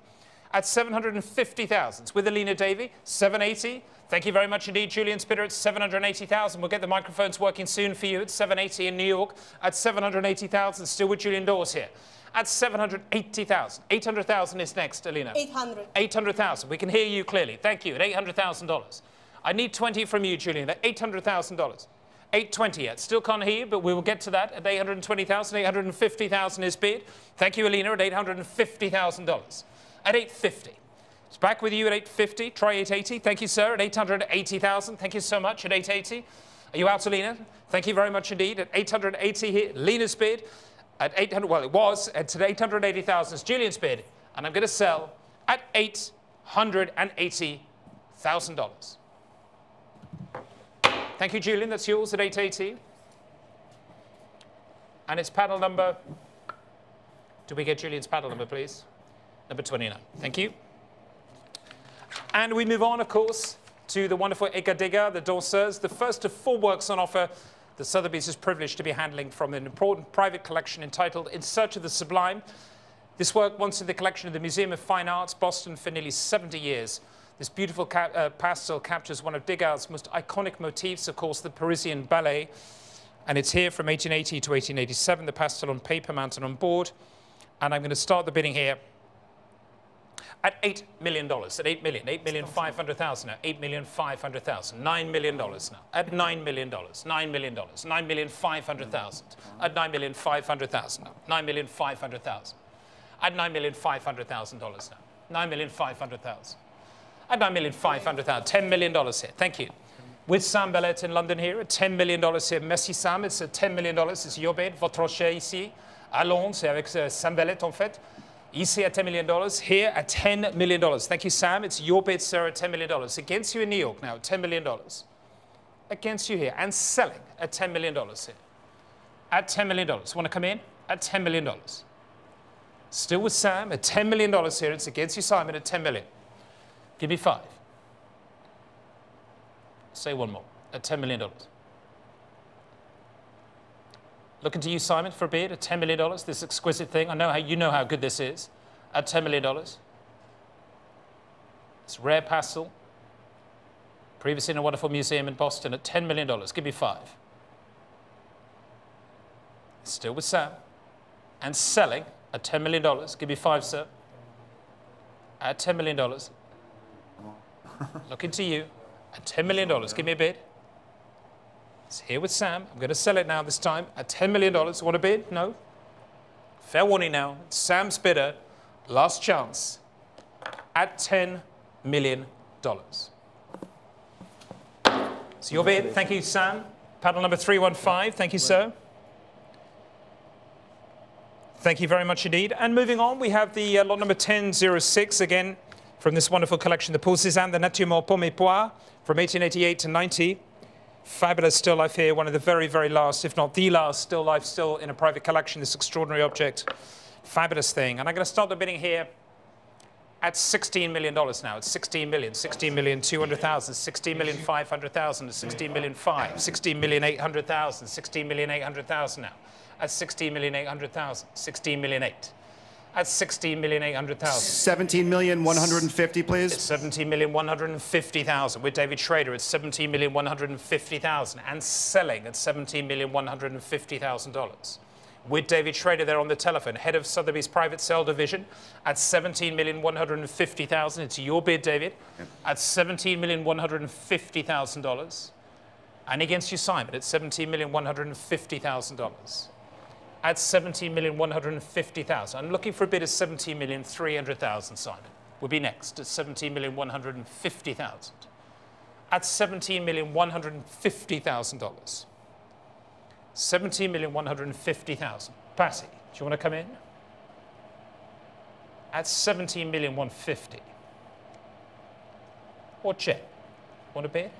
At 750,000 with Alina Davey, 780. Thank you very much indeed, Julian Spitter at 780,000. We'll get the microphones working soon for you at 780 in New York. At 780,000, still with Julian Dawes here. At 780,000. 800,000 is next, Alina. 800. 800,000. We can hear you clearly. Thank you. At $800,000. I need 20 from you, Julian. At $800,000. 820 yet. Still can't hear you, but we will get to that at 820,000. 850,000 is bid. Thank you, Alina, at $850,000. At 850. It's back with you at 850. Try 880. Thank you, sir. At 880,000. Thank you so much. At 880. Are you out, Alina? Thank you very much indeed. At 880 here, Lena's bid. At 800, well, it was at 880,000. It's Julian's bid, and I'm going to sell at $880,000. Thank you, Julian. That's yours at 880. And it's panel number. Do we get Julian's panel number, please? Number 29. Thank you. And we move on, of course, to the wonderful Égadiga, the Danseurs, the first of 4 works on offer the Sotheby's is privileged to be handling from an important private collection entitled In Search of the Sublime. This work, once in the collection of the Museum of Fine Arts, Boston, for nearly 70 years. This beautiful pastel captures one of Degas' most iconic motifs, of course, the Parisian ballet. And it's here from 1880 to 1887, the pastel on paper mounted on board. And I'm going to start the bidding here at $8 million, at $8 million, $8,500,000 now, $8,500,000, $9 million now, at $9 million, $9 million, $9,500,000, at $9,500,000 now, $9,500,000, at $9,500,000 now, $9,500,000, at $9,500,000, $10 million here, thank you. With Sam Bellet in London here, at $10 million here, merci Sam, it's $10 million, it's your bid, votre rocher ici, à Londres, c'est avec Sam Bellet en fait. Ici at $10 million, here at $10 million. Thank you, Sam. It's your bid, sir, at $10 million. Against you in New York now, at $10 million. Against you here, and selling at $10 million here. At $10 million. Want to come in? At $10 million. Still with Sam at $10 million here. It's against you, Simon, at $10 million. Give me 5. Say one more. At $10 million. Looking to you, Simon, for a bid at $10 million. This exquisite thing. I know how you know how good this is. At $10 million. It's rare pastel. Previously in a wonderful museum in Boston at $10 million. Give me 5. Still with Sam. And selling at $10 million. Give me 5, sir. At $10 million. Looking to you. At $10 million. Give me a bid. It's here with Sam. I'm going to sell it now this time at $10 million. Want to bid? No? Fair warning now. It's Sam's bidder. Last chance at $10 million. It's your bid. Thank you, Sam. Panel number 315. Thank you, sir. Thank you very much indeed. And moving on, we have the lot number 1006 again from this wonderful collection, the Paul Cézanne, the Nature Mort Pomme et Poire from 1888 to 90. Fabulous still life here, one of the very, very last, if not the last still life still in a private collection, this extraordinary object. Fabulous thing. And I'm going to start the bidding here At $16 million now. It's 16 million, 16 million 200,000, 16 million 500,000, 16 million 5, 16 million 800,000, 16 million 800,000 now. At 16 million 800,000, 16 million 8. At 16 million 800,000. 17 million 150, please. It's 17 million 150,000 with David Schrader. It's 17 million 150,000 and selling at 17 million 150,000 dollars. With David Schrader there on the telephone, head of Sotheby's private sale division, at 17 million 150,000. It's your bid, David. Yep. At 17 million 150,000 dollars. And against you, Simon, at 17 million 150,000 dollars. At 17,150,000. I'm looking for a bid of 17,300,000, Simon. We'll be next at 17,150,000. At $17,150,000. $17,150,000. Patty, do you want to come in? At 17,150,000. Or Chet, want a bid?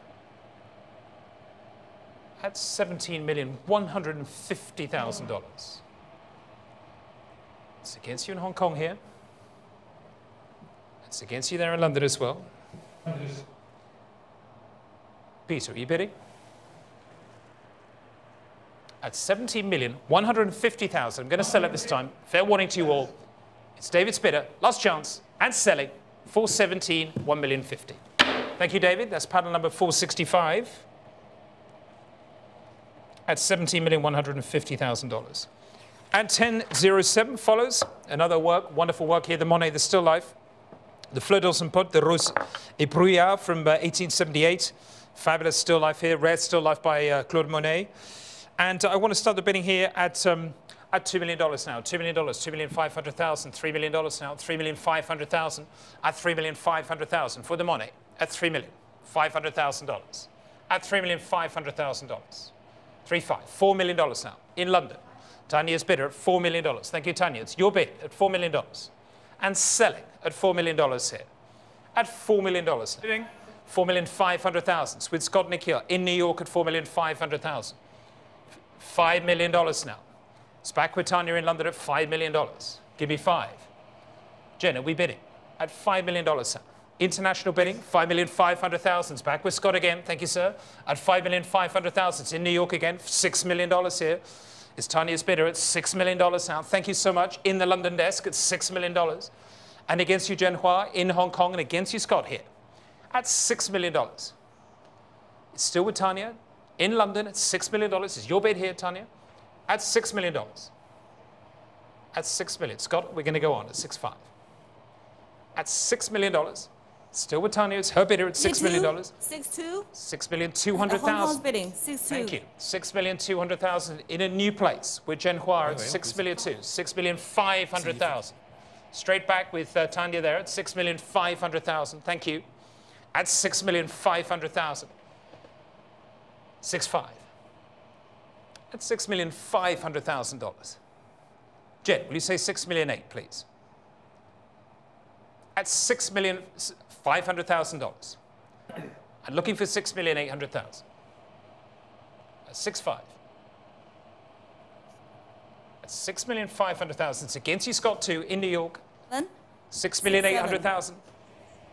At $17,150,000. It's against you in Hong Kong here. It's against you there in London as well. Peter, are you bidding? At $17,150,000. I'm going to sell it this time. Fair warning to you all. It's David's bidder, last chance, and selling for $1,750,000. Thank you, David. That's paddle number 465. At $17,150,000. And 1007 follows. Another work, wonderful work here, the Monet, the still life. The Fleur dans un pot de Rose et Brouillard from 1878. Fabulous still life here, rare still life by Claude Monet. And I want to start the bidding here at $2 million now. $2 million, $2,500,000, $3 million now, $3,500,000 at $3,500,000 for the Monet at $3,500,000. At $3,500,000. 3.5, $4 million now in London. Tanya's bidder at $4 million. Thank you, Tanya. It's your bid at $4 million. And selling at $4 million here. At $4 million. $4,500,000 with Scott Nikhil in New York at $4,500,000. $5 million now. It's back with Tanya in London at $5 million. Give me 5. Jen, are we bidding? At $5 million now. International bidding, $5,500,000. Back with Scott again, thank you, sir. At $5,500,000. It's in New York again, $6 million here. It's Tanya's bidder at $6 million now. Thank you so much. In the London desk at $6 million. And against you, Jen Hua, in Hong Kong, and against you, Scott, here. At $6 million. It's still with Tanya. In London, at $6 million. It's your bid here, Tanya. At $6 million. At $6 million. Scott, we're going to go on at 6.5. At $6 million. Still with Tanya, it's her bidder at $6 million. 6.2. $6,200,000. Hong Kong's bidding. 6.2. Thank you. $6,200,000 in a new place with Jen Hua at $6,200,000. $6,500,000. Straight back with Tanya there at $6,500,000. Thank you. At $6,500,000. 6.5. At $6,500,000. Jen, will you say $6,800,000, please? At $6,500,000. I'm looking for $6,800,000. At 6.5. At $6,500,000. It's against you, Scott, too, in New York. $6,800,000.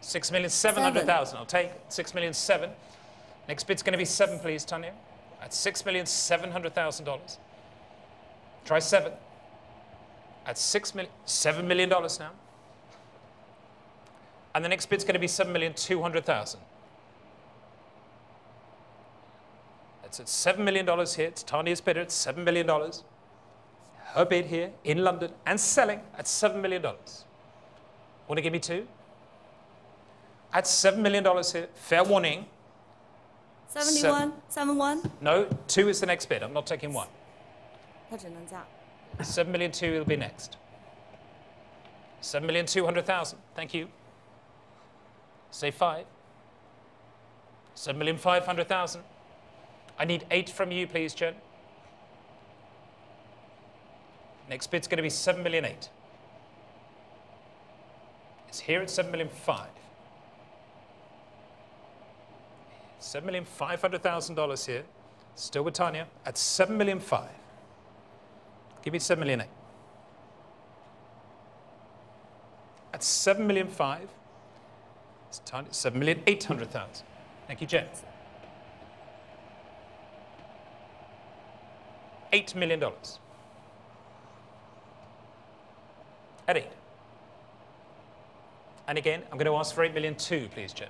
$6,700,000. I'll take $6,700,000. Next bid's going to be 7, please, Tanya. At $6,700,000. Try 7. At $7 million now. And the next bid's going to be $7,200,000. It's at $7 million here. It's Tanya's bidder at $7 million. Her bid here in London and selling at $7 million. Want to give me 2? At $7 million here. Fair warning. 71. 71. No, 2 is the next bid. I'm not taking 1. 7,200,000 will be next. 7,200,000. Thank you. Say 5. 7,500,000. I need 8 from you, please, Jen. Next bid's going to be 7,800,000. It's here at 7,500,000. $7,500,000 here. Still with Tanya at $7,500,000. Give me $7,800,000. at 7,500,000. It's tiny, 7,800,000. Thank you, Jen. $8 million. At 8. And again, I'm going to ask for 8 million too, please, Jen.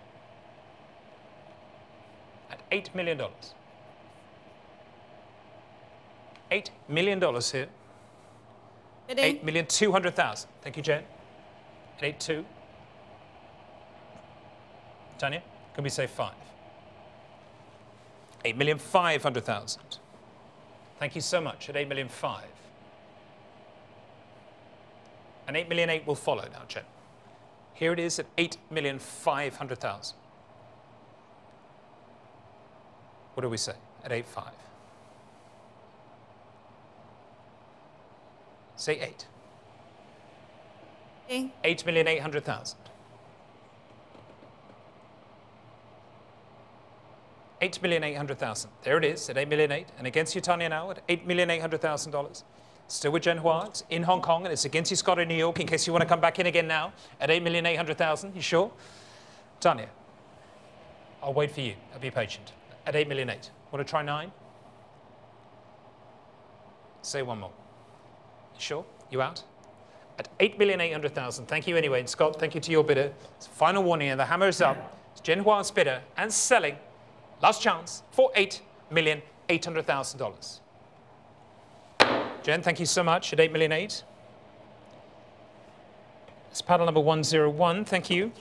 At $8 million. $8 million here. Bidding. 8,200,000. Thank you, Jen. At 8.2. Tanya, can we say 5? 8,500,000. Thank you so much. At 8,500,000. And 8,800,000 will follow now, Jen. Here it is at 8,500,000. What do we say? At 8.5. Say 8. Bidding. 8,800,000. 8,800,000. There it is at 8,800,000. And against you, Tanya, now at $8,800,000. Still with Jen Hua. It's in Hong Kong, and it's against you, Scott, in New York, in case you want to come back in again now at 8,800,000. You sure? Tanya, I'll wait for you. I'll be patient. At 8,800,000. Want to try 9? Say one more. You sure? You out? At 8,800,000. Thank you anyway. And Scott, thank you to your bidder. It's a final warning, and the hammer is up. It's Jen Hua's bidder and selling. Last chance for $8,800,000. Jen, thank you so much at 8,800,000. It's paddle number 101. Thank you.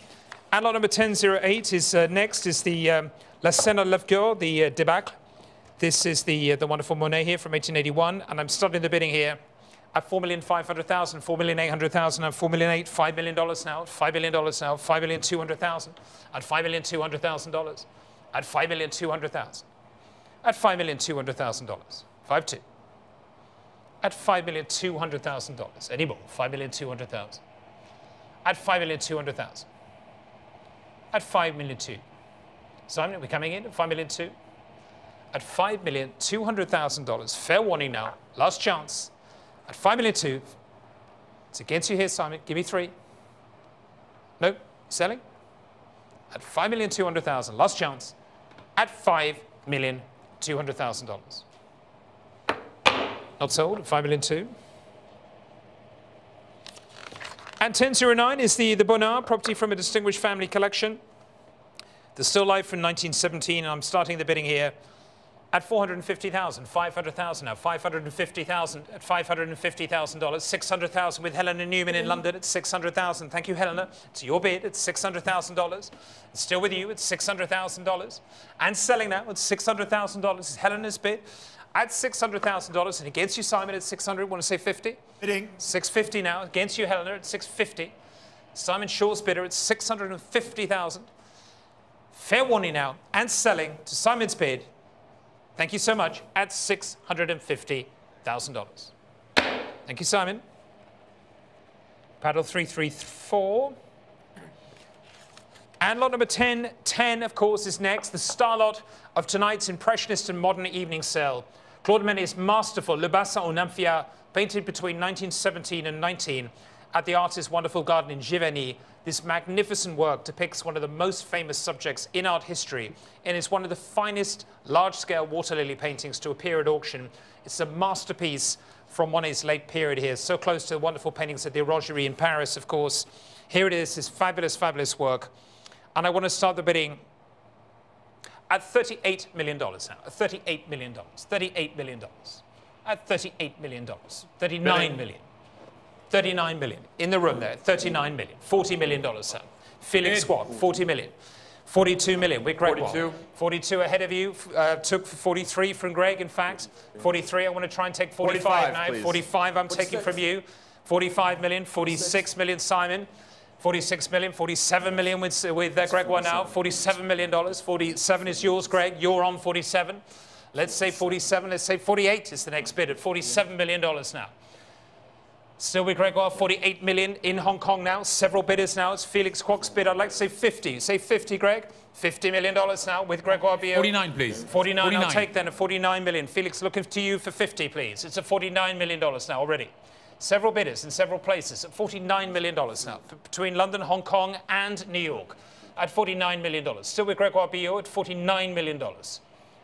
And lot number 1008 is next is the La Scène à l'Aveugle, the Debacle. This is the wonderful Monet here from 1881, and I'm starting the bidding here at 4,500,000, 4,800,000, and 4,800,000, $5 million now, $5 million now, 5,200,000, at $5,200,000, at $5,200,000, at $5,200,000, 5-2, at $5,200,000. Any more? 5,200,000, at 5,200,000, at 5,200,000. Simon, we're coming in at 5,200,000, at $5,200,000. Fair warning now. Last chance. At 5,200,000. It's against you here, Simon. Give me 3. No. Selling? At 5,200,000. Last chance. At $5,200,000. Not sold at 5,200,000. And 1009 is the Bonnard property from a distinguished family collection. The still life from 1917. And I'm starting the bidding here at 450,000, 500,000 now, 550,000 at $550,000, 600,000 with Helena Newman in London at 600,000. Thank you, Helena. It's your bid at $600,000. It's still with you at $600,000. And selling now at $600,000 is Helena's bid at $600,000. And against you, Simon, at 600. Want to say 50? Bidding. 650 now. Against you, Helena, at 650. Simon Shaw's bidder at 650,000. Fair warning now. And selling to Simon's bid. Thank you so much, at $650,000. Thank you, Simon. Paddle 334. And lot number 1010, of course, is next. The star lot of tonight's Impressionist and Modern evening sale. Claude Monet's masterful Le Bassin au Nymphéa, painted between 1917 and 19 at the artist's wonderful garden in Giverny. This magnificent work depicts one of the most famous subjects in art history, and is one of the finest large-scale water lily paintings to appear at auction. It's a masterpiece from Monet's late period here, so close to the wonderful paintings at the Orangerie in Paris, of course. Here it is, this fabulous, fabulous work. And I want to start the bidding at $38 million now, $38 million, $38 million, at $38 million, $39 million. 39 million in the room there, 39 million, $40 million, sir. Felix Squad, 40 million. 42 million with Greg. 42. 42 ahead of you, took 43 from Greg, in fact. 43, I want to try and take 45 now. Please. 45 I'm taking from you. 45 million, 46 million, Simon. 46 million, 47 million with Gregoire now. $47 million, 47 is yours, Greg. You're on 47. Let's say 47, let's say 48 is the next bid at $47 million now. Still with Gregoire, 48 million in Hong Kong now. Several bidders now. It's Felix Kwok's bid. I'd like to say 50. Say 50, Greg. $50 million now with Gregoire Bio. 49, please. 49, I'll take then at 49 million. Felix, looking to you for 50, please. It's at $49 million now already. Several bidders in several places at $49 million now, between London, Hong Kong, and New York, at $49 million. Still with Gregoire Billot at $49 million.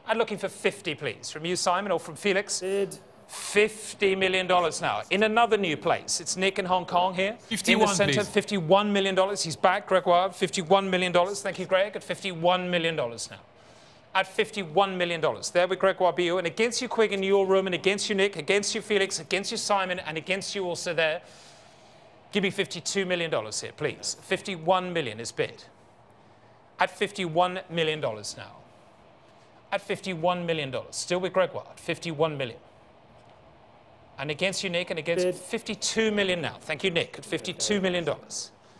I'm looking for 50, please, from you, Simon, or from Felix. Bid. $50 million now. In another new place. It's Nick in Hong Kong here. 51, in the centre, please. $51 million. He's back, Gregoire, $51 million. Thank you, Greg, at $51 million now. At $51 million. There with Gregoire Billot. And against you, Quig, in your room, and against you, Nick, against you, Felix, against you, Simon, and against you also there. Give me $52 million here, please. $51 million is bid. At $51 million now. At $51 million. Still with Gregoire at $51 million. And against you, Nick, and against $52 million now. Thank you, Nick, at $52 million.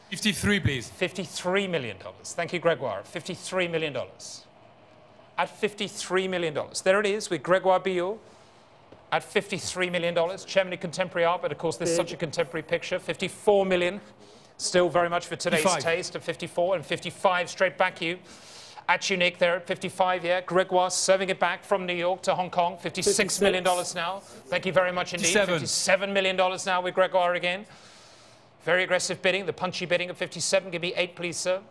53, please. $53 million. Thank you, Gregoire. $53 million. At $53 million. There it is with Gregoire Billot at $53 million. Chairman of Contemporary Art, but of course there's such a contemporary picture. $54 million. Still very much for today's 55. taste at 54 and 55 straight back you. At you, Nick, there at 55, yeah. Gregoire serving it back from New York to Hong Kong. $56 million now. Thank you very much indeed. $57 million now with Gregoire again. Very aggressive bidding, the punchy bidding at 57. Give me 8, please, sir.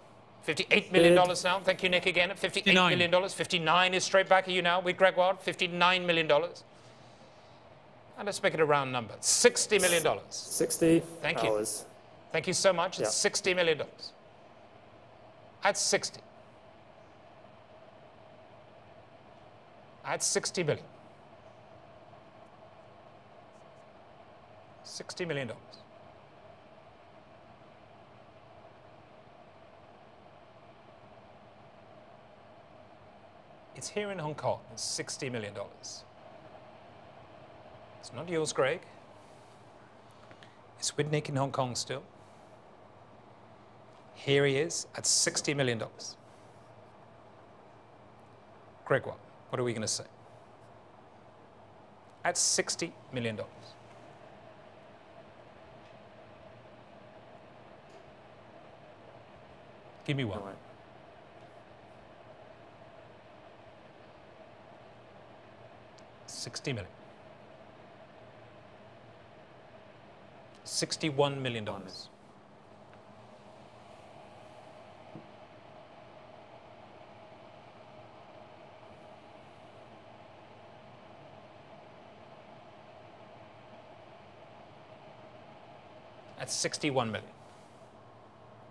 $58 million now. Thank you, Nick, again at $58 million. 59 is straight back at you now with Gregoire. $59 million. And let's make it a round number. $60 million. 60. Thank you. Thank you so much. It's $60 million. At 60. At $60 million. $60 million. It's here in Hong Kong. It's $60 million. It's not yours, Greg. It's with Nick in Hong Kong still. Here he is at $60 million. Gregoire, what are we going to say? At $60 million. Give me one. $60 million. $61 million. That's 61 million.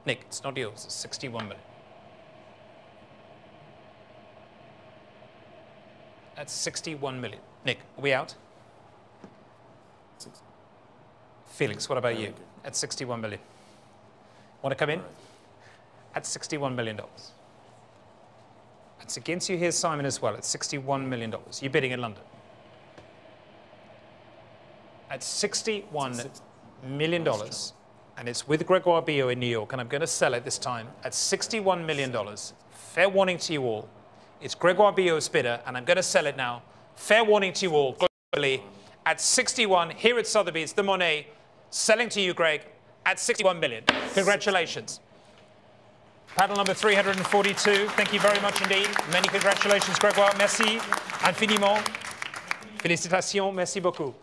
Nick, it's not yours, it's 61 million. That's 61 million. Nick, are we out? Felix, what about you? At 61 million. Want to come in? At $61 million. That's against you here, Simon, as well. At $61 million. You're bidding in London. At $61 million, and it's with Gregoire Billot in New York, and I'm going to sell it this time at $61 million. Fair warning to you all. It's Gregoire Billot's bidder, and I'm going to sell it now. Fair warning to you all, globally, at 61, here at Sotheby's, the Monet, selling to you, Greg, at 61 million. Congratulations. Panel number 342, thank you very much indeed. Many congratulations, Gregoire. Merci infiniment. Félicitations, merci beaucoup.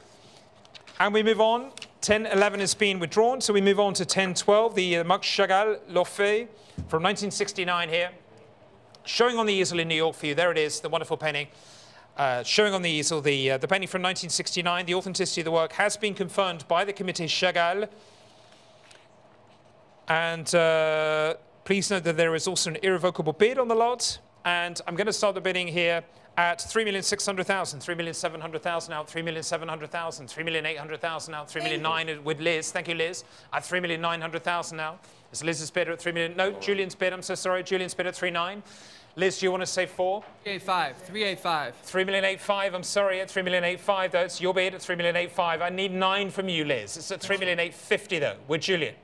And we move on. 10-11 has been withdrawn, so we move on to 10-12, the Marc Chagall L'Orphée from 1969 here. Showing on the easel in New York for you. There it is, the wonderful painting. Showing on the easel the painting from 1969. The authenticity of the work has been confirmed by the Comité Chagall. And please note that there is also an irrevocable bid on the lot. And I'm going to start the bidding here at 3,600,000, 3,700,000 out, 3,700,000, 3,800,000 out, 3,900,000 with Liz. Thank you, Liz. At 3,900,000 now. It's Liz's bid at 3 million. No, Julian's bid. I'm so sorry. Julian's bid at 3,900,000. Liz, do you want to say 4? 385. 3,850,000. I'm sorry, at 3,850,000 though. It's your bid at 3,850,000. I need 9 from you, Liz. It's at 3,850,000 though, with Julian.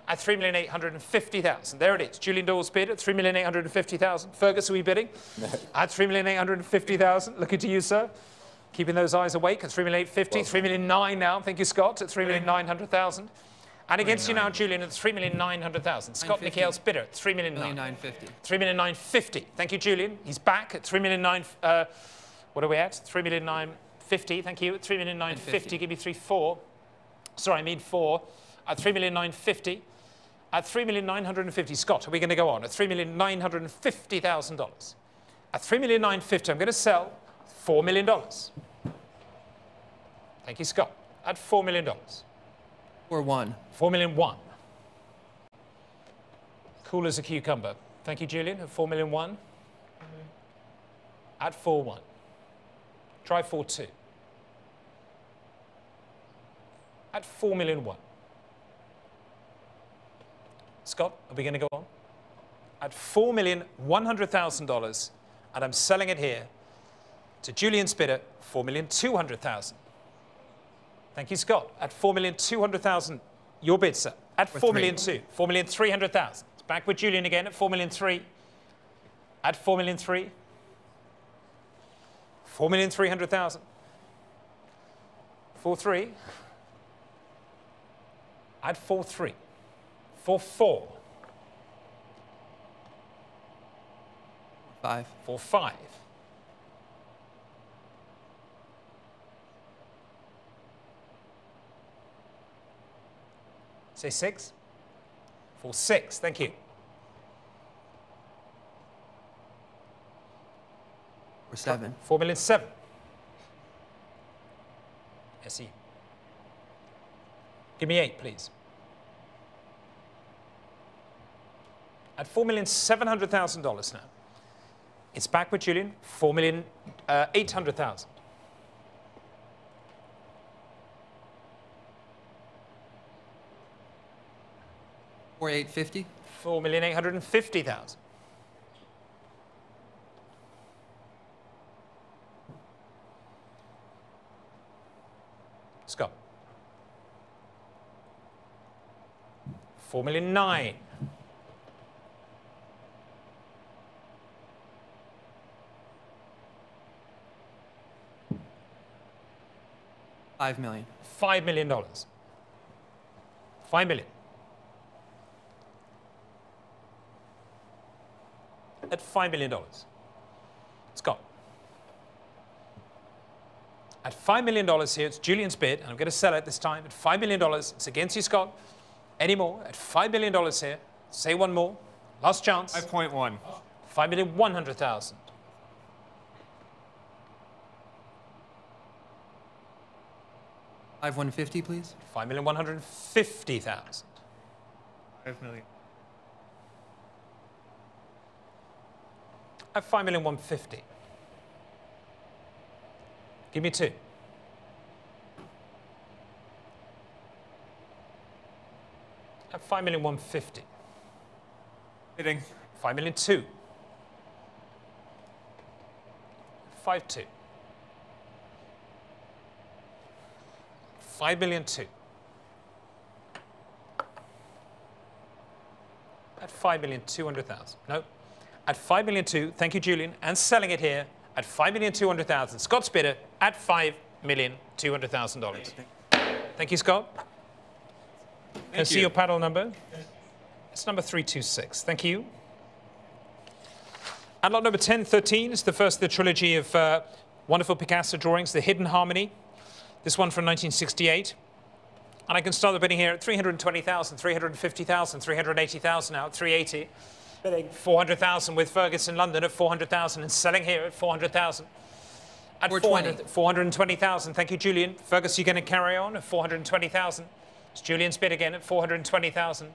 At 3,850,000. There it is. Julian Dole's bid at 3,850,000. Fergus, are we bidding? No. At 3,850,000. Looking to you, sir. Keeping those eyes awake at 3,850,000. 3,900,000 now. Thank you, Scott, at 3,900,000. And against you now, Julian, at 3,900,000. Scott Nickail's bidder at 3,950,000. 3,950,000. Thank you, Julian. He's back at 3,900,000. What are we at? 3,950,000. Thank you. At 3,950,000. Give me 3,400,000. Sorry, I mean 4 at 3,950,000. At 3,950,000, Scott, are we going to go on? At $3,950,000. At $3,950,000, I'm going to sell $4 million. Thank you, Scott. At $4 million. Or 1. 4,000,001. Cool as a cucumber. Thank you, Julian. At 4,000,001. At 4,1. Try 4,2. At 4,000,001. Scott, are we going to go on? At $4,100,000, and I'm selling it here to Julian's bidder, $4,200,000. Thank you, Scott. At $4,200,000, your bid, sir. At $4,200,000, $4,300,000. It's back with Julian again at $4,300,000. At $4,300,000, $4,300,000. 4,300,000. At 4,300,000. 4,400,000. 5. 4,500,000. Say 6. 4,600,000. Thank you. Or 7. 4,700,000. SE. Give me 8, please. At $4,700,000 now. It's back with Julian, $4,800,000. Or 850. 4,850,000. Scott. 4,900,000. 5 million. $5 million. $5 million. At $5 million. Scott. At $5 million here, it's Julian's bid, and I'm going to sell it this time at $5 million. It's against you, Scott. Any more? At $5 million here. Say one more. Last chance. 5.1. 5,100,000. 5,150, please. 5,150,000. 5 million. At 5,150,000. Give me 2. At 5,150,000. Bidding. 5,200,000. 5,200,000. 5,200,000. At 5,200,000. No. At 5,200,000. Thank you, Julian. And selling it here at 5,200,000. Scott's bidder at $5,200,000. Thank you, Scott. Can I see your paddle number? It's number 326. Thank you. And lot number 1013 is the first of the trilogy of wonderful Picasso drawings, The Hidden Harmony. This one from 1968. And I can start the bidding here at 320,000, 350,000, 380,000 now at 380. Bidding. 400,000 with Ferguson London at 400,000 and selling here at 400,000. At 420,000. Thank you, Julian. Fergus, you're going to carry on at 420,000. It's Julian's bid again at 420,000.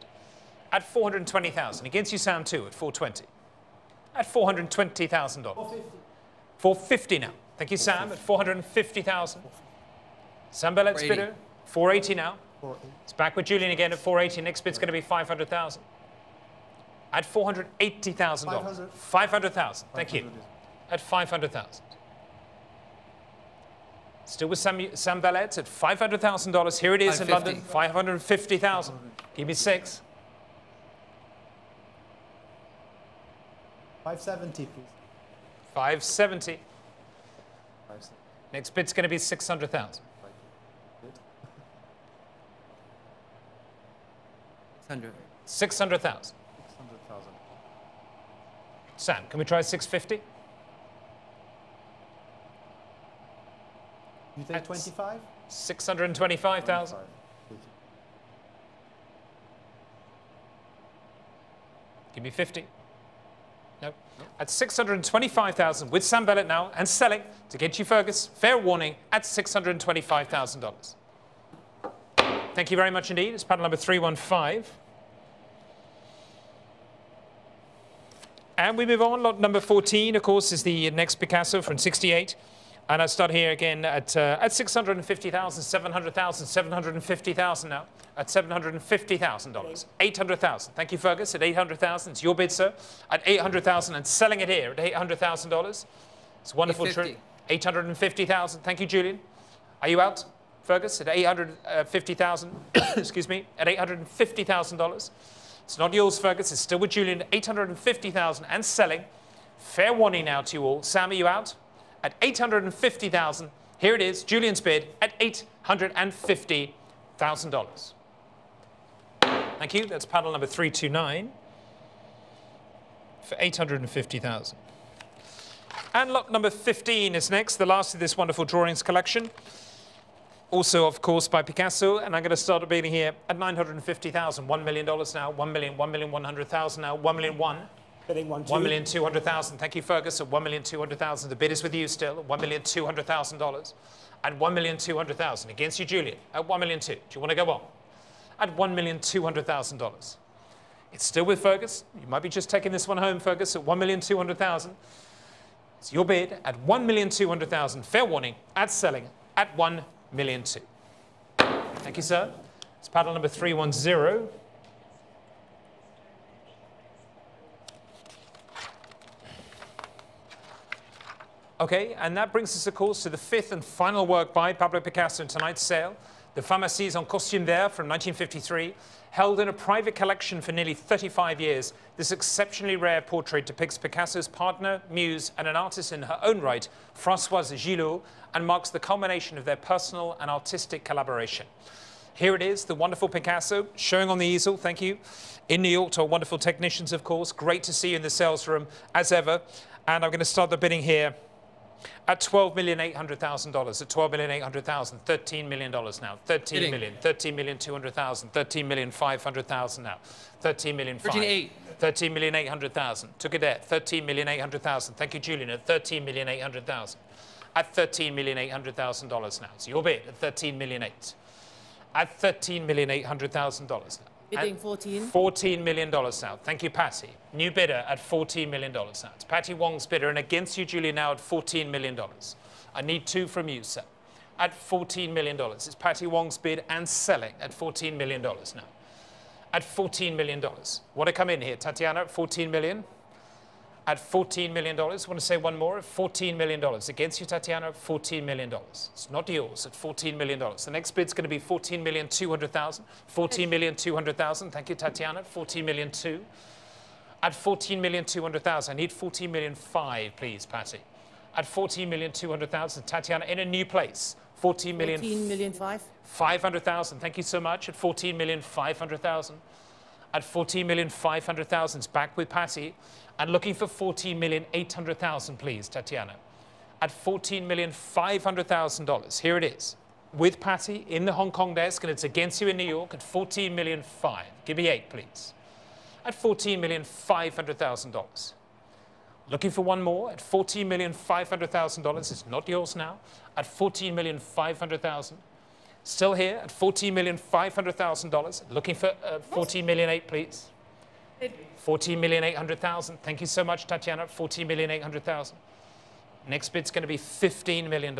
At 420,000. Against you, Sam, too, at 420. At $420,000. 450 now. Thank you, Sam, at 450,000. Sam Bellet's bidder, 480 now. It's back with Julian again at 480. Next bid's going to be 500,000. At $480,000. 500,000. Thank you. At 500,000. Still with Sam Bellet at $500,000. Here it is in London. 550,000. Give me 6. 570, please. 570. Next bid's going to be 600,000. 600. 600,000. Sam, can we try 650? You take 25? 625,000. Give me 50. No. At 625,000 with Sam Bennett now and selling to get you Fergus. Fair warning at $625,000. Thank you very much indeed. It's panel number 315. And we move on. Lot number 14, of course, is the next Picasso from 68. And I start here again at 650,000, 700,000, 750,000 now. At $750,000. 800,000. Thank you, Fergus. At 800,000. It's your bid, sir. At 800,000 and selling it here at $800,000. It's wonderful. 850,000. Thank you, Julian. Are you out, Fergus? At 850,000. Excuse me. At $850,000. It's not yours, Fergus. It's still with Julian. 850,000 and selling. Fair warning now to you all. Sam, are you out? At 850,000. Here it is. Julian's bid at $850,000. Thank you. That's panel number 329 for 850,000. And lot number 15 is next, the last of this wonderful drawings collection. Also, of course, by Picasso. And I'm going to start bidding here at 950,000. $1 million now. 1,100,000 now. 1,000,001. Bidding 1,200,000. Thank you, Fergus. At 1,200,000. The bid is with you still. $1,200,000. At 1,200,000. Against you, Julian. At 1,200,000. Do you want to go on? At $1,200,000. It's still with Fergus. You might be just taking this one home, Fergus, at 1,200,000. It's your bid at 1,200,000. Fair warning. At selling at 1,200,000. Thank you, sir. It's paddle number 310. Okay, and that brings us, of course, to the fifth and final work by Pablo Picasso in tonight's sale, the Pharmacies en Costume vert from 1953. Held in a private collection for nearly 35 years, this exceptionally rare portrait depicts Picasso's partner, muse, and an artist in her own right, Françoise Gillot, and marks the culmination of their personal and artistic collaboration. Here it is, the wonderful Picasso, showing on the easel, thank you, in New York to our wonderful technicians, of course. Great to see you in the sales room, as ever. And I'm going to start the bidding here at $12,800,000. At $12,800,000, $13 million now. $13 million, $13,200,000, $13,500,000 now. $13,500,000. $13,800,000. Took it there. $13,800,000. Thank you, Julian. At $13,800,000. At $13,800,000 now. So your bid at $13,800,000. At $13,800,000 now. Bidding 14. $14 million now. Thank you, Patty. New bidder at $14 million now. It's Patty Wong's bidder, and against you, Julie, now at $14 million. I need two from you, sir. At $14 million. It's Patty Wong's bid and selling at $14 million now. At $14 million. Want to come in here, Tatiana, at $14 million? At $14 million. Want to say one more? At $14 million. Against you, Tatiana, at $14 million. It's not yours at $14 million. The next bid's going to be $14,200,000. $14,200,000. Thank you, Tatiana. $14,200,000. At $14,200,000. I need $14,500,000, please, Patty. At $14,200,000. Tatiana, in a new place. $14,500,000. Thank you so much. At $14,500,000. At $14,500,000. It's back with Patty. And looking for $14,800,000, please, Tatiana. At $14,500,000. Here it is. With Patty in the Hong Kong desk, and it's against you in New York at $14,500,000. Give me 8, please. At $14,500,000. Looking for one more at $14,500,000. It's not yours now. At $14,500,000. Still here at $14,500,000. Looking for $14,800,000, please. $14,800,000. Thank you so much, Tatiana. $14,800,000. Next bid's going to be $15 million.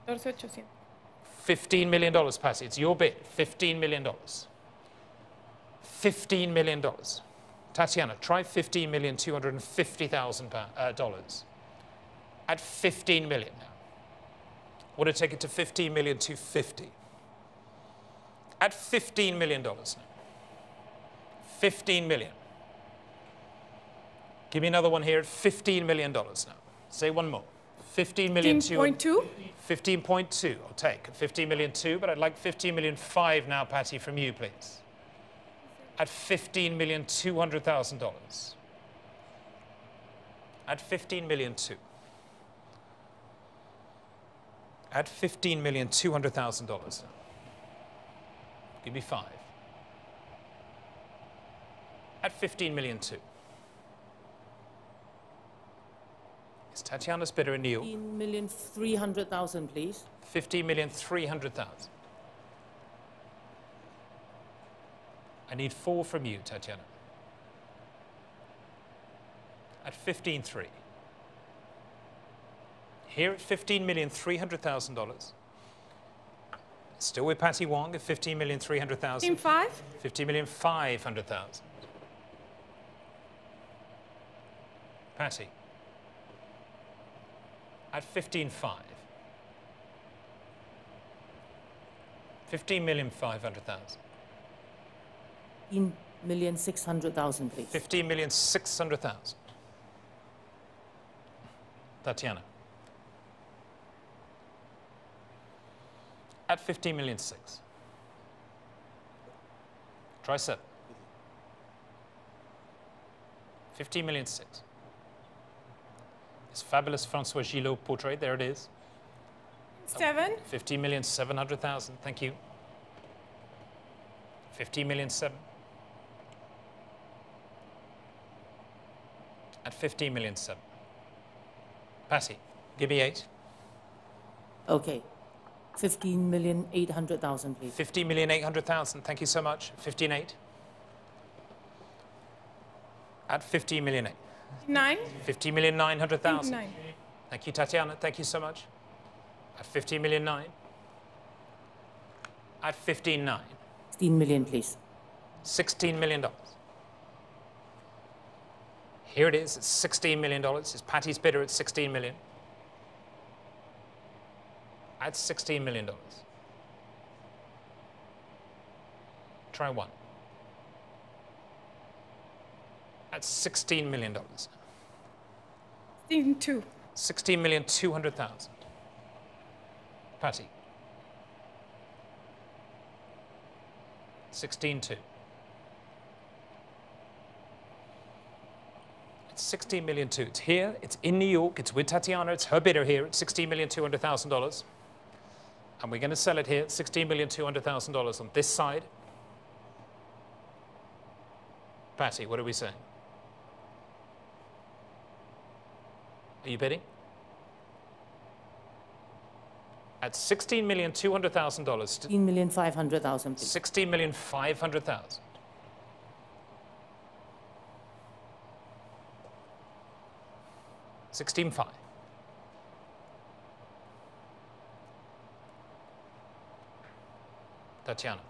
$15 million, Patty. It's your bid. $15 million. $15 million. Tatiana, try $15,250,000 at $15 million now. Want to take it to $15,250,000 at $15 million now. $15 million. Give me another one here at $15 million now. Say one more. 15,200,000. 15.2. I'll take 15,200,000, but I'd like 15,500,000 now, Patty, from you, please. At $15,200,000. At $15,200,000. At $15,200,000. Give me 5. At At 15 million two. Is Tatiana's bidder in New York? 15,300,000, please. 15,300,000. I need 4 from you, Tatiana. At 15.3. Here at $15,300,000. Still with Patty Wong at 15,300,000. 15.5. 15,500,000. Patty. At 15.5. 15,500,000. 15,600,000, please. 15,600,000. Tatiana. At 15,600,000. Try 7. 15,600,000. This fabulous Francois Gillot portrait, there it is. 7. 15,700,000, thank you. 15,700,000. At 15,700,000. Patty, give me 8. Okay. 15,800,000, please. 15,800,000, thank you so much. 15.8. At 15,800,000. 9. 15,900,000. 9. Thank you, Tatiana. Thank you so much. At 15,900,000. At 15.9. 16 million, please. $16 million. Here it is, it's $16 million. It's Patty's bidder at $16 million. At $16 million. Try 1. At $16 million. 16.2. 16,200,000. Patty. 16.2. It's 16,200,000. It's here. It's in New York. It's with Tatiana. It's her bidder here at $16,200,000. And we're going to sell it here at $16,200,000 on this side. Patty, what are we saying? Are you bidding? At $16,200,000. 16,500,000, please. 16,500,000. 16.5. Tatiana.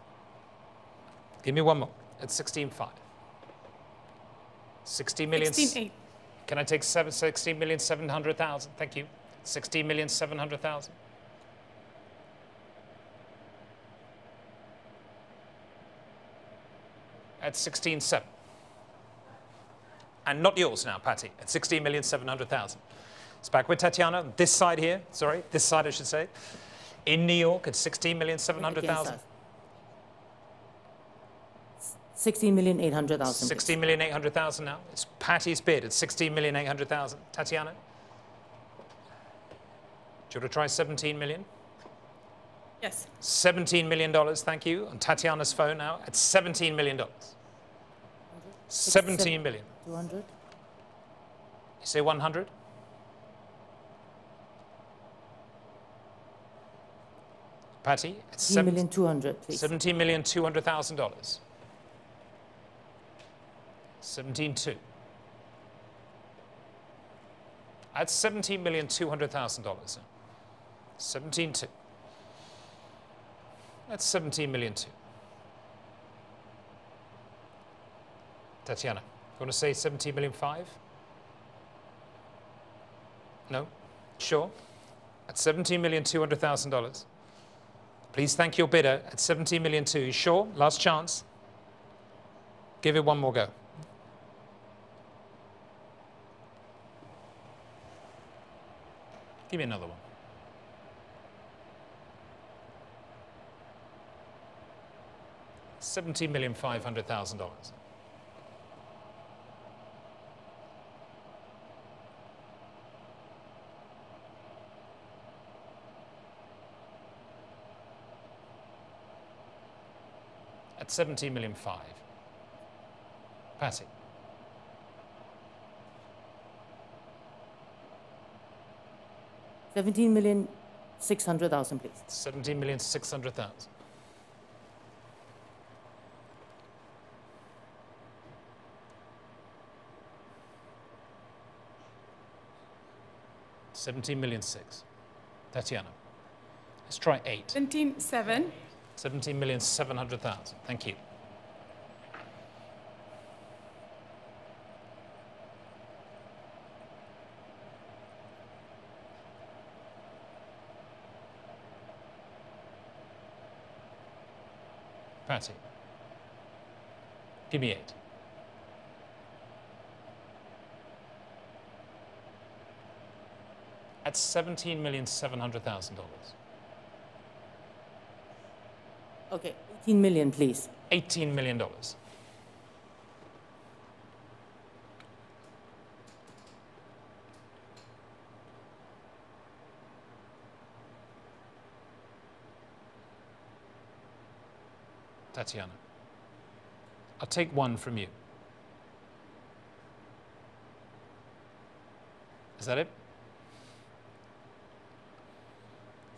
Give me one more. At 16.5. 16 million. 16.8. Can I take 16,700,000? Thank you. 16,700,000. At 16.7. And not yours now, Patty, at 16,700,000. It's back with Tatiana, this side here, sorry, this side I should say, in New York at 16,700,000. 16,800,000. 16,800,000 now. It's Patty's bid at 16,800,000. Tatiana? Do you want to try 17 million? Yes. $17 million, thank you. On Tatiana's phone now at $17 million. 17 million. 200? You say 100? Patty, it's 17,200,000, please. $17,200,000. 17.2. At $17,200,000. 17.2. That's 17 million too. Tatiana, you want to say 17 million 5? No? Sure? At $17,200,000. Please thank your bidder at 17 million 2. You sure? Last chance. Give it one more go. Give me another one. $17,500,000. At 17,500,000. Patty. 17,600,000, please. 17,600,000. $17,600,000. Tatiana. Let's try 8. 17,700,000. 17,700,000. Thank you. Patty. Give me 8. At $17,700,000. Okay, 18 million, please. $18 million. Tatiana. I'll take 1 from you. Is that it?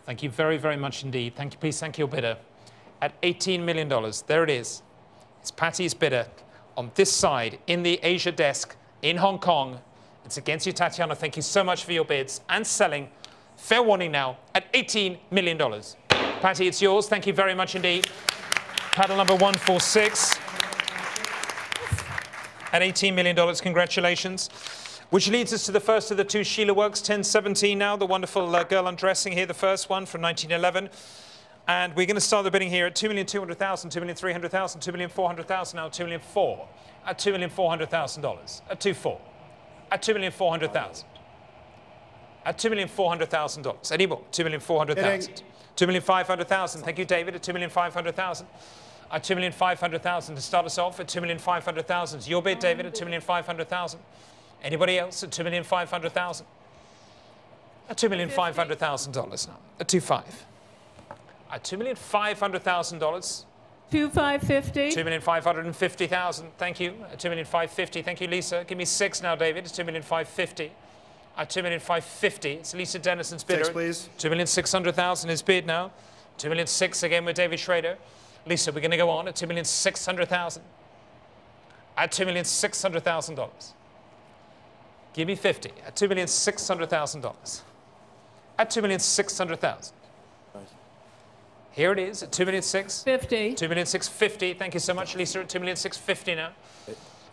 Thank you very, very much indeed. Thank you. Please thank your bidder. At $18 million, there it is. It's Patty's bidder on this side in the Asia desk in Hong Kong. It's against you, Tatiana. Thank you so much for your bids and selling. Fair warning now at $18 million. Patty, it's yours. Thank you very much indeed. Paddle number 146 at $18 million. Congratulations. Which leads us to the first of the 2 Sheila works, 1017 now, the wonderful girl undressing here, the first one from 1911. And we're going to start the bidding here at 2,200,000, 2,300,000, 2,400,000, now 2,400,000 at $2,400,000, at 2,400,000, at 2,400,000, at $2,400,000. Any more? 2,400,000, 2,500,000. Thank you, David. At 2,500,000. At 2,500,000 to start us off. At 2,500,000. It's your bid, David. At 2,500,000. Anybody else? At 2,500,000. At $2,500,000 now. At 2,500,000. At $2,500,000. 2,550. 2,550,000. Thank you. At 2,550,000. Thank you, Lisa. Give me 6 now, David. It's 2,550,000. At 2,550,000. It's Lisa Dennison's bidder. 6, please. 2,600,000 is bid now. 2,600,000 again with David Schrader. Lisa, we're going to go on at 2,600,000. At $2,600,000. Give me 50 at $2,600,000. At $2,600,000. Here it is at 2,650,000. 2,650,000. Thank you so much, Lisa. At 2,650,000 now.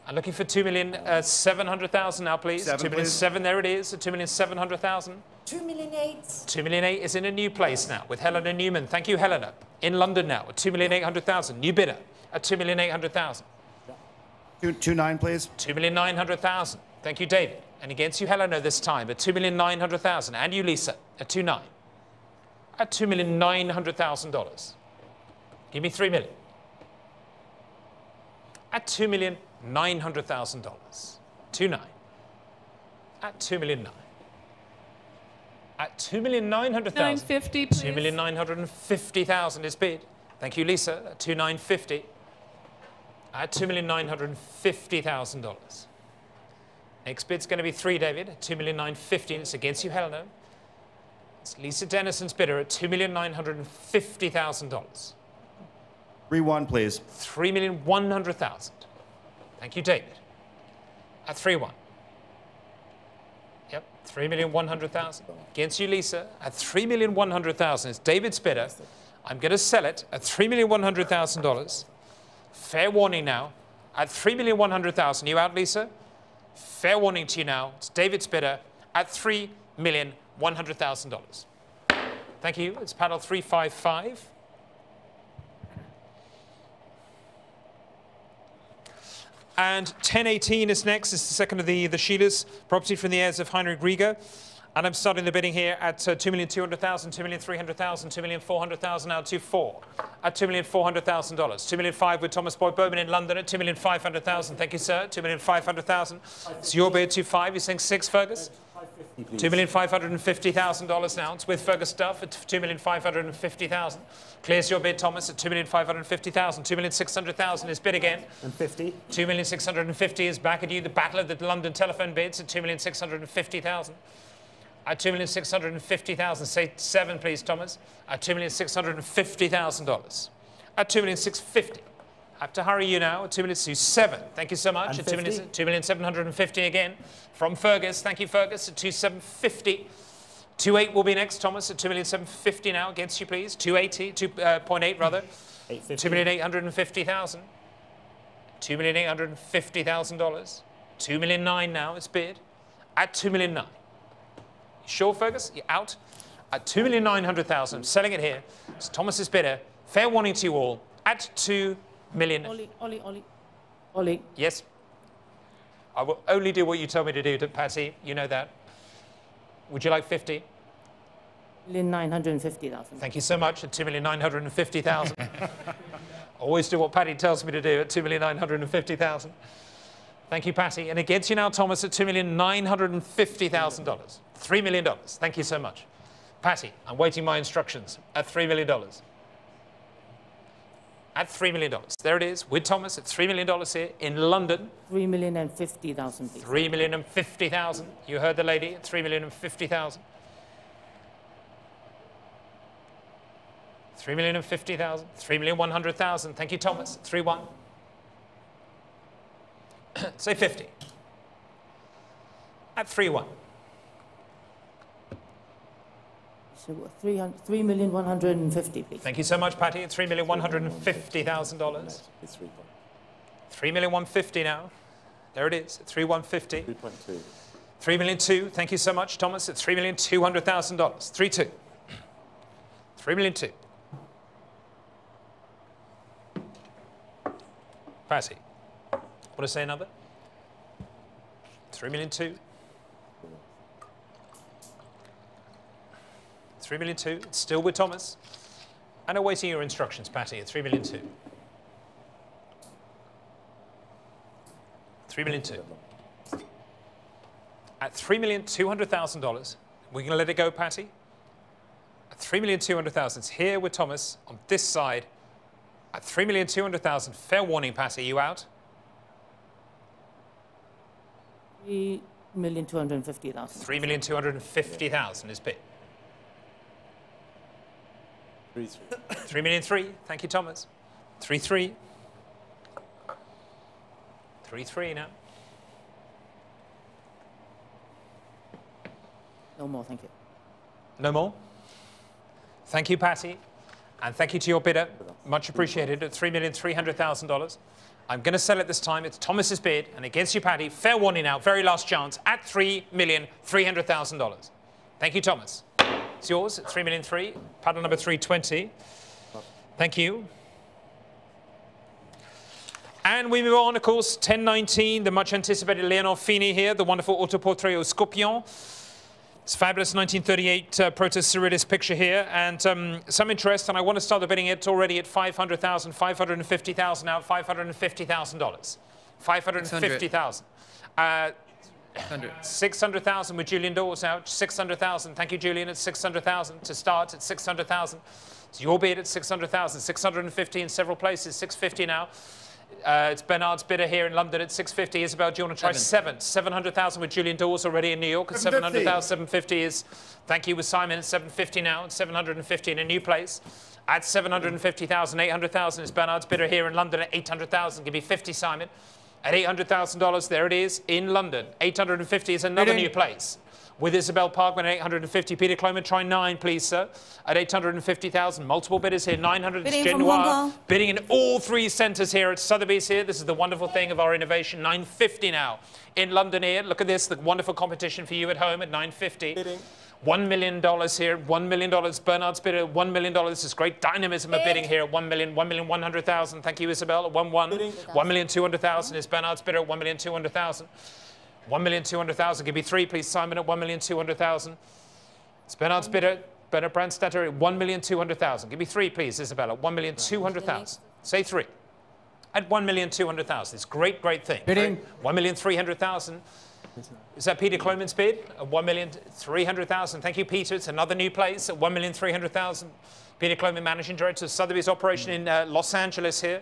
I'm looking for 2,700,000 now, please. 2,700,000. There it is at 2,700,000. 2,800,000. 2,800,000 is in a new place now with Helena Newman. Thank you, Helena. In London now at 2,800,000. New bidder at 2,800,000. 2,900,000, please. 2,900,000. Thank you, David. And against you, Helena, this time at 2,900,000. And you, Lisa, at 2,900,000. At $2,900,000. Give me 3 million. At $2,900,000. 2,900,000. At 2,900,000. At 2,900,000. 950, please. 2,950,000 is bid. Thank you, Lisa. At 2,950,000. At $2,950,000. Next bid's going to be 3, David. At 2,950,000. It's against you, Helena. It's Lisa Dennison's bidder at $2,950,000. 3,100,000, please. 3,100,000. Thank you, David. At 3,100,000. Yep, 3,100,000. Against you, Lisa. At 3,100,000. It's David's bidder. I'm going to sell it at $3,100,000. Fair warning now. At 3,100,000. You out, Lisa? Fair warning to you now. It's David's bidder at $3,100,000. Thank you. It's paddle 355. And 1018 is next. It's the second of the Sheilas, property from the heirs of Heinrich Rieger. And I'm starting the bidding here at 2,200,000, 2,300,000, 2,400,000, now 2,400,000 at $2,400,000. 2,500,000 with Thomas Boyd Bowman in London at 2,500,000. Thank you, sir. 2,500,000. It's your bid, 2,500,000. You're saying 6, Fergus? $2,550,000 now. It's with Fergus Duff at $2,550,000. Clears your bid, Thomas, at $2,550,000. $2,600,000 is bid again. And 50. $2,650,000 is back at you. The battle of the London telephone bids at $2,650,000. At $2,650,000, say 7, please, Thomas. At $2,650,000. At $2,650,000. I have to hurry you now. 2,700,000. Thank you so much. And At 2,750,000 again from Fergus. Thank you, Fergus. At 2,750,000. 2.8 will be next, Thomas. At 2,750,000 now. Against you, please. 2.80. 2.8 rather. 2,850,000. $2,850,000. $2,900,000 now. It's bid at $2,900,000. Sure, Fergus? You're out at $2,900,000. Selling it here. It's Thomas's bidder. Fair warning to you all. At $2 million. Ollie. Yes. I will only do what you tell me to do, Patty. You know that. Would you like 50? $1,950,000. Thank you so much. At $2,950,000. Always do what Patty tells me to do at $2,950,000. Thank you, Patty. And against you now, Thomas, at $2,950,000. $3 million. Thank you so much. Patty, I'm waiting my instructions at $3 million. At $3 million. There it is, with Thomas at $3 million here in London. $3,050,000, please. $3,050,000. You heard the lady at $3,050,000. $3,050,000. $3,100,000. Thank you, Thomas. 3-1. Say 50. At 3-1. So $3,150,000, please. Thank you so much, Patty. At $3,150,000. $3,150,000 now. There it is. At $3,150,000. 3.2. $3,200,000. Thank you so much, Thomas. At $3,200,000. 3-2. $3,200,000. Patty. Want to say another? $3,200,000. $3,200,000. It's still with Thomas. And awaiting your instructions, Patty, at $3,200,000. $3,200,000. At $3,200,000. We're going to let it go, Patty. At $3,200,000. It's here with Thomas on this side. At $3,200,000. Fair warning, Patty. You out? $3,250,000. $3,250,000 is bid. 3,300,000. Thank you, Thomas. 3-3. 3-3 now. No more, thank you. No more? Thank you, Patty. And thank you to your bidder. Much appreciated at $3,300,000. I'm going to sell it this time. It's Thomas's bid. And against you, Patty, fair warning now, very last chance at $3,300,000. Thank you, Thomas. It's yours at $3,300,000. Paddle number 320. Thank you. And we move on, of course, 1019, the much anticipated Léonard Fini here, the wonderful autoportrait au Scorpion. It's fabulous 1938 Proto-Surrealist picture here, and some interest, and I want to start the bidding it already at $500,000, $550,000 now, $550,000. $550,000. 600,000 with Julian Dawes out. 600,000. Thank you, Julian. At 600,000 to start at 600,000. It's your bid at 600,000. 650 in several places. 650 now. It's Bernard's bidder here in London at 650. Isabel, do you want to try 7? 700,000 with Julian Dawes already in New York at 700,000. 750 is. Thank you with Simon at 750 now. At 750 in a new place. At 750,000. 800,000 is Bernard's bidder here in London at 800,000. Give me 50, Simon. At $800,000, there it is, in London. 850 is another new place. With Isabel Parkman at 850. Peter Cloman, try 9, please, sir. At 850,000. Multiple bidders here. 900 is Genoir. Bidding in all 3 centres here at Sotheby's here. This is the wonderful thing of our innovation. 950 now in London here. Look at this, the wonderful competition for you at home at 950. Bidding. $1 million here, $1 million. Bernard's bid at $1 million. This is great dynamism of bidding here at $1 million, $1,100,000. Thank you, Isabel. At 1-1. $1,200,000 is Bernard's bid at $1,200,000. $1,200,000. Give me 3, please, Simon, at $1,200,000. It's Bernard's bid at Bernard Brandstatter at $1,200,000. Give me 3, please, Isabel, at $1,200,000. Say 3. At $1,200,000. It's great, great thing. Bidding. $1,300,000. Is that Peter Cloman's bid? At 1,300,000. Thank you, Peter. It's another new place at 1,300,000. Peter Cloman, Managing Director of Sotheby's operation in Los Angeles here.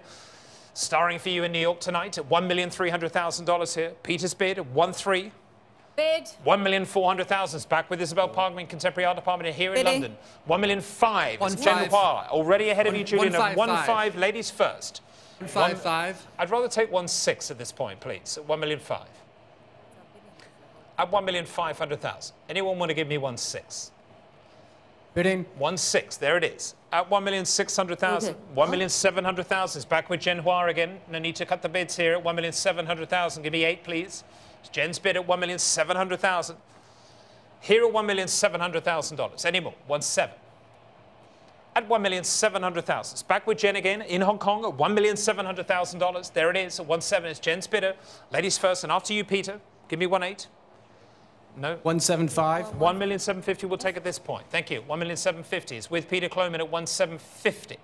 Starring for you in New York tonight at $1,300,000 here. Peter's bid at 1.3. Bid. 1,400,000 is back with Isabel Parkman, Contemporary Art Department here in Bidding. London. 1,500,000. 1.5. Jen Parr, already ahead of you, Julian. 1.55. 1.5, ladies first. 1.55. I'd rather take 1.6 at this point, please. At 1,500,000. At 1,500,000. Anyone want to give me 1.6? Bidding. 1.6. There it is. At 1,600,000. Okay. 1,700,000 is back with Jen Hua again. No need to cut the bids here at 1,700,000. Give me 8, please. Jen's bid at 1,700,000. Here at $1,700,000. Any more? 1.7. At 1,700,000. It's back with Jen again in Hong Kong at $1,700,000. There it is at 1.7. It's Jen's bidder. Ladies first, and after you, Peter. Give me 1.8. No. 1.75. 1,750,000 we'll take at this point. Thank you. 1,750,000 is with Peter Cloman at 1,750,000.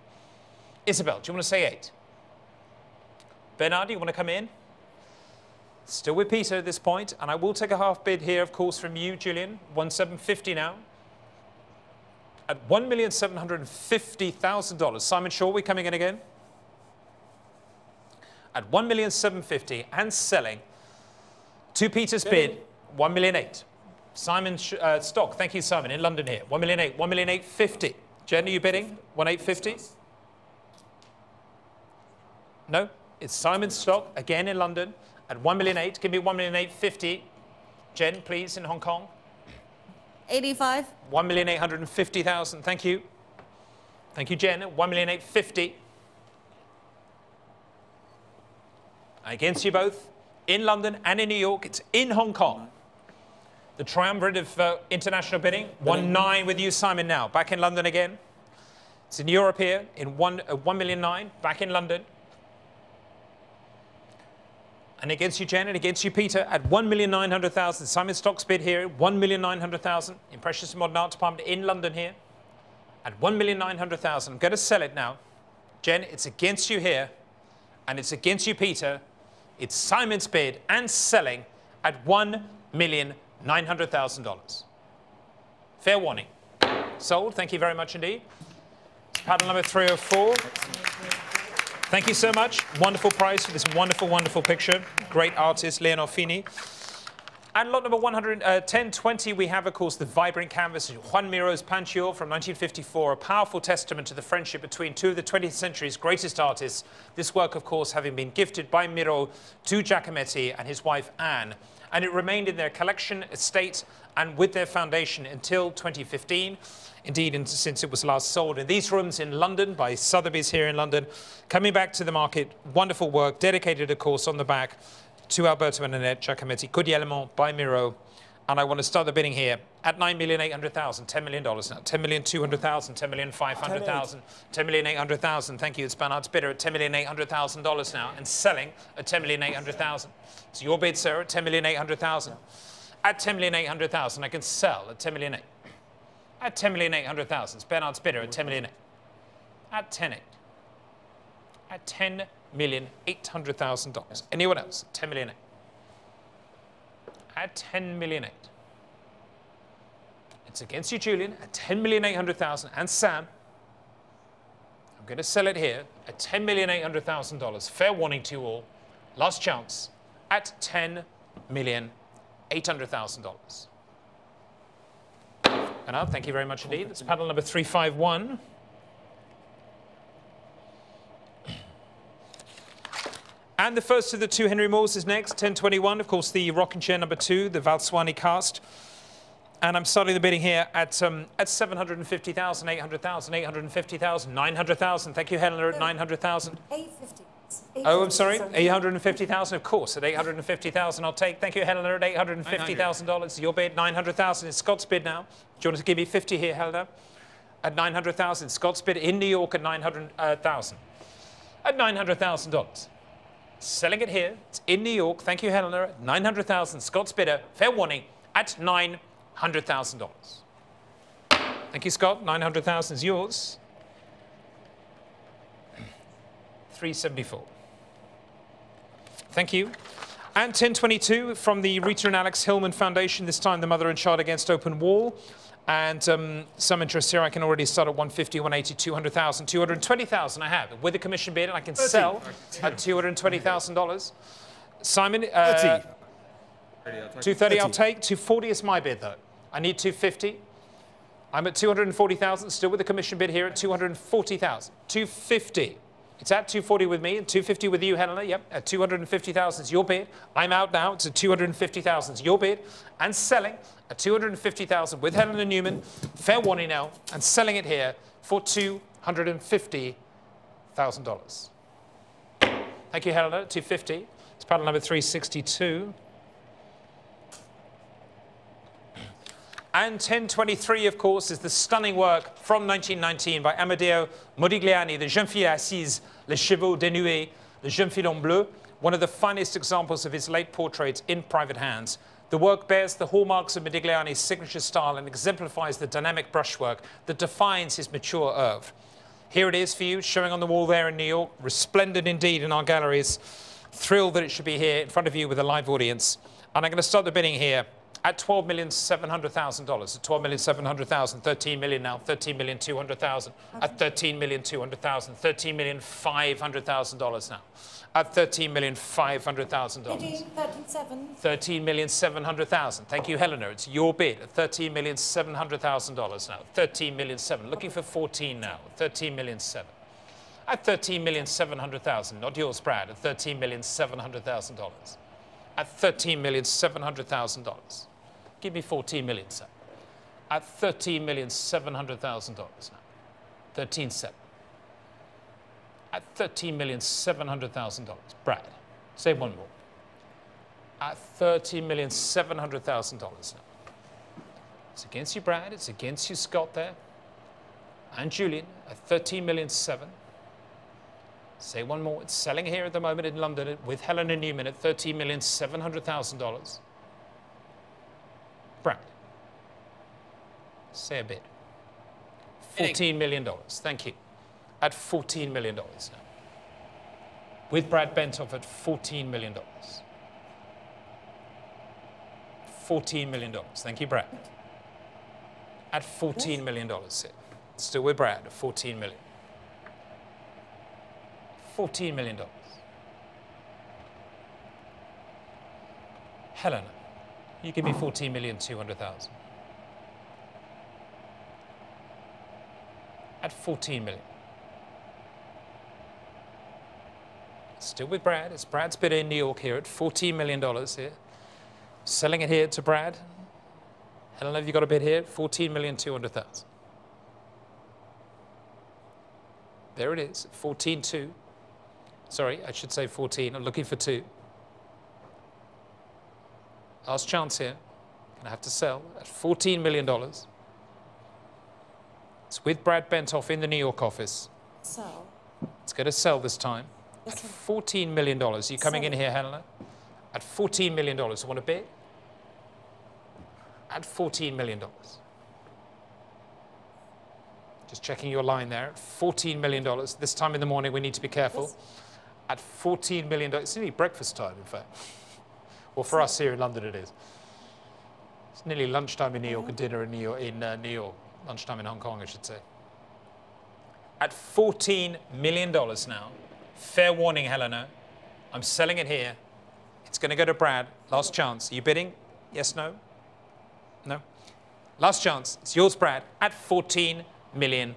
Isabel, do you want to say 8? Bernard, do you want to come in? Still with Peter at this point, and I will take a half bid here, of course, from you, Julian. 1,750,000 now. At $1,750,000. Simon Shaw, we coming in again? At 1,750,000 and selling to Peter's bid, 1,800,000. Simon Stock, thank you, Simon, in London here. 1,800,000, 1,850,000. Jen, are you bidding? 1,850,000? No, it's Simon Stock, again in London, at 1,800,000. Give me 1,850,000. Jen, please, in Hong Kong. 85. 1,850,000. Thank you. Thank you, Jen. 1,850,000. Against you both. In London and in New York. It's in Hong Kong. The triumvirate of international bidding. 1.9 with you, Simon, now. Back in London again. It's in Europe here. In 1,900,000. Back in London. And against you, Jen, and against you, Peter, at 1,900,000. Simon Stock's bid here, 1,900,000. Impressionist Modern Art Department in London here, at 1,900,000. I'm going to sell it now. Jen, it's against you here, and it's against you, Peter. It's Simon's bid and selling at $1,900,000. Fair warning. Sold. Thank you very much indeed. Paddle number 304. Thank you so much. Wonderful price for this wonderful, wonderful picture. Great artist, Leonor Fini. And lot number 1020, we have, of course, the vibrant canvas of Juan Miro's Pancho from 1954, a powerful testament to the friendship between two of the 20th century's greatest artists. This work, of course, having been gifted by Miro to Giacometti and his wife, Anne. And it remained in their collection, estate, and with their foundation until 2015. Indeed, since it was last sold in these rooms in London by Sotheby's here in London. Coming back to the market, wonderful work, dedicated, of course, on the back to Alberto and Annette Giacometti, Codiellement by Miro. And I want to start the bidding here at $9,800,000, $10 million now, $10,200,000, $10,500,000, $10,800,000. Thank you. It's Bernard's bidder at $10,800,000 now and selling at $10,800,000. So your bid, sir, at $10,800,000. At $10,800,000, I can sell at $10,800,000. At $10,800,000. It's Bernard's bidder at $10,800,000. At $10,800,000. At $10,800,000. Anyone else? $10,800,000. At $10,800,000. It's against you, Julian, at $10,800,000. And Sam, I'm going to sell it here at $10,800,000. Fair warning to you all. Last chance at $10,800,000. Bernard, thank you very much indeed. It's paddle number 351. And the first of the two Henry Moores is next, 1021. Of course, the rocking chair number 2, the Valswani cast. And I'm starting the bidding here at 750,000, 800,000, 850,000, 900,000. Thank you, Helena, at 900,000. 850. Oh, I'm sorry, 850,000, of course, at 850,000 I'll take. Thank you, Helena, at $850,000. Your bid, 900,000. It's Scott's bid now. Do you want to give me 50 here, Helena? At 900,000. Scott's bid in New York at 900,000. At $900,000. Selling it here. It's in New York. Thank you, Helena, at 900,000. Scott's bidder, fair warning, at $900,000. Thank you, Scott. 900,000 is yours. 374. Thank you. And 1022 from the Rita and Alex Hillman Foundation, this time the mother and child against open wall. And some interest here. I can already start at 150, 180, 200,000, 220,000 I have. With a commission bid, and I can sell at $220,000. Simon, 230 I'll take. 240 is my bid, though. I need 250. I'm at 240,000, still with a commission bid here at 240,000. 250. It's at 240 with me and 250 with you, Helena. Yep, at 250,000 is your bid. I'm out now. It's at 250,000 is your bid. And selling at 250,000 with Helena Newman. Fair warning now. And selling it here for $250,000. Thank you, Helena. 250. It's paddle number 362. And 1023, of course, is the stunning work from 1919 by Amedeo Modigliani, the Jeune Fille Assise, Les Chevaux Dénoués, the Jeune Fille en Bleu, one of the finest examples of his late portraits in private hands. The work bears the hallmarks of Modigliani's signature style and exemplifies the dynamic brushwork that defines his mature oeuvre. Here it is for you, showing on the wall there in New York, resplendent indeed in our galleries. Thrilled that it should be here in front of you with a live audience. And I'm going to start the bidding here at $12,700,000. At $12,700,000, 13 million now, 13,200,000. At 13,200,000, $13,500,000 now. At $13,500,000. 13,700,000. Thank you, Helena. It's your bid at $13,700,000 now. 13,700,000. Looking for 14 now. 13,700,000. At $13,700,000. Not yours, Brad. At $13,700,000. At $13,700,000. Give me 14 million, sir. At $13,700,000 now. 13.7. At $13,700,000. Brad, say one more. At $13,700,000 now. It's against you, Brad. It's against you, Scott, there. And Julian at $13,700,000. Say one more. It's selling here at the moment in London with Helena Newman at $13,700,000. Brad, say a bid. $14 million. Thank you. At $14 million now. With Brad Bentoff at $14 million. $14 million. Thank you, Brad. At $14 million. Still with Brad at $14 million. $14 million. Helena, you give me $14,200,000. At $14 million. Still with Brad. It's Brad's bid in New York here at $14 million here. Selling it here to Brad. Helena, have you got a bid here? $14,200,000. There it is, 14.2. Sorry, I should say 14. I'm looking for 2. Last chance here. Gonna have to sell at $14 million. It's with Brad Bentoff in the New York office. Sell. It's going to sell this time at $14 million. Are you coming in here, Helena? At $14 million. You want a bid? At $14 million. Just checking your line there. $14 million. This time in the morning, we need to be careful. Yes. At $14 million. It's nearly breakfast time, in fact. Well, for us here in London, it is. It's nearly lunchtime in New York and dinner in New York. Lunchtime in Hong Kong, I should say. At $14 million now. Fair warning, Helena. I'm selling it here. It's going to go to Brad. Last chance. Are you bidding? Yes, no? No? Last chance. It's yours, Brad. At $14 million.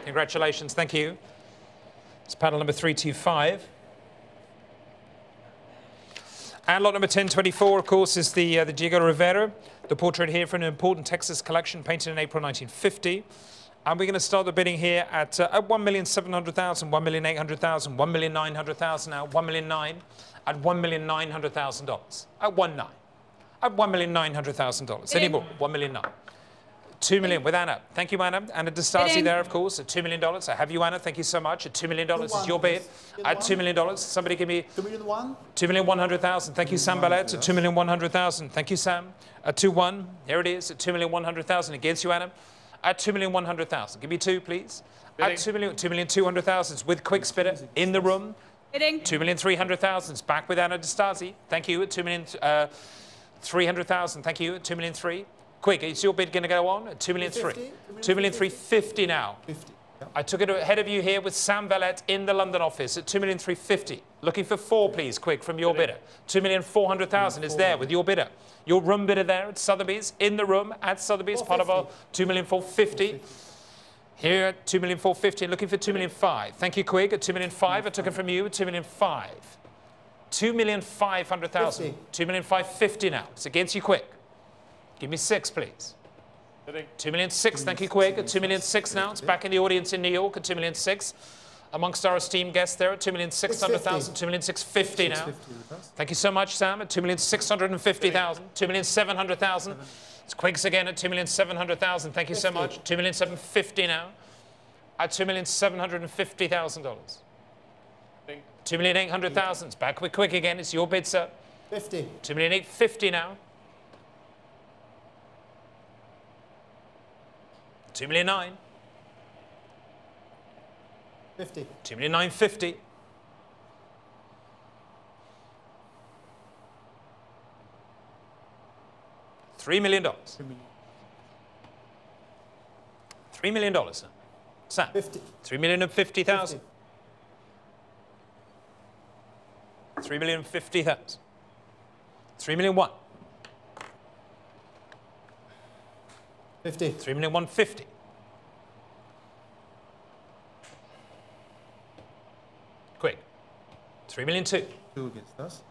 Congratulations. Thank you. It's paddle number 325. And lot number 1024, of course, is the Diego Rivera, the portrait here from an important Texas collection painted in April 1950. And we're going to start the bidding here at $1,700,000, $1,800,000, $1,900,000 now, $1,900,000 at $1,900,000. At $1,900,000. At $1,900,000. Any more? $1,900,000. $2 million with Anna. Thank you, Anna. Anna DeStasi there, of course, at $2 million. I have you, Anna. Thank you so much. At $2 million is your bid. At $2 million. Somebody give me $2,100,000. Thank you, Sam Ballet. At $2,100,000. Thank you, Sam. At 2-1. There it is. At $2,100,000 against you, Anna. At $2,100,000. Give me 2, please. At $2,200,000 with quick spitter in the room. Bidding. 2,300,000. It's back with Anna Distasi. Thank you at 2,300,000. Thank you at 2,000,003. Quick, is your bid going to go on at 2,000,003? 2,350,000 now. 50. I took it ahead of you here with Sam Vallette in the London office at 2,350,000. Looking for 4, please, quick, from your bidder. 2,400,000 is there with your bidder. Your room bidder there at Sotheby's, in the room at Sotheby's, part of our 2,450,000. Here at 2,450,000, looking for 2,500,000. Thank you, Quig, at 2,500,000. I took it from you at 2,500,000. 2,500,000. 2,550,000 now. It's against you, Quick. Give me 6, please. 2,600,000, thank you, Quig, at 2,600,000 now. It's back in the audience in New York at 2,600,000. Amongst our esteemed guests there at 2,600,000, 2,650,000 now. Thank you so much, Sam, at 2,650,000, 2,700,000. It's Quigs again at 2,700,000. Thank you so much. 2,750,000 now. At $2,750,000. 2,800,000. It's back with Quick again. It's your bid, sir. 50. 2,850,000 now. 2,900,000. 50. 2,950,000. 3 million dollars. $3 million, sir. Sam. 50. 3,050,000. 3,050,000. 3,001,000. 50. 3,150,000. Quick. 3,200,000. 2 against us.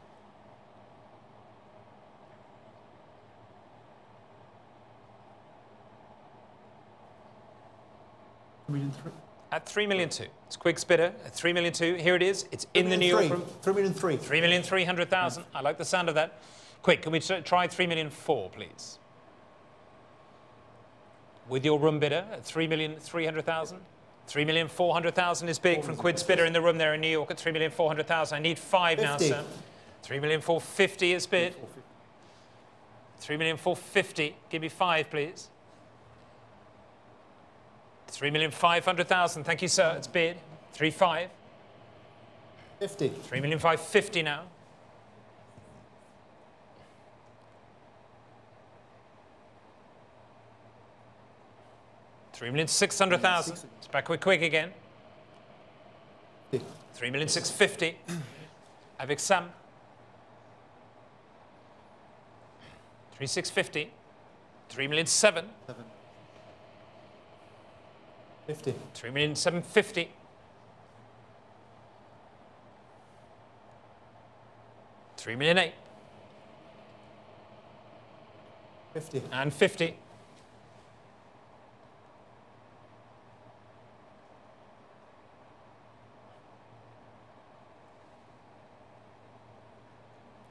3,003,000. At 3,200,000. It's Quick's bidder at 3,200,000. Here it is. It's in the New York room. 3,300,000. 3,300,000. I like the sound of that. Quick, can we try 3,400,000, please? With your room bidder at 3,300,000. 3,400,000 is big from Quid's bidder in the room there in New York at 3,400,000. I need 5 now, sir. 3,450,000 is bid. 3,450,000. Give me 5, please. 3,500,000. Thank you, sir. It's bid. 3,500,000. 50. 3,550,000 now. 3,600,000. It's back with Quick again. 3,650,000. Avec Sam. 3,650,000. 3,700,000. 50. 3,750,000. 3,800,000. 50. And 50.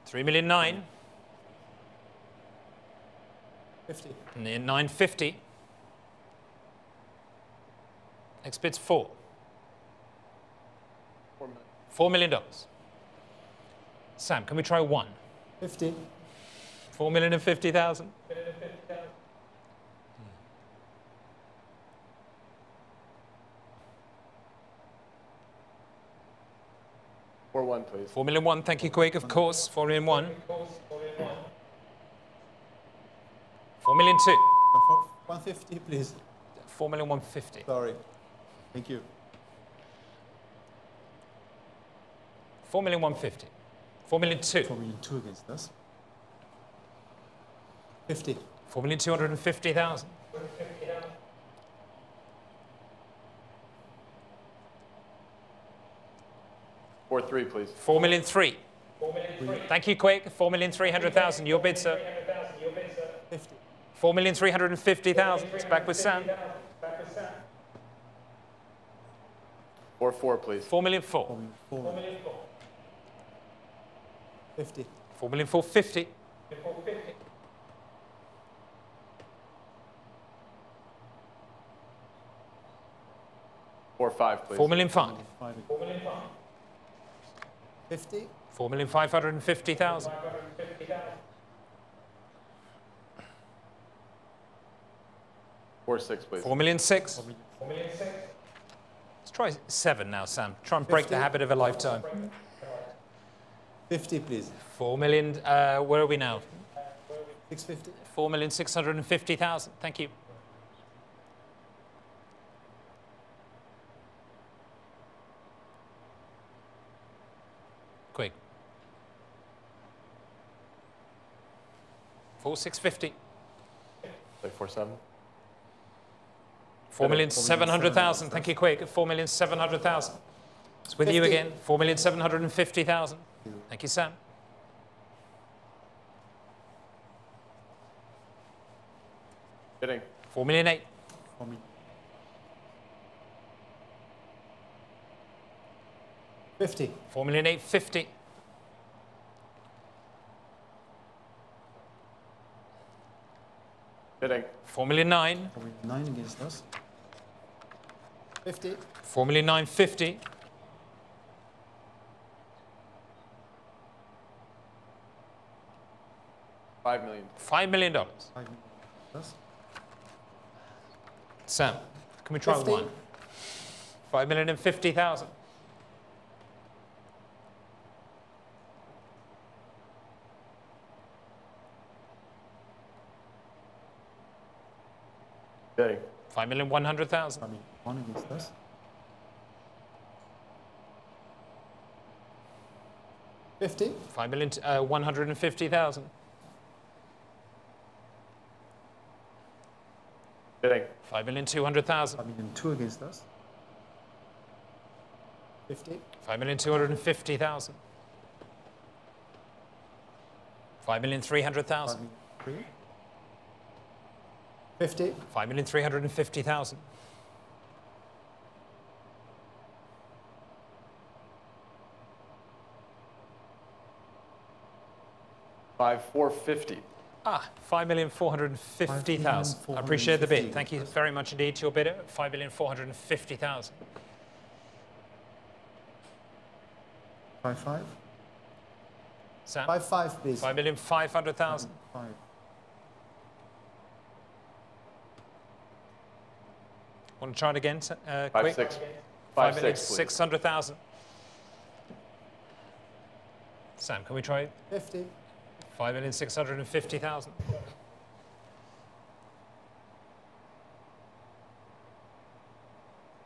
3,900,000. 50. And then 950,000. Next bid's 4. $4 million. Sam, can we try 1? 50. 4,050,000. 4-1, please. 4,000,001. Thank you, Quick. Of course. 4,000,001. 4,000,002. 150, please. 4,150,000. Sorry. Thank you. 4,150,000. 4,002,000. 4,002,000 against us. 50. 4,250,000. 4-3, please. 4,003,000. Thank you, Quick. 4,300,000. Your bid, sir. 50. 4,350,000. It's back with Sam. 4-4, please. 4,400,000. 50. 4,450,000. 4-5, please. 4,500,000. 50. 4,550,000. 4-6, please. 4,600,000. Let's try 7 now, Sam. Try and break 50. the habit of a lifetime. 50, please. 4 million, where are we now? 650. 4,650,000. Thank you. Quick. 4,650. Like 47. 4,700,000. Thank you, quick. 4,700,000. It's with you 50. again. 4,750,000. Thank you, Sam. Bidding. 4,000,008. 50. 4,000,850. Bidding. 4,000,009. 9 against us. 50. 4,000,950. 5 million. $5 million. Us. Sam, can we try 50. 1? 5,050,000. Bidding. 5,100,000. 1 against us. 50. 5,150,000. Bidding. 5,200,000. 2 against us. 50. 5,250,000. 5,300,000. 3. 50. 5,350,000. 5,450. 5,450,000. I appreciate the bid. Thank you very much indeed to your bidder. 5,450,000. 5. Sam? 5, please. 5,500,000. 5. Want to try it again? Quick? 5, 6. 5, 6, please. 600,000. Sam, can we try it? 50. 5,650,000.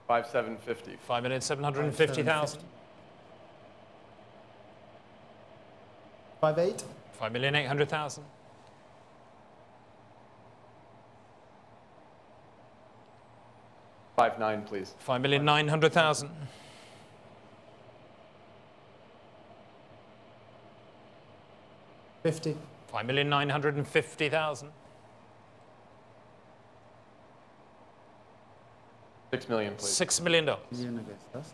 5,750. 5,750,000. 5, 8. 5,800,000. 5, 9, please. 5,900,000. 50. 5,950,000. 6 million, please. $6 million. Million against us.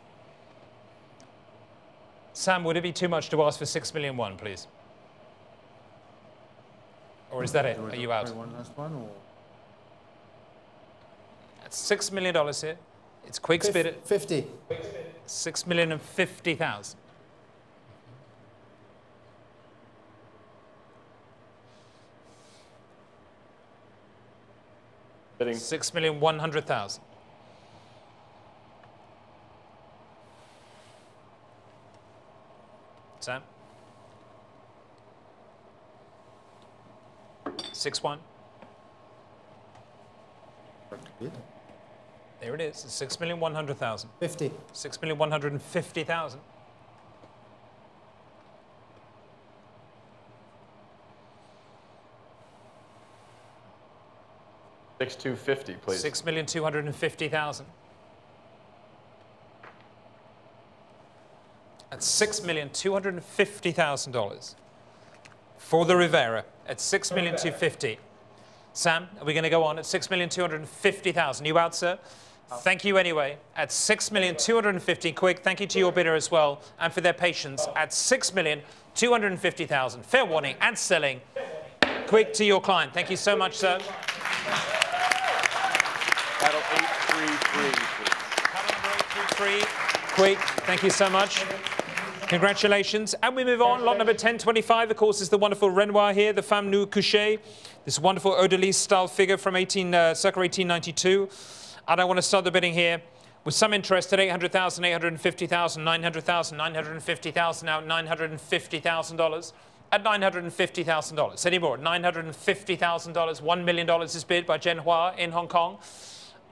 Sam, would it be too much to ask for 6,000,001, please? Or is that it? Are you out? One last one, or That's $6 million here. It's quick spit. 50. 6,050,000. Bidding. 6,100,000. Sam? 6-1. There it is. 6,100,000. 50. 6,150,000. 6,250, please. 6,250,000. That's $6,250,000 for the Rivera at 6,250,000. Sam, are we going to go on at 6,250,000? You out, sir? Thank you anyway. At 6,250,000. Quick, thank you to your bidder as well and for their patience at 6,250,000. Fair warning and selling. Quick to your client. Thank you so much, sir. Battle 833, please. Paddle number 833. Quick, thank you so much. Congratulations. And we move on. Lot number 1025, of course, is the wonderful Renoir here, the Femme Nue Couchée, this wonderful Odalisque style figure from circa 1892. And I want to start the bidding here With some interest at 800,000, 850,000, 900,000, 950,000, now $950,000. At $950,000. Any more? $950,000. $1 million is bid by Jen Hua in Hong Kong.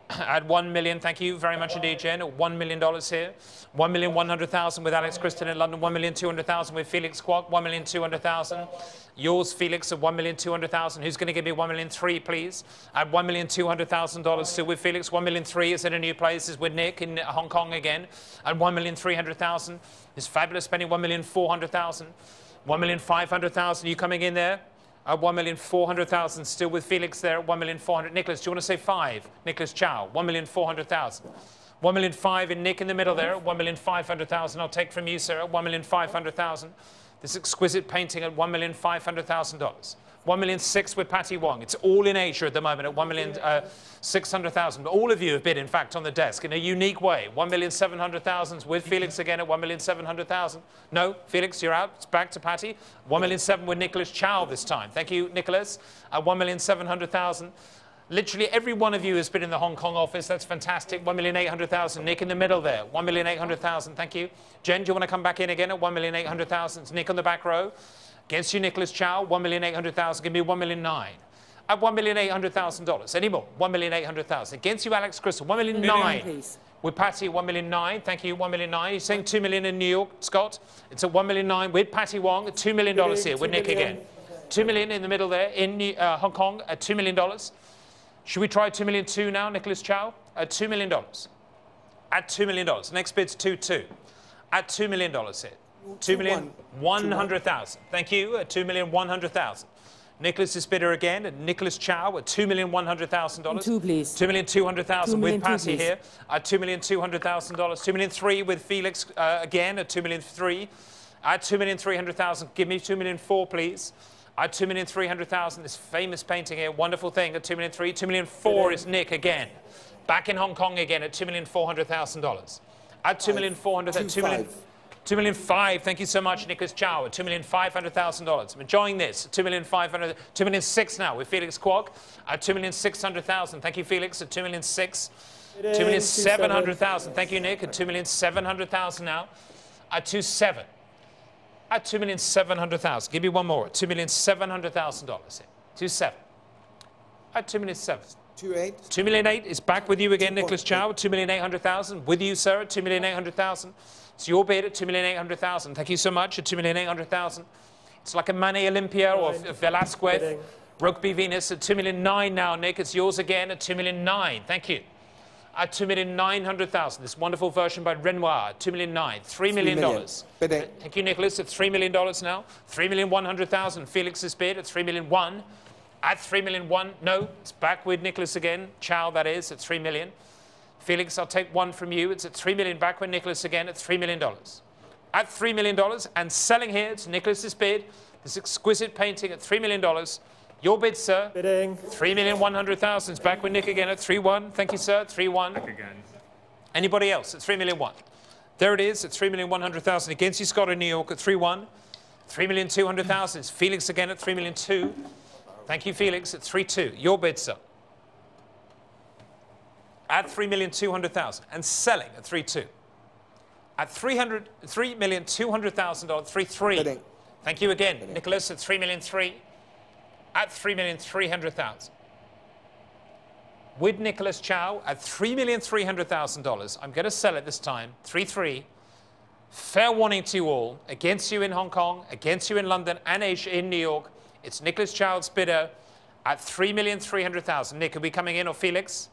At $1 million, thank you very much indeed, Jen. $1 million here. 1,100,000 with Alex Kristen in London. 1,200,000 with Felix Kwok. 1,200,000. Yours, Felix, at 1,200,000. Who's going to give me 1,300,000, please? At $1,200,000 still with Felix. 1,300,000 is in a new place. Is with Nick in Hong Kong again. At 1,300,000. It's fabulous spending 1,400,000. 1,500,000. You coming in there? At 1,400,000. Still with Felix there at 1,400,000. Nicholas, do you want to say 5? Nicholas Chow, 1,400,000. 1,500,000 in Nick in the middle there at 1,500,000. I'll take from you, sir, at 1,500,000. This exquisite painting at $1,500,000. 1,600,000 with Patty Wong. It's all in Asia at the moment at 1,600,000. All of you have bid, in fact, on the desk in a unique way. 1,700,000 with Felix again at 1,700,000. No, Felix, you're out. It's back to Patty. 1,700,000 with Nicholas Chow this time. Thank you, Nicholas. At 1,700,000. Literally every one of you has been in the Hong Kong office. That's fantastic. 1,800,000. Nick in the middle there. 1,800,000. Thank you. Jen, do you want to come back in again at 1,800,000? It's Nick on the back row. Against you, Nicholas Chow, 1,800,000. Give me 1,900,000. At $1,800,000. Any more? 1,800,000. Against you, Alex Crystal, 1,900,000. With Patty, 1,900,000. Thank you, 1,900,000. You're saying $2 million in New York, Scott. It's at 1,900,000 with Patty Wong. $2 million here with Nick again. $2 million in the middle there in Hong Kong at $2 million. Should we try 2,200,000 now, Nicholas Chow? At $2 million. At $2 million. Next bid's 2,200,000. At $2 million here. 2,100,000. Thank you. At 2,100,000. Nicholas's bidder again. And Nicholas Chow at $2,100,000. 2, please. 2,200,000 with Patty here. At $2,200,000. 2,300,000 with Felix again at 2,300,000. At 2,300,000. Give me 2,400,000, please. At 2,300,000. This famous painting here. Wonderful thing at 2,300,000. 2,400,000 is Nick again. Back in Hong Kong again at $2,400,000. At 2,400,000. 2,500,000. Thank you so much, Nicholas Chow. At $2,500,000. I'm enjoying this. 2,500,000. 2,600,000 now with Felix Kwok. At 2,600,000. Thank you, Felix. At 2,600,000. 2,700,000. Thank you, Nick. At 2,700,000 now. At 2,700,000. At 2,700,000. Give me one more. At $2,700,000. 2,700,000. At 2,700,000. 2,800,000. 2,800,000 is back with you again, Nicholas Chow. 2,800,000. With you, sir, at 2,800,000. It's your bid at 2,800,000. Thank you so much at 2,800,000. It's like a Manet Olympia or Velasquez. Rugby Venus at 2,900,000 now, Nick. It's yours again at 2,900,000. Thank you. At 2,900,000. This wonderful version by Renoir at 2,900,000. $3 million. Thank you, Nicholas. At $3 million now. 3,100,000. Felix's bid at 3,100,000. At 3,100,000. No, it's back with Nicholas again. Chow, that is, at 3 million. Felix, I'll take one from you. It's at 3 million, back with Nicholas again at $3 million. At $3 million, and selling here, it's Nicholas's bid. This exquisite painting at $3 million. Your bid, sir. Bidding. 3,100,000. It's back with Nick again at 3,100,000. Thank you, sir. 3,100,000. Back again. Anybody else at 3,100,000? There it is at 3,100,000. Against you, Scott in New York at 3,100,000. 3,200,000. It's Felix again at 3,200,000. Thank you, Felix, at 3,200,000. Your bid, sir. At 3,200,000 and selling at 3,200,000. At $3,200,000, 3,300,000. Thank you again, Nicholas, at 3,300,000. At 3,300,000. With Nicholas Chow at $3,300,000. I'm going to sell it this time. 3,300,000. Fair warning to you all. Against you in Hong Kong, against you in London and Asia in New York. It's Nicholas Chow's bidder at $3,300,000. Nick, are we coming in or Felix?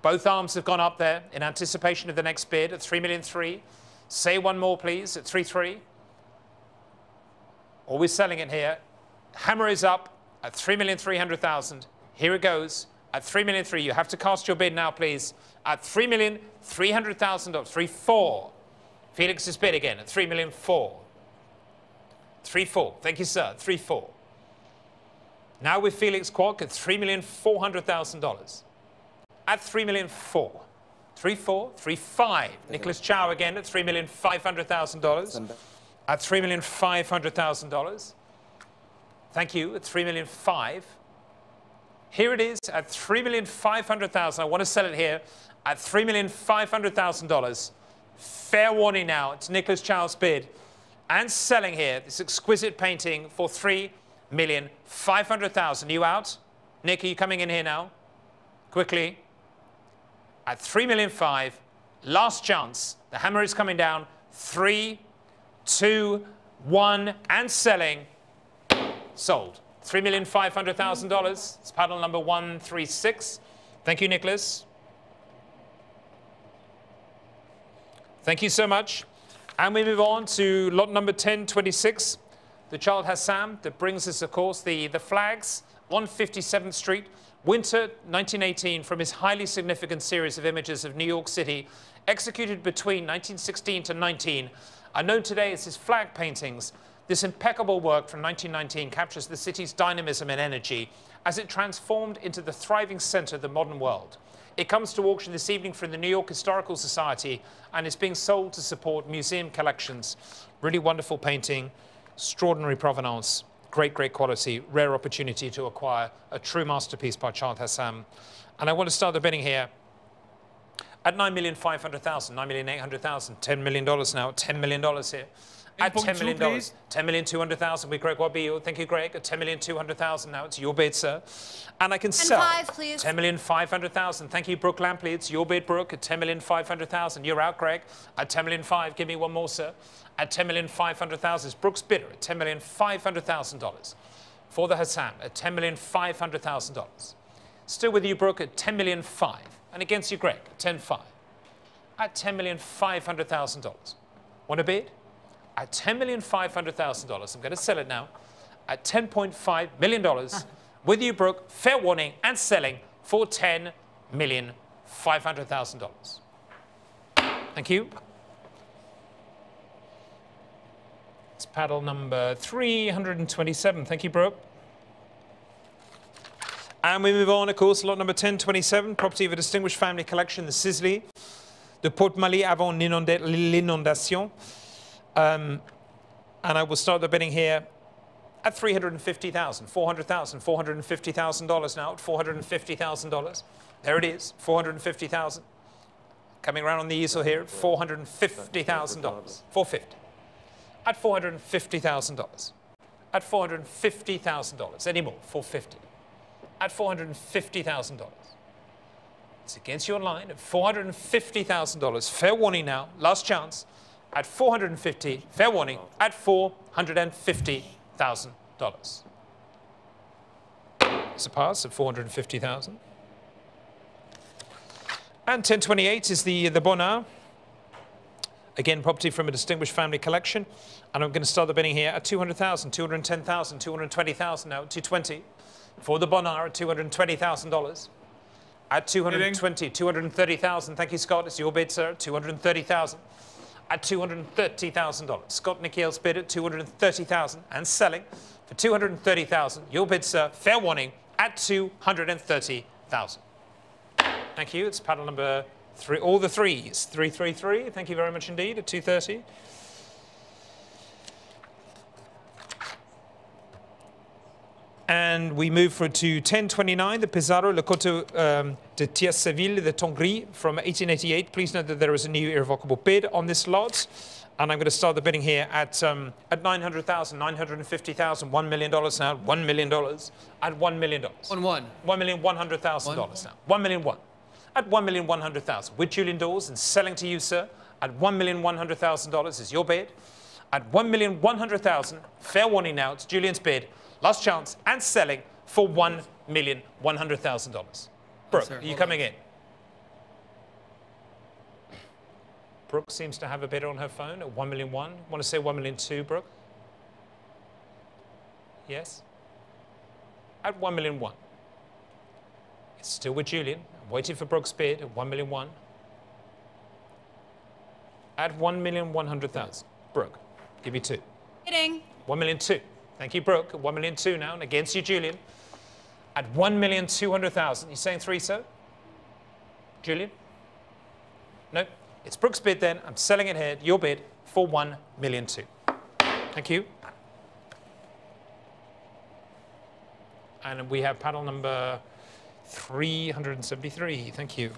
Both arms have gone up there in anticipation of the next bid at 3,300,000. Say one more, please, at 3,300,000. Or we're selling it here. Hammer is up at 3,300,000. Here it goes at 3,300,000. You have to cast your bid now, please. At 3,300,000. 3,400,000. Felix's bid again at 3,400,000. 3,400,000. Thank you, sir. 3,400,000. Now with Felix Kwok at $3,400,000. At 3,400,000. 3,400,000. 3,500,000. Nicholas Chow again at $3,500,000. At $3,500,000. Thank you. At 3,500,000. Here it is at 3,500,000. I want to sell it here at $3,500,000. Fair warning now, it's Nicholas Child's bid. And selling here, this exquisite painting for $3,500,000. You out? Nick, are you coming in here now? Quickly. At $3,500,000, last chance. The hammer is coming down. 3, 2, 1, and selling. Sold. $3,500,000. It's paddle number 136. Thank you, Nicholas. Thank you so much. And we move on to lot number 1026. The Child Hassam that brings us, of course, the flags on 57th Street. Winter 1918 from his highly significant series of images of New York City, executed between 1916 to 19, are known today as his flag paintings. This impeccable work from 1919 captures the city's dynamism and energy as it transformed into the thriving center of the modern world. It comes to auction this evening from the New York Historical Society and is being sold to support museum collections. Really wonderful painting, extraordinary provenance, great, great quality, rare opportunity to acquire a true masterpiece by Child Hassam. And I want to start the bidding here at $9,500,000, $9,800,000, $10 million now, $10 million here. At $10 million, $10,200,000. We, Greg, what be you? Thank you, Greg. At $10,200,000 now. It's your bid, sir. And I can sell. 10.5, please. $10,500,000. Thank you, Brooke Lampley. It's your bid, Brooke. At $10,500,000. You're out, Greg. At $10,500,000. Give me one more, sir. At $10,500,000. It's Brooke's bidder at $10,500,000 for the Hassam at $10,500,000. Still with you, Brooke, at $10,500,000. And against you, Greg, at $10,500,000. At $10,500,000. Want to bid? At $10,500,000. I'm going to sell it now at $10.5 million. With you, Brooke, fair warning and selling for $10,500,000. Thank you. It's paddle number 327. Thank you, Brooke. And we move on, of course, lot number 1027, property of a distinguished family collection, the Sisley, de Porte-Marie avant l'inondation. And I will start the bidding here at $350,000, $400,000, $450,000 now at $450,000. There it is, $450,000. Coming around on the easel here at $450,000, $450,000. At $450,000. At $450,000. Any more? $450,000. At $450,000. It's against your line at $450,000. Fair warning now. Last chance. At $450,000. Fair warning. At $450,000. It's a pass at $450,000. And 1028 is the Bonnard. Again, property from a distinguished family collection. And I'm going to start the bidding here at $200,000, $210,000, $220,000 now, $220,000. For the Bonnard at $220,000. At $220,000, $230,000. Thank you, Scott. It's your bid, sir. $230,000. At $230,000. Scott Nikhil's bid at $230,000 and selling for $230,000. Your bid, sir. Fair warning at $230,000. Thank you. It's paddle number 3. All the threes. 333. Thank you very much indeed. At $230,000. And we move to 1029, the Pesaro, Le Coteau de Tierceville de Tongri from 1888. Please note that there is a new irrevocable bid on this lot. And I'm going to start the bidding here at $900,000, $950,000, $1 million now, $1 million, at $1 million. $1,100,000 now, $1 million. At $1,100,000 with Julian Dawes and selling to you, sir, at $1,100,000 is your bid. At $1,100,000, fair warning now, it's Julian's bid. Last chance, and selling for $1,100,000. Brooke, are you coming in? Brooke seems to have a bid on her phone at $1,000,001. Want to say $1,000,002, Brooke? Yes? At $1,000,001. It's still with Julian. I'm waiting for Brooke's bid at $1,000,001. At $1,100,000. Brooke, give me 2. Bidding. $1,000,002. Thank you, Brooke. At $1,000,002 now, and against you, Julian. At $1,200,000. You saying 3, sir? Julian? No. It's Brooke's bid then. I'm selling it here. Your bid for $1,000,002. Thank you. And we have paddle number 373. Thank you.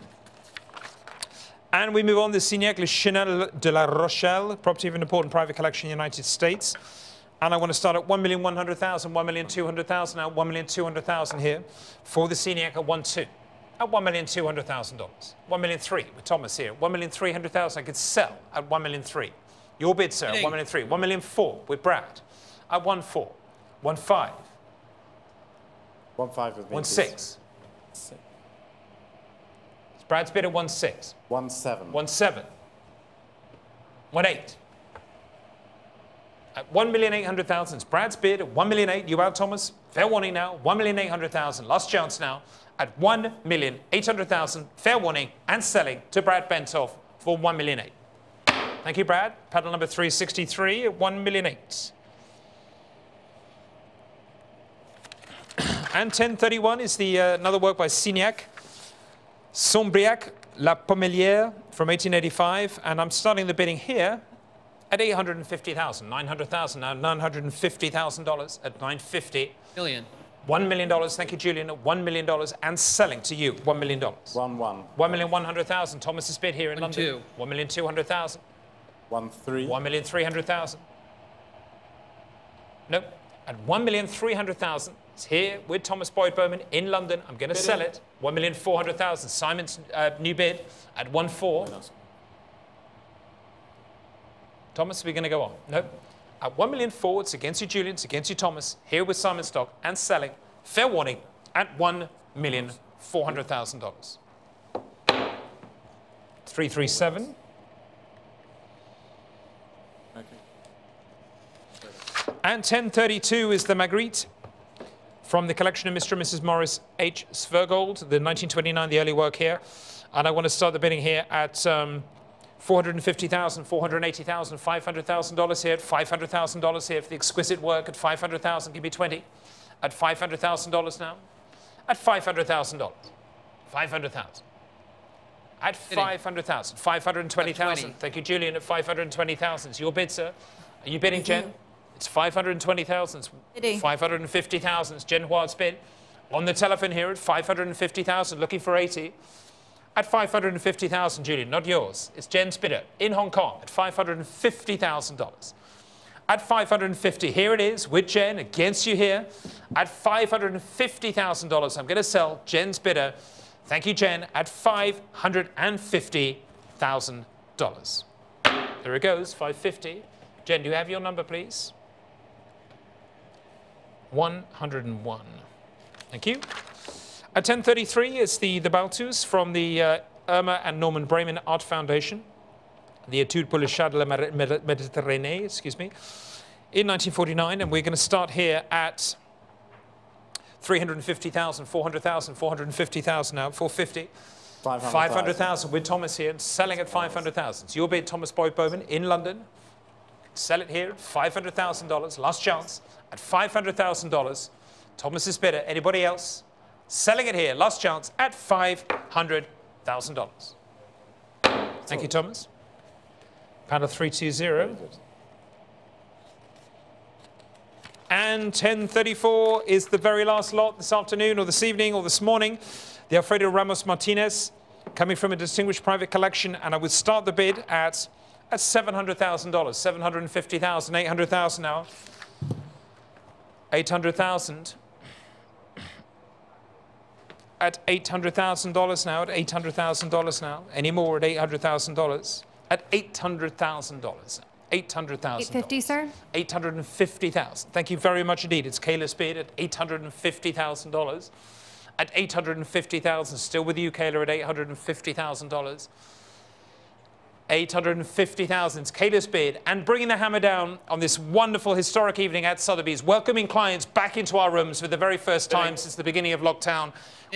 And we move on. The Signac Le Chanel de la Rochelle, property of an important private collection in the United States. And I want to start at 1,100,000, 1,200,000, now 1,200,000 here for the Signac at 1-2. At $1,200,000. 1,300,000 with Thomas here. 1,300,000 I could sell at 1,300,000. Your bid, sir, at 1,300,000. 1,400,000 with Brad at 1,400,000. 1,500,000. 1,500,000 with me. 1,600,000. Brad's bid at 1,600,000. 1,700,000. 1,700,000. 1,800,000. At 1,800,000 is Brad's bid at 1,800,000. You out, Thomas? Fair warning now. 1,800,000. Last chance now. At 1,800,000. Fair warning and selling to Brad Bentoff for 1,800,000. Thank you, Brad. Paddle number 363 at 1,800,000. And 1031 is the another work by Signac. Sombriac, La Pommelière from 1885. And I'm starting the bidding here at 850,000. 900,000 now. $950,000 at 950. Million. $1 million. Thank you, Julian. At $1 million and selling to you. $1 million. 1,100,000. 1,100,000. Thomas's bid here in London. 1,200,000. 1,300,000. 1,300,000. Nope. At 1,300,000. It's here with Thomas Boyd Bowman in London. I'm going to sell it. 1,400,000. Simon's new bid at 1,400,000. Thomas, we're going to go on. Nope. At 1,400,000, it's against you, Julian. It's against you, Thomas. Here with Simon Stock and selling. Fair warning at $1,400,000. 337. Okay. And 1032 is the Magritte from the collection of Mr. and Mrs. Morris H. Svergold, the 1929, the early work here. And I want to start the bidding here at $450,000, $480,000, $500,000 here, $500,000 here for the exquisite work at $500,000. Give me 20 at $500,000 now. At $500,000. 500,000. At 500,000. 520,000. Thank you, Julian. At 520,000. It's your bid, sir. Are you bidding, Jen? It's 520,000. 550,000. It's Jen Huard's bid. On the telephone here at 550,000. Looking for 80. At 550,000, Julian, not yours. It's Jen's bidder in Hong Kong at $550,000. At 550, here it is with Jen against you here. At $550,000, I'm going to sell Jen's bidder. Thank you, Jen, at $550,000. There it goes, 550. Jen, do you have your number, please? 101. Thank you. At 1033 is the Balthus from the Irma and Norman Bremen Art Foundation, the Etude pour le chat de la Méditerranée, excuse me, in 1949. And we're going to start here at 350,000, 400,000, 450,000 now, 450. 500,000 with Thomas here, and selling at 500,000. It's your bid, Thomas Boyd Bowman in London. Sell it here at $500,000. Last chance at $500,000. Thomas's bidder. Anybody else? Selling it here, last chance, at $500,000. Thank you, Thomas. Panel 320. And 1034 is the very last lot this afternoon, or this evening, or this morning. The Alfredo Ramos Martinez, coming from a distinguished private collection, and I would start the bid at $700,000, 750,000, 800,000 now. 800,000. At $800,000 now, at $800,000 now. Any more at $800,000? At $800,000. $800,000. 850, sir? 850,000. Thank you very much indeed. It's Kayla's bid at $850,000. At $850,000, still with you, Kayla, at $850,000. 850,000. It's Kayla's bid, and bringing the hammer down on this wonderful historic evening at Sotheby's, welcoming clients back into our rooms for the very first time since the beginning of lockdown,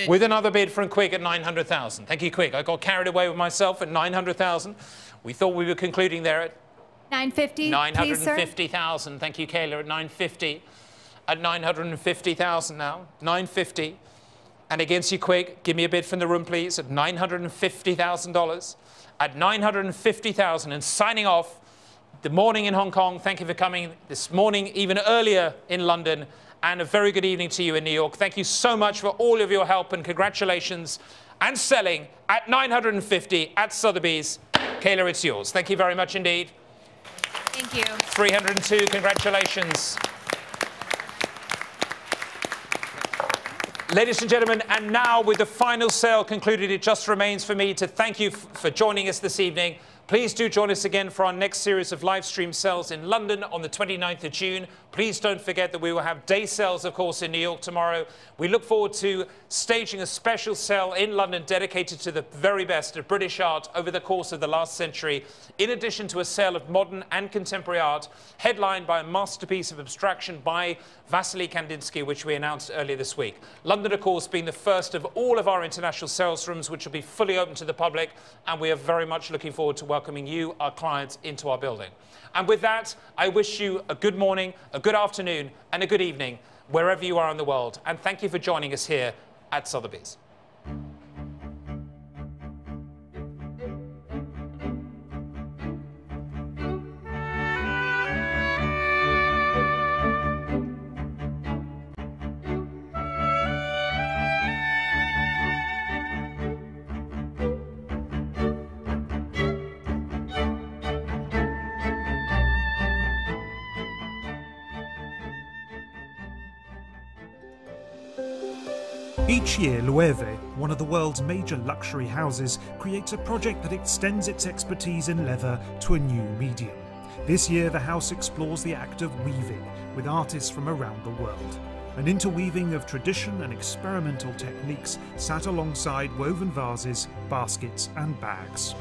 with another bid from Quig at 900,000. Thank you, Quig. I got carried away with myself at 900,000. We thought we were concluding there at 950. 950,000. Thank you, Kayla, at 950. At 950,000 now. 950. And against you, Quig, give me a bid from the room, please, at $950,000. At 950,000, and signing off the morning in Hong Kong. Thank you for coming this morning, even earlier in London, and a very good evening to you in New York. Thank you so much for all of your help, and congratulations. And selling at 950 at Sotheby's. Kayla, it's yours. Thank you very much indeed. Thank you. 302, congratulations. Ladies and gentlemen, and now with the final sale concluded, it just remains for me to thank you for joining us this evening. Please do join us again for our next series of live stream sales in London on the 29th of June. Please don't forget that we will have day sales, of course, in New York tomorrow. We look forward to staging a special sale in London dedicated to the very best of British art over the course of the last century, in addition to a sale of modern and contemporary art, headlined by a masterpiece of abstraction by Vasily Kandinsky, which we announced earlier this week. London, of course, being the first of all of our international sales rooms, which will be fully open to the public, and we are very much looking forward to welcoming you, our clients, into our building. And with that, I wish you a good morning, a good afternoon, and a good evening, wherever you are in the world. And thank you for joining us here at Sotheby's. Each year, Loewe, one of the world's major luxury houses, creates a project that extends its expertise in leather to a new medium. This year, the house explores the act of weaving with artists from around the world. An interweaving of tradition and experimental techniques sat alongside woven vases, baskets and bags.